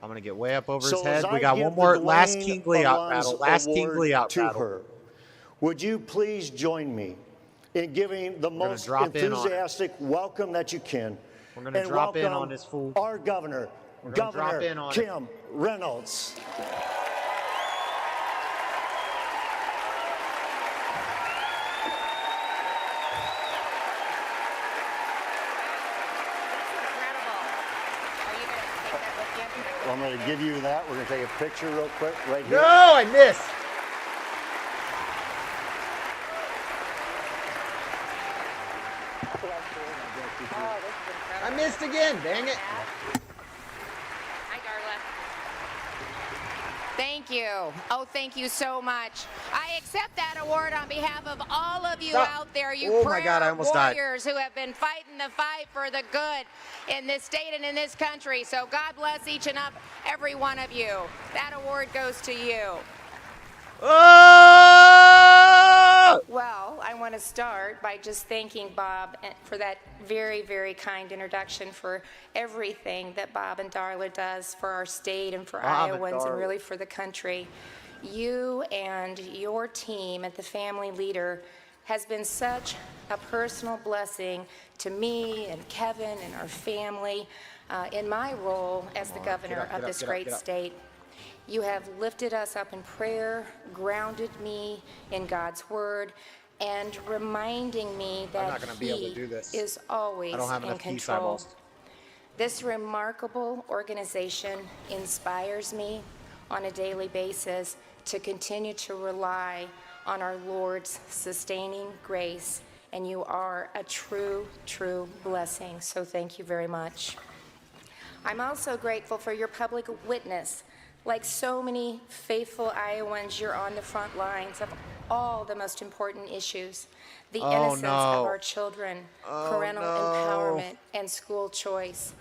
I'm going to get way up over his So head. as We I got give one more the last Dwayne King Leot Alonzo battle. Last King Award Leot to battle. her, would you please join me in giving the most enthusiastic welcome that you can. We're going to drop in on this fool. Our governor, Governor Kim Reynolds. Well, I'm going to give you that. We're going to take a picture real quick right here. No, I missed. I missed again, dang it. Hi, Darla. Thank you. Oh, thank you so much. I accept that award on behalf of all of you out there, you prayer warriors who have been fighting the fight for the good in this state and in this country. So God bless each and every one of you. That award goes to you. Well, I want to start by just thanking Bob for that very, very kind introduction, for everything that Bob and Darla does for our state and for Iowans and really for the country. You and your team at the Family Leader has been such a personal blessing to me and Kevin and our family in my role as the governor of this great state. You have lifted us up in prayer, grounded me in God's word, and reminding me that He is always in control. This remarkable organization inspires me on a daily basis to continue to rely on our Lord's sustaining grace, and you are a true, true blessing. So thank you very much. I'm also grateful for your public witness. Like so many faithful Iowans, you're on the front lines of all the most important issues. The innocence of our children, parental empowerment, and school choice.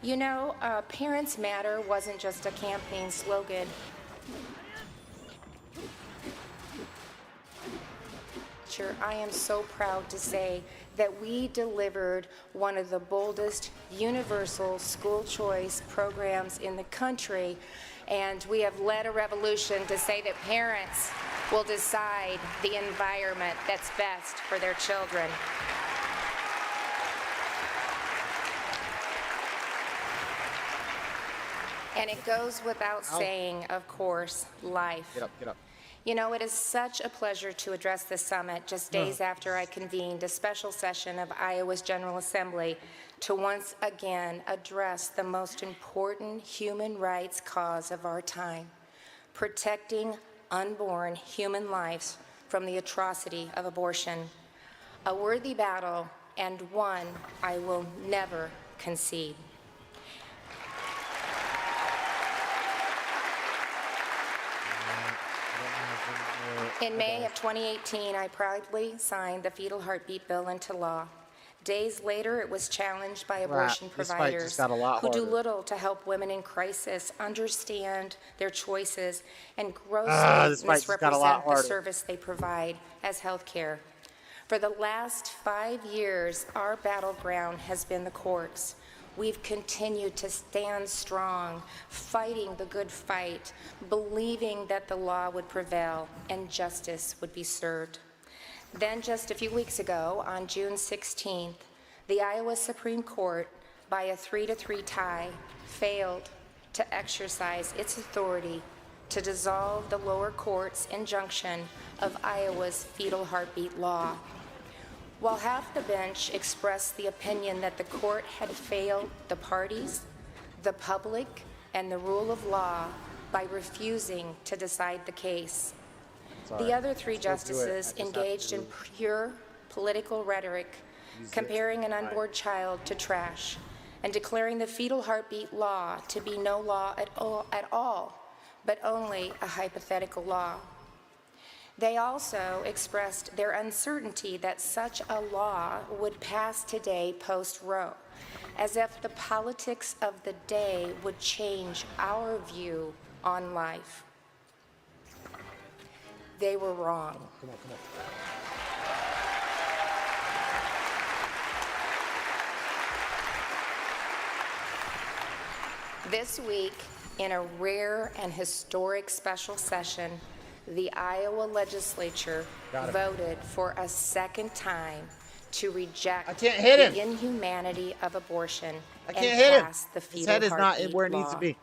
You know, Parents Matter wasn't just a campaign slogan. I am so proud to say that we delivered one of the boldest universal school choice programs in the country, and we have led a revolution to say that parents will decide the environment that's best for their children. And it goes without saying, of course, life. Get up, get up. You know, it is such a pleasure to address the summit just days after I convened a special session of Iowa's General Assembly to once again address the most important human rights cause of our time, protecting unborn human lives from the atrocity of abortion. A worthy battle, and one I will never concede. In May of 2018, I proudly signed the fetal heartbeat bill into law. Days later, it was challenged by abortion providers who do little to help women in crisis understand their choices and grossly misrepresent the service they provide as health care. For the last 5 years, our battleground has been the courts. We've continued to stand strong, fighting the good fight, believing that the law would prevail and justice would be served. Then just a few weeks ago, on June 16th, the Iowa Supreme Court, by a 3-3 tie, failed to exercise its authority to dissolve the lower court's injunction of Iowa's fetal heartbeat law. While half the bench expressed the opinion that the court had failed the parties, the public, and the rule of law by refusing to decide the case. The other 3 justices engaged in pure political rhetoric, comparing an unborn child to trash, and declaring the fetal heartbeat law to be no law at all, but only a hypothetical law. They also expressed their uncertainty that such a law would pass today post-Roe, as if the politics of the day would change our view on life. They were wrong. Come on. This week, in a rare and historic special session, the Iowa legislature voted for a second time to reject the inhumanity of abortion and pass the His head fetal is not heartbeat where it needs to law. be.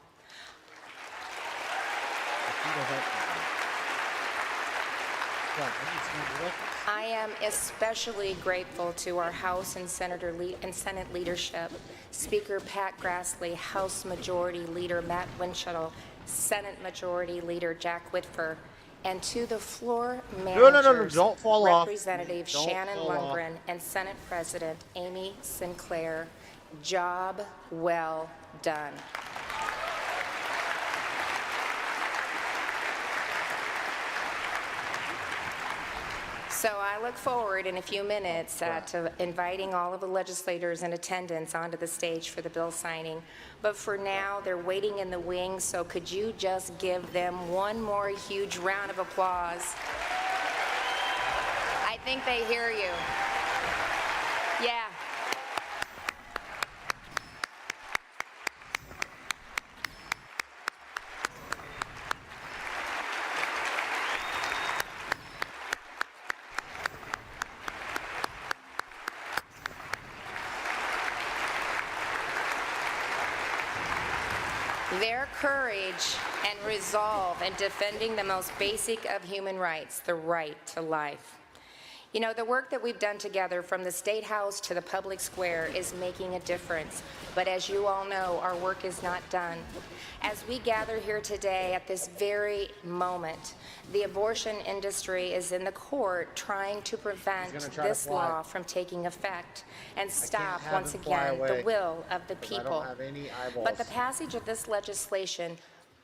I am especially grateful to our House and Senate leadership, Speaker Pat Grassley, House Majority Leader Matt Winchell, Senate Majority Leader Jack Whitfer, and to the floor managers, Don't fall off. Representative Don't Shannon fall off. Lundgren, and Senate President Amy Sinclair. Job well done. So I look forward in a few minutes to inviting all of the legislators in attendance onto the stage for the bill signing. But for now, they're waiting in the wings, so could you just give them one more huge round of applause? I think they hear you. Yeah. Their courage and resolve in defending the most basic of human rights, the right to life. You know, the work that we've done together from the State House to the public square is making a difference. But as you all know, our work is not done. As we gather here today at this very moment, the abortion industry is in the court trying to prevent this law from taking effect and stop, once again, the will of the people. But the passage of this legislation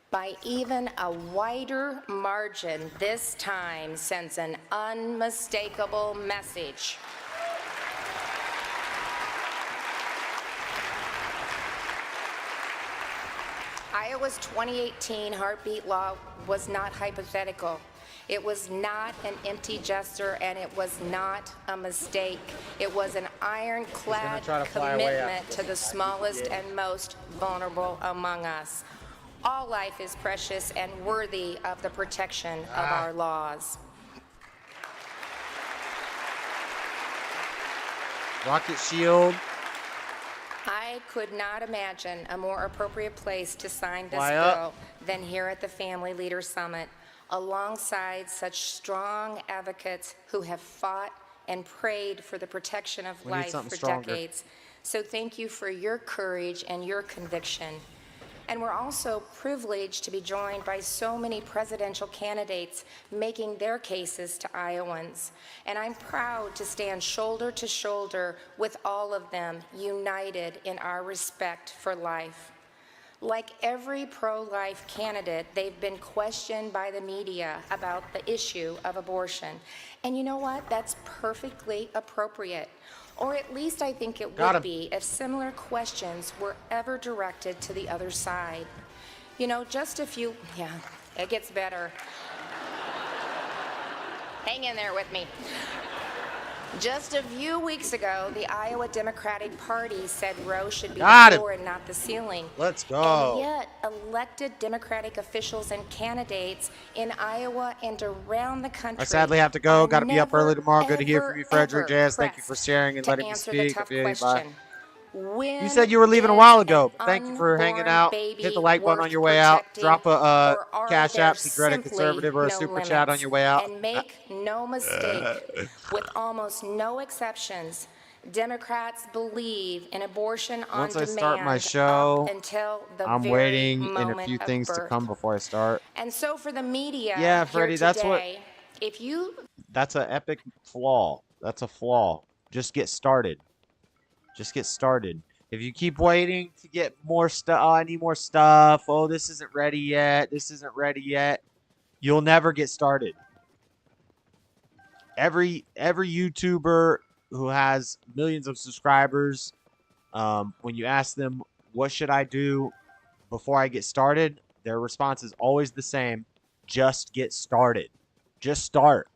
by even a wider margin this time sends an unmistakable message. Iowa's 2018 heartbeat law was not hypothetical. It was not an empty gesture, and it was not a mistake. It was an ironclad commitment to the smallest and most vulnerable among us. All life is precious and worthy of the protection of our laws. Rocket shield. I could not imagine a more appropriate place to sign this Fly bill up. than here at the Family Leader Summit, alongside such strong advocates who have fought and prayed for the protection of We need life something for stronger. decades. So thank you for your courage and your conviction. And we're also privileged to be joined by so many presidential candidates making their cases to Iowans. And I'm proud to stand shoulder to shoulder with all of them, united in our respect for life. Like every pro-life candidate, they've been questioned by the media about the issue of abortion. And you know what? That's perfectly appropriate. Or at least I think it would be if similar questions were ever directed to the other side. You know, just a few, yeah, it gets better. Hang in there with me. Just a few weeks ago, the Iowa Democratic Party said Roe should be the floor and not the ceiling. Let's go. And yet, elected Democratic officials and candidates in Iowa and around the country I sadly have to go. Got to be up early tomorrow. Good to hear ever, from you, Frederick. ever Jazz, thank you for sharing and to letting me answer the speak. tough Okay, bye. question. When You said you were leaving a is while ago, an but thank you for hanging unborn out. baby Hit the like button on worth your way out. protecting, Drop a or are Cash there App to Dreadedconservative or a simply super no chat on your way out. And make no mistake, with almost no exceptions, Democrats believe in abortion on Once I demand start my show, up until the I'm very waiting in a moment few of things to birth. come before I start. And so for the media Yeah, here Freddie, that's what- today, if you That's an epic flaw. That's a flaw. Just get started. Just get started. If you keep waiting to get more stuff, oh, I need more stuff. Oh, this isn't ready yet. This isn't ready yet. You'll never get started. Every YouTuber who has millions of subscribers, when you ask them, what should I do before I get started? Their response is always the same. Just get started. Just start.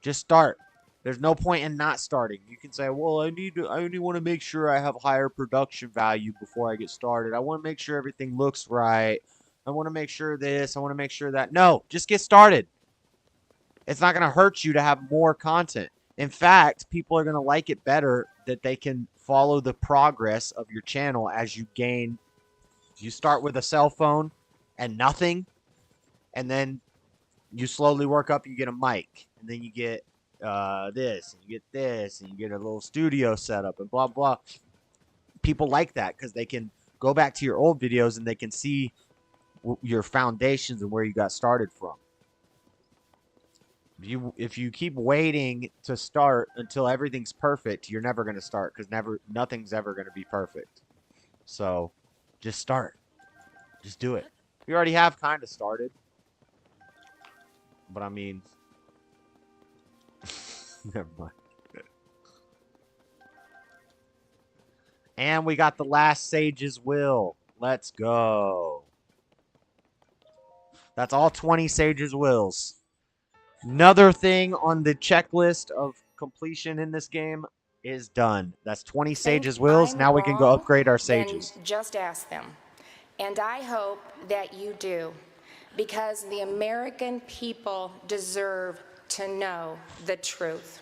Just start. There's no point in not starting. You can say, well, I only want to make sure I have higher production value before I get started. I want to make sure everything looks right. I want to make sure this. I want to make sure that. No, just get started. It's not going to hurt you to have more content. In fact, people are going to like it better that they can follow the progress of your channel as you gain. You start with a cell phone and nothing, and then you slowly work up. You get a mic, and then you get this, and you get this, and you get a little studio setup, and blah, blah. People like that because they can go back to your old videos and they can see your foundations and where you got started from. If you keep waiting to start until everything's perfect, you're never going to start because nothing's ever going to be perfect. So just start. Just do it. You already have kind of started. But I mean, never mind. And we got the last Sage's Will. Let's go. That's all 20 Sage's Wills. Another thing on the checklist of completion in this game is done. That's 20 Sage's Wills. Now we can go upgrade our Sages. Then just ask them. And I hope that you do, because the American people deserve to know the truth.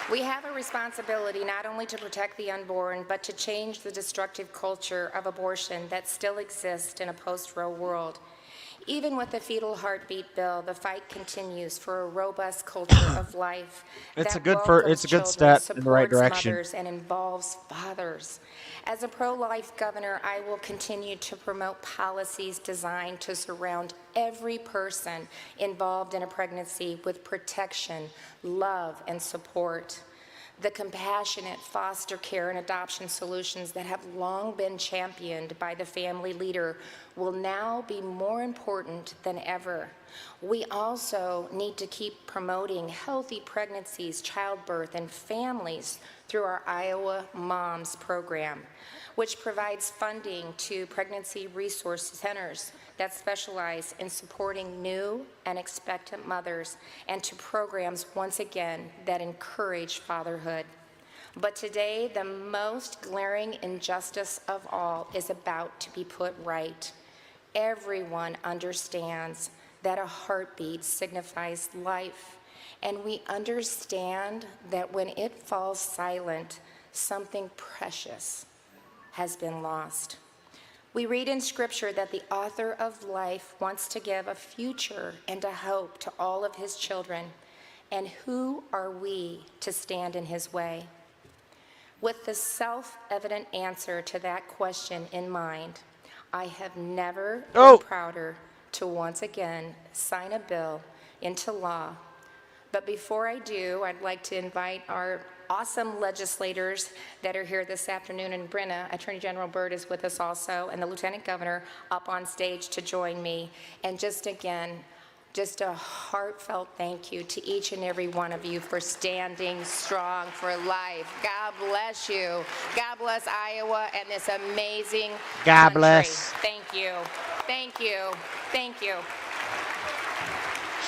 We have a responsibility not only to protect the unborn, but to change the destructive culture of abortion that still exists in a post-Roe world. Even with the fetal heartbeat bill, the fight continues for a robust culture of life. It's a good step in the right direction. Mothers and involves fathers. As a pro-life governor, I will continue to promote policies designed to surround every person involved in a pregnancy with protection, love, and support. The compassionate foster care and adoption solutions that have long been championed by the family leader will now be more important than ever. We also need to keep promoting healthy pregnancies, childbirth, and families through our Iowa Moms program, which provides funding to pregnancy resource centers that specialize in supporting new and expectant mothers, and to programs, once again, that encourage fatherhood. But today, the most glaring injustice of all is about to be put right. Everyone understands that a heartbeat signifies life, and we understand that when it falls silent, something precious has been lost. We read in Scripture that the author of life wants to give a future and a hope to all of his children. And who are we to stand in his way? With the self-evident answer to that question in mind, I have never been prouder to once again sign a bill into law. But before I do, I'd like to invite our awesome legislators that are here this afternoon, and Brenna, Attorney General Byrd is with us also, and the Lieutenant Governor up on stage to join me. And just again, just a heartfelt thank you to each and every one of you for standing strong for life. God bless you. God bless Iowa and this amazing God country. bless. Thank you. Thank you. Thank you.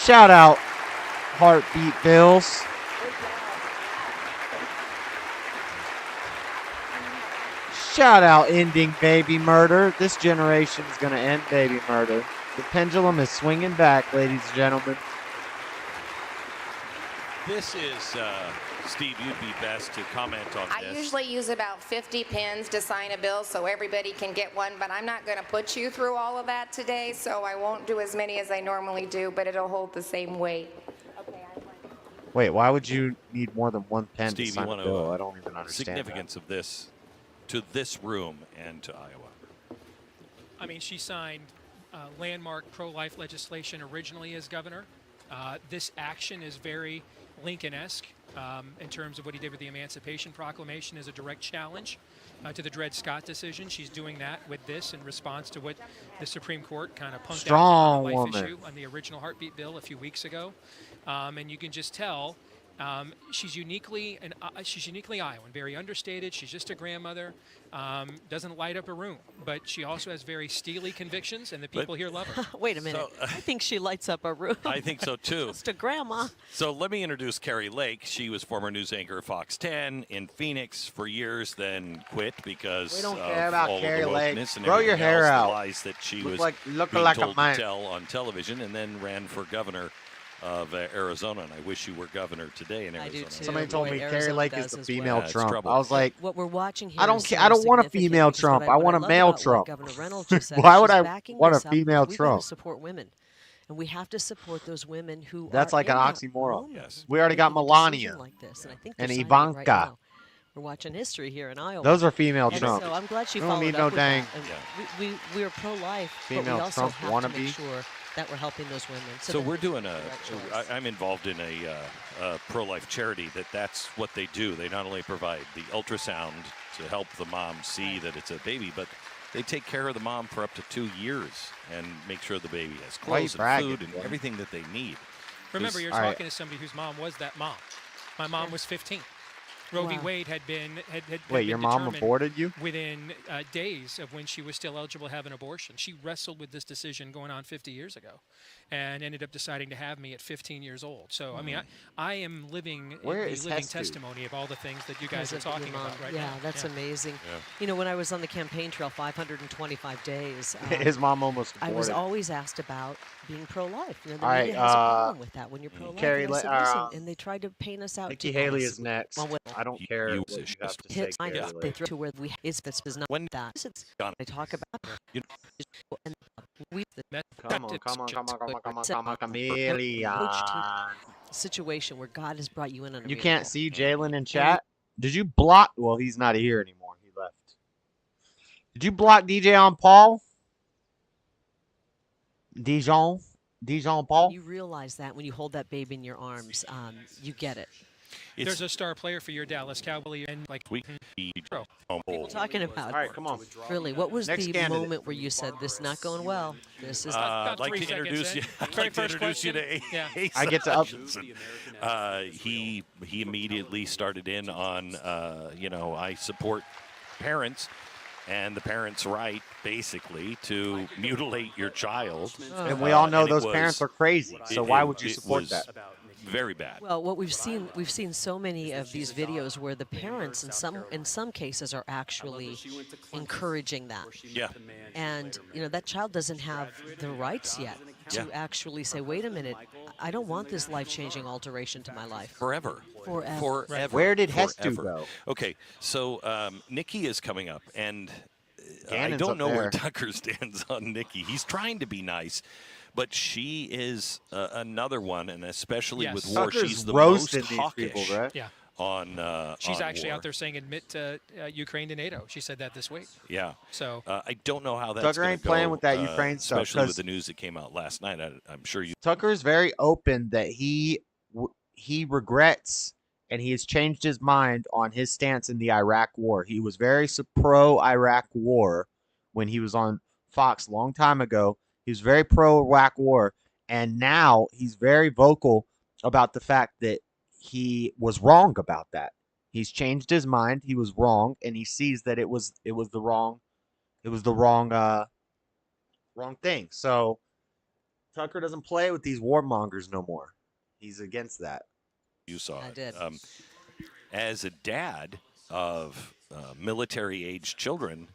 Shout out Heartbeat Bills. Shout out ending baby murder. This generation is going to end baby murder. The pendulum is swinging back, ladies and gentlemen. This is, Steve, you'd be best to comment on I this. usually use about 50 pins to sign a bill so everybody can get one, but I'm not going to put you through all of that today, so I won't do as many as I normally do, but it'll hold the same weight. Wait, why would you need more than one pen Steve, to sign you a want bill? to, I don't even understand significance of this to this room and to Iowa. I mean, she signed landmark pro-life legislation originally as governor. This action is very Lincoln-esque in terms of what he did with the Emancipation Proclamation as a direct challenge to the Dred Scott decision. She's doing that with this in response to what the Supreme Court kind of punked out on the life issue on the original heartbeat bill a few weeks ago. And you can just tell She's uniquely Iowan, very understated. She's just a grandmother, doesn't light up a room, but she also has very steely convictions, and the people here love her. Wait a minute. I think she lights up a room. I think so too. Just a grandma. So let me introduce Carrie Lake. She was former news anchor at Fox 10 in Phoenix for years, then quit because We don't of care about all Carrie of the Lake. wokeness and Grow your everything hair else, out. the lies that she was looking being like a told to man. tell on television, and then ran for governor of Arizona. And I wish you were governor today in Arizona. I do too. Somebody told me Arizona Carrie Lake does is the as female well. it's Trump. trouble. I was like, What we're watching here I don't is care. so I don't want a significant female because Trump. I what want a love male about what Trump. Governor Reynolds just said, Why is would she's I backing want a this up. female We've Trump? got to support women, and we have to support those women who That's are like in an that oxymoron. moment Yes. We already got making a decision Melania like this, and I think and they're signing it right Ivanka. now. We're watching history here in Iowa. Those are female And Trumps. So I'm glad she We don't followed need up no with dang that. And we are pro-life, but we female also Trump have to wannabe. make sure that we're helping those women. So that we're they doing make the right choice. I'm involved in a pro-life charity that's what they do. They not only provide the ultrasound to help the mom see that it's a baby, but they take care of the mom for up to 2 years and make sure the baby has Why you clothes and bragging, food and boy? everything that they need. Remember, you're talking to somebody whose mom was that mom. My mom was 15. Roe v. Wow. Wade had been Wait, your mom determined aborted you? within days of when she was still eligible to have an abortion. She wrestled with this decision going on 50 years ago, and ended up deciding to have me at 15 years old. So I mean, I am living Where the is living Hesty? testimony of all the things that you guys Because are of your talking mom. about right now. Yeah, that's amazing. Yeah. You know, when I was on the campaign trail 525 days, His mom almost I was aborted. always asked about being pro-life. You know, the All right, media has a problem with that when you're pro-life. Carrie, and I said, let- listen, and they tried to paint us out. Nikki too Haley honest. is next. Well, I don't care you- what you have to say, hit sign Carrie up, Lake. they throw to where we is not When that. They talk about You and we Come on, come on, Coach chameleon. situation where God has brought you in on a You miracle. can't see Jalen in chat? Did you block? Well, he's not here anymore. He left. Did you block DJ on Paul? Dijon Paul? You realize that when you hold that baby in your arms, you get it. There's a star player for your Dallas Cowboys, and like What are you talking about? All right, come on. Really, what was Next the candidate. moment where you said this is not going well? This is I'd like 3 to seconds introduce in. you. I'd Very like to first introduce you to question. Yeah. Asa I get to up- Hutchinson. He immediately started in on I support parents and the parents' right basically to mutilate your child. And we all know and it those was- parents are crazy. So why would you it support was that? Very bad. Well, what we've seen so many of these videos where the parents in some cases are actually encouraging that. Yeah. And you know that child doesn't have the rights yet to Yeah. actually say, "Wait a minute, I don't want this life-changing alteration to my life." Forever. Forever. Forever. Where did Hestu Forever. go? Okay, so Nikki is coming up, and I Gannon's don't up know where there. Tucker stands on Nikki. He's trying to be nice, but she is another one, and especially Yes. with war, Tucker's she's the roasting most these hawkish people, right? Yeah. on She's on actually war. out there saying admit Ukraine to NATO. She said that this week. Yeah. So I don't know how that's Tucker gonna ain't playing go, with that Ukraine stuff, especially 'cause- with the news that came out last night. I'm sure you. Tucker's very open that he regrets and he has changed his mind on his stance in the Iraq war. He was very pro-Iraq war when he was on Fox a long time ago. He was very pro-Iraq war, and now he's very vocal about the fact that he was wrong about that. He's changed his mind. He was wrong, and he sees that it was the wrong thing. So Tucker doesn't play with these warmongers no more. He's against that. You saw I it. did. As a dad of military-aged children,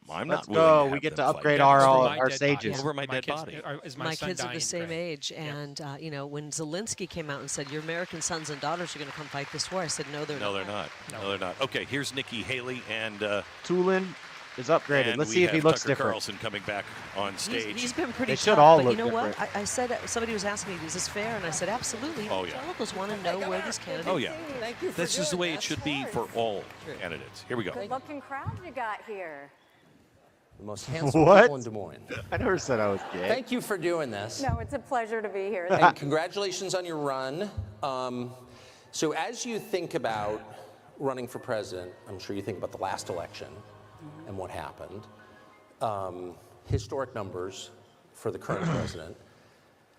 I'm Let's not willing go. to We have get to them fight. upgrade Yeah, our over my our dead sages. body. Over my My dead kids- body. is My son kids are dying the same today? age, and you know, when Zelensky came out and said, "Your American sons and daughters are going to come fight this war," I said, "No, they're No, not." they're not. No, they're not. Okay, here's Nikki Haley, and Tulin is upgraded. and Let's we see if he have looks Tucker different. Carlson coming back on stage. He's been pretty They should tough, all but look you know what? different. I said somebody was asking me, "Is this fair?" And I said, "Absolutely." Oh, yeah. All of us want to know where these candidates. Oh yeah, this is the way it should be for all candidates. Here we go. Good looking crowd you got here. The most handsome What? people in Des Moines. I never said I was gay. Thank you for doing this. No, it's a pleasure to be here. And congratulations on your run. So as you think about running for president, I'm sure you think about the last election and what happened. Historic numbers for the current president.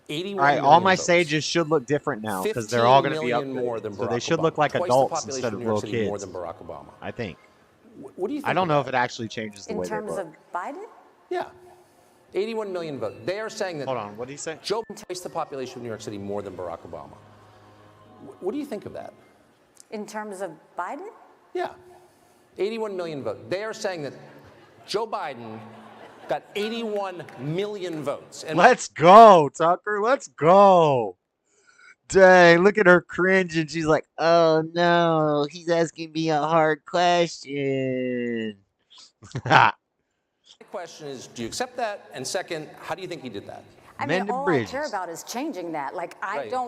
81 All right, all million my votes. sages should look different now because they're all going to be 15 million more updated. than So they Barack should look Obama. like Twice the adults population instead of of New York little City, more kids. than Barack Obama. I think. What do you think? I don't of know that? if it actually changes the In way they terms look. of Biden? Yeah. 81 million votes. They are saying that. Hold on, what did he say? Joe Biden twice the population of New York City, more than Barack Obama. What do you think of that? In terms of Biden? Yeah. 81 million votes. They are saying that Joe Biden got 81 million votes. And Let's go, Tucker. Let's go. Dang, look at her cringing. She's like, oh no, he's asking me a hard question. my question is, do you accept that? And second, how do you think he did that? I mean, all I care about is changing that. Like,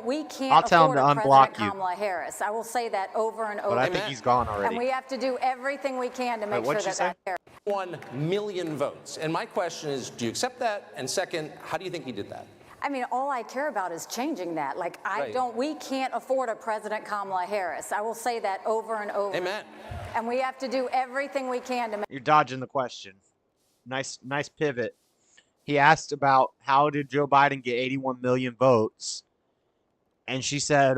we can't I'll tell him afford to a unblock President you. Kamala Harris. I will say that over and over. But I think he's gone already. And we have to do everything we can to make sure that that happens. 1 million votes. And my question is, do you accept that? And second, how do you think he did that? I mean, all I care about is changing that. Like, we can't afford a President Kamala Harris. I will say that over and over. Amen. And we have to do everything we can to make. You're dodging the question. Nice pivot. He asked about how did Joe Biden get 81 million votes? And she said,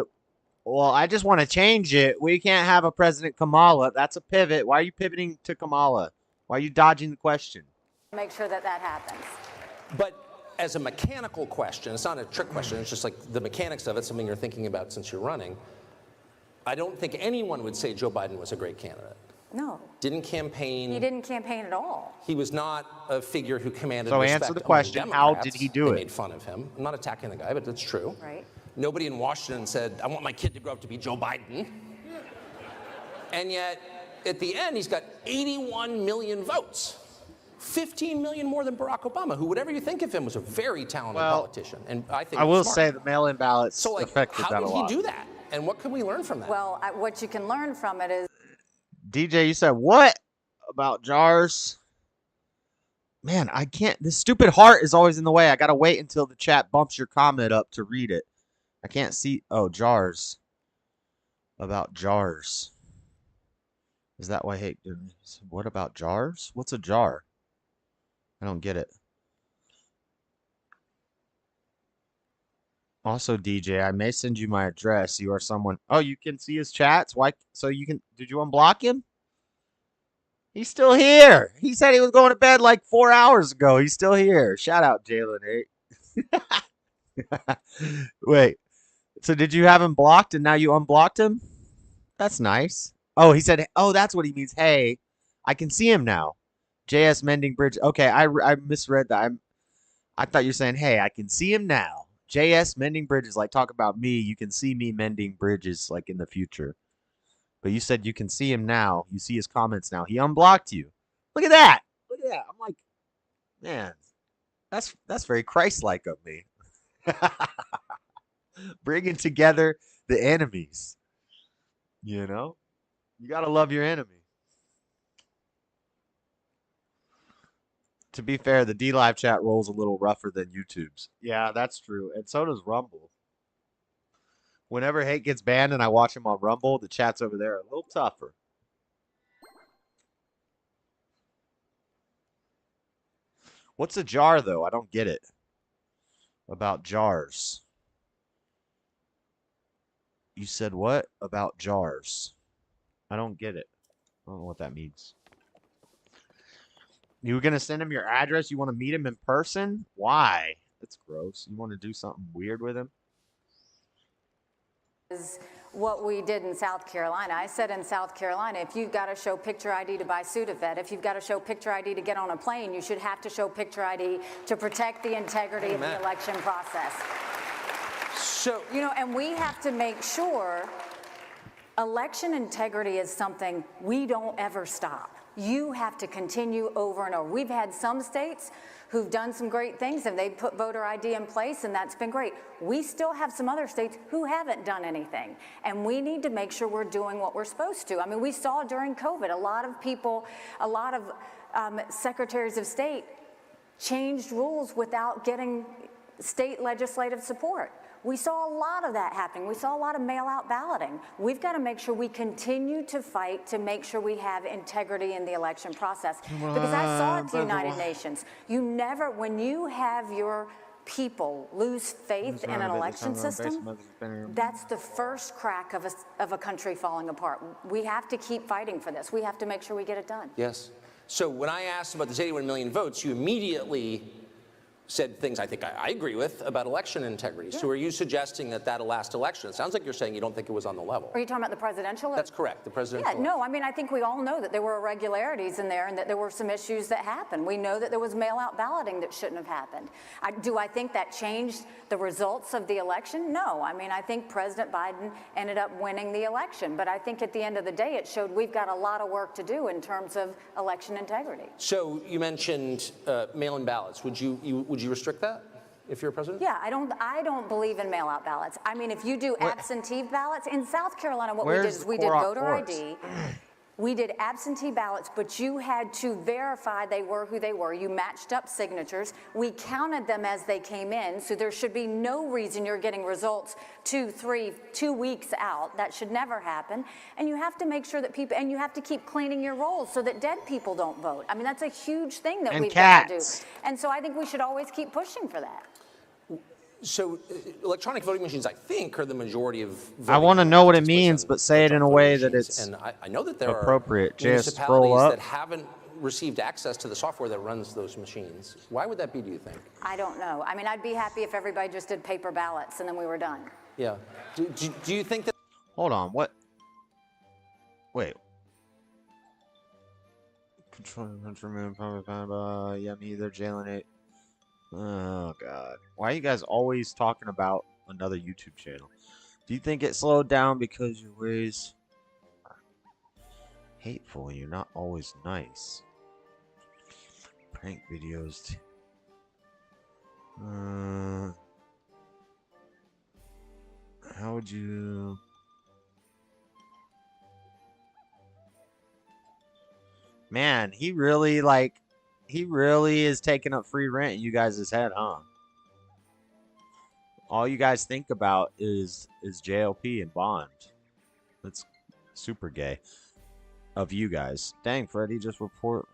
well, I just want to change it. We can't have a President Kamala. That's a pivot. Why are you pivoting to Kamala? Why are you dodging the question? Make sure that that happens. But as a mechanical question, it's not a trick question, it's just like the mechanics of it, something you're thinking about since you're running. I don't think anyone would say Joe Biden was a great candidate. No. Didn't campaign. He didn't campaign at all. He was not a figure who commanded So respect answer the among question, how Democrats. did he do They it? made fun of him. I'm not attacking the guy, but that's true. Right. Nobody in Washington said, I want my kid to grow up to be Joe Biden. And yet, at the end, he's got 81 million votes. 15 million more than Barack Obama, who, whatever you think of him, was a very talented politician. And I think I will smart. say the mail-in ballots So, like, affected how that a did lot. he do that? And what can we learn from that? Well, what you can learn from it is. DJ, you said what about jars? Man, I can't. This stupid heart is always in the way. I gotta wait until the chat bumps your comment up to read it. I can't see. Oh, jars. About jars. Is that why I hate doing this? What about jars? What's a jar? I don't get it. Also, DJ, I may send you my address. You are someone. Oh, you can see his chats? Why? So you can. Did you unblock him? He's still here. He said he was going to bed like 4 hours ago. He's still here. Shout out, Jalen 8. Wait. So did you have him blocked and now you unblocked him? That's nice. Oh, he said, oh, that's what he means. Hey, I can see him now. JS Mending Bridge. Okay, I misread that. I thought you were saying, hey, I can see him now. JS Mending Bridges, like talk about me. You can see me mending bridges like in the future. But you said you can see him now. You see his comments now. He unblocked you. Look at that. Look at that. I'm like, man, that's very Christ-like of me. Bringing together the enemies. You know? You got to love your enemy. To be fair, the D-Live chat rolls a little rougher than YouTube's. Yeah, that's true. And so does Rumble. Whenever Hate gets banned and I watch him on Rumble, the chats over there are a little tougher. What's a jar, though? I don't get it. About jars. You said what? About jars. I don't get it. I don't know what that means. You were going to send him your address? You want to meet him in person? Why? That's gross. You want to do something weird with him? Is what we did in South Carolina. I said in South Carolina, if you've got to show picture ID to buy Sudafed, if you've got to show picture ID to get on a plane, you should have to show picture ID to protect the integrity of the election process. So, you know, and we have to make sure election integrity is something we don't ever stop. You have to continue over and over. We've had some states who've done some great things and they've put voter ID in place and that's been great. We still have some other states who haven't done anything. And we need to make sure we're doing what we're supposed to. I mean, we saw during COVID, a lot of people, a lot of secretaries of state changed rules without getting state legislative support. We saw a lot of that happening. We saw a lot of mail-out balloting. We've got to make sure we continue to fight to make sure we have integrity in the election process. Because I saw at the United Nations, you never, when you have your people lose faith in an election system, that's the first crack of a country falling apart. We have to keep fighting for this. We have to make sure we get it done. Yes. So when I asked about the 81 million votes, you immediately said things I think I agree with about election integrity. Yeah. So are you suggesting that that'll last election? It sounds like you're saying you don't think it was on the level. Are you talking about the presidential? That's correct, the presidential. Yeah, no, I mean, I think we all know that there were irregularities in there and that there were some issues that happened. We know that there was mail-out balloting that shouldn't have happened. Do I think that changed the results of the election? No. I mean, I think President Biden ended up winning the election. But I think at the end of the day, it showed we've got a lot of work to do in terms of election integrity. So you mentioned mail-in ballots. Would you restrict that if you're president? Yeah, I don't believe in mail-out ballots. I mean, if you do absentee ballots, in South Carolina, what we did is we did voter ID. We did absentee ballots, but you had to verify they were who they were. You matched up signatures. We counted them as they came in, so there should be no reason you're getting results 2 weeks out. That should never happen. And you have to make sure that people, and you have to keep cleaning your rolls so that dead people don't vote. I mean, that's a huge thing that we've got to do. And so I think we should always keep pushing for that. So electronic voting machines, I think, are the majority of voting. I want to know what it means, but say it in a way that it's and I know that there appropriate. are municipalities that haven't received access to the software that runs those machines. Why would that be, do you think? I don't know. I mean, I'd be happy if everybody just did paper ballots and then we were done. Yeah. Do you think that... Hold on, what? Wait. Controlling countrymen, yeah, me either, jailing it. Oh, God. Why are you guys always talking about another YouTube channel? Do you think it slowed down because your ways are hateful and you're not always nice? Prank videos. How would you... Man, he really is taking up free rent in you guys' head, huh? All you guys think about is JLP and Bond. That's super gay of you guys. Dang, Freddie, just report.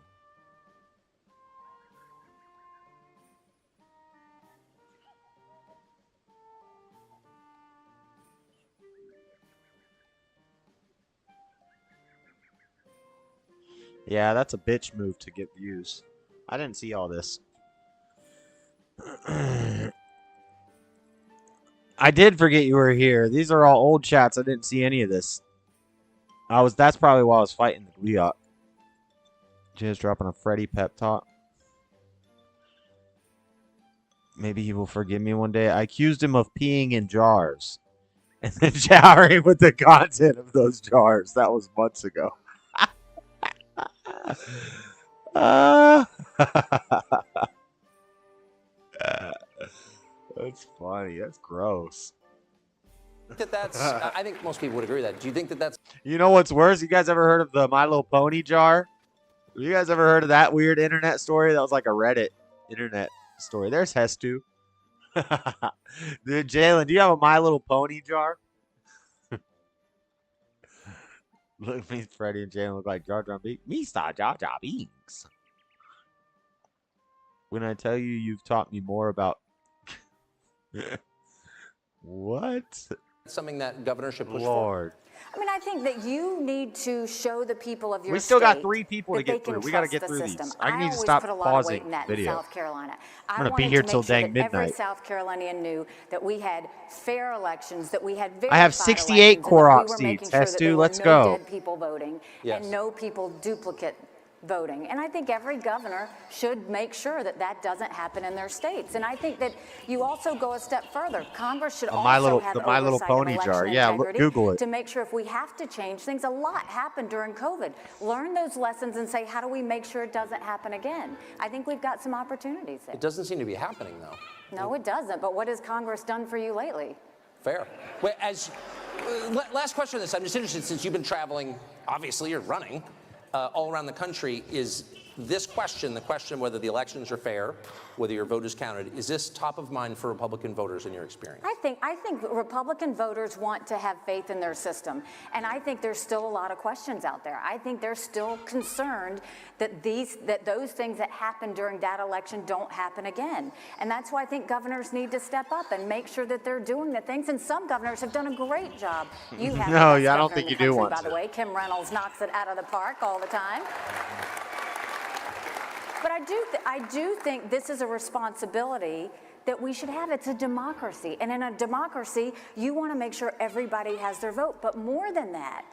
Yeah, that's a bitch move to get views. I didn't see all this. I did forget you were here. These are all old chats. I didn't see any of this. That's probably why I was fighting the Gleok. Just dropping a Freddy pep talk. Maybe he will forgive me one day. I accused him of peeing in jars and then showering with the content of those jars. That was months ago. That's funny. That's gross. I think most people would agree with that. Do you think that that's... You know what's worse? You guys ever heard of the My Little Pony jar? You guys ever heard of that weird internet story? That was like a Reddit internet story. There's Hestu. Dude, Jalen, do you have a My Little Pony jar? Look at me, Freddie and Jalen look like Jar Jar Binks. Mr. Jar Jar Binks. When I tell you you've taught me more about... What? Something that governor should push Lord. I mean, I think that you need to show the people of your We still got state 3 people to that get they through. can We got to trust get the through system. these. I need to always stop put a lot of weight pausing in that video. in South Carolina. I'm going to be here till dang midnight. Every midnight. South Carolinian knew that we had fair elections, that we had verified I have 68 core op elections, and that we were seats. making sure that there Hestu, were let's no go. dead people voting Yes. and no people duplicate voting. And I think every governor should make sure that that doesn't happen in their states. And I think that you also go a step further. Congress should also have the My Little oversight of Pony election jar. Yeah, integrity Google it. to make sure if we have to change things. A lot happened during COVID. Learn those lessons and say, how do we make sure it doesn't happen again? I think we've got some opportunities there. It doesn't seem to be happening, though. No, it doesn't. But what has Congress done for you lately? Fair. Wait, last question on this. I'm just interested, since you've been traveling, obviously you're running all around the country, this question, the question whether the elections are fair, whether your vote is counted, is this top of mind for Republican voters in your experience? I think Republican voters want to have faith in their system, and I think there's still a lot of questions out there. I think they're still concerned that those things that happened during that election don't happen again, and that's why I think governors need to step up and make sure that they're doing the things. And some governors have done a great job. You have No, the best I don't governor think in you the do country, want by the to. way. Kim Reynolds knocks it out of the park all the time. But I do think this is a responsibility that we should have. It's a democracy. And in a democracy, you want to make sure everybody has their vote. But more than that,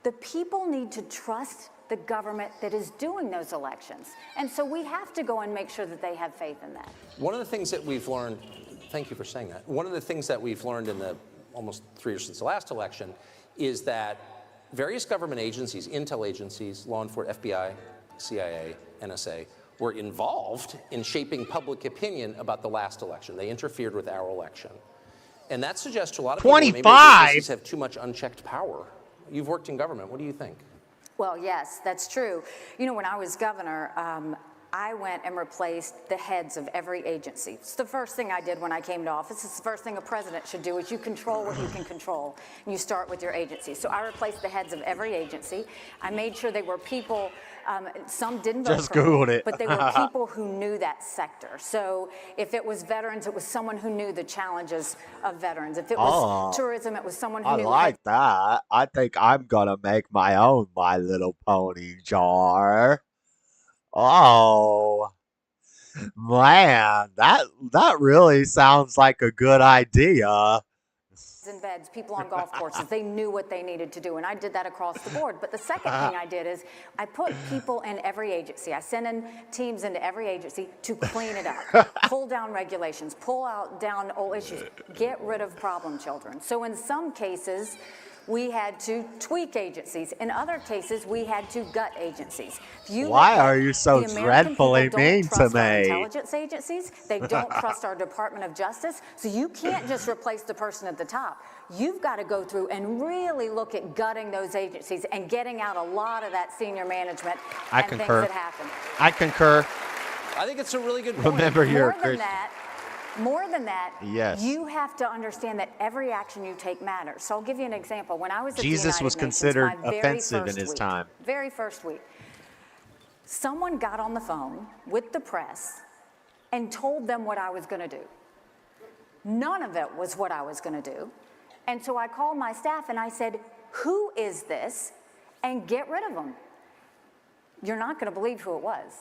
the people need to trust the government that is doing those elections. And so we have to go and make sure that they have faith in that. One of the things that we've learned, thank you for saying that, one of the things that we've learned in the almost 3 years since the last election is that various government agencies, intel agencies, law enforcement, FBI, CIA, NSA, were involved in shaping public opinion about the last election. They interfered with our election. And that suggests to a lot of people that maybe agencies have too much unchecked power. You've worked in government. What do you think? Well, yes, that's true. You know, when I was governor, I went and replaced the heads of every agency. It's the first thing I did when I came to office. It's the first thing a president should do is you control what you can control. And you start with your agency. So I replaced the heads of every agency. I made sure they were people, some didn't vote Just for Googled me, it. but they were people who knew that sector. So if it was veterans, it was someone who knew the challenges of veterans. If it was tourism, it was someone who I knew like that. I think I'm gonna make my own My Little Pony jar. Oh man, that really sounds like a good idea. in beds, people on golf courses. They knew what they needed to do, and I did that across the board. But the second thing I did is I put people in every agency. I sent in teams into every agency to clean it up, pull down regulations, down old issues, get rid of problem children. So in some cases, we had to tweak agencies. In other cases, we had to gut agencies. Why are you so dreadfully mean to me? Intelligence agencies, they don't trust our Department of Justice. So you can't just replace the person at the top. You've got to go through and really look at gutting those agencies and getting out a lot of that senior management and things that happen. I concur. I think it's a really good point. Remember your More than that, yes. You have to understand that every action you take matters. So I'll give you an example. When I was at Jesus the United was Nations, considered my very offensive in first his week, time. Very first week, someone got on the phone with the press and told them what I was going to do. None of it was what I was going to do. And so I called my staff and I said, who is this? And get rid of them. You're not going to believe who it was.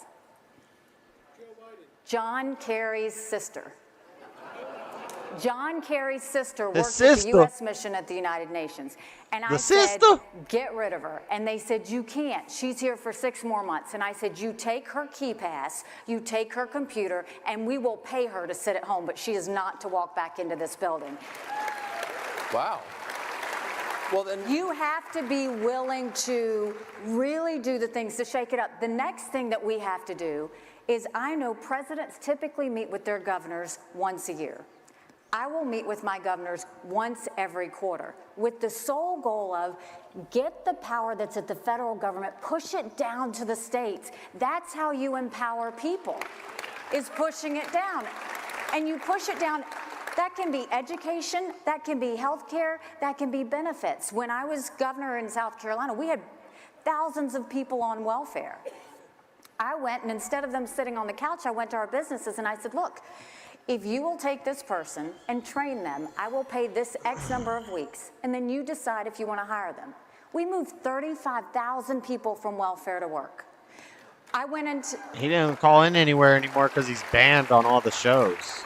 John Kerry's sister. John Kerry's sister worked at the U.S. mission at the United Nations. And I said, get rid of her. And they said, you can't. She's here for 6 more months. And I said, you take her key pass, you take her computer, and we will pay her to sit at home, but she is not to walk back into this building. Wow. Well, then you have to be willing to really do the things to shake it up. The next thing that we have to do is, I know presidents typically meet with their governors once a year. I will meet with my governors once every quarter with the sole goal of get the power that's at the federal government, push it down to the states. That's how you empower people, is pushing it down. And you push it down. That can be education, that can be health care, that can be benefits. When I was governor in South Carolina, we had thousands of people on welfare. I went, and instead of them sitting on the couch, I went to our businesses and I said, look, if you will take this person and train them, I will pay this X number of weeks, and then you decide if you want to hire them. We moved 35,000 people from welfare to work. I went into... He didn't call in anywhere anymore because he's banned on all the shows.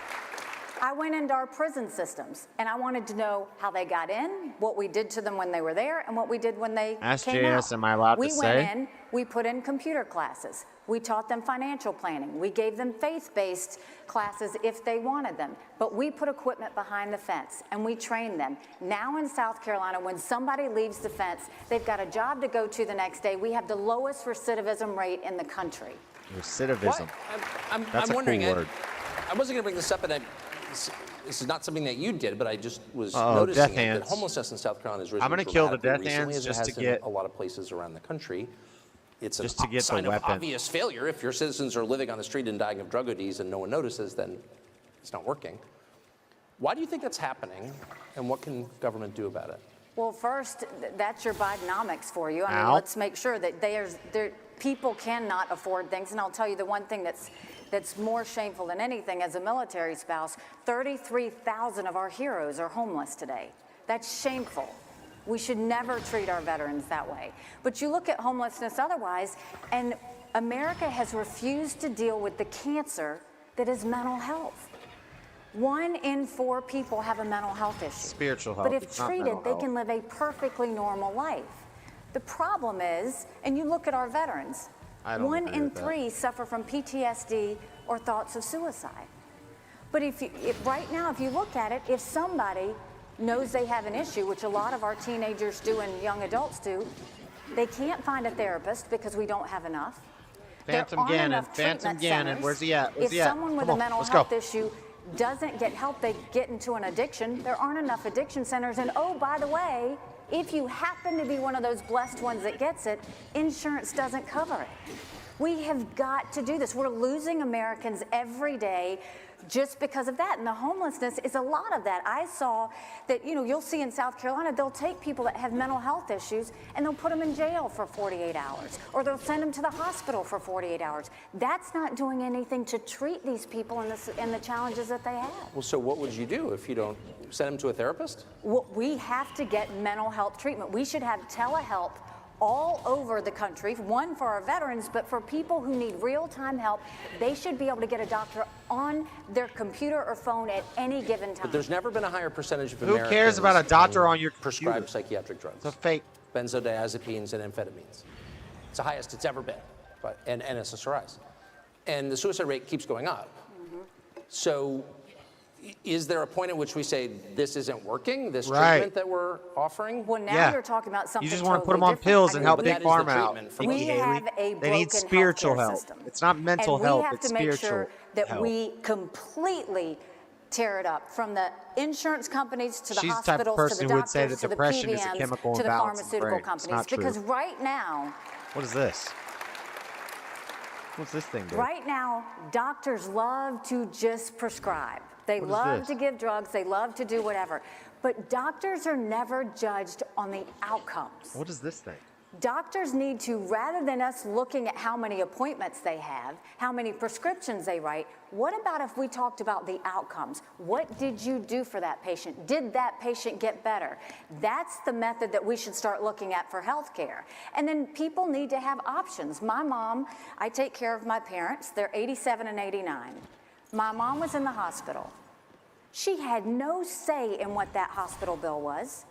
I went into our prison systems, and I wanted to know how they got in, what we did to them when they were there, and what we did when they came out. Am I allowed to say? We went in, we put in computer classes. We taught them financial planning. We gave them faith-based classes if they wanted them. But we put equipment behind the fence, and we trained them. Now in South Carolina, when somebody leaves the fence, they've got a job to go to the next day. We have the lowest recidivism rate in the country. Recidivism. That's a wondering, cool word. I wasn't going to bring this up, and this is not something that you did, but I just was noticing that homelessness in South Carolina has risen. I'm going to kill the death recently, hands as it just has to in get a lot of places around the country. it's just to a get sign the of weapon. obvious failure. If your citizens are living on the street and dying of drug disease and no one notices, then it's not working. Why do you think that's happening, and what can government do about it? Well, first, that's your Bidenomics for you. I mean, Ow. let's make sure that people cannot afford things. And I'll tell you the one thing that's more shameful than anything as a military spouse, 33,000 of our heroes are homeless today. That's shameful. We should never treat our veterans that way. But you look at homelessness otherwise, and America has refused to deal with the cancer that is mental health. 1 in 4 people have a mental health issue. Spiritual health. But if It's not treated, mental they health. can live a perfectly normal life. The problem is, and you look at our veterans, I don't 1 agree in with that. 3 suffer from PTSD or thoughts of suicide. But right now, if you look at it, if somebody knows they have an issue, which a lot of our teenagers do and young adults do, they can't find a therapist because we don't have enough. Phantom Gannon, Phantom Gannon, where's he at? Where's he If at? someone with Come a on, mental let's health go. issue doesn't get help, they get into an addiction. There aren't enough addiction centers. And oh, by the way, if you happen to be one of those blessed ones that gets it, insurance doesn't cover it. We have got to do this. We're losing Americans every day just because of that. And the homelessness is a lot of that. I saw that, you'll see in South Carolina, they'll take people that have mental health issues and they'll put them in jail for 48 hours, or they'll send them to the hospital for 48 hours. That's not doing anything to treat these people and the challenges that they have. Well, so what would you do if you don't send them to a therapist? Well, we have to get mental health treatment. We should have telehealth all over the country, one for our veterans, but for people who need real-time help, they should be able to get a doctor on their computer or phone at any given time. But there's never been a higher percentage of Who Americans cares about a doctor on your prescribed computer? psychiatric drugs. It's a fake. Benzodiazepines and amphetamines. It's the highest it's ever been, and SSRIs. And the suicide rate keeps going up. So is there a point at which we say this isn't working, this treatment that we're offering? Well, now you're talking about something You just want to put totally them on different. pills I and mean, help but Big that is the Pharma out. treatment for Nikki we Haley. have a They need broken spiritual healthcare help. system. It's not mental health, it's And we have to make spiritual sure that help. we completely tear it up, from the insurance companies to the She's the type of hospitals person to the who would say doctors that to the depression is a PBMs chemical to the imbalance in the pharmaceutical brain. It's companies. not true. Because right now, What is this? What's this thing do? right now, doctors love to just prescribe. They What is love this? to give drugs. They love to do whatever. But doctors are never judged on the outcomes. What is this thing? Doctors need to, rather than us looking at how many appointments they have, how many prescriptions they write, what about if we talked about the outcomes? What did you do for that patient? Did that patient get better? That's the method that we should start looking at for healthcare. And then people need to have options. My mom, I take care of my parents. They're 87 and 89. My mom was in the hospital. She had no say in what that hospital bill was.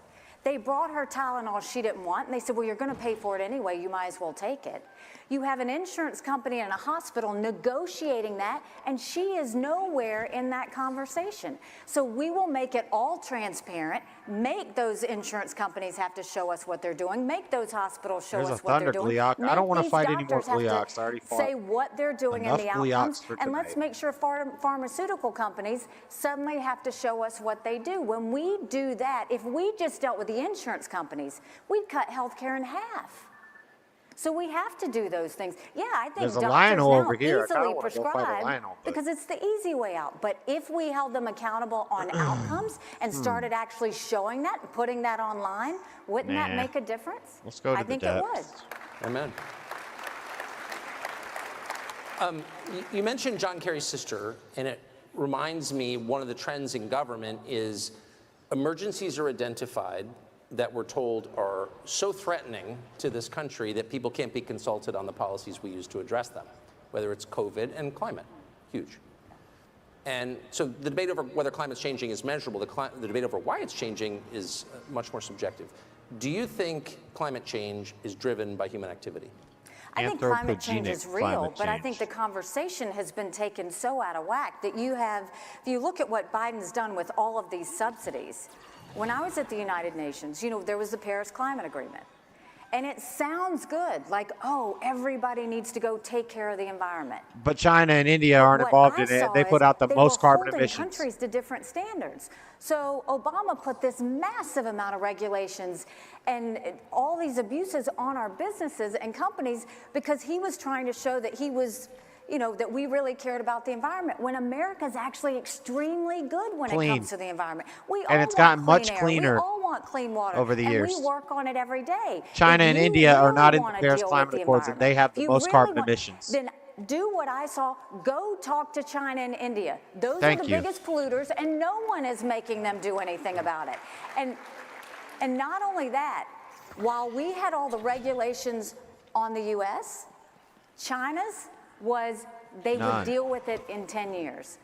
They brought her Tylenol she didn't want, and they said, well, you're going to pay for it anyway. You might as well take it. You have an insurance company and a hospital negotiating that, and she is nowhere in that conversation. So we will make it all transparent, make those insurance companies have to show us what they're doing, make those hospitals show There's us a what they're thunder doing. Gleoc. I don't want to Make fight these any more doctors have to Gleocs. I already fought say what they're doing enough and the Gleocs outcomes, for and let's tonight. make sure pharmaceutical companies suddenly have to show us what they do. When we do that, if we just dealt with the insurance companies, we'd cut healthcare in half. So we have to do those things. Yeah, I think There's a doctors lion-o now over here. I kinda easily wanna go fight a prescribe lion-o, but- because it's the easy way out. But if we held them accountable on outcomes and started actually showing that and putting that online, wouldn't that Nah. make a difference? Let's go to I the think depths. it would. Amen. You mentioned John Kerry's sister, and it reminds me one of the trends in government is emergencies are identified that we're told are so threatening to this country that people can't be consulted on the policies we use to address them, whether it's COVID and climate, huge. And so the debate over whether climate's changing is measurable. The debate over why it's changing is much more subjective. Do you think climate change is driven by human activity? I think climate change is real, climate but I change. think the conversation has been taken so out of whack that you have, if you look at what Biden's done with all of these subsidies, when I was at the United Nations, you know, there was the Paris Climate Agreement. And it sounds good, like, oh, everybody needs to go take care of the environment. But China and India aren't involved in it. They put out the most carbon emissions. Countries to different standards. So Obama put this massive amount of regulations and all these abuses on our businesses and companies because he was trying to show that he was, you know, that we really cared about the environment, when America's actually extremely good when it comes to the environment. And it's gotten much cleaner we all want clean water over the years. And we work on it every day. China and India are not in the Paris Climate Accords, and they have the most carbon emissions. Then do what I saw. Go talk to China and India. Those are the biggest polluters, and no one is making them do anything about it. And not only that, while we had all the regulations on the U.S., China's was they would deal with it in 10 years.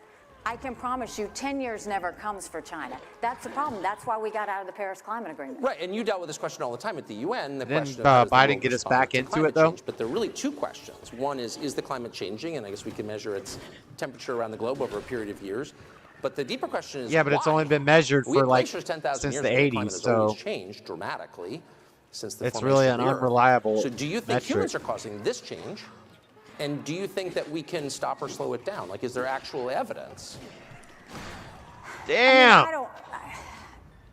I can promise you 10 years never comes for China. That's the problem. That's why we got out of the Paris Climate Agreement. Right, and you dealt with this question all the time at the UN. The Didn't question of Biden get us back into it, though? But there are really two questions. One is the climate changing? And I guess we can measure its temperature around the globe over a period of years. But the deeper question is but it's only been measured for like since the 80s, so it's changed dramatically since the it's really an unreliable So do you think metric. humans are causing this change? And do you think that we can stop or slow it down? Like, is there actual evidence? Damn.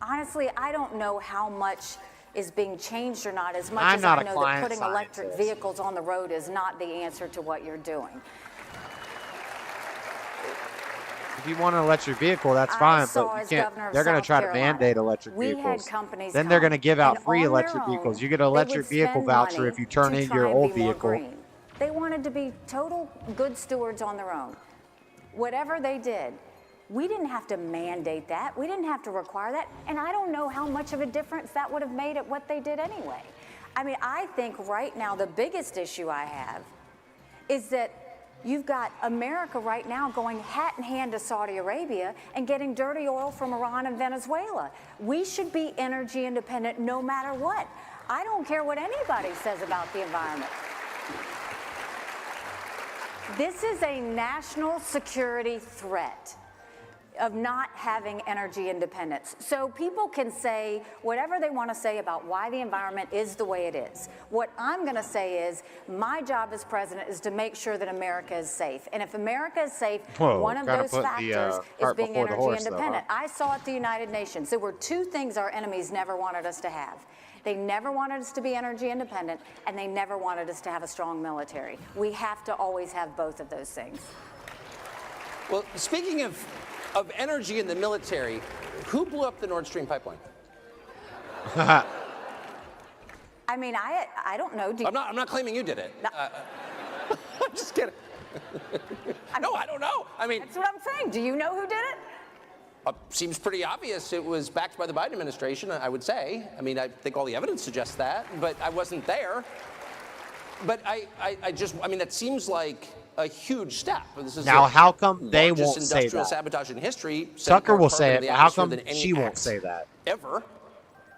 Honestly, I don't know how much is being changed or not, as much I'm as not I a know that climate putting electric scientist. vehicles on the road is not the answer to what you're doing. If you want an electric vehicle, that's fine, but you can't. They're going to try to mandate electric vehicles. Then they're going to give out free electric vehicles. You get an electric vehicle voucher if you turn in your old vehicle. They wanted to be total good stewards on their own. Whatever they did, we didn't have to mandate that. We didn't have to require that. And I don't know how much of a difference that would have made at what they did anyway. I mean, I think right now the biggest issue I have is that you've got America right now going hat in hand to Saudi Arabia and getting dirty oil from Iran and Venezuela. We should be energy independent no matter what. I don't care what anybody says about the environment. This is a national security threat of not having energy independence. So people can say whatever they want to say about why the environment is the way it is. What I'm going to say is my job as president is to make sure that America is safe. And if America is safe, one of those factors is being energy independent. I saw at the United Nations, there were two things our enemies never wanted us to have. They never wanted us to be energy independent, and they never wanted us to have a strong military. We have to always have both of those things. Well, speaking of energy in the military, who blew up the Nord Stream pipeline? I mean, I don't know. I'm not claiming you did it. No. I'm just kidding. No, I don't know. I mean, that's what I'm saying. Do you know who did it? Seems pretty obvious. It was backed by the Biden administration, I would say. I mean, I think all the evidence suggests that, but I wasn't there. But I mean, that seems like a huge step. This is now, how come they won't largest say industrial that? sabotage in history. Tucker will say it, but but how come she won't say that? Ever.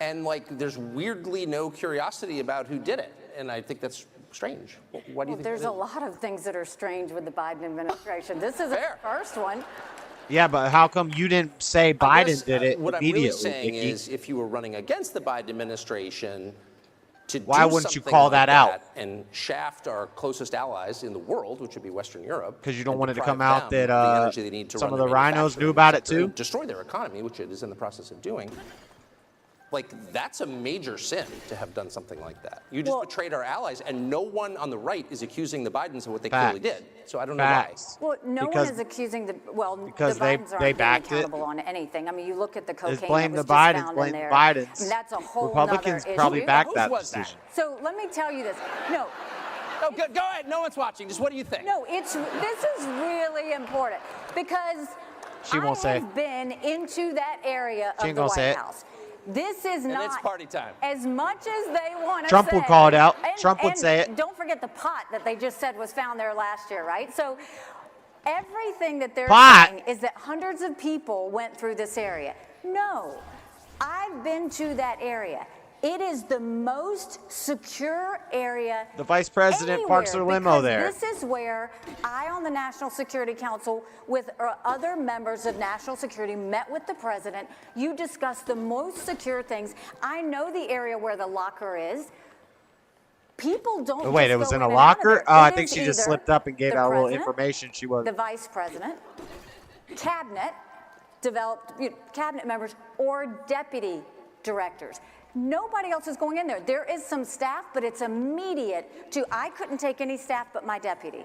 And like, there's weirdly no curiosity about who did it. And I think that's strange. Why do you think there's a lot of things that are strange with the Biden administration. This is Fair. the first one. Yeah, but how come you didn't say Biden did it what immediately? I'm really saying Nikki? is, if you were running against the Biden administration, to Why do wouldn't you something call like that out? and shaft our closest allies in the world, which would be Western Europe, Because you don't and want it to deprive come out them that of the energy they need to some run of the their rhinos knew manufacturing about it sector too? and destroy their economy, which it is in the process of doing. Like, that's a major sin to have done something like that. You just betrayed our allies, and no one on the right is accusing the Bidens of what they clearly did. So I don't know why. Well, no one is accusing the because the Bidens aren't they being backed it. accountable on anything. I mean, you look at the cocaine Just blame that was the just Bidens, found blame in the there. Bidens. I mean, that's a whole Republicans nother probably issue. backed that was that? decision. So let me tell you this. No. No, go ahead. No one's watching. Just what do you think? No, this is really important because She won't say. I have been into that area She of ain't the gonna say White it. House. This is And not it's party time. as much as they want to Trump say. would call it out. And- Trump would and say it. Don't forget the pot that they just said was found there last year, right? So everything that they're Pot. saying is that hundreds of people went through this area. No, I've been to that area. It is the most secure area. The vice president parks her anywhere, limo because there. This is where I, on the National Security Council, with other members of national security, met with the president. You discussed the most secure things. I know the area where the locker is. People don't. Oh, wait, just it was go in a and out of locker? there. Oh, I It think is she just either slipped up and gave the out a little president, information she was. the vice president, cabinet, cabinet members, or deputy directors. Nobody else is going in there. There is some staff, but it's immediate I couldn't take any staff but my deputy.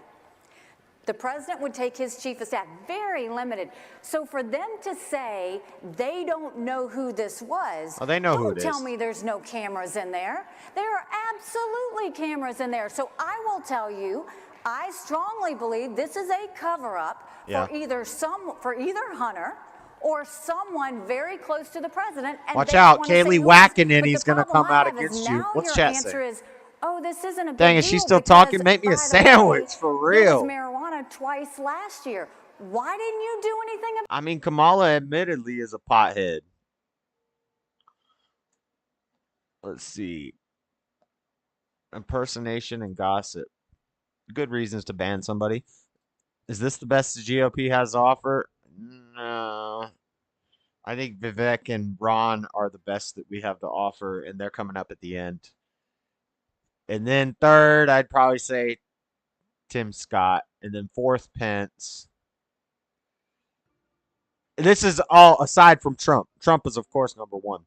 The president would take his chief of staff, very limited. So for them to say they don't know who this was, oh, they know who it is. Don't tell me there's no cameras in there. There are absolutely cameras in there. So I will tell you, I strongly believe this is a cover-up for either Hunter or someone very close to the president. And watch they out, want to say Kaylee who Whacking is. in, But he's the going to problem come I out have is against you. now What's your chat answer say? is, oh, this isn't a big Dang, deal is she still because, talking? Make me by a the sandwich, way, for there real. was marijuana twice last year. Why didn't you do anything about I mean, Kamala admittedly is a pothead. Let's see. Impersonation and gossip. Good reasons to ban somebody. Is this the best the GOP has to offer? No. I think Vivek and Ron are the best that we have to offer, and they're coming up at the end. And then third, I'd probably say Tim Scott. And then fourth, Pence. This is all aside from Trump. Trump is, of course, number one.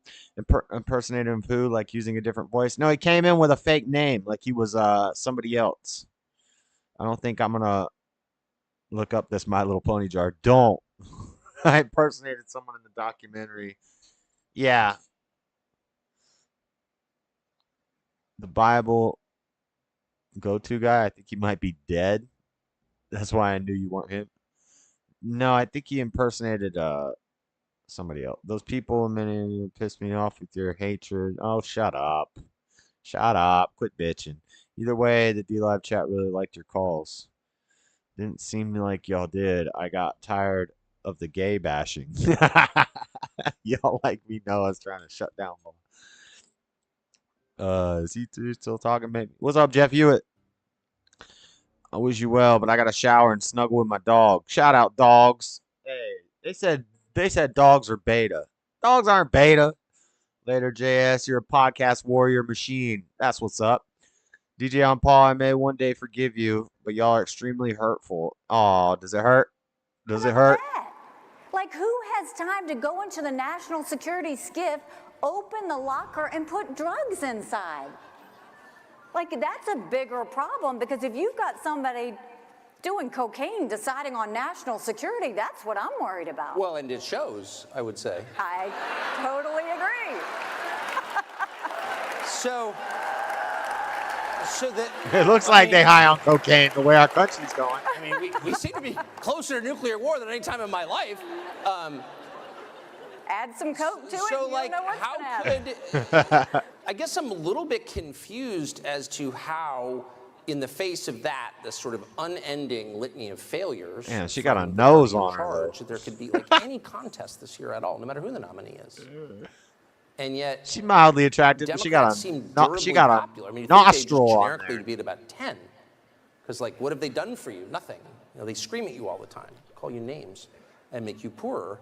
Impersonating him who? Like using a different voice? No, he came in with a fake name, like he was somebody else. I don't think I'm going to look up this My Little Pony jar. Don't. I impersonated someone in the documentary. Yeah. The Bible go-to guy, I think he might be dead. That's why I knew you weren't him. No, I think he impersonated somebody else. Those people, many pissed me off with your hatred. Oh, shut up. Shut up. Quit bitching. Either way, the D-Live chat really liked your calls. Didn't seem like y'all did. I got tired of the gay bashing. Y'all like me know I was trying to shut down. Is he still talking, maybe? What's up, Jeff Hewitt? I wish you well, but I got to shower and snuggle with my dog. Shout out, dogs. Hey, they said dogs are beta. Dogs aren't beta. Later, JS, you're a podcast warrior machine. That's what's up. DJ on Paul, I may one day forgive you, but y'all are extremely hurtful. Aw, does it hurt? Does it hurt? Like, who has time to go into the national security skiff, open the locker, and put drugs inside? Like, that's a bigger problem, because if you've got somebody doing cocaine deciding on national security, that's what I'm worried about. Well, and it shows, I would say. I totally agree. So that It looks like they high on cocaine the way our country's going. I mean, we seem to be closer to nuclear war than any time in my life. Add some coke to it. So, and like, you'll know what's how gonna happen. could? I guess I'm a little bit confused as to how, in the face of that, this sort of unending litany of failures. Yeah, she got a nose on her. Charge, that there could be like any contest this year at all, no matter who the nominee is. And yet, She's mildly attractive, but she got popular. I mean, a you think nostril they on generically there. would be at about 10. Because, like, what have they done for you? Nothing. You know, they scream at you all the time, call you names, and make you poorer.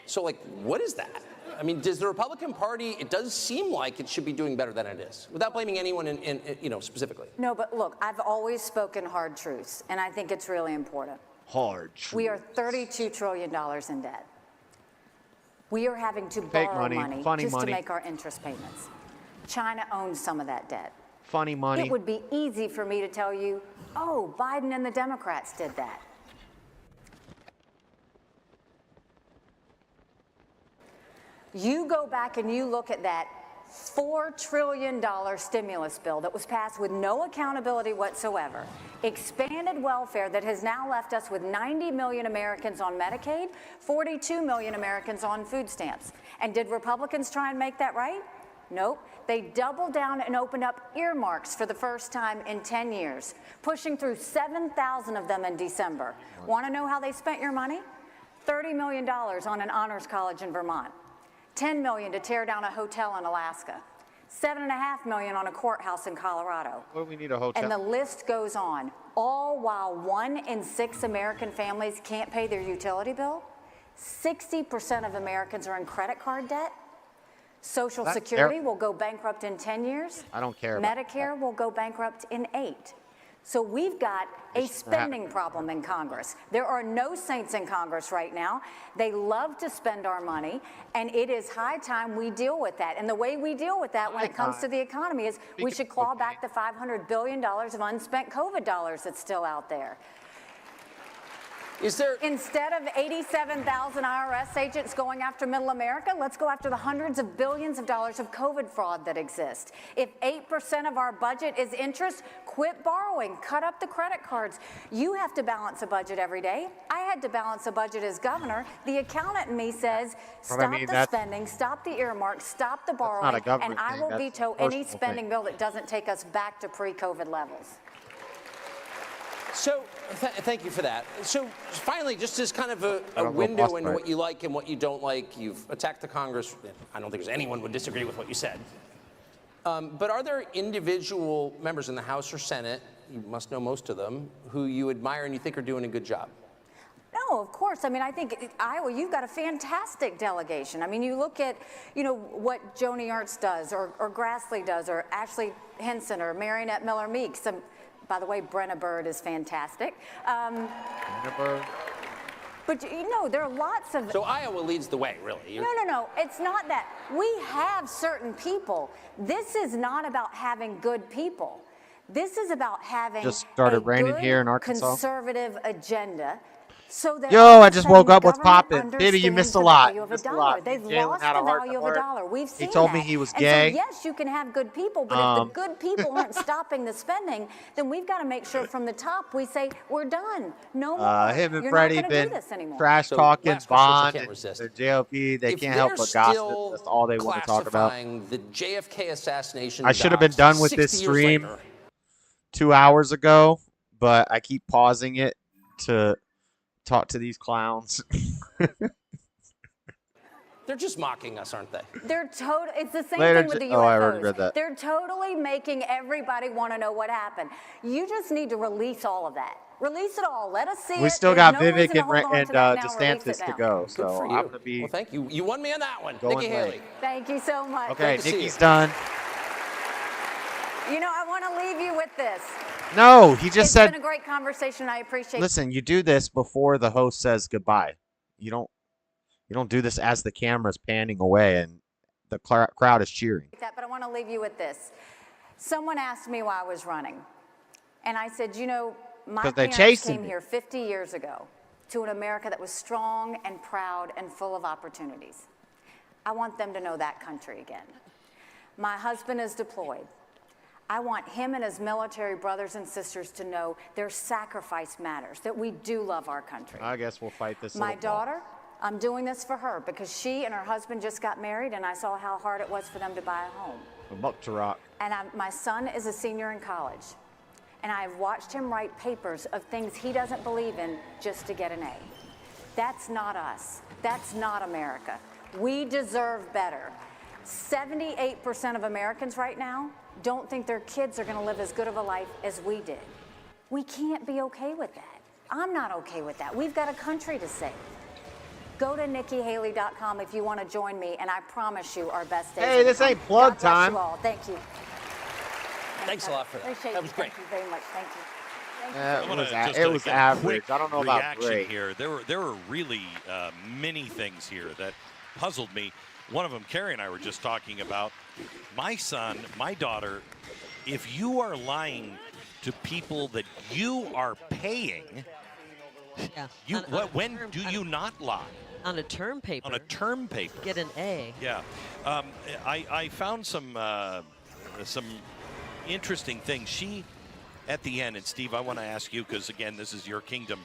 So, like, what is that? I mean, does the Republican Party, it does seem like it should be doing better than it is, without blaming anyone in specifically. No, but look, I've always spoken hard truths, and I think it's really important. Hard truth. We are $32 trillion in debt. We are having to borrow money just to make our interest payments. China owns some of that debt. Funny money. It would be easy for me to tell you, oh, Biden and the Democrats did that. You go back and you look at that $4 trillion stimulus bill that was passed with no accountability whatsoever, expanded welfare that has now left us with 90 million Americans on Medicaid, 42 million Americans on food stamps. And did Republicans try and make that right? Nope. They doubled down and opened up earmarks for the first time in 10 years, pushing through 7,000 of them in December. Want to know how they spent your money? $30 million on an honors college in Vermont. $10 million to tear down a hotel in Alaska, $7.5 million on a courthouse in Colorado. Well, we need a hotel. And the list goes on, all while 1 in 6 American families can't pay their utility bill. 60% of Americans are in credit card debt. Social Security will go bankrupt in 10 years. I don't care about Medicare will go bankrupt in 8. So we've got a spending problem in Congress. There are no saints in Congress right now. They love to spend our money, and it is high time we deal with that. And the way we deal with that when it comes to the economy is we should claw back the $500 billion of unspent COVID dollars that's still out there. Is there... Instead of 87,000 IRS agents going after middle America, let's go after the hundreds of billions of dollars of COVID fraud that exist. If 8% of our budget is interest, quit borrowing, cut up the credit cards. You have to balance a budget every day. I had to balance a budget as governor. The accountant in me says, stop the spending, stop the earmarks, stop the borrowing, and I will veto any spending bill that doesn't take us back to pre-COVID levels. So, thank you for that. So, finally, just as kind of a window into what you like and what you don't like, you've attacked the Congress. I don't think there's anyone would disagree with what you said. But are there individual members in the House or Senate, you must know most of them, who you admire and you think are doing a good job? No, of course. I mean, I think Iowa, you've got a fantastic delegation. I mean, you look at, what Joni Ernst does, or Grassley does, or Ashley Henson, or Marionette Miller-Meeks. By the way, Brenna Bird is fantastic. Brenna Bird. But there are lots of... So Iowa leads the way, really. No. It's not that. We have certain people. This is not about having good people. This is about having just started raining here in Arkansas. Conservative agenda. So that I just woke up. What's popping? Baby, you missed a lot. They've lost the value of a dollar. We've seen He told me he was gay. And so, yes, you can have good people, but if the good people aren't stopping the spending, then we've got to make sure from the top we say, we're done. No more. Him and You're Freddie not gonna been do this anymore. trash talking Bond and resist. the JLP. They If can't help but gossip. That's all they want to talk about. The JFK assassination. I should have been done with this stream 2 hours ago, but I keep pausing it to talk to these clowns. They're just mocking us, aren't they? It's the same thing with the UFOs. I already read that. They're totally making everybody want to know what happened. You just need to release all of that. Release it all. Let us see it. We still There's got no Vivek reason to hold on to that now. DeSantis to go. So Good for I'm you. going to be. Well, thank you. You won me on that one. Going Nikki late. Haley. Thank you so much. Okay, Good to see Nikki's you. done. I want to leave you with this. No, he just said. It's been a great conversation. I appreciate it. Listen, you do this before the host says goodbye. You don't do this as the camera's panning away and the crowd is cheering. But I want to leave you with this. Someone asked me why I was running. And I said, my parents came here 50 years ago to an America that was strong and proud and full of opportunities. I want them to know that country again. My husband is deployed. I want him and his military brothers and sisters to know their sacrifice matters, that we do love our country. I guess we'll fight this. My daughter, I'm doing this for her because she and her husband just got married, and I saw how hard it was for them to buy a home. Buck to rock. And my son is a senior in college, and I've watched him write papers of things he doesn't believe in just to get an A. That's not us. That's not America. We deserve better. 78% of Americans right now don't think their kids are going to live as good of a life as we did. We can't be okay with that. I'm not okay with that. We've got a country to save. Go to NikkiHaley.com if you want to join me, and I promise you our best days. Hey, this ain't plug God bless time. you all. Thank you. Thanks a lot for that. Appreciate That was great. Thank you very much. Thank you. It was average. Quick I don't know about reaction great. here. There were really many things here that puzzled me. One of them, Carrie and I were just talking about. My son, my daughter, if you are lying to people that you are paying, when do you not lie? On a term paper. On a term paper. Get an A. Yeah. I found some interesting things. She, at the end, and Steve, I want to ask you, because, again, this is your kingdom.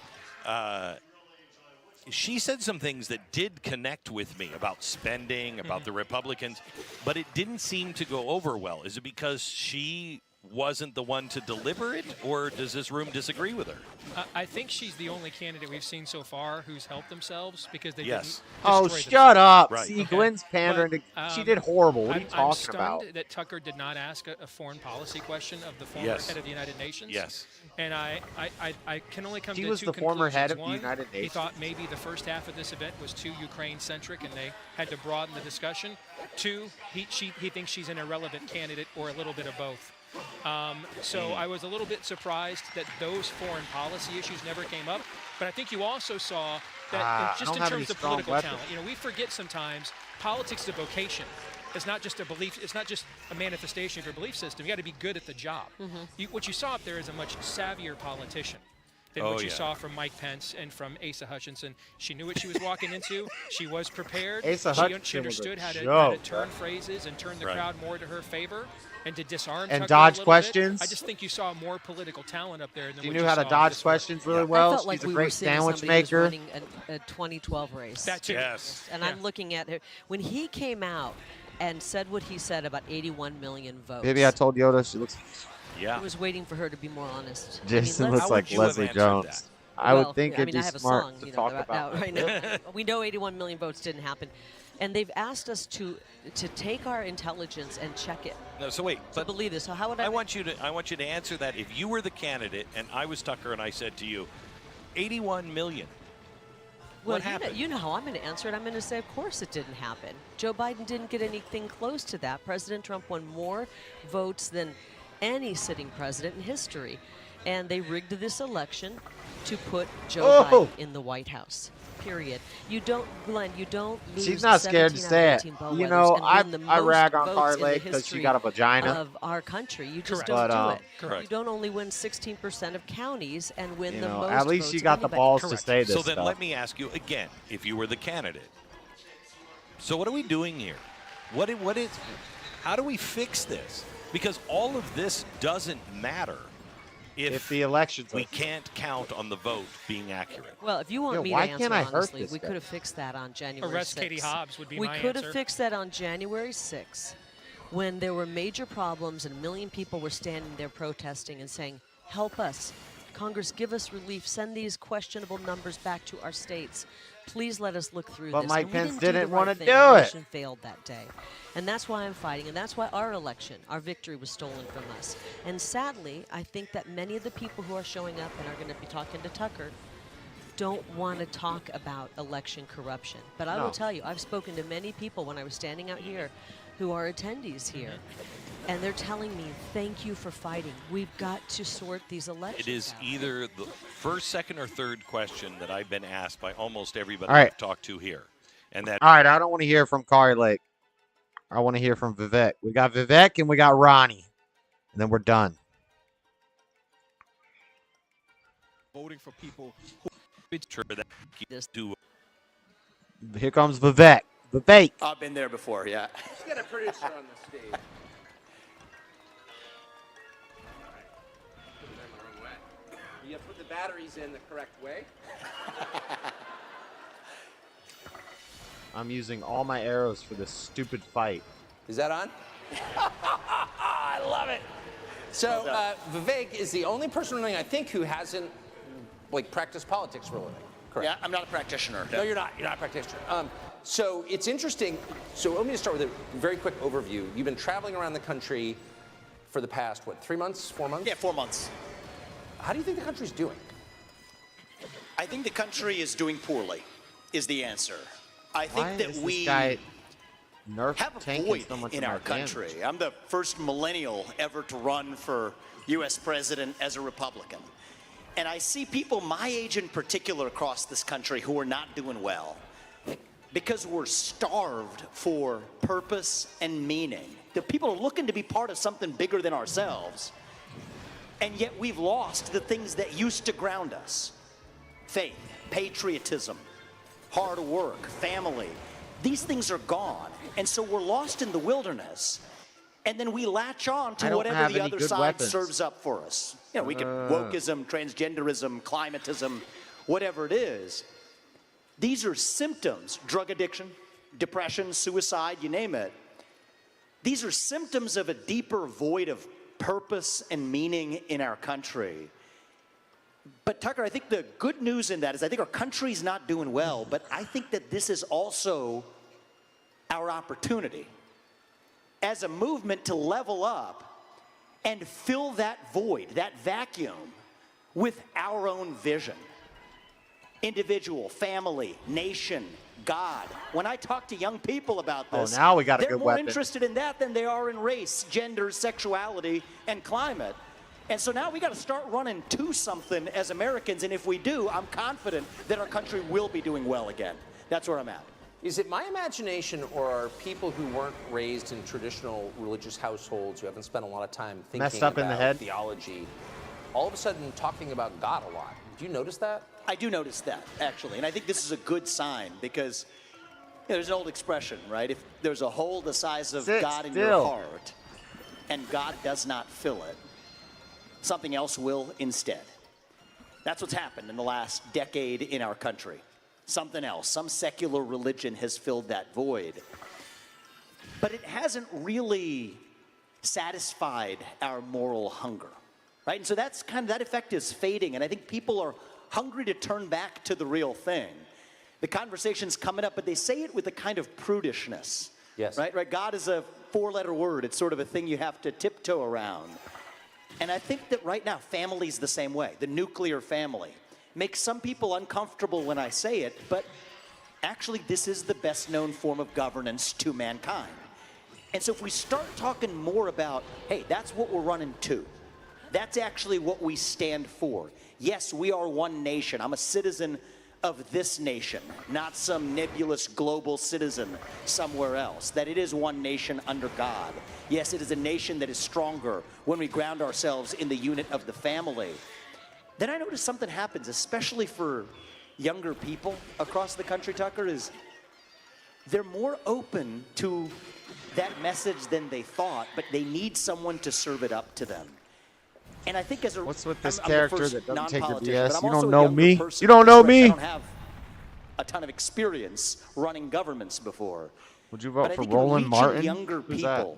She said some things that did connect with me about spending, about the Republicans, but it didn't seem to go over well. Is it because she wasn't the one to deliver it, or does this room disagree with her? I think she's the only candidate we've seen so far who's helped themselves because they Yes. didn't Oh, destroy shut up. themselves. See, Gwen's pandering. She did horrible. What are you I'm talking stunned about? that Tucker did not ask a foreign policy question of the former Yes. head of the United Nations. Yes. And I can only come He to was two the former conclusions. head of the One, United he Nations. thought maybe the first half of this event was too Ukraine-centric and they had to broaden the discussion. Two, he thinks she's an irrelevant candidate or a little bit of both. So I was a little bit surprised that those foreign policy issues never came up. But I think you also saw that just in terms of political talent, we forget sometimes politics is a vocation. It's not just a belief. It's not just a manifestation of your belief system. You got to be good at the job. What you saw up there is a much savvier politician than what you saw from Mike Pence and from Asa Hutchinson. She knew what she was walking into. She was prepared. She understood how to turn phrases and turn the crowd more to her favor and to disarm and Tucker dodge a little questions. bit. I just think you saw more political talent up there than She what knew you how to saw dodge this questions really morning. well. I felt like She's a we great were seeing sandwich somebody who's maker. running a 2012 race. That too. Yes. And I'm looking at her. When he came out and said what he said about 81 million votes. Maybe I told Yoda she looks. I was waiting for her to be more honest. Jason let's- looks like Leslie Jones. I would think it'd be I have smart a song, to you know, talk about about right now. We know 81 million votes didn't happen. And they've asked us to take our intelligence and check it. No, so wait, but believe this. So how would I want you to answer that. If you were the candidate and I was Tucker and I said to you, 81 million. Well, What happened? you know how I'm going to answer it. I'm going to say, of course it didn't happen. Joe Biden didn't get anything close to that. President Trump won more votes than any sitting president in history. And they rigged this election to put Joe Biden in the White House. Period. You don't, Glenn, you don't lose She's not scared to 17 say out of it. 18 bellwethers You know, and win the I most rag on votes Kari in the Lake because she history got a vagina. of our country. You just Correct. don't But, do it. correct. You don't only win 16% of counties and win You the know, most at least votes she of got the anybody. balls to Correct. say this So then stuff. let me ask you again, if you were the candidate. So what are we doing here? How do we fix this? Because all of this doesn't matter if the elections we can't count on the vote being accurate. Well, if you want me to why answer can't I hurt honestly, this we guy? could have fixed that on January 6th. Arrest Katie Hobbs would be we my could answer. have fixed that on January 6th when there were major problems and 1 million people were standing there protesting and saying, help us. Congress, give us relief. Send these questionable numbers back to our states. Please let us look through But this. Mike And we Pence didn't do the didn't right wanna thing. do Our it. nation failed that day. And that's why I'm fighting, and that's why our election, our victory was stolen from us. And sadly, I think that many of the people who are showing up and are going to be talking to Tucker don't want to talk about election corruption. But I No. will tell you, I've spoken to many people when I was standing out here who are attendees here. And they're telling me, thank you for fighting. We've got to sort these elections It is out. either the first, second, or third question that I've been asked by almost everybody All right. I've talked to here. And that All right, I don't want to hear from Kari Lake. I want to hear from Vivek. We got Vivek and we got Ronnie. And then we're done. Voting for people sure that do. Here comes Vivek. Vivek. I've been there before, yeah. Let's get a producer on the stage. You put the batteries in the correct way. I'm using all my arrows for this stupid fight. Is that on? I love it. So Vivek is the only person running, I think, who hasn't practiced politics for a living. Correct. Yeah, I'm not a practitioner. No, you're not. You're not a practitioner. So it's interesting. So let me just start with a very quick overview. You've been traveling around the country for the past, 3 months, 4 months? Yeah, 4 months. How do you think the country's doing? I think the country is doing poorly, is the answer. I Why think that is we this guy nerf have a tanking void so much in of our my damage? country. I'm the first millennial ever to run for U.S. president as a Republican. And I see people my age in particular across this country who are not doing well because we're starved for purpose and meaning. The people are looking to be part of something bigger than ourselves, and yet we've lost the things that used to ground us. Faith, patriotism, hard work, family. These things are gone, and so we're lost in the wilderness. And then we latch on I to don't whatever have the any other good side weapons. serves up for us. You know, we can wokeism, transgenderism, climatism, whatever it is. These are symptoms, drug addiction, depression, suicide, you name it. These are symptoms of a deeper void of purpose and meaning in our country. But Tucker, I think the good news in that is I think our country's not doing well, but I think that this is also our opportunity as a movement to level up and fill that void, that vacuum, with our own vision. Individual, family, nation, God. When I talk to young people about this, now we got a they're good more weapon. interested in that than they are in race, gender, sexuality, and climate. And so now we got to start running to something as Americans, and if we do, I'm confident that our country will be doing well again. That's where I'm at. Is it my imagination, or are people who weren't raised in traditional religious households, who haven't spent a lot of time thinking Messed up in the about head? theology, all of a sudden talking about God a lot? Do you notice that? I do notice that, actually, and I think this is a good sign because there's an old expression, right? If there's a hole the size of God in your heart and God does not fill it, something else will instead. That's what's happened in the last decade in our country. Something else, some secular religion has filled that void. But it hasn't really satisfied our moral hunger, right? And so that's kind of, that effect is fading, and I think people are hungry to turn back to the real thing. The conversation's coming up, but they say it with a kind of prudishness. Yes. Right? God is a four-letter word. It's sort of a thing you have to tiptoe around. And I think that right now, family's the same way. The nuclear family makes some people uncomfortable when I say it, but actually this is the best known form of governance to mankind. And so if we start talking more about, hey, that's what we're running to. That's actually what we stand for. Yes, we are one nation. I'm a citizen of this nation, not some nebulous global citizen somewhere else. That it is one nation under God. Yes, it is a nation that is stronger when we ground ourselves in the unit of the family. Then I notice something happens, especially for younger people across the country, Tucker, is they're more open to that message than they thought, but they need someone to serve it up to them. And I think as a What's with this I'm character the first that doesn't take the non-politician, BS? but I'm You don't also a know younger me. person You don't in know this race. me. I don't have a ton of experience running governments before. Would you But vote I for think in Roland reaching Martin? younger Who's people,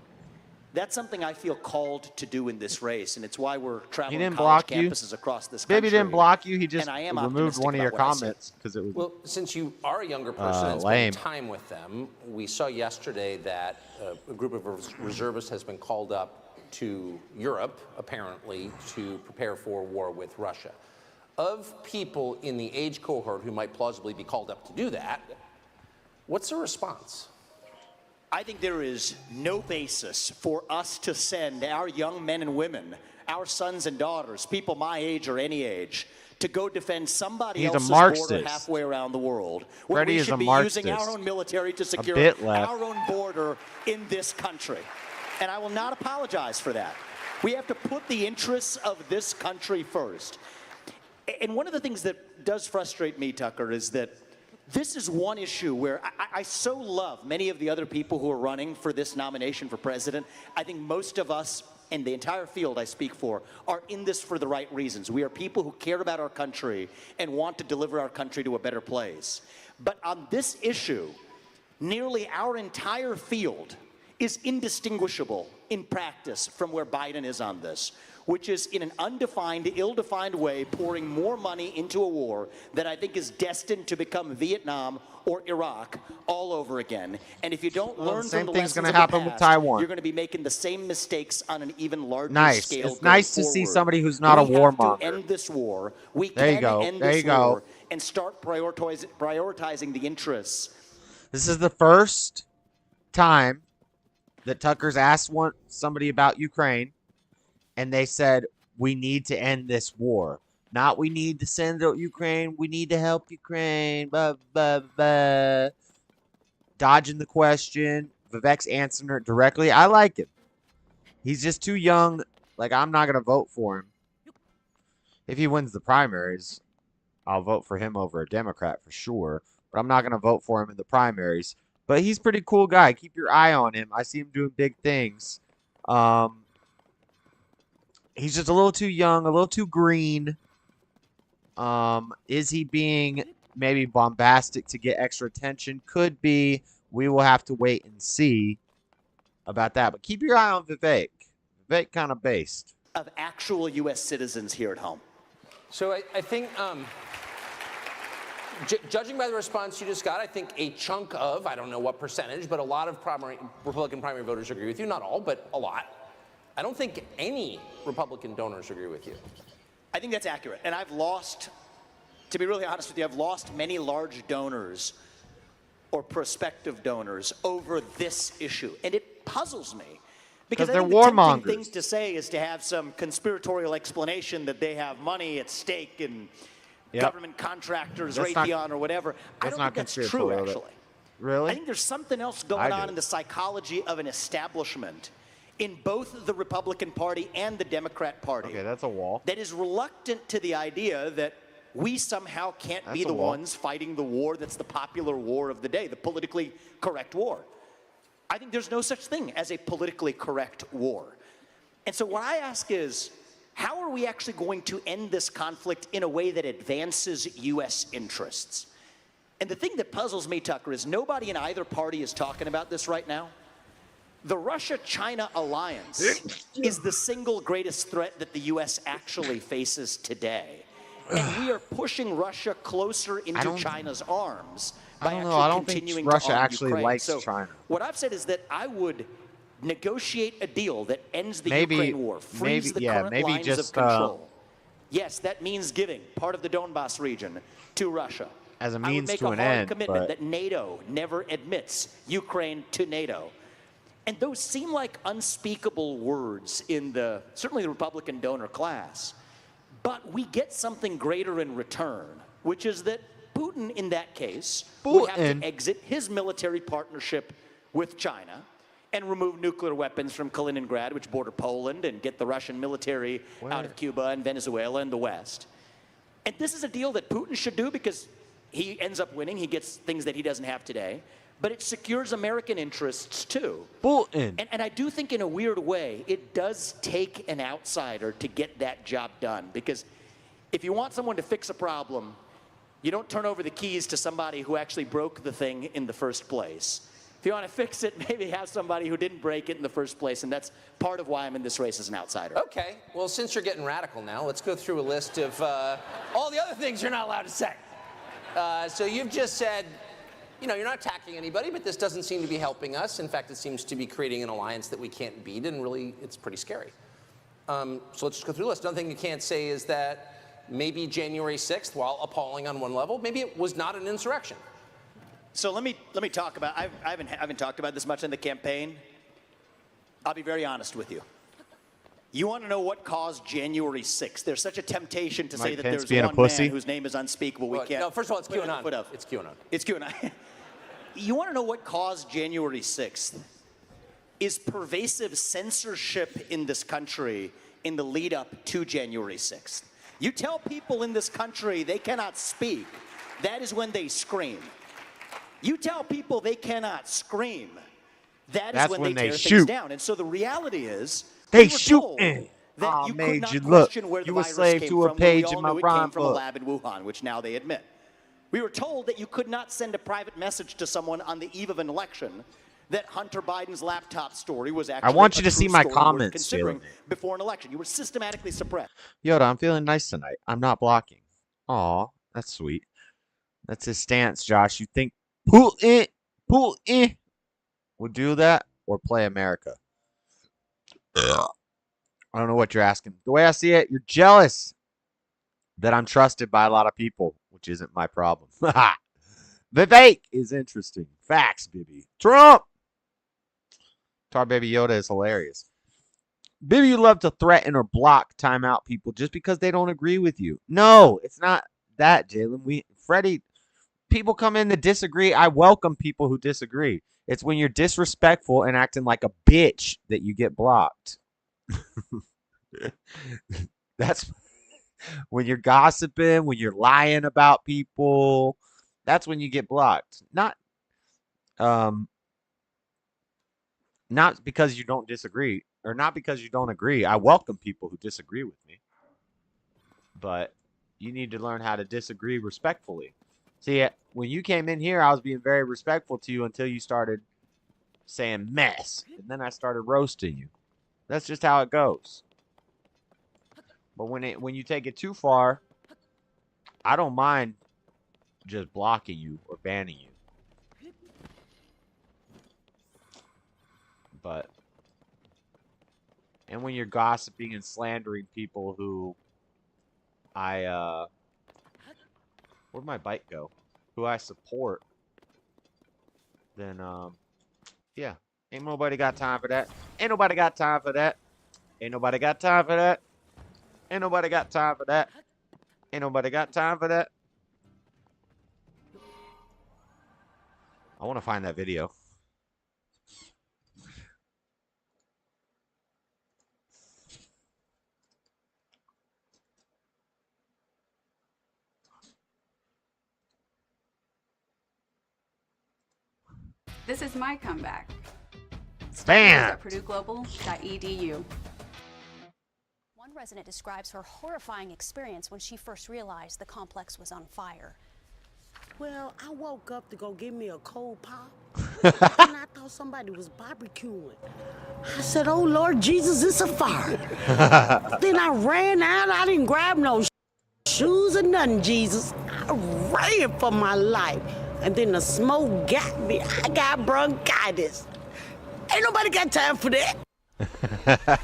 that's something I feel called to do in this race, and it's why we're traveling didn't college block you. campuses across this country. Maybe he didn't block you. He just and I am removed one of your optimistic about what I see. comments because it was. Well, since you are a younger person and lame. spend time with them, we saw yesterday that a group of reservists has been called up to Europe, apparently, to prepare for war with Russia. Of people in the age cohort who might plausibly be called up to do that, what's the response? I think there is no basis for us to send our young men and women, our sons and daughters, people my age or any age, to go defend somebody else's border halfway around the world. When Freddie we is should a be Marxist. using our own military to secure bit left. our own border in this country. And I will not apologize for that. We have to put the interests of this country first. And one of the things that does frustrate me, Tucker, is that this is one issue where I so love many of the other people who are running for this nomination for president. I think most of us, and the entire field I speak for, are in this for the right reasons. We are people who care about our country and want to deliver our country to a better place. But on this issue, nearly our entire field is indistinguishable in practice from where Biden is on this, which is in an undefined, ill-defined way pouring more money into a war that I think is destined to become Vietnam or Iraq all over again. And if you don't learn from the lessons of the happen with past, Taiwan. you're going to be making the same mistakes on an even larger Nice. scale. It's nice to going see forward. somebody who's not a We have to warmonger. end this war. We There you can go. end There this you go. war and start prioritizing the interests. This is the first time that Tucker's asked somebody about Ukraine, and they said, we need to end this war. Not we need to send out Ukraine. We need to help Ukraine. Blah, blah, blah. Dodging the question. Vivek's answering it directly. I like him. He's just too young. Like, I'm not going to vote for him. If he wins the primaries, I'll vote for him over a Democrat for sure. But I'm not going to vote for him in the primaries. But he's a pretty cool guy. Keep your eye on him. I see him doing big things. He's just a little too young, a little too green. Is he being maybe bombastic to get extra attention? Could be. We will have to wait and see about that. But keep your eye on Vivek. Vivek kind of based. Of actual U.S. citizens here at home. So I think, judging by the response you just got, I think a chunk of, I don't know what percentage, but a lot of Republican primary voters agree with you. Not all, but a lot. I don't think any Republican donors agree with you. I think that's accurate. And I've lost, to be really honest with you, I've lost many large donors or prospective donors over this issue. And it puzzles me. Because they're I think the tempting warmongers. thing to say is to have some conspiratorial explanation that they have money at stake and government contractors, Raytheon or whatever. I don't think that's true, actually. Really? I think there's something else going on in the psychology of an establishment in both the Republican Party and the Democrat Party. Okay, that's a wall. That is reluctant to the idea that we somehow can't be the ones fighting the war that's the popular war of the day, the politically correct war. I think there's no such thing as a politically correct war. And so what I ask is, how are we actually going to end this conflict in a way that advances U.S. interests? And the thing that puzzles me, Tucker, is nobody in either party is talking about this right now. The Russia-China alliance is the single greatest threat that the U.S. actually faces today. And we are pushing Russia closer into China's arms by continuing to Russia arm actually Ukraine. likes So China. what I've said is that I would negotiate a deal that ends the Ukraine war, frees the current lines of control. Yes, that means giving part of the Donbass region to Russia. As a I would means make to a an hard end, commitment but that NATO never admits Ukraine to NATO. And those seem like unspeakable words in certainly the Republican donor class. But we get something greater in return, which is that Putin, in that case, would have to exit his military partnership with China and remove nuclear weapons from Kaliningrad, which border Poland, and get the Russian military out of Cuba and Venezuela and the West. And this is a deal that Putin should do because he ends up winning. He gets things that he doesn't have today. But it secures American interests, too. Putin. And I do think in a weird way, it does take an outsider to get that job done. Because if you want someone to fix a problem, you don't turn over the keys to somebody who actually broke the thing in the first place. If you want to fix it, maybe have somebody who didn't break it in the first place. And that's part of why I'm in this race as an outsider. Okay. Well, since you're getting radical now, let's go through a list of all the other things you're not allowed to say. So you've just said, you know, you're not attacking anybody, but this doesn't seem to be helping us. In fact, it seems to be creating an alliance that we can't beat, and really, it's pretty scary. So let's just go through the list. Another thing you can't say is that maybe January 6th, while appalling on one level, maybe it was not an insurrection. So let me talk about, I haven't talked about this much in the campaign. I'll be very honest with you. You want to know what caused January 6th? There's such a temptation to say that there's one man whose name is unspeakable. We can't. No, first of all, it's QAnon. It's QAnon. It's QAnon. You want to know what caused January 6th? Is pervasive censorship in this country in the lead up to January 6th. You tell people in this country they cannot speak, that is when they scream. You tell people they cannot scream, that is when they tear things down. And so the reality is, they shooting. That you could not you question where the you were virus slave came to a from. page We all in my knew it rhyme came from a book. lab in Wuhan, which now they admit. We were told that you could not send a private message to someone on the eve of an election, that Hunter Biden's laptop story was actually I want you a to true see my story worth comments, considering Jalen. before an election. You were systematically suppressed. Yoda, I'm feeling nice tonight. I'm not blocking. Aw, that's sweet. That's his stance, Josh. You think Putin would do that or play America? I don't know what you're asking. The way I see it, you're jealous that I'm trusted by a lot of people, which isn't my problem. Vivek is interesting. Facts, Bibby. Trump! Tar Baby Yoda is hilarious. Bibby, you love to threaten or block timeout people just because they don't agree with you. No, it's not that, Jalen. Freddie, people come in to disagree. I welcome people who disagree. It's when you're disrespectful and acting like a bitch that you get blocked. That's when you're gossiping, when you're lying about people. That's when you get blocked. Not because you don't disagree or not because you don't agree. I welcome people who disagree with me. But you need to learn how to disagree respectfully. See, when you came in here, I was being very respectful to you until you started saying mess. And then I started roasting you. That's just how it goes. But when you take it too far, I don't mind just blocking you or banning you. But and when you're gossiping and slandering people who where'd my bike go? Who I support, then yeah, ain't nobody got time for that. Ain't nobody got time for that. Ain't nobody got time for that. Ain't nobody got time for that. Ain't nobody got time for that. I want to find that video. This is my comeback. Stand. At PurdueGlobal.edu. One resident describes her horrifying experience when she first realized the complex was on fire. Well, I woke up to go get me a cold pop, and I thought somebody was barbecuing. I said, oh, Lord Jesus, it's a fire. Then I ran out. I didn't grab no shoes or nothing, Jesus. I ran for my life. And then the smoke got me. I got bronchitis. Ain't nobody got time for that.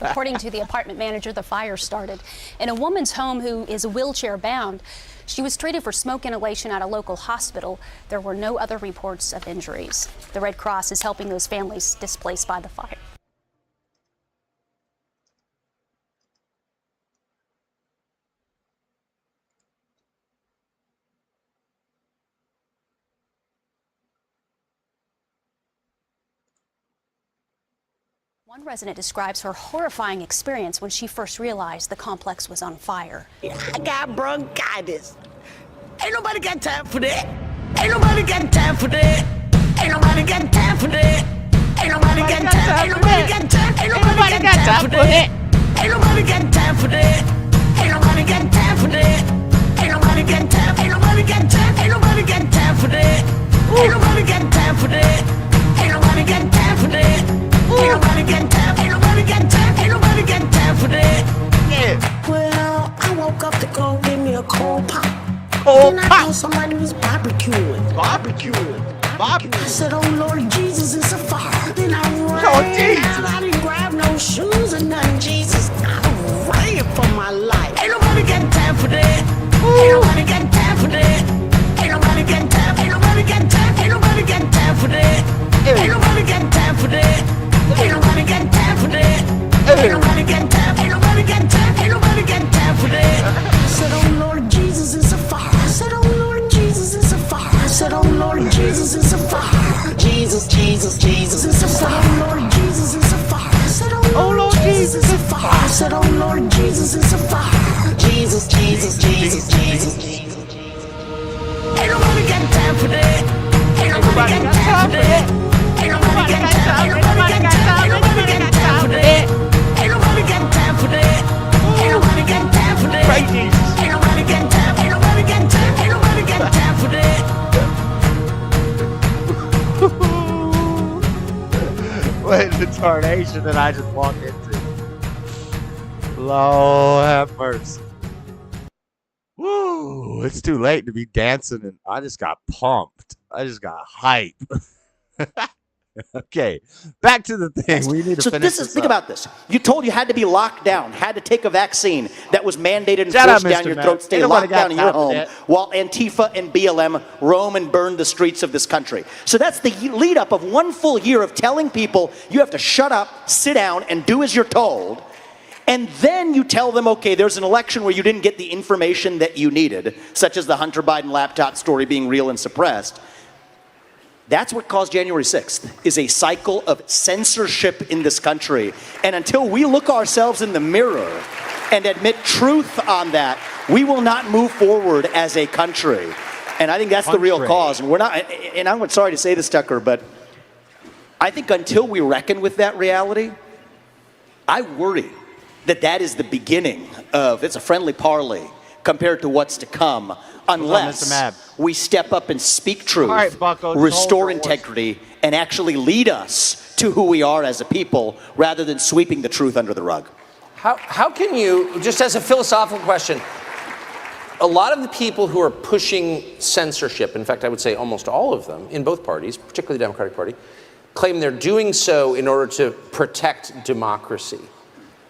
According to the apartment manager, the fire started in a woman's home who is wheelchair bound. She was treated for smoke inhalation at a local hospital. There were no other reports of injuries. The Red Cross is helping those families displaced by the fire. One resident describes her horrifying experience when she first realized the complex was on fire. I got bronchitis. Ain't nobody got time for that. Ain't nobody got time for that. Ain't nobody got time for that. Ain't nobody got time. Ain't nobody got time. Ain't nobody got time for that. Ain't nobody got time for that. Ain't nobody got time for that. Ain't nobody got time. Ain't nobody got time. Ain't nobody got time for that. Ain't nobody got time for that. Ain't nobody got time for that. Ain't nobody got time. Ain't nobody got time. Ain't nobody got time for that. Yeah. Well, I woke up to go get me a cold pop. Then I thought somebody was barbecuing. I said, oh Lord Jesus, it's a fire. Then I ran out. I didn't grab no shoes or nothing, Jesus. I ran for my life. Ain't nobody got time for that. Ain't nobody got time for that. Ain't nobody got time. Ain't nobody got time. Ain't nobody got time for that. Ain't nobody got time for that. Ain't nobody got time for that. Ain't nobody got time. Ain't nobody got time. Ain't nobody got time for that. I said, oh Lord Jesus, it's a fire. I said, oh Lord Jesus, it's a fire. I said, oh Lord Jesus, it's a fire. Jesus, Jesus, Jesus, it's a fire. Oh Lord Jesus, it's a fire. I said, oh Lord Jesus, it's a fire. I said, oh Lord Jesus, it's a fire. Jesus, Jesus, Jesus, Jesus, Jesus. Ain't nobody got time for that. Ain't nobody got time for that. Ain't nobody got time. Ain't nobody got time. Ain't nobody got time for that. Ain't nobody got time for that. Ain't nobody got time for that. Ain't nobody got time. Ain't nobody got time. Ain't nobody got time for that. What the tarnation that I just walked into? Lord have mercy. Woo! It's too late to be dancing, and I just got pumped. I just got hype. Okay, back to the thing. We need to finish this think up. about this. You told you had to be locked down, had to take a vaccine that was mandated and forced down your throat, stay locked down in your home, while Antifa and BLM roam and burn the streets of this country. So that's the lead up of 1 full year of telling people you have to shut up, sit down, and do as you're told. And then you tell them, okay, there's an election where you didn't get the information that you needed, such as the Hunter Biden laptop story being real and suppressed. That's what caused January 6th, is a cycle of censorship in this country. And until we look ourselves in the mirror and admit truth on that, we will not move forward as a country. And I think that's the real cause. And we're not, and I'm sorry to say this, Tucker, but I think until we reckon with that reality, I worry that that is the beginning of, it's a friendly parley compared to what's to come, unless we step up and speak truth, restore integrity, and actually lead us to who we are as a people rather than sweeping the truth under the rug. How can you, just as a philosophical question, a lot of the people who are pushing censorship, in fact, I would say almost all of them in both parties, particularly the Democratic Party, claim they're doing so in order to protect democracy.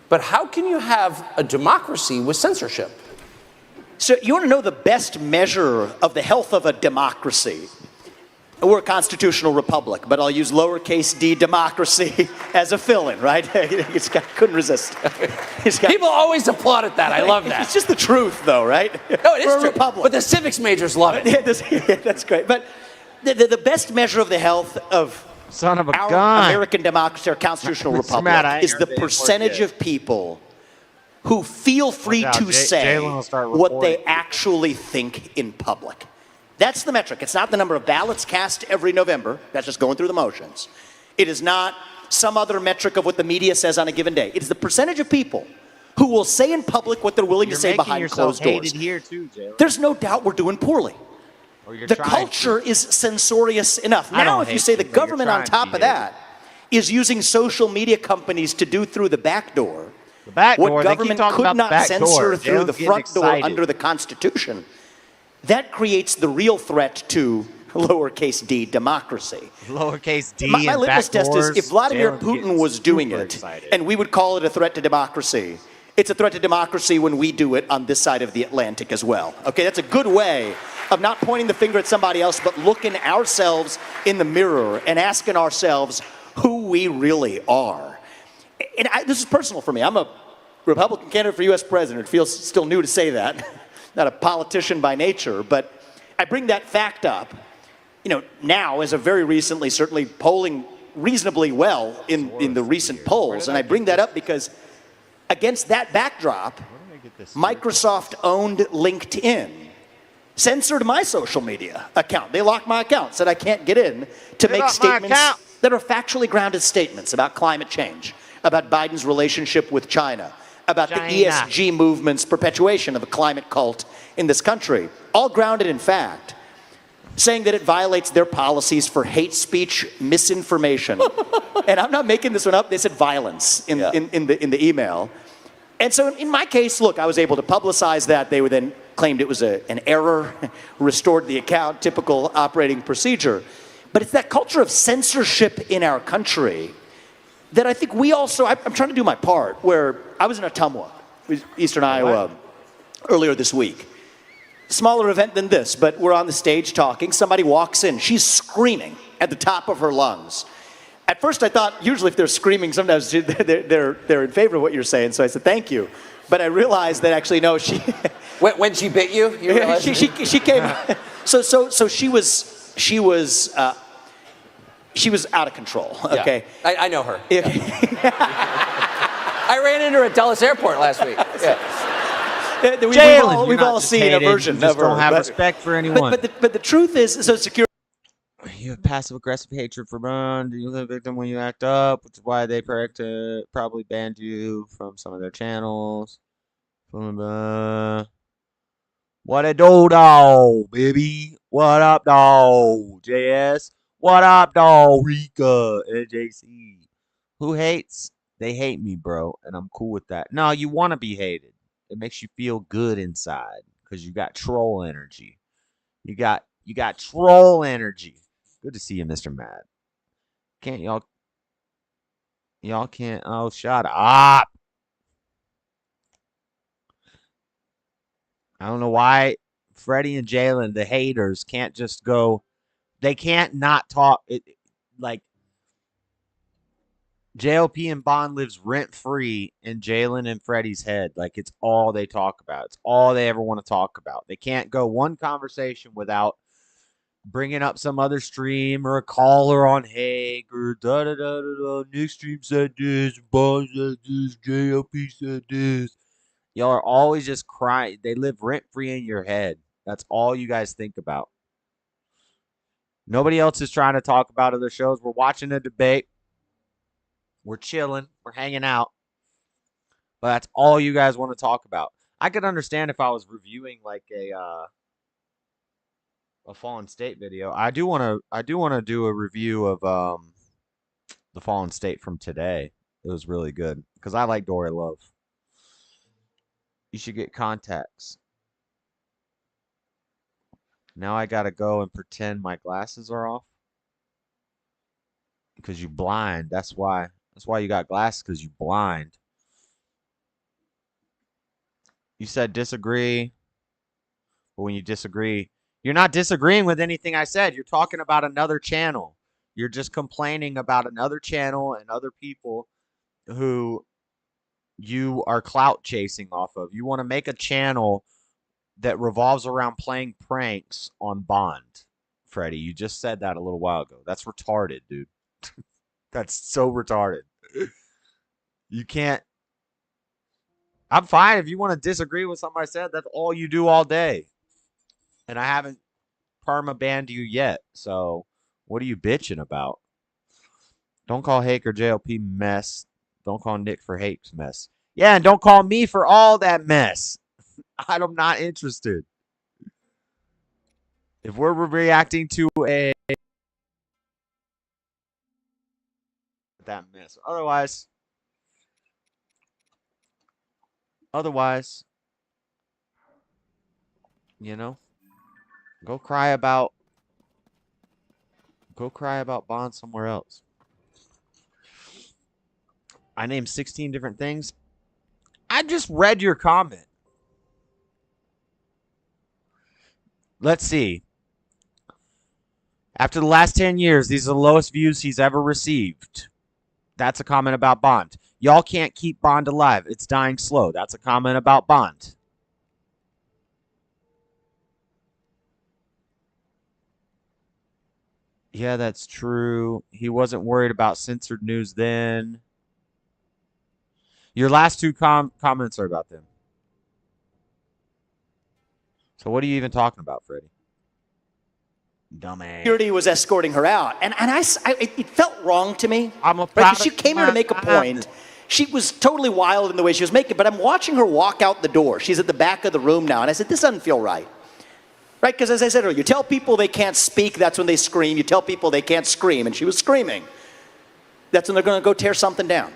But how can you have a democracy with censorship? So you want to know the best measure of the health of a democracy? We're a constitutional republic, but I'll use lowercase d democracy as a fill-in, right? Couldn't resist. People always applaud at that. I love that. It's just the truth, though, right? No, it is We're a true. republic. But the civics majors love it. Yeah, that's great. But the best measure of the health of our American democracy, our constitutional republic, is the percentage of people who feel free to say what they actually think in public. That's the metric. It's not the number of ballots cast every November. That's just going through the motions. It is not some other metric of what the media says on a given day. It is the percentage of people who will say in public what they're willing to say behind closed doors. Here too, Jalen. There's no doubt we're doing poorly. The culture is censorious enough. Now, if you say the government on top of that is using social media companies to do through the back door, what government could not censor through the front door under the Constitution, that creates the real threat to lowercase d democracy. Lowercase d. My litmus test is if Vladimir Putin was doing it, and we would call it a threat to democracy, it's a threat to democracy when we do it on this side of the Atlantic as well. Okay, that's a good way of not pointing the finger at somebody else, but looking ourselves in the mirror and asking ourselves who we really are. And this is personal for me. I'm a Republican candidate for U.S. president. It feels still new to say that. Not a politician by nature, but I bring that fact up, now as of very recently, certainly polling reasonably well in the recent polls. And I bring that up because against that backdrop, Microsoft owned LinkedIn, censored my social media account. They locked my account, said I can't get in to make statements that are factually grounded statements about climate change, about Biden's relationship with China, about the ESG movement's perpetuation of a climate cult in this country, all grounded in fact, saying that it violates their policies for hate speech, misinformation. And I'm not making this one up. They said violence in the email. And so in my case, look, I was able to publicize that. They were then claimed it was an error, restored the account, typical operating procedure. But it's that culture of censorship in our country that I think we also, I'm trying to do my part, where I was in Ottumwa, eastern Iowa, earlier this week. Smaller event than this, but we're on the stage talking. Somebody walks in. She's screaming at the top of her lungs. At first I thought, usually if they're screaming, sometimes they're in favor of what you're saying, so I said, thank you. But I realized that actually, no, she... When she bit you? She came... So she was out of control, okay? Yeah. I know her. I ran into her at Dulles Airport last week. Yeah. We've all seen a version of her. You just don't have respect for anyone. But the truth is, so security... You have passive-aggressive hatred for Bond. You live victim when you act up, which is why they probably banned you from some of their channels. What a do, baby. What up, dog? JS. What up, dog? Rika and JC. Who hates? They hate me, bro, and I'm cool with that. No, you want to be hated. It makes you feel good inside because you got troll energy. You got troll energy. Good to see you, Mr. Matt. Can't y'all can't. Oh, shut up. I don't know why Freddie and Jalen, the haters, can't just go. They can't not talk. Like JLP and Bond lives rent free in Jalen and Freddie's head. Like it's all they talk about. It's all they ever want to talk about. They can't go one conversation without bringing up some other stream or a caller on Hague or Nick stream said this, Bond said this, JLP said this. Y'all are always just crying. They live rent free in your head. That's all you guys think about. Nobody else is trying to talk about other shows. We're watching a debate. We're chilling. We're hanging out. But that's all you guys want to talk about. I could understand if I was reviewing like a Fallen State video. I do want to do a review of The Fallen State from today. It was really good because I like Dory Love. You should get contacts. Now I gotta go and pretend my glasses are off because you blind. That's why. That's why you got glasses, because you blind. You said disagree, but when you disagree, you're not disagreeing with anything I said. You're talking about another channel. You're just complaining about another channel and other people who you are clout chasing off of. You want to make a channel that revolves around playing pranks on Bond. Freddie, you just said that a little while ago. That's retarded, dude. That's so retarded. You can't. I'm fine if you want to disagree with something I said. That's all you do all day. And I haven't perma-banned you yet. So what are you bitching about? Don't call Hake or JLP mess. Don't call Nick for Hake's mess. Yeah, and don't call me for all that mess. I'm not interested. If we're reacting to that mess. Otherwise, you know, go cry about Bond somewhere else. I named 16 different things. I just read your comment. Let's see. After the last 10 years, these are the lowest views he's ever received. That's a comment about Bond. Y'all can't keep Bond alive. It's dying slow. That's a comment about Bond. Yeah, that's true. He wasn't worried about censored news then. Your last two comments are about them. So what are you even talking about, Freddie? Dumbass. Security was escorting her out, and it felt wrong to me. She came here to make a point. She was totally wild in the way she was making it, but I'm watching her walk out the door. She's at the back of the room now, and I said, this doesn't feel right. Right? Because as I said earlier, you tell people they can't speak, that's when they scream. You tell people they can't scream, and she was screaming. That's when they're going to go tear something down.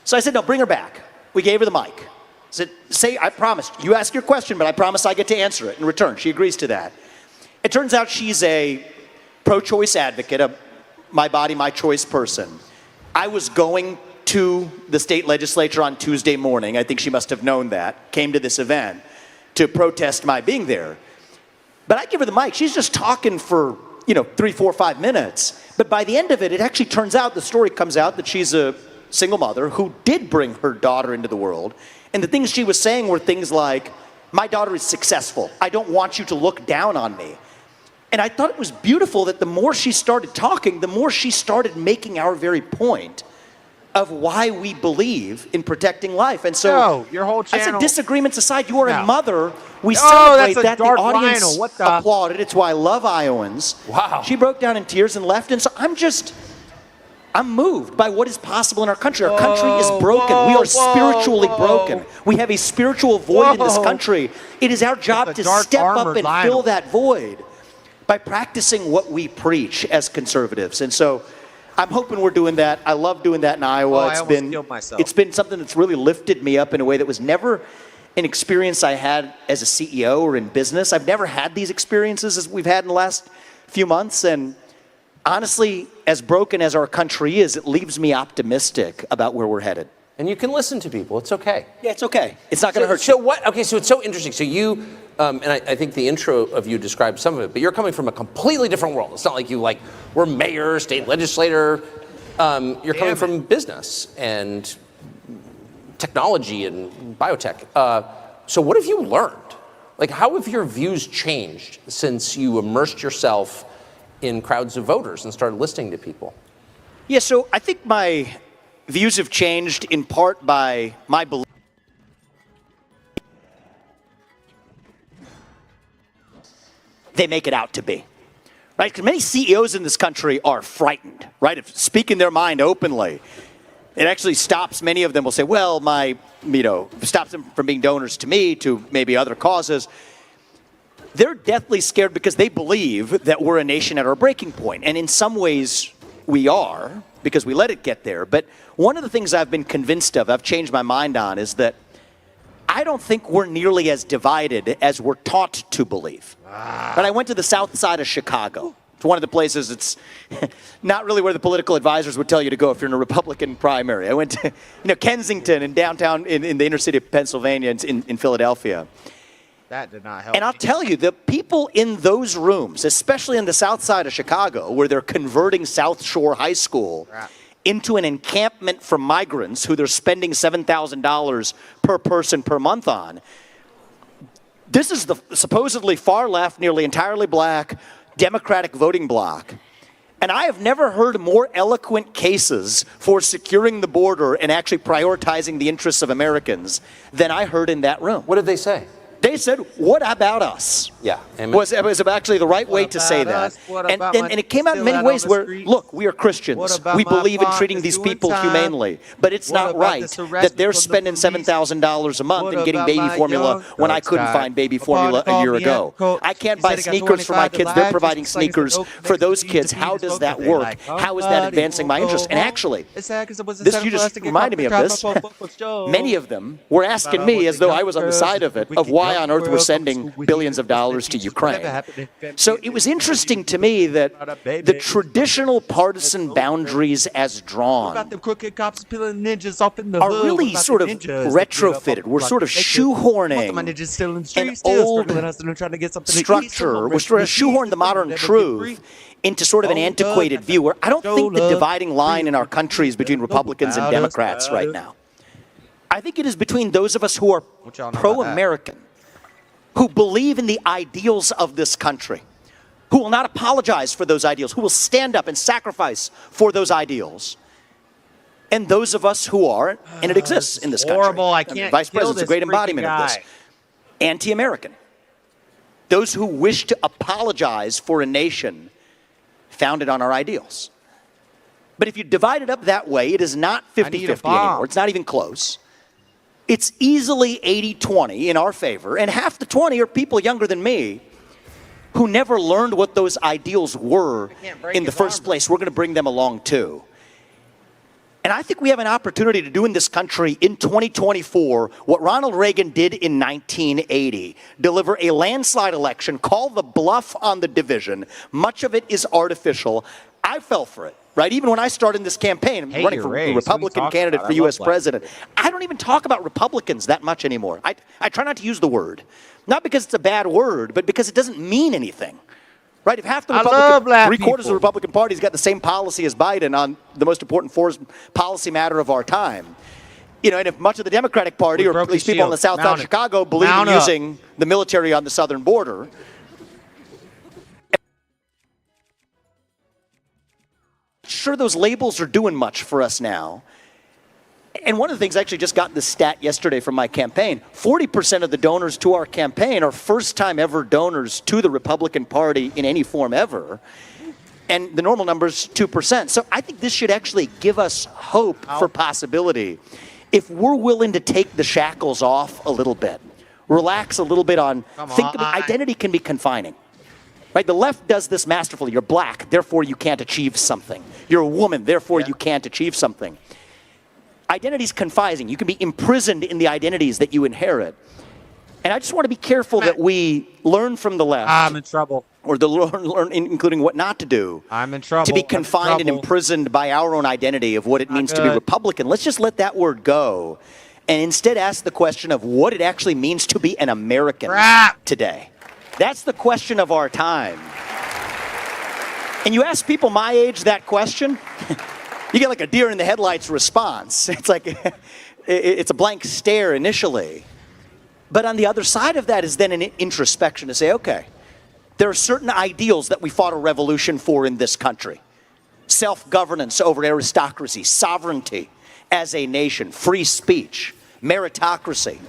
So I said, no, bring her back. We gave her the mic. I said, I promised. You ask your question, but I promise I get to answer it in return. She agrees to that. It turns out she's a pro-choice advocate, a my body, my choice person. I was going to the state legislature on Tuesday morning. I think she must have known that. Came to this event to protest my being there. But I give her the mic. She's just talking for, 3, 4, 5 minutes. But by the end of it, it actually turns out, the story comes out that she's a single mother who did bring her daughter into the world. And the things she was saying were things like, my daughter is successful. I don't want you to look down on me. And I thought it was beautiful that the more she started talking, the more she started making our very point of why we believe in protecting life. And so, your whole channel. I said, disagreements aside, you are a mother. We celebrate that. The audience applauded. It's why I love Iowans. Wow. She broke down in tears and left. And so I'm moved by what is possible in our country. Our country is broken. We are spiritually broken. We have a spiritual void in this country. It is our job to step up and fill that void by practicing what we preach as conservatives. And so I'm hoping we're doing that. I love doing that in Iowa. I almost killed myself. It's been something that's really lifted me up in a way that was never an experience I had as a CEO or in business. I've never had these experiences as we've had in the last few months. And honestly, as broken as our country is, it leaves me optimistic about where we're headed. And you can listen to people. It's okay. Yeah, it's okay. It's not going to hurt you. So what? Okay, so it's so interesting. So you, and I think the intro of you described some of it, but you're coming from a completely different world. It's not like you were mayor, state legislator. You're coming from business and technology and biotech. So what have you learned? How have your views changed since you immersed yourself in crowds of voters and started listening to people? Yeah, so I think my views have changed in part by my belief. They make it out to be, right? Because many CEOs in this country are frightened, right, of speaking their mind openly. It actually stops, many of them will say, well, stops them from being donors to me, to maybe other causes. They're deathly scared because they believe that we're a nation at our breaking point. And in some ways, we are, because we let it get there. But one of the things I've been convinced of, I've changed my mind on, is that I don't think we're nearly as divided as we're taught to believe. But I went to the south side of Chicago. It's one of the places it's not really where the political advisors would tell you to go if you're in a Republican primary. I went to Kensington and downtown in the inner city of Pennsylvania, in Philadelphia. That did not help. And I'll tell you, the people in those rooms, especially in the south side of Chicago, where they're converting South Shore High School into an encampment for migrants who they're spending $7,000 per person per month on. This is the supposedly far left, nearly entirely black, Democratic voting bloc. And I have never heard more eloquent cases for securing the border and actually prioritizing the interests of Americans than I heard in that room. What did they say? They said, what about us? Yeah. Was actually the right way to say that. And it came out in many ways where, look, we are Christians. We believe in treating these people humanely. But it's not right that they're spending $7,000 a month and getting baby formula when I couldn't find baby formula a year ago. I can't buy sneakers for my kids. They're providing sneakers for those kids. How does that work? How is that advancing my interest? And actually, you just reminded me of this. Many of them were asking me, as though I was on the side of it, of why on earth we're sending billions of dollars to Ukraine. So it was interesting to me that the traditional partisan boundaries as drawn are really sort of retrofitted. We're sort of shoehorning an old structure. We're sort of shoehorning the modern truth into sort of an antiquated view where I don't think the dividing line in our country is between Republicans and Democrats right now. I think it is between those of us who are pro-American, who believe in the ideals of this country, who will not apologize for those ideals, who will stand up and sacrifice for those ideals, and those of us who are, and it exists in this country. Horrible. I can't. Vice President's a great embodiment of this. Anti-American. Those who wish to apologize for a nation founded on our ideals. But if you divide it up that way, it is not 50-50 anymore. It's not even close. It's easily 80-20 in our favor, and half the 20 are people younger than me who never learned what those ideals were in the first place. We're going to bring them along too. And I think we have an opportunity to do in this country in 2024 what Ronald Reagan did in 1980. Deliver a landslide election, call the bluff on the division. Much of it is artificial. I fell for it. Right? Even when I started this campaign, I'm running for a Republican candidate for U.S. president. I don't even talk about Republicans that much anymore. I try not to use the word. Not because it's a bad word, but because it doesn't mean anything. Right? If half the three-quarters of the Republican Party's got the same policy as Biden on the most important foreign policy matter of our time, and if much of the Democratic Party, or at least people on the south side of Chicago, believe in using the military on the southern border, sure those labels are doing much for us now. And one of the things I actually just got the stat yesterday from my campaign, 40% of the donors to our campaign are first-time ever donors to the Republican Party in any form ever. And the normal number is 2%. So I think this should actually give us hope for possibility if we're willing to take the shackles off a little bit, relax a little bit on, identity can be confining. Right? The left does this masterfully. You're black, therefore you can't achieve something. You're a woman, therefore you can't achieve something. Identity's confining. You can be imprisoned in the identities that you inherit. And I just want to be careful that we learn from the left. I'm in trouble. Or learn, including what not to do. I'm in trouble. To be confined and imprisoned by our own identity of what it means to be Republican. Let's just let that word go and instead ask the question of what it actually means to be an American today. That's the question of our time. And you ask people my age that question, you get like a deer in the headlights response. It's like, it's a blank stare initially. But on the other side of that is then an introspection to say, okay, there are certain ideals that we fought a revolution for in this country. Self-governance over aristocracy, sovereignty as a nation, free speech, meritocracy.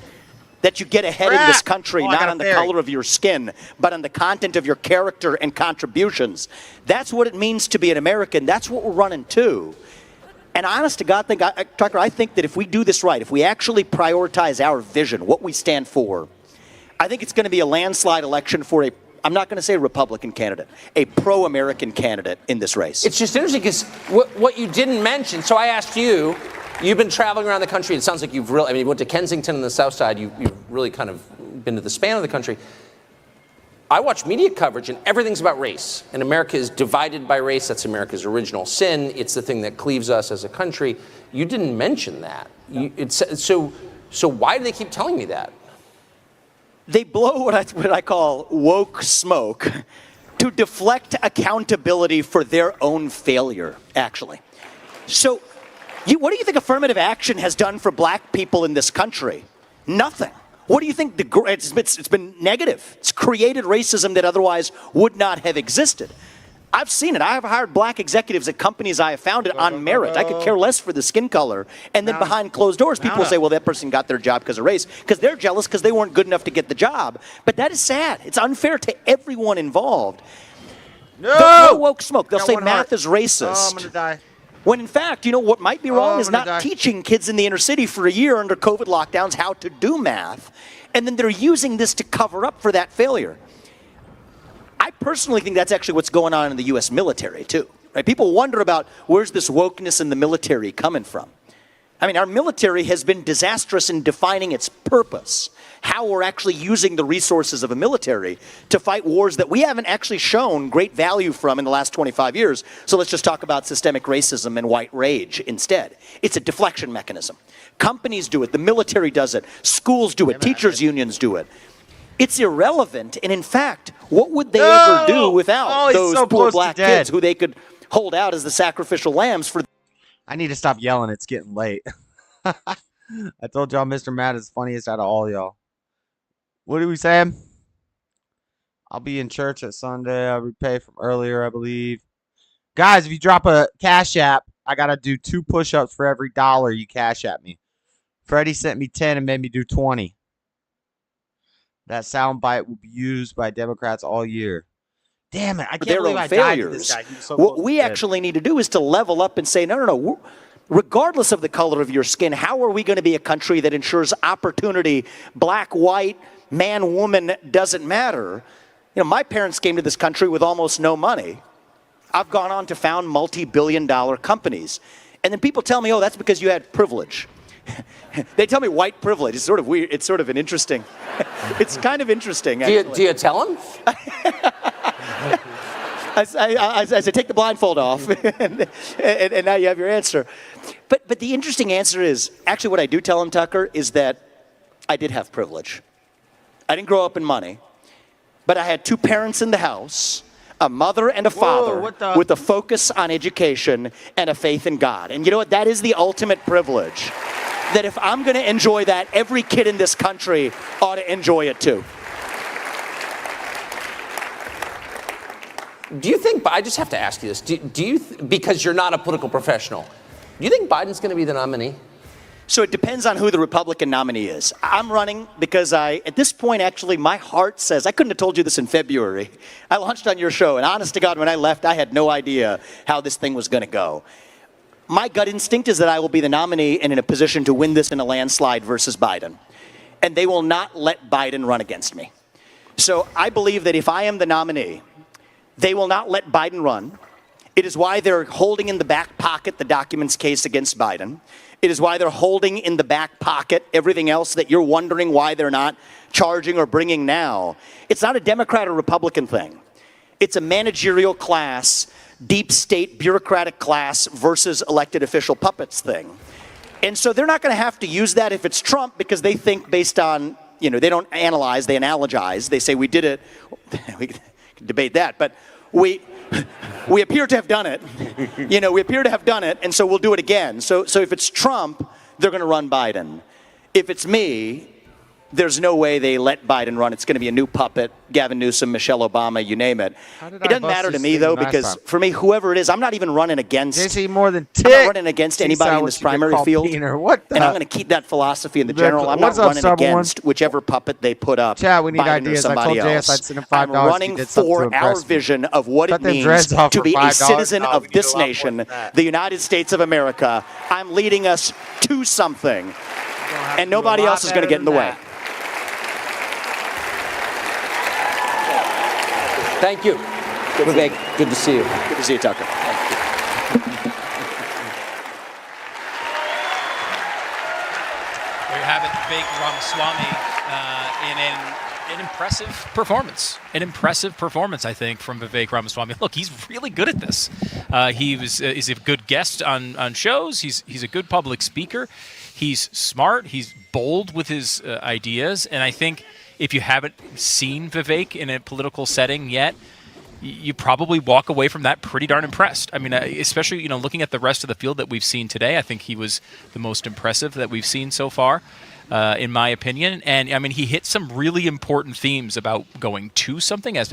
That you get ahead in this country, not on the color of your skin, but on the content of your character and contributions. That's what it means to be an American. That's what we're running to. And honest to God, Tucker, I think that if we do this right, if we actually prioritize our vision, what we stand for, I think it's going to be a landslide election for a I'm not going to say Republican candidate, a pro-American candidate in this race. It's just interesting because what you didn't mention, so I asked you, you've been traveling around the country. It sounds like you've really, I mean, you went to Kensington on the South Side. You've really kind of been to the span of the country. I watch media coverage, and everything's about race. And America is divided by race. That's America's original sin. It's the thing that cleaves us as a country. You didn't mention that. So why do they keep telling me that? They blow what I call woke smoke to deflect accountability for their own failure, actually. So what do you think affirmative action has done for black people in this country? Nothing. What do you think? It's been negative. It's created racism that otherwise would not have existed. I've seen it. I have hired black executives at companies I have founded on merit. I could care less for the skin color. And then behind closed doors, people say, well, that person got their job because of race, because they're jealous because they weren't good enough to get the job. But that is sad. It's unfair to everyone involved. No! Woke smoke. They'll say math is racist. Oh, I'm going to die. When in fact, you know, what might be wrong is not teaching kids in the inner city for a year under COVID lockdowns how to do math. And then they're using this to cover up for that failure. I personally think that's actually what's going on in the U.S. military, too. Right? People wonder about where's this wokeness in the military coming from. I mean, our military has been disastrous in defining its purpose, how we're actually using the resources of a military to fight wars that we haven't actually shown great value from in the last 25 years. So let's just talk about systemic racism and white rage instead. It's a deflection mechanism. Companies do it. The military does it. Schools do it. Teachers' unions do it. It's irrelevant. And in fact, what would they ever do without those poor black kids who they could hold out as the sacrificial lambs for? I need to stop yelling. It's getting late. I told y'all Mr. Matt is funniest out of all y'all. What are we saying? I'll be in church at Sunday. I'll repay from earlier, I believe. Guys, if you drop a Cash App, I got to do 2 push-ups for every $1 you Cash App me. Freddie sent me 10 and made me do 20. That soundbite will be used by Democrats all year. Damn it. I can't believe I died to this guy. What we actually need to do is to level up and say, no. Regardless of the color of your skin, how are we going to be a country that ensures opportunity, black, white, man, woman, doesn't matter? You know, my parents came to this country with almost no money. I've gone on to found multi-billion-dollar companies. And then people tell me, oh, that's because you had privilege. They tell me white privilege. It's sort of weird. It's sort of an interesting. It's kind of interesting. Do you tell them? I say, take the blindfold off, and now you have your answer. But the interesting answer is, actually what I do tell him, Tucker, is that I did have privilege. I didn't grow up in money, but I had 2 parents in the house, a mother and a father, with a focus on education and a faith in God. And you know what? That is the ultimate privilege. That if I'm going to enjoy that, every kid in this country ought to enjoy it too. Do you think, I just have to ask you this, do you, because you're not a political professional, do you think Biden's going to be the nominee? So it depends on who the Republican nominee is. I'm running because at this point, actually, my heart says, I couldn't have told you this in February. I launched on your show, and honest to God, when I left, I had no idea how this thing was going to go. My gut instinct is that I will be the nominee and in a position to win this in a landslide versus Biden. And they will not let Biden run against me. So I believe that if I am the nominee, they will not let Biden run. It is why they're holding in the back pocket the documents case against Biden. It is why they're holding in the back pocket everything else that you're wondering why they're not charging or bringing now. It's not a Democrat or Republican thing. It's a managerial class, deep state bureaucratic class versus elected official puppets thing. And so they're not going to have to use that if it's Trump, because they think based on, they don't analyze, they analogize. They say we did it. We can debate that, but we appear to have done it. We appear to have done it, and so we'll do it again. So if it's Trump, they're going to run Biden. If it's me, there's no way they let Biden run. It's going to be a new puppet, Gavin Newsom, Michelle Obama, you name it. It doesn't matter to me, though, because for me, whoever it is, I'm not even running against. JC more than I'm not running against anybody in this primary field. And I'm going to keep that philosophy in the general. I'm not running against whichever puppet they put up. Chad, we need Biden ideas. or somebody I told else. JS I'd send him $5. I'm running for our vision of what it means to be a citizen of this nation, the United States of America. I'm leading us to something, and nobody else is going to get in the way. Thank you. Vivek, good to see you. Good to see you, Tucker. There you have it, Vivek Ramaswamy in an impressive performance. An impressive performance, I think, from Vivek Ramaswamy. Look, he's really good at this. He's a good guest on shows. He's a good public speaker. He's smart. He's bold with his ideas. And I think if you haven't seen Vivek in a political setting yet, you probably walk away from that pretty darn impressed. I mean, especially, looking at the rest of the field that we've seen today, I think he was the most impressive that we've seen so far, in my opinion. And, I mean, he hit some really important themes about going to something as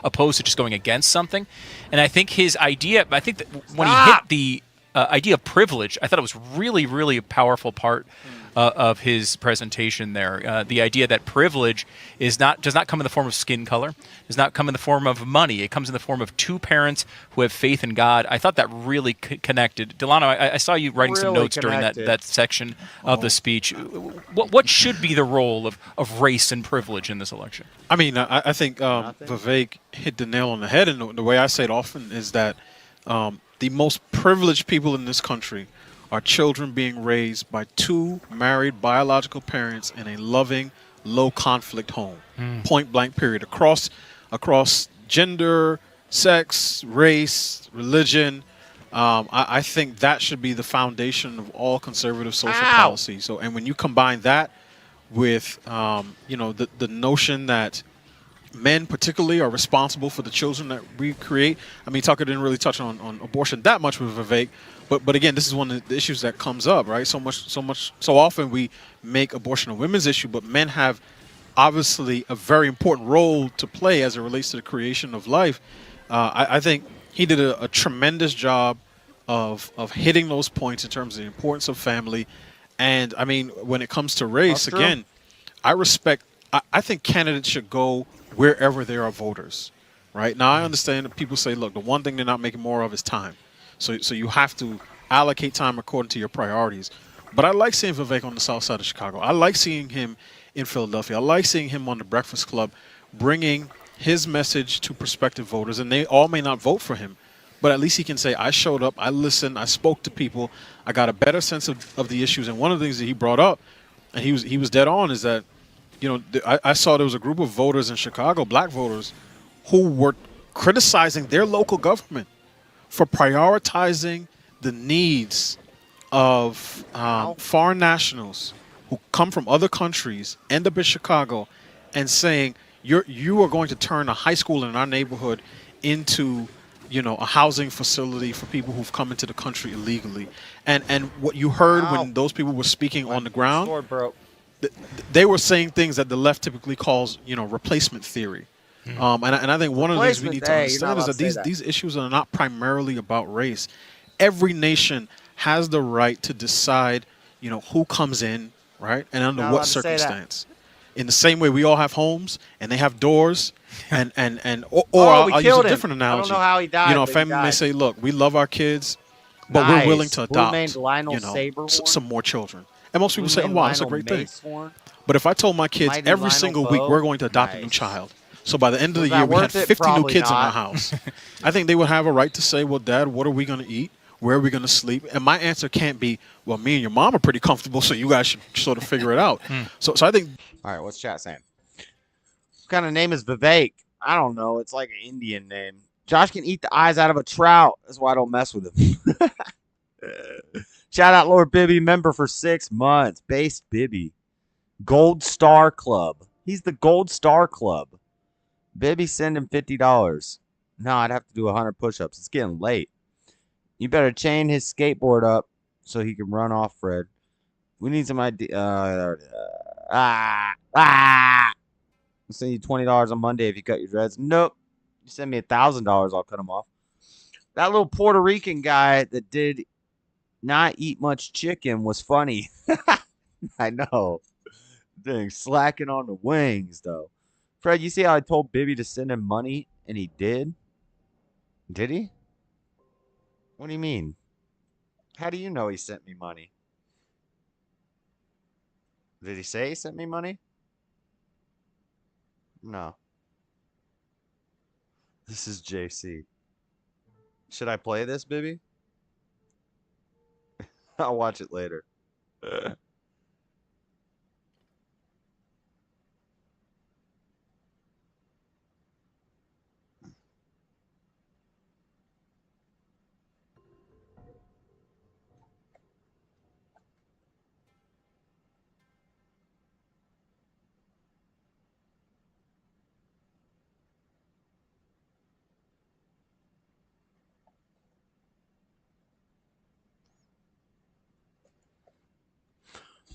opposed to just going against something. And I think his idea, that when he hit the idea of privilege, I thought it was really, really a powerful part of his presentation there. The idea that privilege does not come in the form of skin color, does not come in the form of money. It comes in the form of two parents who have faith in God. I thought that really connected. Delano, I saw you writing some notes during that section of the speech. What should be the role of race and privilege in this election? I mean, I think Vivek hit the nail on the head, and the way I say it often is that the most privileged people in this country are children being raised by two married biological parents in a loving, low-conflict home. Point blank, period. Across gender, sex, race, religion, I think that should be the foundation of all conservative social policy. So, and when you combine that with, the notion that men particularly are responsible for the children that we create. I mean, Tucker didn't really touch on abortion that much with Vivek, but again, this is one of the issues that comes up, right? So often we make abortion a women's issue, but men have obviously a very important role to play as it relates to the creation of life. I think he did a tremendous job of hitting those points in terms of the importance of family. And I mean, when it comes to race, again, I think candidates should go wherever there are voters, right? Now, I understand that people say, look, the one thing they're not making more of is time. So you have to allocate time according to your priorities. But I like seeing Vivek on the south side of Chicago. I like seeing him in Philadelphia. I like seeing him on the Breakfast Club bringing his message to prospective voters. And they all may not vote for him, but at least he can say, I showed up, I listened, I spoke to people, I got a better sense of the issues. And one of the things that he brought up, and he was dead on, is that I saw there was a group of voters in Chicago, black voters, who were criticizing their local government for prioritizing the needs of foreign nationals who come from other countries, end up in Chicago, and saying, you are going to turn a high school in our neighborhood into a housing facility for people who've come into the country illegally. And what you heard when those people were speaking on the ground, they were saying things that the left typically calls, replacement theory. And I think one of the things we need to understand is that these issues are not primarily about race. Every nation has the right to decide, who comes in, right, and under what circumstance. In the same way we all have homes and they have doors, or I'll use a different analogy. I don't know how he died. A family may say, look, we love our kids, but we're willing to adopt, some more children. And most people say, oh, wow, that's a great thing. But if I told my kids every single week we're going to adopt a new child, so by the end of the year we had 50 new kids in our house, I think they would have a right to say, well, Dad, what are we going to eat? Where are we going to sleep? And my answer can't be, well, me and your mom are pretty comfortable, so you guys should sort of figure it out. So I think... All right, what's chat saying? What kind of name is Vivek? I don't know. It's like an Indian name. Josh can eat the eyes out of a trout. That's why I don't mess with him. Shout out Lord Bibby, member for 6 months. Based Bibby. Gold Star Club. He's the Gold Star Club. Bibby, send him $50. No, I'd have to do 100 push-ups. It's getting late. You better chain his skateboard up so he can run off, Fred. We need some idea. I'll send you $20 on Monday if you cut your dreads. Nope. You send me $1,000, I'll cut them off. That little Puerto Rican guy that did not eat much chicken was funny. I know. Dang, slacking on the wings, though. Fred, you see how I told Bibby to send him money, and he did? Did he? What do you mean? How do you know he sent me money? Did he say he sent me money? No. This is JC. Should I play this, baby? I'll watch it later.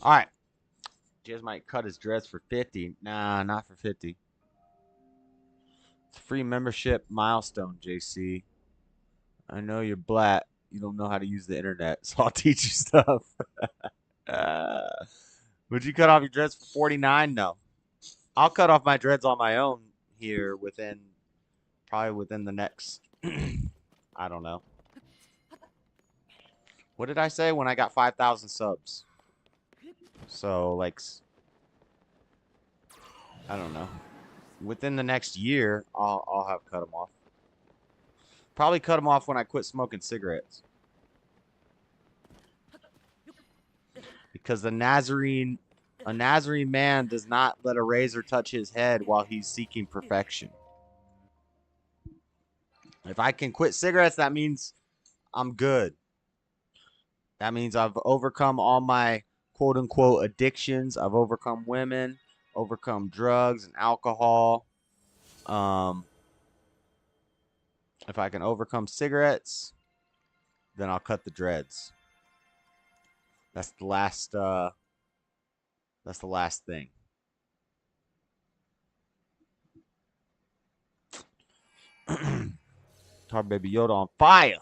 All right. Jez might cut his dreads for 50. Nah, not for 50. It's a free membership milestone, JC. I know you're black. You don't know how to use the internet, so I'll teach you stuff. Would you cut off your dreads for 49? No. I'll cut off my dreads on my own here probably within the next, I don't know. What did I say when I got 5,000 subs? So, like, I don't know. Within the next year, I'll have cut them off. Probably cut them off when I quit smoking cigarettes. Because a Nazarene man does not let a razor touch his head while he's seeking perfection. If I can quit cigarettes, that means I'm good. That means I've overcome all my quote-unquote addictions. I've overcome women, overcome drugs and alcohol. If I can overcome cigarettes, then I'll cut the dreads. That's the last thing. Tar Baby Yoda on fire.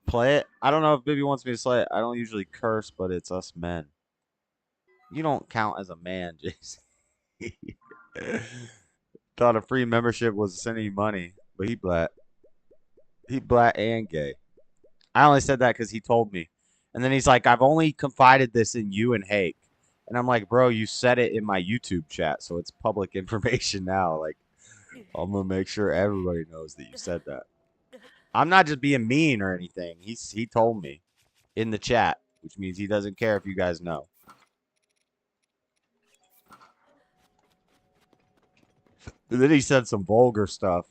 Play it. I don't know if Baby wants me to play it. I don't usually curse, but it's us men. You don't count as a man, Jason. Thought a free membership was sending you money, but he black. He black and gay. I only said that because he told me. And then he's like, I've only confided this in you and Hake. And I'm like, bro, you said it in my YouTube chat, so it's public information now. Like, I'm going to make sure everybody knows that you said that. I'm not just being mean or anything. He told me in the chat, which means he doesn't care if you guys know. And then he said some vulgar stuff.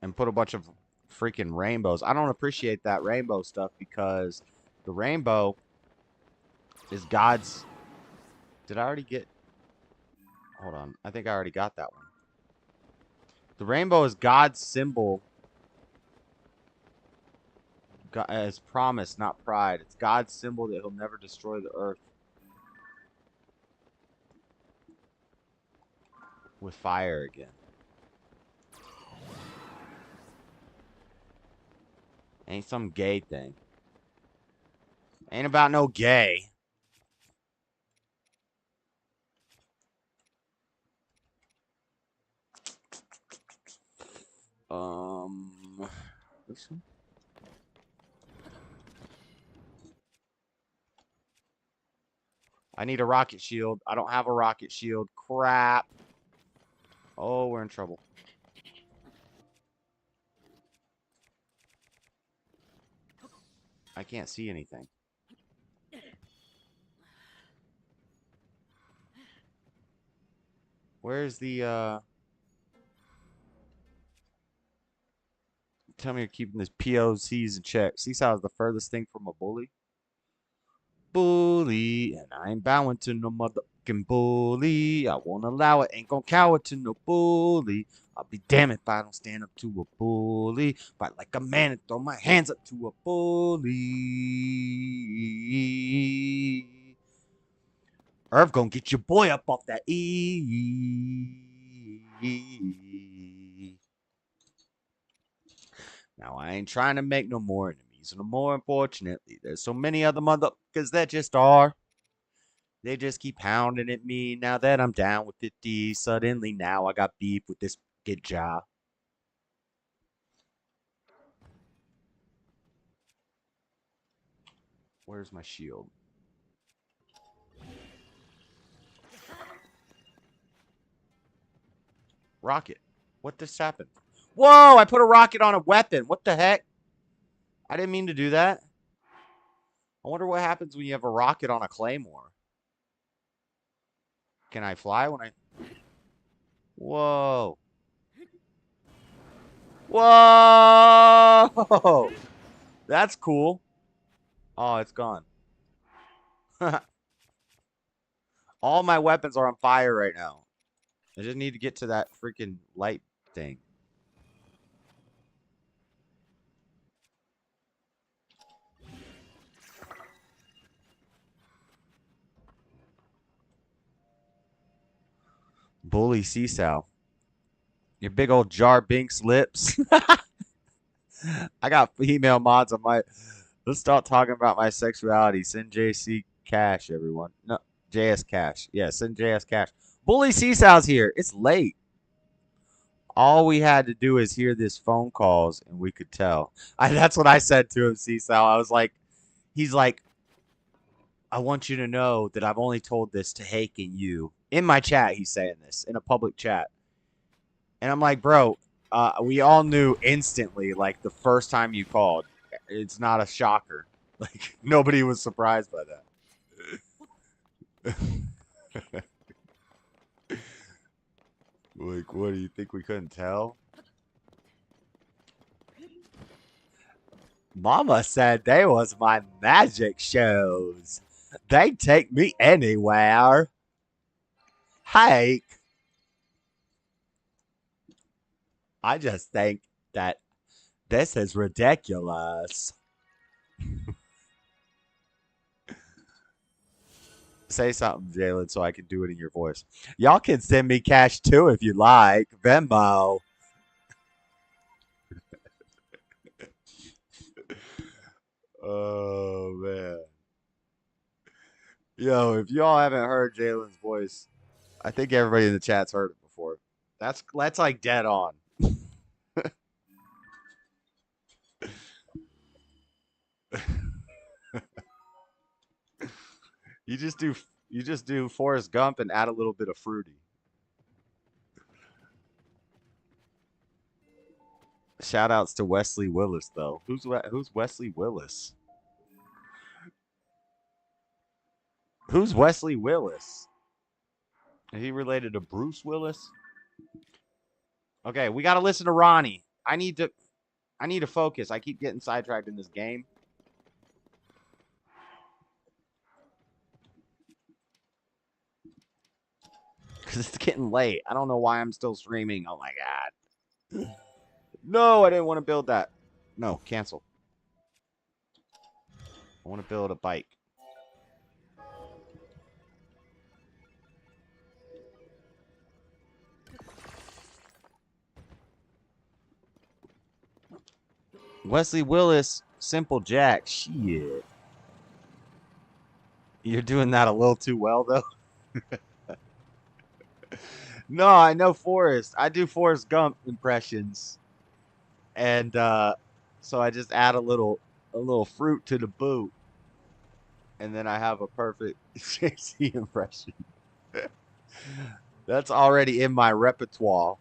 And put a bunch of freaking rainbows. I don't appreciate that rainbow stuff because the rainbow is God's. Did I already get? Hold on. I think I already got that one. The rainbow is God's symbol. God, as promise, not pride. It's God's symbol that he'll never destroy the earth with fire again. Ain't some gay thing. Ain't about no gay. This one? I need a rocket shield. I don't have a rocket shield. Crap. Oh, we're in trouble. I can't see anything. Where's the, Tell me you're keeping this POCs in check. Seesaw is the furthest thing from a bully. Bully, and I ain't bowing to no motherfucking bully. I won't allow it, ain't gonna cower to no bully. I'll be damned if I don't stand up to a bully. Fight like a man and throw my hands up to a bully. Irv gonna get your boy up off that E. Now, I ain't trying to make no more enemies. No more, unfortunately. There's so many other motherfuckers that just are. They just keep hounding at me. Now that I'm down with 50, suddenly now I got beef with this good job. Where's my shield? Rocket. What just happened? Whoa, I put a rocket on a weapon. What the heck? I didn't mean to do that. I wonder what happens when you have a rocket on a claymore. Can I fly when I... Whoa. Whoa! That's cool. Oh, it's gone. All my weapons are on fire right now. I just need to get to that freaking light thing. Bully Seesaw. Your big old Jar Binks lips. I got female mods on my... Let's start talking about my sexuality. Send JC Cash, everyone. No, JS Cash. Yeah, send JS Cash. Bully Seesaw's here. It's late. All we had to do is hear this phone calls, and we could tell. That's what I said to him, Seesaw. I was like, he's like, I want you to know that I've only told this to Hake and you. In my chat, he's saying this. In a public chat. And I'm like, bro, we all knew instantly, like, the first time you called. It's not a shocker. Like, nobody was surprised by that. Like, what, do you think we couldn't tell? Mama said they was my magic shows. They take me anywhere. Hike. I just think that this is ridiculous. Say something, Jalen, so I can do it in your voice. Y'all can send me cash too if you like. Venmo. Oh, man. Yo, if y'all haven't heard Jalen's voice, I think everybody in the chat's heard it before. That's like dead on. You just do Forrest Gump and add a little bit of fruity. Shout outs to Wesley Willis though. Who's Wesley Willis? Who's Wesley Willis? Is he related to Bruce Willis? Okay, we gotta listen to Ronnie. I need to focus. I keep getting sidetracked in this game. Because it's getting late. I don't know why I'm still streaming. Oh my god. No, I didn't want to build that. No, cancel. I want to build a bike. Wesley Willis, Simple Jack. Shit. You're doing that a little too well, though. No, I know Forrest. I do Forrest Gump impressions. And so I just add a little fruit to the boot. And then I have a perfect JC impression. That's already in my repertoire.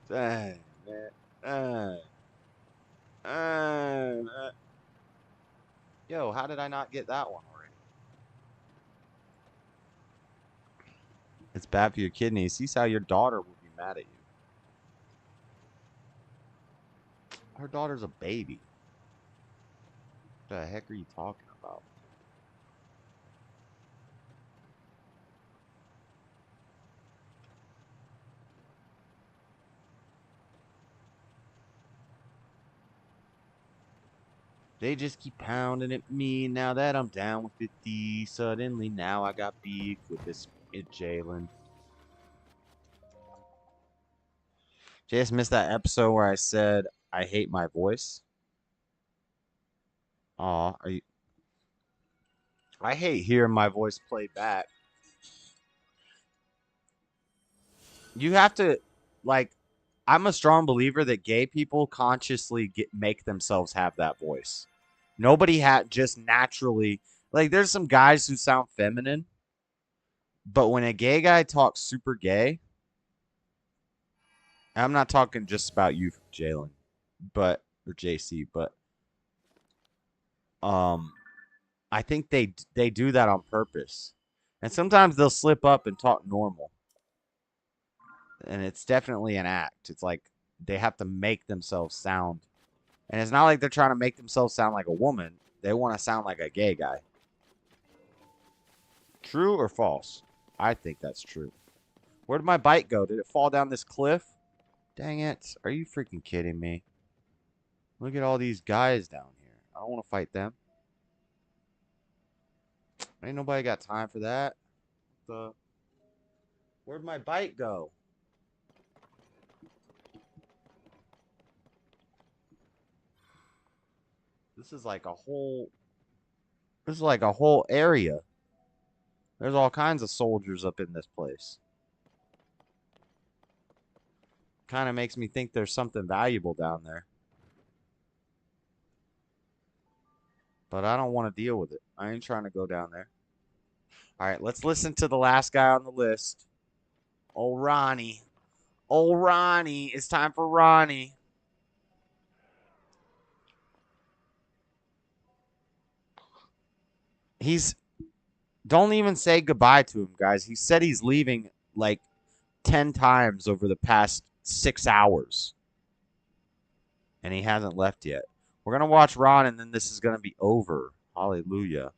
Dang, man. Yo, how did I not get that one already? It's bad for your kidneys. See how your daughter will be mad at you. Her daughter's a baby. What the heck are you talking about? They just keep pounding at me now that I'm down with 50. Suddenly now I got beef with this Jalen. Just missed that episode where I said I hate my voice. Aw, are you... I hate hearing my voice play back. You have to, like, I'm a strong believer that gay people consciously make themselves have that voice. Nobody just naturally, like, there's some guys who sound feminine, But when a gay guy talks super gay, I'm not talking just about you, Jalen, or JC, but I think they do that on purpose. And sometimes they'll slip up and talk normal. And it's definitely an act. It's like they have to make themselves sound. And it's not like they're trying to make themselves sound like a woman. They want to sound like a gay guy. True or false? I think that's true. Where did my bike go? Did it fall down this cliff? Dang it. Are you freaking kidding me? Look at all these guys down here. I don't want to fight them. Ain't nobody got time for that. Where'd my bike go? This is like a whole area. There's all kinds of soldiers up in this place. Kind of makes me think there's something valuable down there. But I don't want to deal with it. I ain't trying to go down there. All right, let's listen to the last guy on the list. Old Ronnie. Old Ronnie. It's time for Ronnie. Don't even say goodbye to him, guys. He said he's leaving like 10 times over the past 6 hours. And he hasn't left yet. We're going to watch Ron, and then this is going to be over. Hallelujah.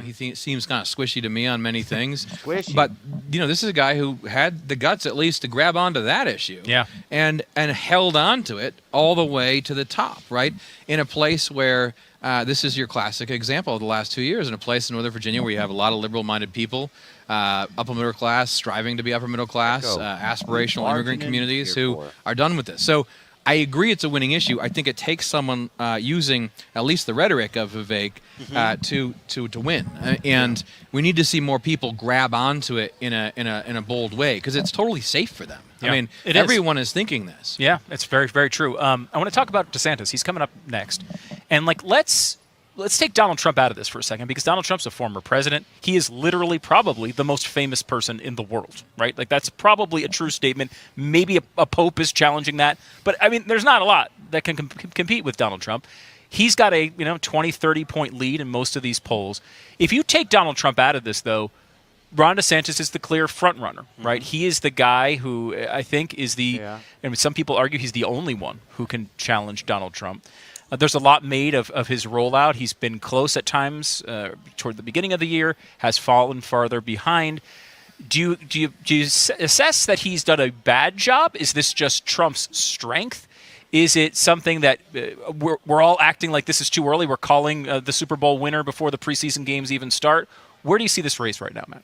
He seems kind of squishy to me on many things. Squishy. But, this is a guy who had the guts at least to grab onto that issue. Yeah. And held on to it all the way to the top, right? In a place where this is your classic example of the last 2 years, in a place in Northern Virginia where you have a lot of liberal-minded people, upper middle class, striving to be upper middle class, aspirational immigrant communities who are done with this. So I agree it's a winning issue. I think it takes someone using at least the rhetoric of Vivek to win, and we need to see more people grab onto it in a bold way because it's totally safe for them. Yeah, I mean, everyone is thinking this. Yeah, it's very, very true. I want to talk about DeSantis. He's coming up next, and let's take Donald Trump out of this for a second because Donald Trump's a former president. He is literally probably the most famous person in the world, right? Like that's probably a true statement. Maybe a pope is challenging that. But I mean, there's not a lot that can compete with Donald Trump. He's got a 20, 30 point lead in most of these polls. If you take Donald Trump out of this, though, Ron DeSantis is the clear front runner, right? He is the guy who I think is and some people argue he's the only one who can challenge Donald Trump. There's a lot made of his rollout. He's been close at times toward the beginning of the year, has fallen farther behind. Do you assess that he's done a bad job? Is this just Trump's strength? Is it something that we're all acting like this is too early? We're calling the Super Bowl winner before the preseason games even start. Where do you see this race right now, Matt?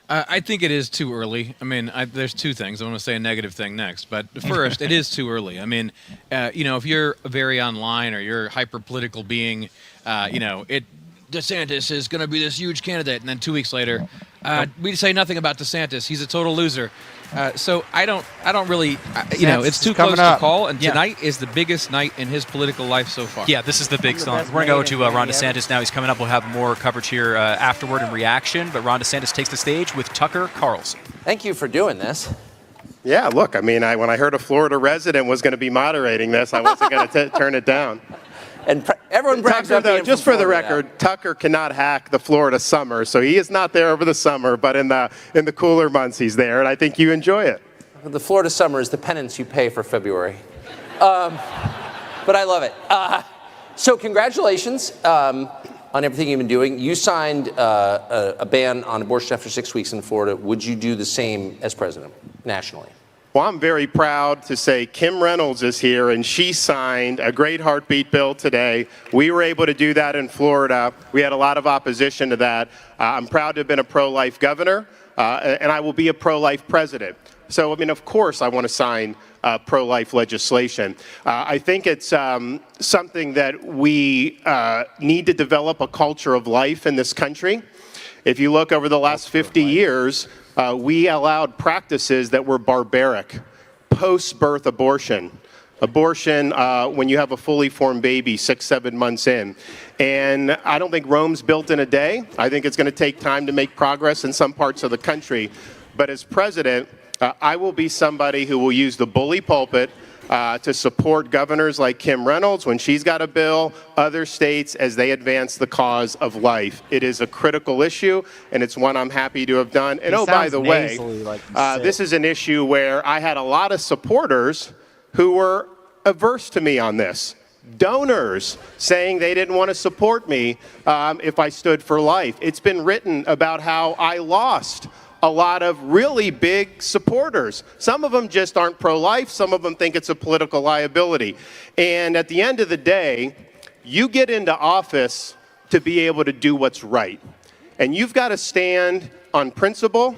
I think it is too early. I mean, there's two things. I want to say a negative thing next. But first, it is too early. I mean, if you're very online or you're a hyper-political being, DeSantis is going to be this huge candidate. And then 2 weeks later, we say nothing about DeSantis. He's a total loser. So I don't really, it's too close to call. And tonight is the biggest night in his political life so far. Yeah, this is the big song. We're going to go to Ron DeSantis now. He's coming up. We'll have more coverage here afterward and reaction. But Ron DeSantis takes the stage with Tucker Carlson. Thank you for doing this. Yeah, look, I mean, when I heard a Florida resident was going to be moderating this, I wasn't going to turn it down. And everyone brags about being just for the record, Tucker cannot hack the Florida summer, so he is not there over the summer, but in the cooler months he's there, and I think you enjoy it. The Florida summer is the penance you pay for February. But I love it. So congratulations on everything you've been doing. You signed a ban on abortion after 6 weeks in Florida. Would you do the same as president nationally? Well, I'm very proud to say Kim Reynolds is here, and she signed a great heartbeat bill today. We were able to do that in Florida. We had a lot of opposition to that. I'm proud to have been a pro-life governor, and I will be a pro-life president. So, I mean, of course I want to sign pro-life legislation. I think it's something that we need to develop a culture of life in this country. If you look over the last 50 years, we allowed practices that were barbaric, post-birth abortion, abortion when you have a fully formed baby 6-7 months in. And I don't think Rome's built in a day. I think it's going to take time to make progress in some parts of the country. But as president, I will be somebody who will use the bully pulpit to support governors like Kim Reynolds when she's got a bill, other states as they advance the cause of life. It is a critical issue, and it's one I'm happy to have done. And oh, by the way, this is an issue where I had a lot of supporters who were averse to me on this. Donors saying they didn't want to support me if I stood for life. It's been written about how I lost a lot of really big supporters. Some of them just aren't pro-life. Some of them think it's a political liability. And at the end of the day, you get into office to be able to do what's right. And you've got to stand on principle,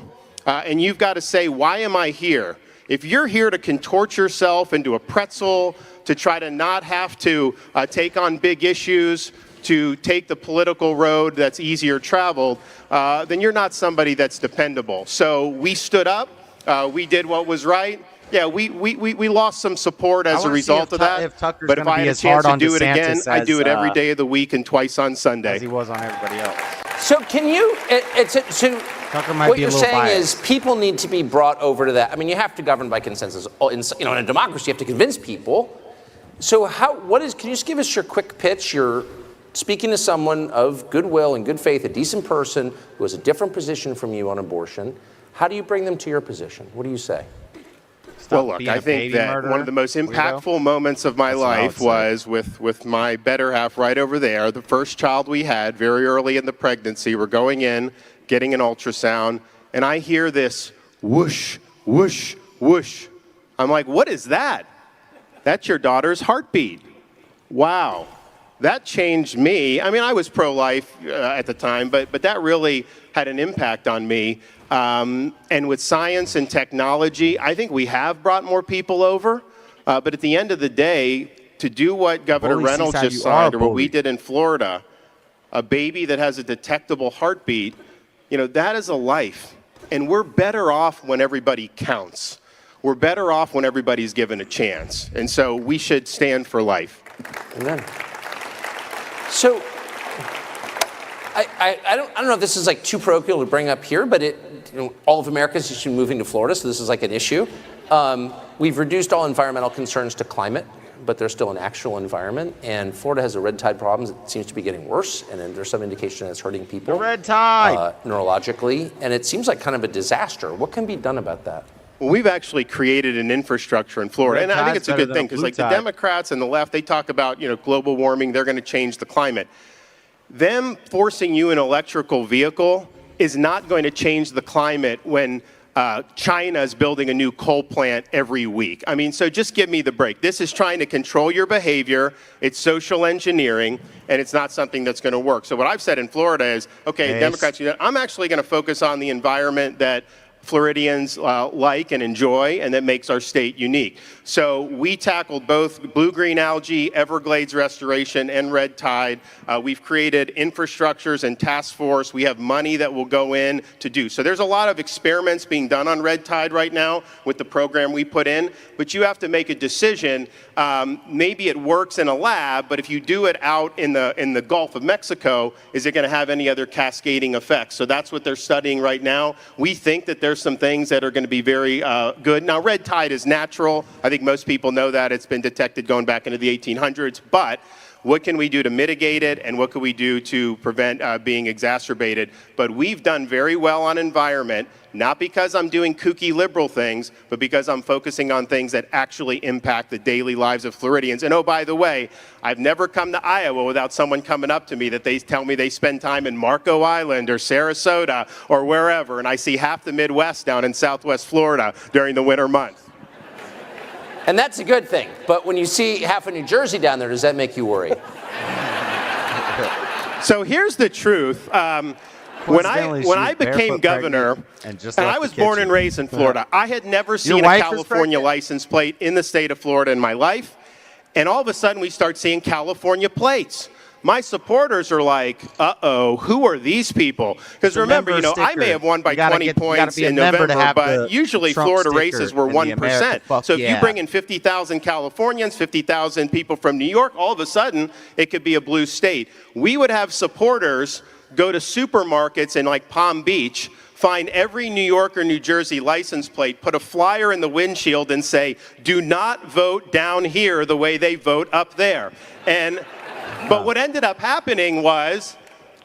and you've got to say, why am I here? If you're here to contort yourself into a pretzel, to try to not have to take on big issues, to take the political road that's easier traveled, then you're not somebody that's dependable. So we stood up, we did what was right. Yeah, we lost some support as a result of that. But if I had a chance to do it again, I'd do it every day of the week and twice on Sunday. As he was on everybody else. So can you, what you're saying is people need to be brought over to that. I mean, you have to govern by consensus. In a democracy, you have to convince people. So can you just give us your quick pitch, you're speaking to someone of goodwill and good faith, a decent person who has a different position from you on abortion. How do you bring them to your position? What do you say? Well, look, I think that one of the most impactful moments of my life was with my better half right over there, the first child we had very early in the pregnancy. We're going in, getting an ultrasound, and I hear this whoosh, whoosh, whoosh. I'm like, what is that? That's your daughter's heartbeat. Wow. That changed me. I mean, I was pro-life at the time, but that really had an impact on me. And with science and technology, I think we have brought more people over. But at the end of the day, to do what Governor Reynolds just signed, or what we did in Florida, a baby that has a detectable heartbeat, that is a life. And we're better off when everybody counts. We're better off when everybody's given a chance. And so we should stand for life. Amen. So, I don't know if this is like too parochial to bring up here, but all of America is moving to Florida, so this is like an issue. We've reduced all environmental concerns to climate, but there's still an actual environment, and Florida has a red tide problem that seems to be getting worse, and then there's some indication that it's hurting people. The red tide! Neurologically, and it seems like kind of a disaster. What can be done about that? Well, we've actually created an infrastructure in Florida, and I think it's a good thing, because like the Democrats and the left, they talk about global warming, they're going to change the climate. Them forcing you an electrical vehicle is not going to change the climate when China is building a new coal plant every week. I mean, so just give me the break. This is trying to control your behavior. It's social engineering, and it's not something that's going to work. So what I've said in Florida is, okay, Democrats, I'm actually going to focus on the environment that Floridians like and enjoy, and that makes our state unique. So we tackled both blue-green algae, Everglades restoration, and red tide. We've created infrastructures and task force. We have money that will go in to do. So there's a lot of experiments being done on red tide right now with the program we put in, but you have to make a decision. Maybe it works in a lab, but if you do it out in the Gulf of Mexico, is it going to have any other cascading effects? So that's what they're studying right now. We think that there's some things that are going to be very good. Now, red tide is natural. I think most people know that. It's been detected going back into the 1800s. But what can we do to mitigate it, and what can we do to prevent being exacerbated? But we've done very well on environment, not because I'm doing kooky liberal things, but because I'm focusing on things that actually impact the daily lives of Floridians. And oh, by the way, I've never come to Iowa without someone coming up to me that they tell me they spend time in Marco Island or Sarasota or wherever, and I see half the Midwest down in Southwest Florida during the winter months. And that's a good thing. But when you see half of New Jersey down there, does that make you worry? So here's the truth. When I became governor, and I was born and raised in Florida, I had never seen a California license plate in the state of Florida in my life. And all of a sudden, we start seeing California plates. My supporters are like, uh-oh, who are these people? Because remember, I may have won by 20 points in November, but usually Florida races were 1%. So if you bring in 50,000 Californians, 50,000 people from New York, all of a sudden, it could be a blue state. We would have supporters go to supermarkets in like Palm Beach, find every New York or New Jersey license plate, put a flyer in the windshield and say, do not vote down here the way they vote up there. But what ended up happening was,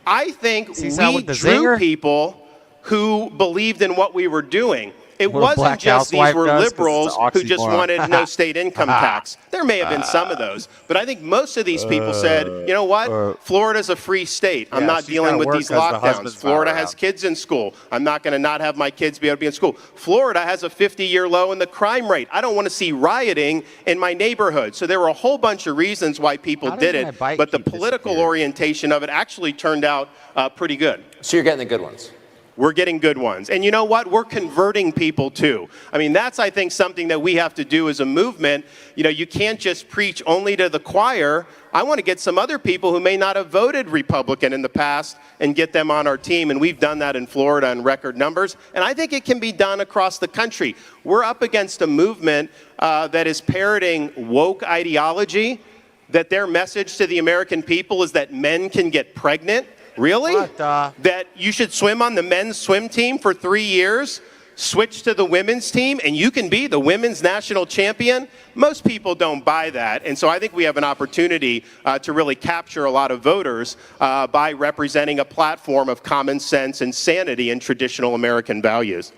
I think we drew people who believed in what we were doing. It wasn't just these were liberals who just wanted no state income tax. There may have been some of those, but I think most of these people said, you know what? Florida's a free state. I'm not dealing with these lockdowns. Florida has kids in school. I'm not going to not have my kids be able to be in school. Florida has a 50-year low in the crime rate. I don't want to see rioting in my neighborhood. So there were a whole bunch of reasons why people did it, but the political orientation of it actually turned out pretty good. So you're getting the good ones. We're getting good ones. And you know what? We're converting people too. I mean, that's, I think, something that we have to do as a movement. You can't just preach only to the choir. I want to get some other people who may not have voted Republican in the past and get them on our team. And we've done that in Florida in record numbers. And I think it can be done across the country. We're up against a movement that is parroting woke ideology, that their message to the American people is that men can get pregnant. Really? That you should swim on the men's swim team for 3 years, switch to the women's team, and you can be the women's national champion? Most people don't buy that. And so I think we have an opportunity to really capture a lot of voters by representing a platform of common sense and sanity and traditional American values.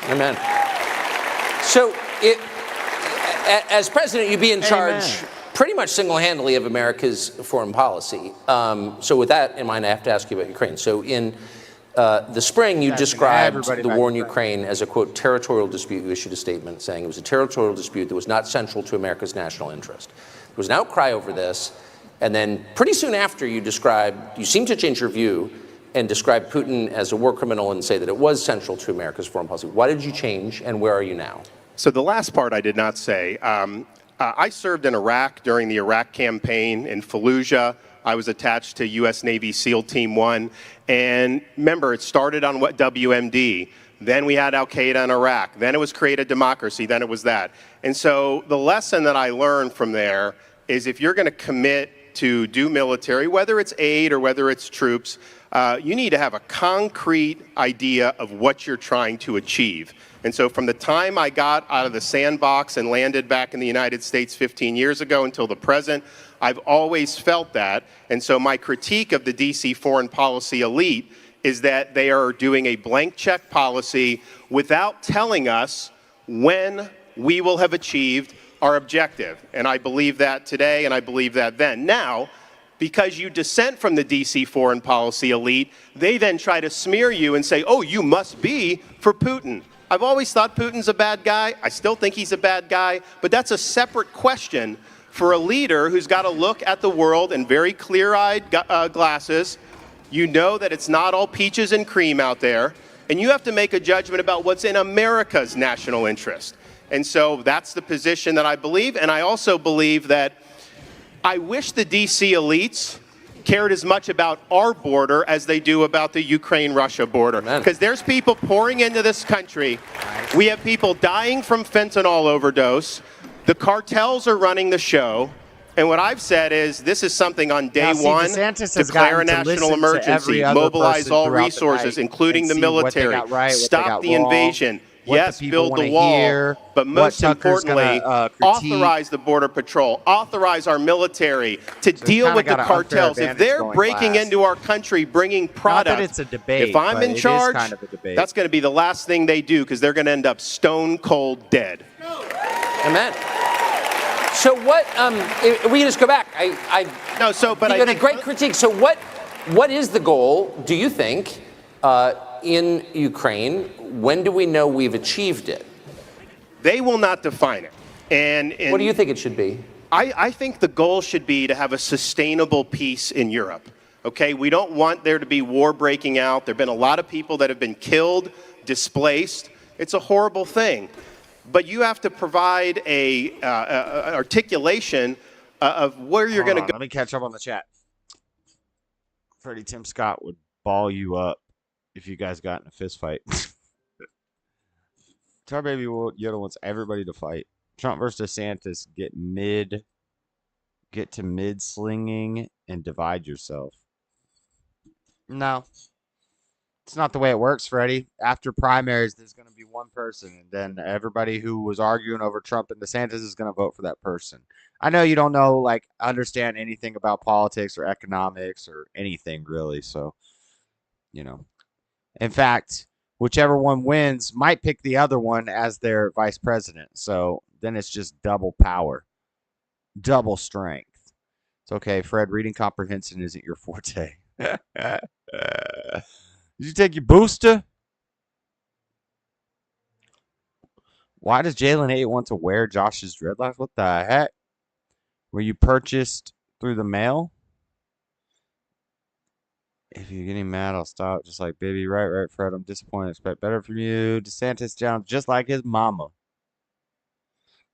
Amen. So as president, you'd be in charge pretty much single-handedly of America's foreign policy. So with that in mind, I have to ask you about Ukraine. So in the spring, you described the war in Ukraine as a, quote, territorial dispute. You issued a statement saying it was a territorial dispute that was not central to America's national interest. There was an outcry over this, and then pretty soon after you seemed to change your view and describe Putin as a war criminal and say that it was central to America's foreign policy. Why did you change, and where are you now? So the last part I did not say. I served in Iraq during the Iraq campaign in Fallujah. I was attached to U.S. Navy SEAL Team 1. And remember, it started on WMD. Then we had Al-Qaeda in Iraq. Then it was create a democracy. Then it was that. And so the lesson that I learned from there is if you're going to commit to do military, whether it's aid or whether it's troops, you need to have a concrete idea of what you're trying to achieve. And so from the time I got out of the sandbox and landed back in the United States 15 years ago until the present, I've always felt that. And so my critique of the DC foreign policy elite is that they are doing a blank check policy without telling us when we will have achieved our objective. And I believe that today, and I believe that then. Now, because you dissent from the DC foreign policy elite, they then try to smear you and say, oh, you must be for Putin. I've always thought Putin's a bad guy. I still think he's a bad guy, but that's a separate question for a leader who's got to look at the world in very clear-eyed glasses. You know that it's not all peaches and cream out there, and you have to make a judgment about what's in America's national interest. And so that's the position that I believe, and I also believe that I wish the DC elites cared as much about our border as they do about the Ukraine-Russia border. Because there's people pouring into this country. We have people dying from fentanyl overdose. The cartels are running the show. And what I've said is this is something on day one, declare a national emergency, mobilize all resources, including the military, stop the invasion. Yes, build the wall, but most importantly, authorize the Border Patrol, authorize our military to deal with the cartels. If they're breaking into our country, bringing products, if I'm in charge, that's going to be the last thing they do because they're going to end up stone cold dead. Amen. So what, if we can just go back, you had a great critique. So what is the goal, do you think, in Ukraine? When do we know we've achieved it? They will not define it. And what do you think it should be? I think the goal should be to have a sustainable peace in Europe. Okay, we don't want there to be war breaking out. There have been a lot of people that have been killed, displaced. It's a horrible thing. But you have to provide a articulation of where you're going to go. Let me catch up on the chat. Freddie Tim Scott would ball you up if you guys got in a fist fight. Tar Baby Yoda wants everybody to fight. Trump versus DeSantis, get to mid slinging and divide yourself. No. It's not the way it works, Freddie. After primaries, there's going to be one person, and then everybody who was arguing over Trump and DeSantis is going to vote for that person. I know you don't know, like, understand anything about politics or economics or anything, really, so, you know. In fact, whichever one wins might pick the other one as their vice president, so then it's just double power, double strength. It's okay, Fred, reading comprehension isn't your forte. Did you take your booster? Why does Jalen 8 want to wear Josh's dreadlocks? What the heck? Were you purchased through the mail? If you're getting mad, I'll stop. Just like, baby, right, Fred. I'm disappointed. Expect better from you. DeSantis sounds just like his mama.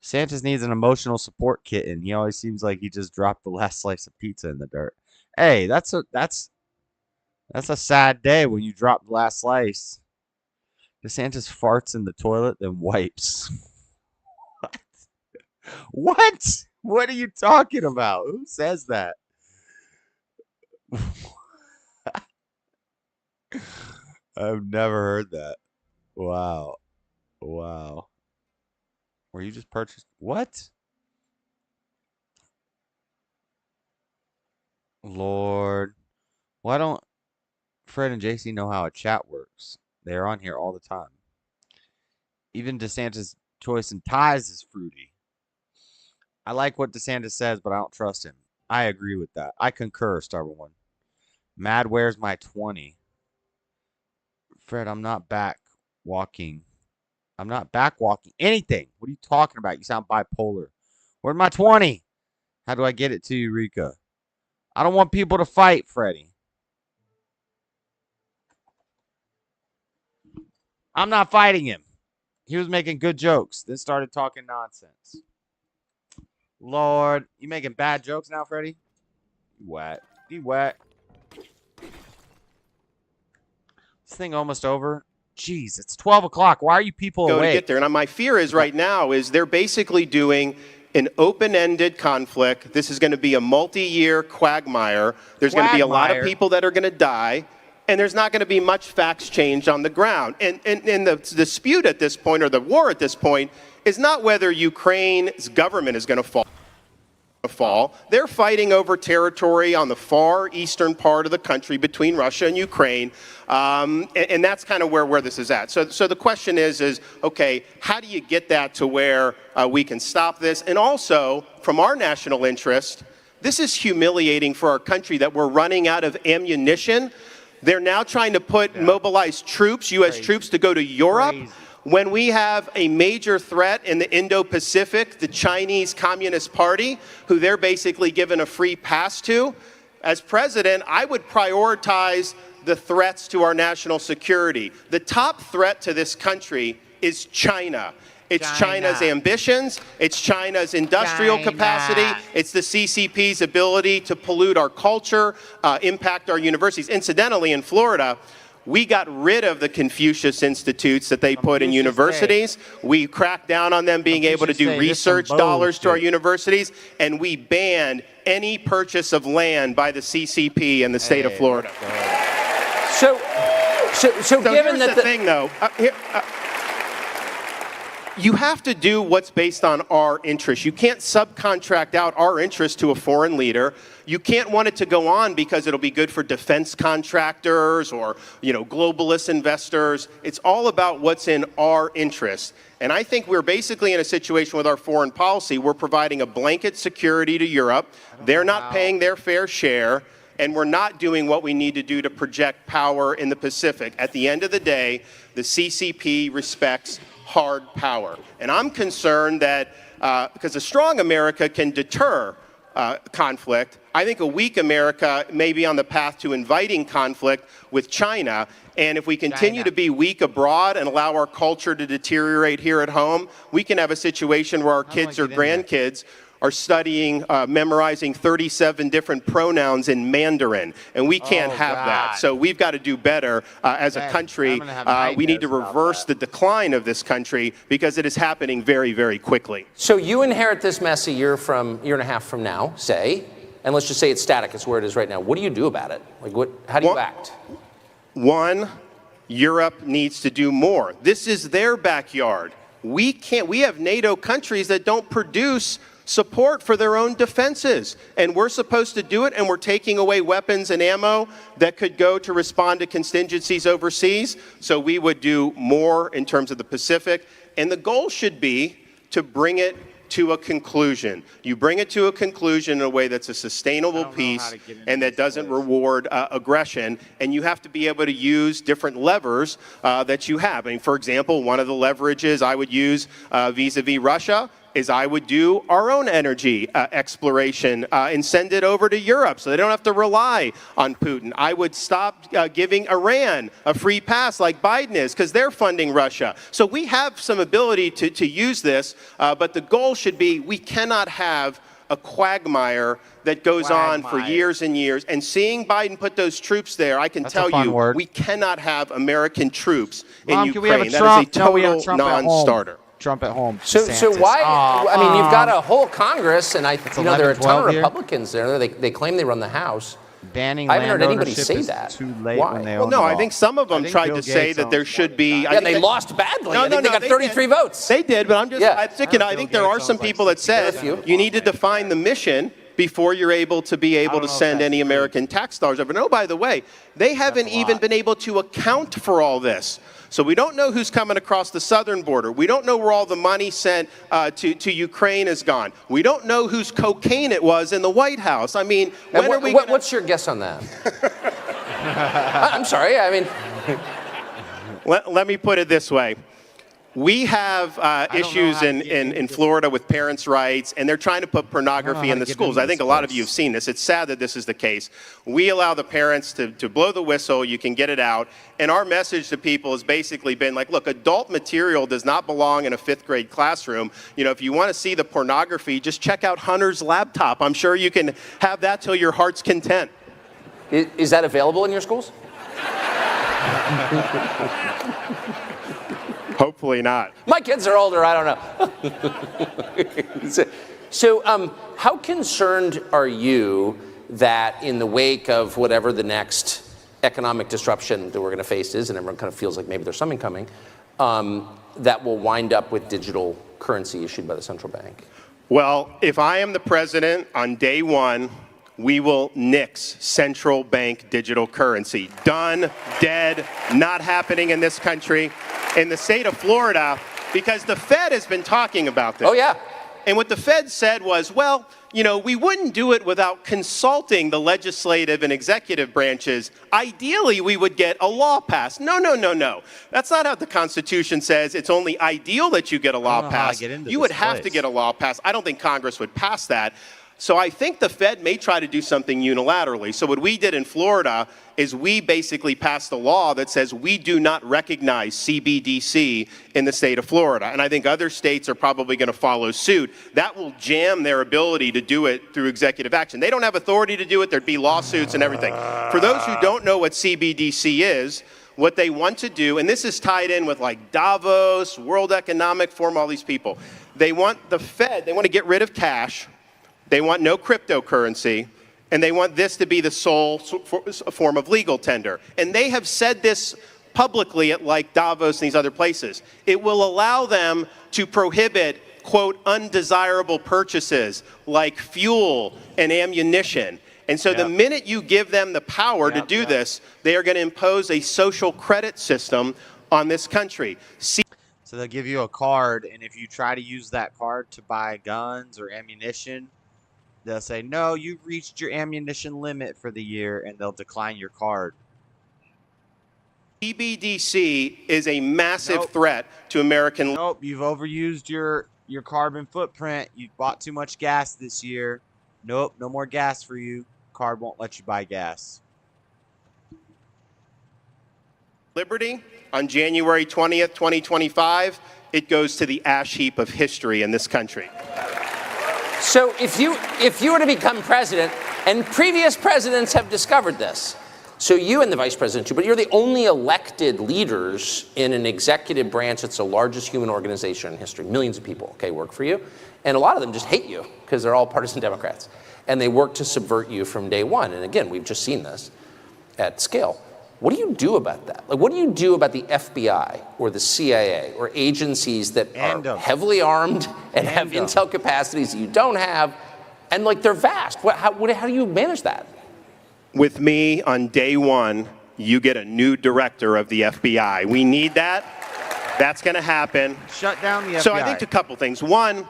DeSantis needs an emotional support kitten. He always seems like he just dropped the last slice of pizza in the dirt. Hey, that's a sad day when you drop the last slice. DeSantis farts in the toilet, then wipes. What? What are you talking about? Who says that? I've never heard that. Wow. Wow. Were you just purchased? What? Lord. Why don't Fred and JC know how a chat works? They're on here all the time. Even DeSantis' choice in ties is fruity. I like what DeSantis says, but I don't trust him. I agree with that. I concur, Starboard One. Mad, where's my 20? Fred, I'm not back walking. I'm not back walking anything. What are you talking about? You sound bipolar. Where's my 20? How do I get it to you, Rika? I don't want people to fight, Freddie. I'm not fighting him. He was making good jokes, then started talking nonsense. Lord, you making bad jokes now, Freddie? You wet. You wet. This thing almost over. Jeez, it's 12 o'clock. Why are you people awake? To get there. And my fear is right now is they're basically doing an open-ended conflict. This is going to be a multi-year quagmire. There's going to be a lot of people that are going to die. And there's not going to be much facts change on the ground. And the dispute at this point, or the war at this point, is not whether Ukraine's government is going to fall. They're fighting over territory on the far eastern part of the country between Russia and Ukraine. And that's kind of where this is at. So the question is, okay, how do you get that to where we can stop this? And also, from our national interest, this is humiliating for our country that we're running out of ammunition. They're now trying to mobilize troops, U.S. troops, to go to Europe. When we have a major threat in the Indo-Pacific, the Chinese Communist Party, who they're basically given a free pass to, as president, I would prioritize the threats to our national security. The top threat to this country is China. It's China's ambitions. It's China's industrial capacity. It's the CCP's ability to pollute our culture, impact our universities. Incidentally, in Florida, we got rid of the Confucius Institutes that they put in universities. We cracked down on them being able to do research dollars to our universities, and we banned any purchase of land by the CCP in the state of Florida. So given that the thing, though, you have to do what's based on our interests. You can't subcontract out our interests to a foreign leader. You can't want it to go on because it'll be good for defense contractors or, globalist investors. It's all about what's in our interests. And I think we're basically in a situation with our foreign policy. We're providing a blanket security to Europe. They're not paying their fair share. And we're not doing what we need to do to project power in the Pacific. At the end of the day, the CCP respects hard power. And I'm concerned that because a strong America can deter conflict, I think a weak America may be on the path to inviting conflict with China. And if we continue to be weak abroad and allow our culture to deteriorate here at home, we can have a situation where our kids or grandkids are studying, memorizing 37 different pronouns in Mandarin, and we can't have that. So we've got to do better as a country. We need to reverse the decline of this country because it is happening very, very quickly. So you inherit this mess a year and a half from now, say, and let's just say it's static, it's where it is right now. What do you do about it? Like, how do you act? One, Europe needs to do more. This is their backyard. We have NATO countries that don't produce support for their own defenses, and we're supposed to do it, and we're taking away weapons and ammo that could go to respond to contingencies overseas. So we would do more in terms of the Pacific, and the goal should be to bring it to a conclusion. You bring it to a conclusion in a way that's a sustainable peace and that doesn't reward aggression, and you have to be able to use different levers that you have. I mean, for example, one of the leverages I would use vis-a-vis Russia is I would do our own energy exploration and send it over to Europe so they don't have to rely on Putin. I would stop giving Iran a free pass like Biden is because they're funding Russia. So we have some ability to use this, but the goal should be we cannot have a quagmire that goes on for years and years. And seeing Biden put those troops there, I can tell you, we cannot have American troops in Ukraine. That is a total non-starter. Trump at home. So why? I mean, you've got a whole Congress, and there are a ton of Republicans there. They claim they run the House. Banning I haven't heard anybody ownership say is that. Too late Why? when they Well, own no, the I ball. think some of them tried Bill to say Gates that there should be. Yeah, they lost badly. I think they got 33 votes. They did, but I'm just. Yeah. I think there are some people that said you need to define the mission before you're able to send any American tax dollars over. No, by the way, they haven't even been able to account for all this. So we don't know who's coming across the southern border. We don't know where all the money sent to Ukraine has gone. We don't know whose cocaine it was in the White House. I mean, what's your guess on that? I'm sorry. I mean, let me put it this way. We have issues in Florida with parents' rights, and they're trying to put pornography in the schools. I think a lot of you have seen this. It's sad that this is the case. We allow the parents to blow the whistle. You can get it out. And our message to people has basically been like, look, adult material does not belong in a 5th grade classroom. You know, if you want to see the pornography, just check out Hunter's laptop. I'm sure you can have that till your heart's content. Is that available in your schools? Hopefully not. My kids are older. I don't know. So how concerned are you that in the wake of whatever the next economic disruption that we're going to face is, and everyone kind of feels like maybe there's something coming, that will wind up with digital currency issued by the central bank? Well, if I am the president on day one, we will nix central bank digital currency. Done, dead, not happening in this country. In the state of Florida, because the Fed has been talking about this. Oh, yeah. And what the Fed said was, well, you know, we wouldn't do it without consulting the legislative and executive branches. Ideally, we would get a law passed. No. That's not how the Constitution says. It's only ideal that you get a law passed. You would have to get a law passed. I don't think Congress would pass that. So I think the Fed may try to do something unilaterally. So what we did in Florida is we basically passed a law that says we do not recognize CBDC in the state of Florida. And I think other states are probably going to follow suit. That will jam their ability to do it through executive action. They don't have authority to do it. There'd be lawsuits and everything. For those who don't know what CBDC is, what they want to do, and this is tied in with like Davos, World Economic Forum, all these people. They want the Fed, they want to get rid of cash. They want no cryptocurrency, and they want this to be the sole form of legal tender. And they have said this publicly at like Davos and these other places. It will allow them to prohibit, quote, undesirable purchases like fuel and ammunition. And so the minute you give them the power to do this, they are going to impose a social credit system on this country. So they'll give you a card, and if you try to use that card to buy guns or ammunition, they'll say, no, you've reached your ammunition limit for the year, and they'll decline your card. CBDC is a massive threat to American... Nope, you've overused your carbon footprint. You've bought too much gas this year. Nope, no more gas for you. Card won't let you buy gas. Liberty, on January 20th, 2025, it goes to the ash heap of history in this country. So if you were to become president, and previous presidents have discovered this, so you and the vice president too, but you're the only elected leaders in an executive branch that's the largest human organization in history. Millions of people, okay, work for you. And a lot of them just hate you because they're all partisan Democrats. And they work to subvert you from day one. And again, we've just seen this at scale. What do you do about that? Like, what do you do about the FBI or the CIA or agencies that are heavily armed and have intel capacities that you don't have, and like they're vast? How do you manage that? With me, on day one, you get a new director of the FBI. We need that. That's going to happen. Shut down the FBI. So I think a couple things. One,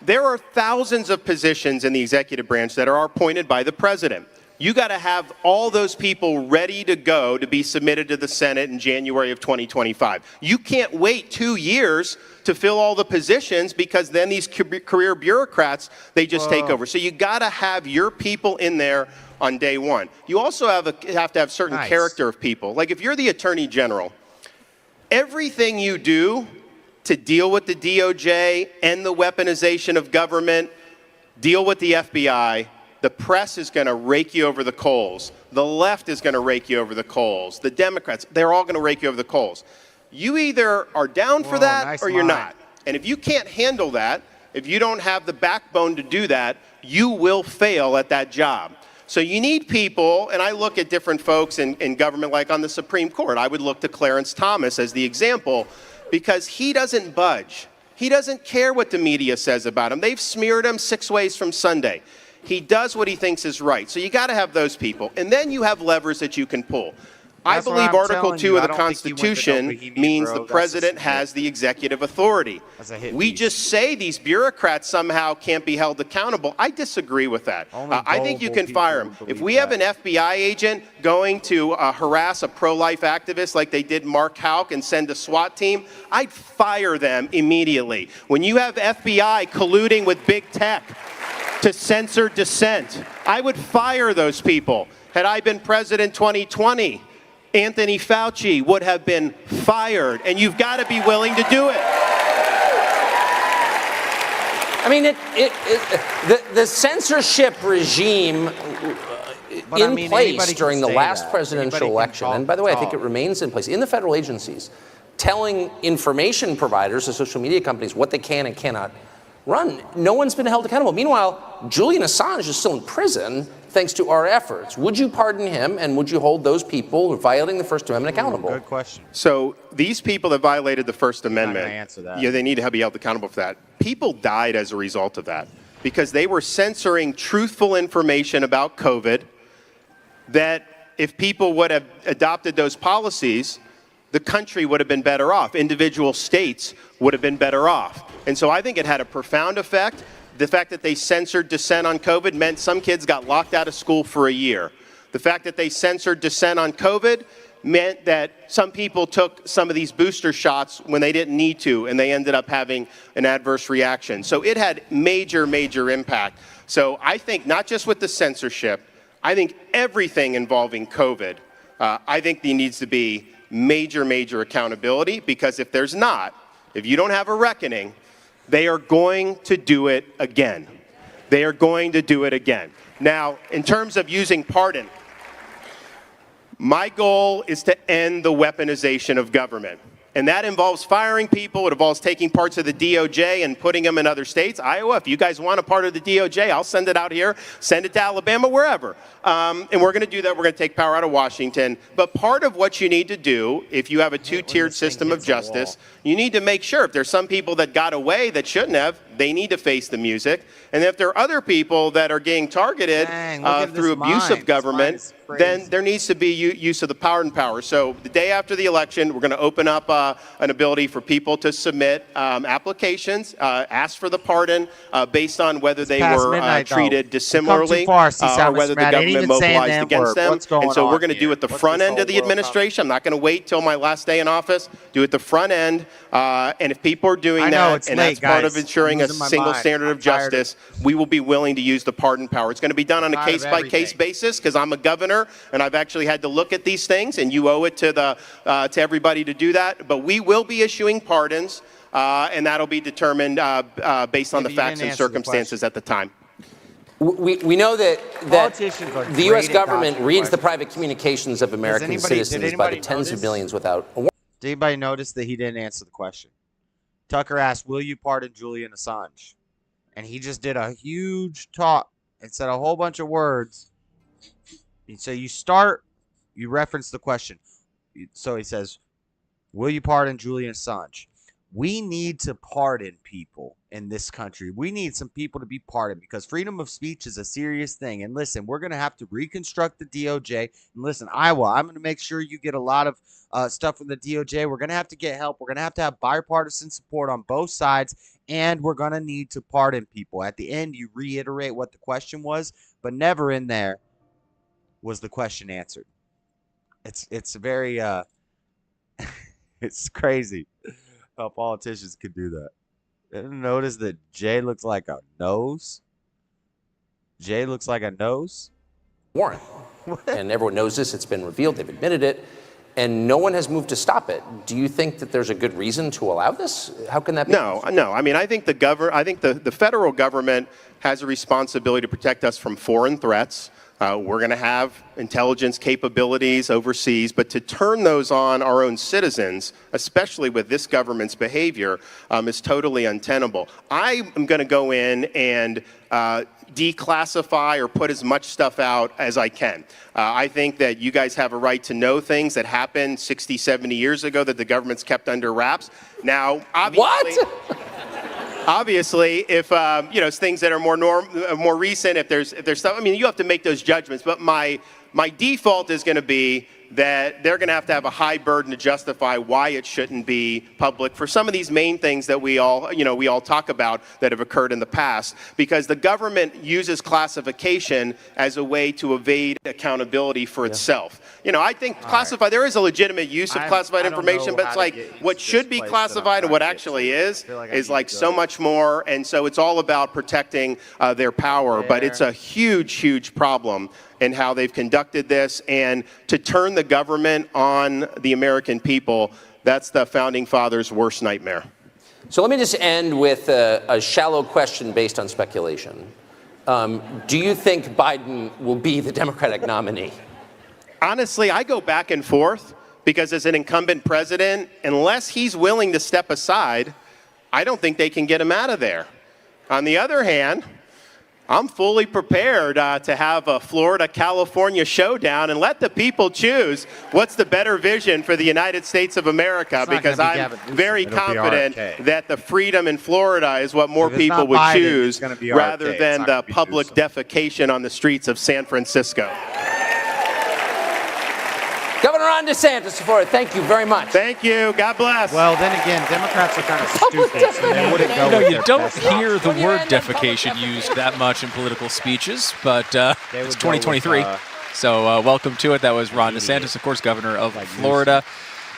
there are thousands of positions in the executive branch that are appointed by the president. You got to have all those people ready to go to be submitted to the Senate in January of 2025. You can't wait 2 years to fill all the positions, because then these career bureaucrats, they just take over. So you got to have your people in there on day one. You also have to have certain character of people. Like if you're the Attorney General, everything you do to deal with the DOJ, end the weaponization of government, deal with the FBI, the press is going to rake you over the coals. The left is going to rake you over the coals. The Democrats, they're all going to rake you over the coals. You either are down for that or you're not. And if you can't handle that, if you don't have the backbone to do that, you will fail at that job. So you need people, and I look at different folks in government, like on the Supreme Court. I would look to Clarence Thomas as the example, because he doesn't budge. He doesn't care what the media says about him. They've smeared him 6 ways from Sunday. He does what he thinks is right. So you got to have those people. And then you have levers that you can pull. I believe Article 2 of the Constitution means the president has the executive authority. We just say these bureaucrats somehow can't be held accountable. I disagree with that. I think you can fire them. If we have an FBI agent going to harass a pro-life activist like they did Mark Houck and send a SWAT team, I'd fire them immediately. When you have FBI colluding with big tech to censor dissent, I would fire those people. Had I been president 2020, Anthony Fauci would have been fired, and you've got to be willing to do it. I mean, the censorship regime in place during the last presidential election, and by the way, I think it remains in place, in the federal agencies, telling information providers, the social media companies, what they can and cannot run. No one's been held accountable. Meanwhile, Julian Assange is still in prison thanks to our efforts. Would you pardon him, and would you hold those people violating the First Amendment accountable? Good question. So these people that violated the First Amendment, yeah, they need to be held accountable for that. People died as a result of that because they were censoring truthful information about COVID, that if people would have adopted those policies, the country would have been better off. Individual states would have been better off. And so I think it had a profound effect. The fact that they censored dissent on COVID meant some kids got locked out of school for a year. The fact that they censored dissent on COVID meant that some people took some of these booster shots when they didn't need to, and they ended up having an adverse reaction. So it had major, major impact. So I think not just with the censorship, I think everything involving COVID, I think there needs to be major, major accountability, because if there's not, if you don't have a reckoning, they are going to do it again. They are going to do it again. Now, in terms of using pardon, my goal is to end the weaponization of government. And that involves firing people. It involves taking parts of the DOJ and putting them in other states. Iowa, if you guys want a part of the DOJ, I'll send it out here, send it to Alabama, wherever. And we're going to do that. We're going to take power out of Washington. But part of what you need to do, if you have a two-tiered system of justice, you need to make sure if there's some people that got away that shouldn't have, they need to face the music. And if there are other people that are getting targeted through abuse of government, then there needs to be use of the pardon power. So the day after the election, we're going to open up an ability for people to submit applications, ask for the pardon based on whether they were treated dissimilarly or whether the government mobilized against them. And so we're going to do it the front end of the administration. I'm not going to wait till my last day in office. Do it the front end. And if people are doing that, and that's part of ensuring a single standard of justice, we will be willing to use the pardon power. It's going to be done on a case-by-case basis, because I'm a governor and I've actually had to look at these things, and you owe it to everybody to do that. But we will be issuing pardons, and that'll be determined based on the facts and circumstances at the time. We know that the U.S. government reads the questions. private communications of American citizens by the tens of millions without a warrant. Did anybody notice that he didn't answer the question? Tucker asked, will you pardon Julian Assange? And he just did a huge talk and said a whole bunch of words. And so you reference the question. So he says, will you pardon Julian Assange? We need to pardon people in this country. We need some people to be pardoned because freedom of speech is a serious thing. And listen, we're going to have to reconstruct the DOJ. And listen, Iowa, I'm going to make sure you get a lot of stuff from the DOJ. We're going to have to get help. We're going to have bipartisan support on both sides. And we're going to need to pardon people. At the end, you reiterate what the question was, but never in there was the question answered. It's very, it's crazy how politicians could do that. Didn't notice that Jay looks like a nose? Jay looks like a nose? Warrant. And everyone knows this. It's been revealed. They've admitted it. And no one has moved to stop it. Do you think that there's a good reason to allow this? How can that be? No. I mean, I think the federal government has a responsibility to protect us from foreign threats. We're going to have intelligence capabilities overseas, but to turn those on our own citizens, especially with this government's behavior, is totally untenable. I am going to go in and declassify or put as much stuff out as I can. I think that you guys have a right to know things that happened 60, 70 years ago that the government's kept under wraps. Now, obviously... What? Obviously, if it's things that are more recent, if there's stuff, I mean, you have to make those judgments. But my default is going to be that they're going to have a high burden to justify why it shouldn't be public for some of these main things that we all talk about that have occurred in the past, because the government uses classification as a way to evade accountability for itself. I think there is a legitimate use of classified information, but it's like what should be classified and what actually is like so much more. And so it's all about protecting their power. But it's a huge, huge problem in how they've conducted this, and to turn the government on the American people, that's the Founding Fathers' worst nightmare. So let me just end with a shallow question based on speculation. Do you think Biden will be the Democratic nominee? Honestly, I go back and forth because as an incumbent president, unless he's willing to step aside, I don't think they can get him out of there. On the other hand, I'm fully prepared to have a Florida-California showdown and let the people choose what's the better vision for the United States of America, because I'm very confident that the freedom in Florida is what more people would choose rather than the public defecation on the streets of San Francisco. Governor Ron DeSantis, thank you very much. Thank you. God bless. Well, then again, Democrats are kind of stupid, so they wouldn't go with you don't hear the word defecation used that much in political speeches, but it's 2023, so welcome to it. That was Ron DeSantis, of course, governor of Florida.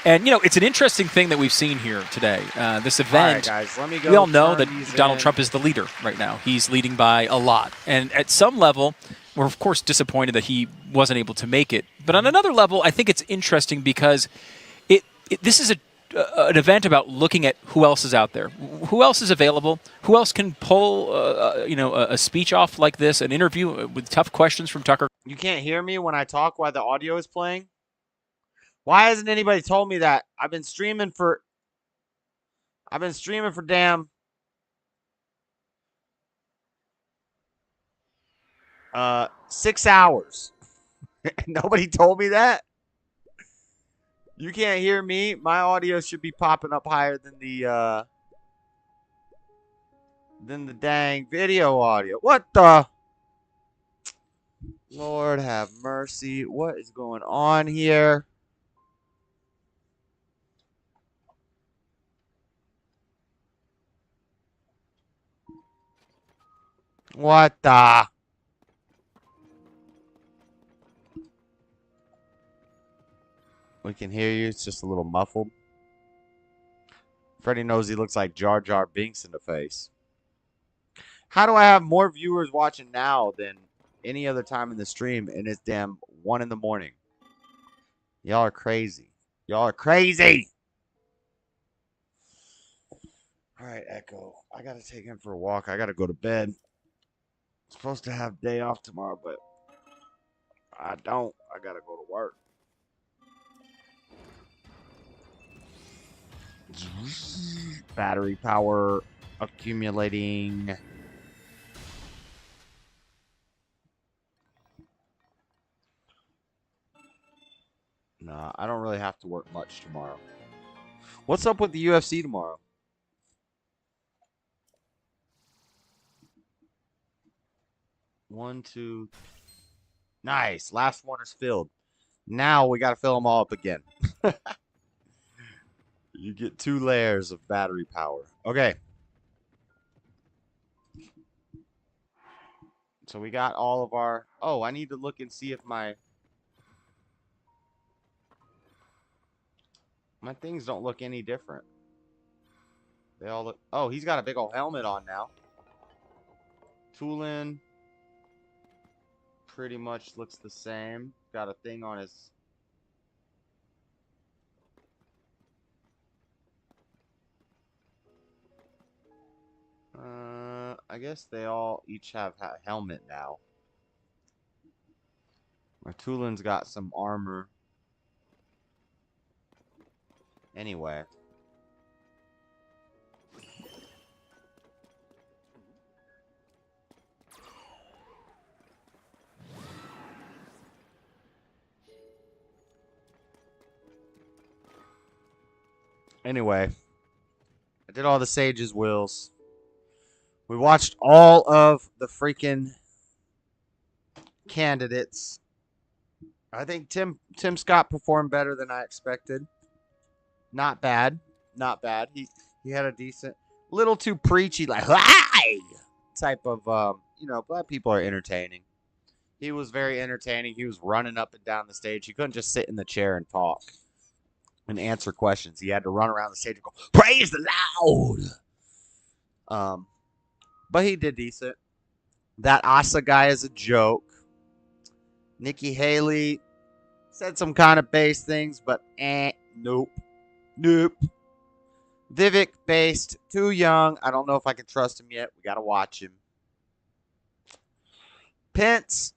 And, it's an interesting thing that we've seen here today. This event, all right, guys, we all know that Donald Trump is the leader right now. He's leading by a lot. And at some level, we're, of course, disappointed that he wasn't able to make it. But on another level, I think it's interesting because this is an event about looking at who else is out there, who else is available, who else can pull a speech off like this, an interview with tough questions from Tucker. You can't hear me when I talk while the audio is playing? Why hasn't anybody told me that? I've been streaming for damn 6 hours. Nobody told me that. You can't hear me. My audio should be popping up higher than the dang video audio. What the? Lord have mercy. What is going on here? What the? We can hear you. It's just a little muffled. Freddie knows he looks like Jar Jar Binks in the face. How do I have more viewers watching now than any other time in the stream, and it's damn 1 in the morning? Y'all are crazy. Y'all are crazy. All right, Echo. I got to take him for a walk. I got to go to bed. Supposed to have day off tomorrow, but I don't. I gotta go to work. Battery power accumulating. Nah, I don't really have to work much tomorrow. What's up with the UFC tomorrow? One, two. Nice. Last one is filled. Now we got to fill them all up again. You get 2 layers of battery power. Okay. So we got all of our... Oh, I need to look and see if my things don't look any different. They all look... Oh, he's got a big old helmet on now. Tulin pretty much looks the same. Got a thing on his... I guess they all each have a helmet now. My Tulin's got some armor. Anyway. Anyway. I did all the Sage's wills. We watched all of the freaking candidates. I think Tim Scott performed better than I expected. Not bad. Not bad. He had a decent, little too preachy, like, hi! Type of, black people are entertaining. He was very entertaining. He was running up and down the stage. He couldn't just sit in the chair and talk and answer questions. He had to run around the stage and go, praise the Lord! But he did decent. That Asa guy is a joke. Nikki Haley said some kind of base things, but nope. Nope. Vivek based, too young. I don't know if I can trust him yet. We got to watch him. Pence,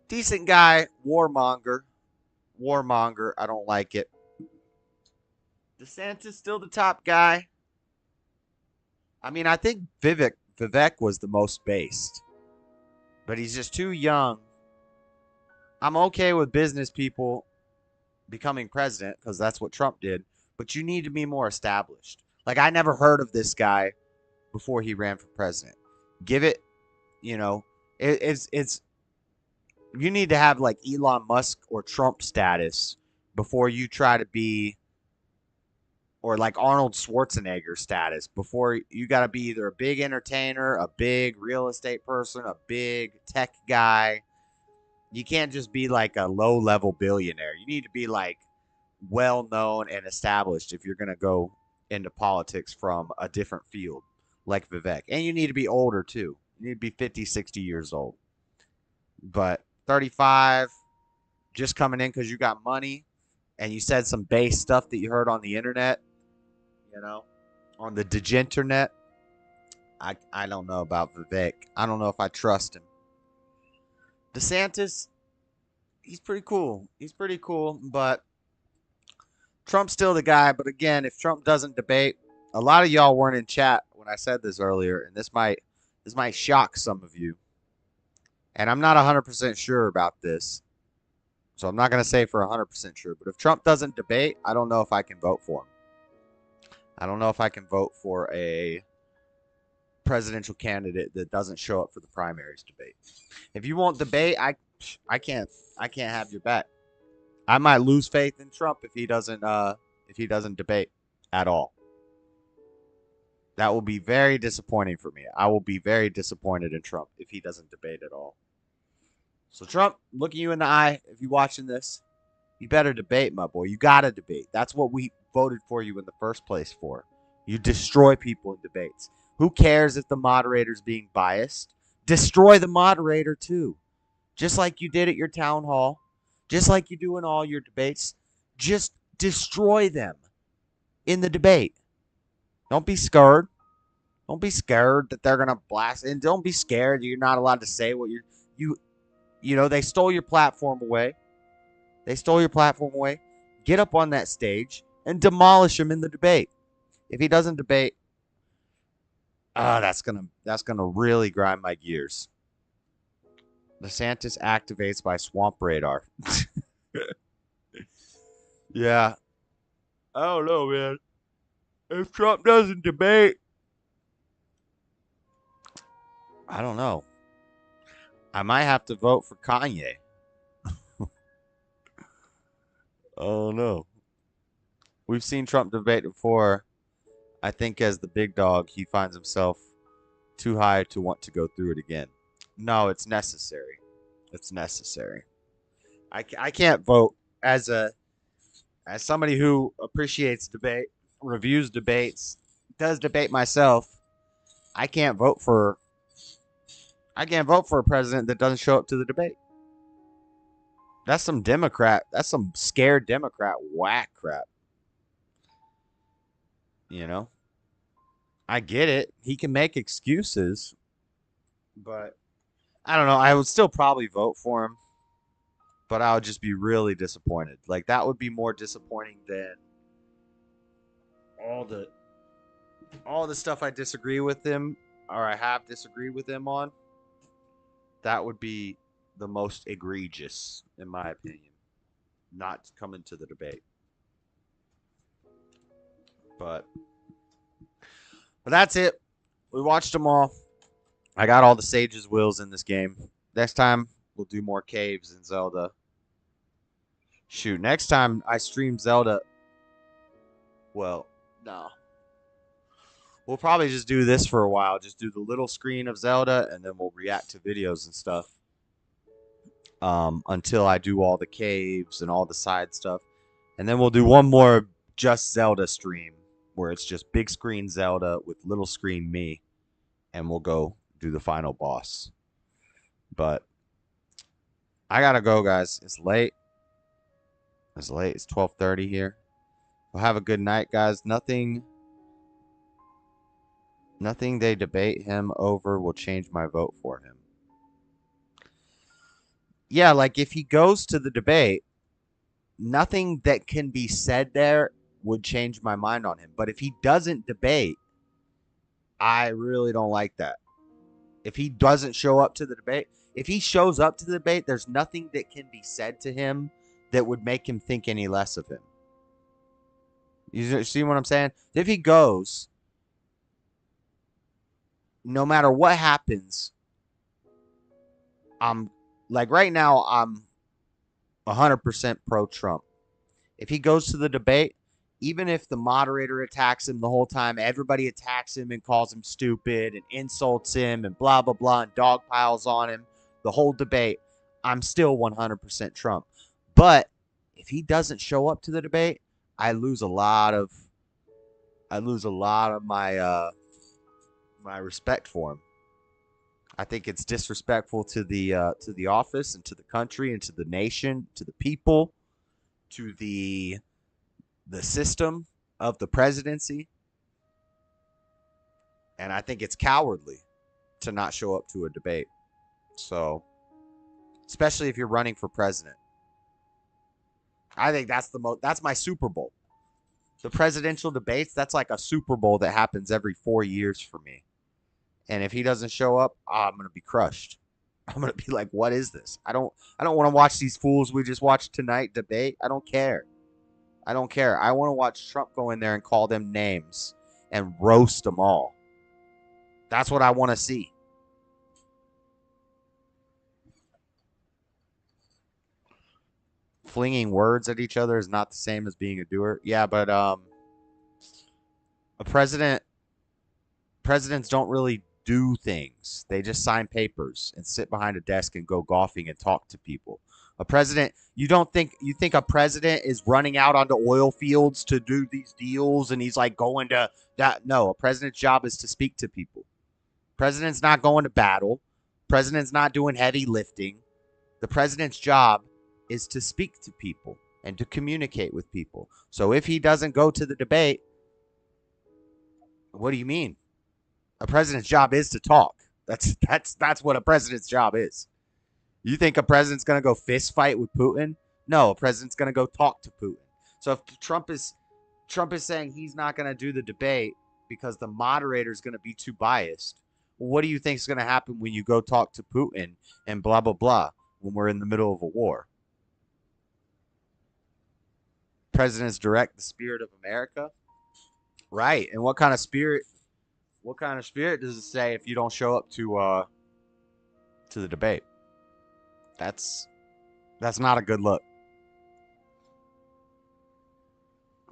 decent guy. Warmonger. I don't like it. DeSantis still the top guy. I mean, I think Vivek was the most based. But he's just too young. I'm okay with business people becoming president because that's what Trump did. But you need to be more established. Like, I never heard of this guy before he ran for president. Give it, it's you need to have like Elon Musk or Trump status before you try to be, or like Arnold Schwarzenegger status before you got to be either a big entertainer, a big real estate person, a big tech guy. You can't just be like a low-level billionaire. You need to be like well-known and established if you're going to go into politics from a different field like Vivek. And you need to be older too. You need to be 50, 60 years old. But 35, just coming in because you got money and you said some base stuff that you heard on the internet, on the degenternet. I don't know about Vivek. I don't know if I trust him. DeSantis, he's pretty cool. But Trump's still the guy. But again, if Trump doesn't debate, a lot of y'all weren't in chat when I said this earlier, and this might shock some of you. And I'm not 100% sure about this, so I'm not going to say for 100% sure. But if Trump doesn't debate, I don't know if I can vote for him. I don't know if I can vote for a presidential candidate that doesn't show up for the primaries debate. If you won't debate, I can't have your back. I might lose faith in Trump if he doesn't debate at all. That will be very disappointing for me. I will be very disappointed in Trump if he doesn't debate at all. So Trump, looking you in the eye, if you're watching this, you better debate, my boy. You got to debate. That's what we voted for you in the first place for. You destroy people in debates. Who cares if the moderator's being biased? Destroy the moderator too. Just like you did at your town hall. Just like you do in all your debates. Just destroy them in the debate. Don't be scared. Don't be scared that they're gonna blast, and don't be scared you're not allowed to say what you know. They stole your platform away. Get up on that stage and demolish him in the debate. If he doesn't debate, that's gonna really grind my gears. DeSantis activates by swamp radar. Yeah. I don't know, man. If Trump doesn't debate, I don't know. I might have to vote for Kanye. Oh no. We've seen Trump debate before. I think as the big dog, he finds himself too high to want to go through it again. No, it's necessary. It's necessary. I can't vote as somebody who appreciates debate, reviews debates, does debate myself. I can't vote for a president that doesn't show up to the debate. That's some scared Democrat whack crap. You know? I get it. He can make excuses, but I don't know. I would still probably vote for him, but I would just be really disappointed. Like, that would be more disappointing than all the stuff I disagree with him, or I have disagreed with him on. That would be the most egregious, in my opinion, not coming to the debate. But that's it. We watched them all. I got all the Sage's wills in this game. Next time, we'll do more caves in Zelda. Shoot, next time I stream Zelda, well, no. We'll probably just do this for a while. Just do the little screen of Zelda, and then we'll react to videos and stuff. Until I do all the caves and all the side stuff. And then we'll do one more just Zelda stream, where it's just big screen Zelda with little screen me. And we'll go do the final boss. But I gotta go, guys. It's late. It's 12:30 here. Well, have a good night, guys. Nothing they debate him over will change my vote for him. Yeah, like if he goes to the debate, nothing that can be said there would change my mind on him. But if he doesn't debate, I really don't like that. If he doesn't show up to the debate, if he shows up to the debate, there's nothing that can be said to him that would make him think any less of him. You see what I'm saying? If he goes, no matter what happens, like right now, I'm 100% pro-Trump. If he goes to the debate, even if the moderator attacks him the whole time, everybody attacks him and calls him stupid and insults him and blah, blah, blah, and dog piles on him, the whole debate, I'm still 100% Trump. But if he doesn't show up to the debate, I lose a lot of my my respect for him. I think it's disrespectful to the office and to the country and to the nation, to the people, to the system of the presidency. And I think it's cowardly to not show up to a debate. So, especially if you're running for president. I think that's my Super Bowl. The presidential debates, that's like a Super Bowl that happens every 4 years for me. And if he doesn't show up, I'm going to be crushed. I'm going to be like, what is this? I don't want to watch these fools we just watched tonight debate. I don't care. I want to watch Trump go in there and call them names and roast them all. That's what I want to see. Flinging words at each other is not the same as being a doer. Yeah, but presidents don't really do things. They just sign papers and sit behind a desk and go golfing and talk to people. A president, you think a president is running out onto oil fields to do these deals and he's like going to that? No, a president's job is to speak to people. President's not going to battle. President's not doing heavy lifting. The president's job is to speak to people and to communicate with people. So if he doesn't go to the debate, what do you mean? A president's job is to talk. That's what a president's job is. You think a president's going to go fist fight with Putin? No, a president's going to go talk to Putin. So if Trump is saying he's not going to do the debate because the moderator is going to be too biased, well, what do you think is going to happen when you go talk to Putin and blah, blah, blah when we're in the middle of a war? Presidents direct the spirit of America? Right. And what kind of spirit does it say if you don't show up to the debate? That's not a good look.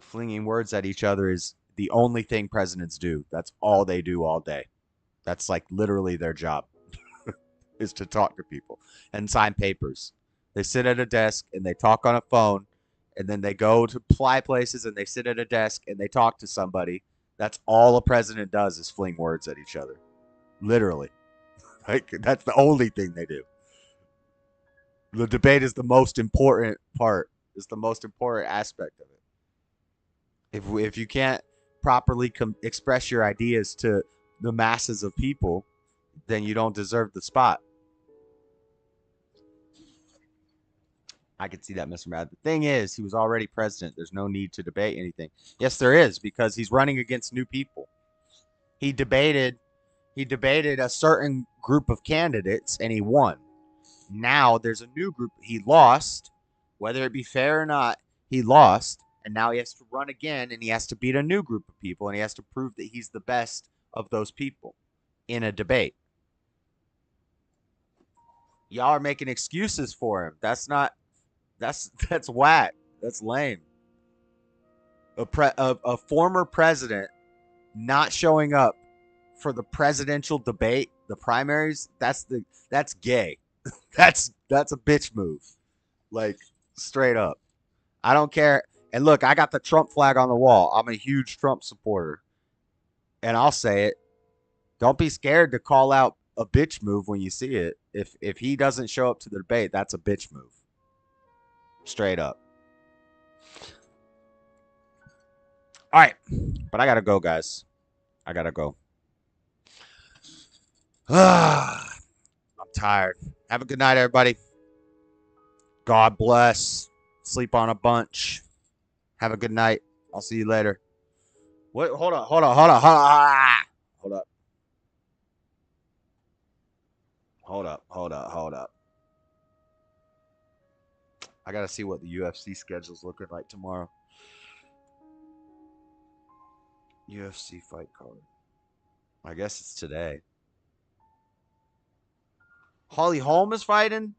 Flinging words at each other is the only thing presidents do. That's all they do all day. That's like literally their job is to talk to people and sign papers. They sit at a desk and they talk on a phone, and then they go to fly places and they sit at a desk and they talk to somebody. That's all a president does is fling words at each other. Literally. Like, that's the only thing they do. The debate is the most important part. It's the most important aspect of it. If you can't properly express your ideas to the masses of people, then you don't deserve the spot. I could see that, Mr. Mad. The thing is, he was already president. There's no need to debate anything. Yes, there is, because he's running against new people. He debated a certain group of candidates and he won. Now there's a new group. He lost, whether it be fair or not, he lost, and now he has to run again, and he has to beat a new group of people, and he has to prove that he's the best of those people in a debate. Y'all are making excuses for him. That's whack. That's lame. A former president not showing up for the presidential debate, the primaries, that's gay. That's a bitch move. Like, straight up. I don't care. And look, I got the Trump flag on the wall. I'm a huge Trump supporter. And I'll say it. Don't be scared to call out a bitch move when you see it. If he doesn't show up to the debate, that's a bitch move. Straight up. All right. But I got to go, guys. I got to go. I'm tired. Have a good night, everybody. God bless. Sleep on a bunch. Have a good night. I'll see you later. Wait, hold up. Hold up. I got to see what the UFC schedule's looking like tomorrow. UFC fight card. I guess it's today. Holly Holm is fighting.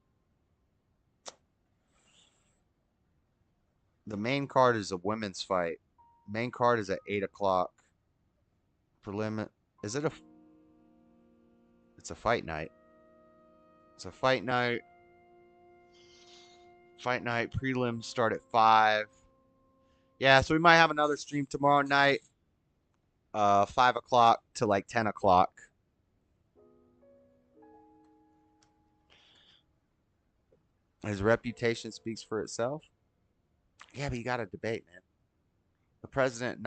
The main card is a women's fight. Main card is at 8 o'clock. Is it it's a fight night. It's a fight night. Fight night. Prelims start at 5. Yeah, so we might have another stream tomorrow night. 5 o'clock to like 10 o'clock. His reputation speaks for itself. Yeah, but you got to debate, man. The president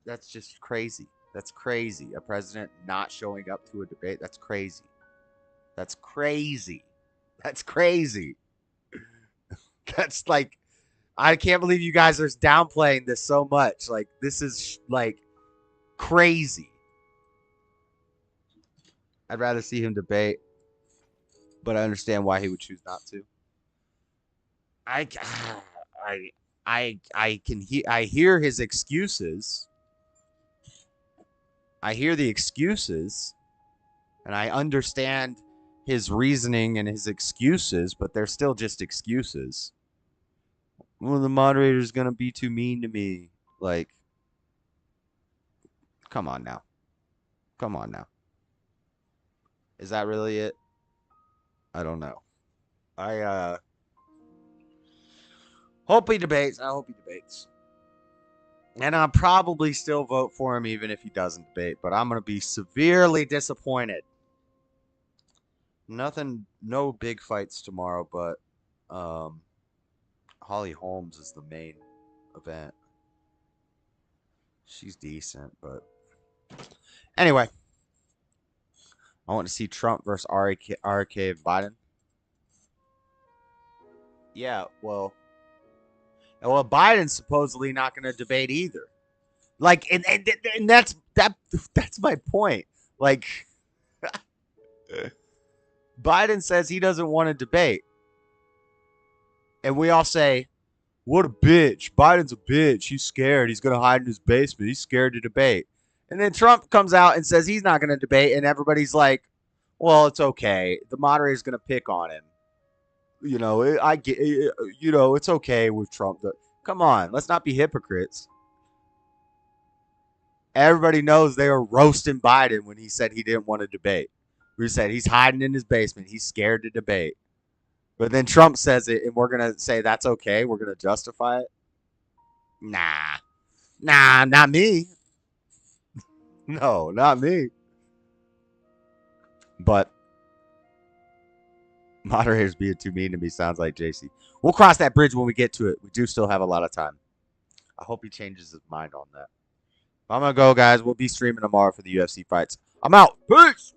that's just crazy. That's crazy. A president not showing up to a debate, that's crazy. That's crazy. That's crazy. That's like, I can't believe you guys are downplaying this so much. Like, this is like crazy. I'd rather see him debate, but I understand why he would choose not to. I hear his excuses. I hear the excuses, and I understand his reasoning and his excuses, but they're still just excuses. Well, the moderator's gonna be too mean to me. Like, come on now. Come on now. Is that really it? I don't know. I hope he debates. I hope he debates. And I'll probably still vote for him even if he doesn't debate, but I'm going to be severely disappointed. No big fights tomorrow, but Holly Holmes is the main event. She's decent, but Anyway, I want to see Trump versus RK Biden. Yeah, well, Biden's supposedly not going to debate either. Like, and that's my point. Like, Biden says he doesn't want to debate, and we all say, "What a bitch! Biden's a bitch. He's scared. He's going to hide in his basement. He's scared to debate." And then Trump comes out and says he's not going to debate, and everybody's like, "Well, it's okay. The moderator's going to pick on him. You know, I get. You know, it's okay with Trump." Come on, let's not be hypocrites. Everybody knows they were roasting Biden when he said he didn't want to debate. We said he's hiding in his basement. He's scared to debate. But then Trump says it, and we're going to say that's okay. We're going to justify it. Nah, not me. No, not me. But moderators being too mean to me sounds like JC. We'll cross that bridge when we get to it. We do still have a lot of time. I hope he changes his mind on that. I'm going to go, guys. We'll be streaming tomorrow for the UFC fights. I'm out. Peace.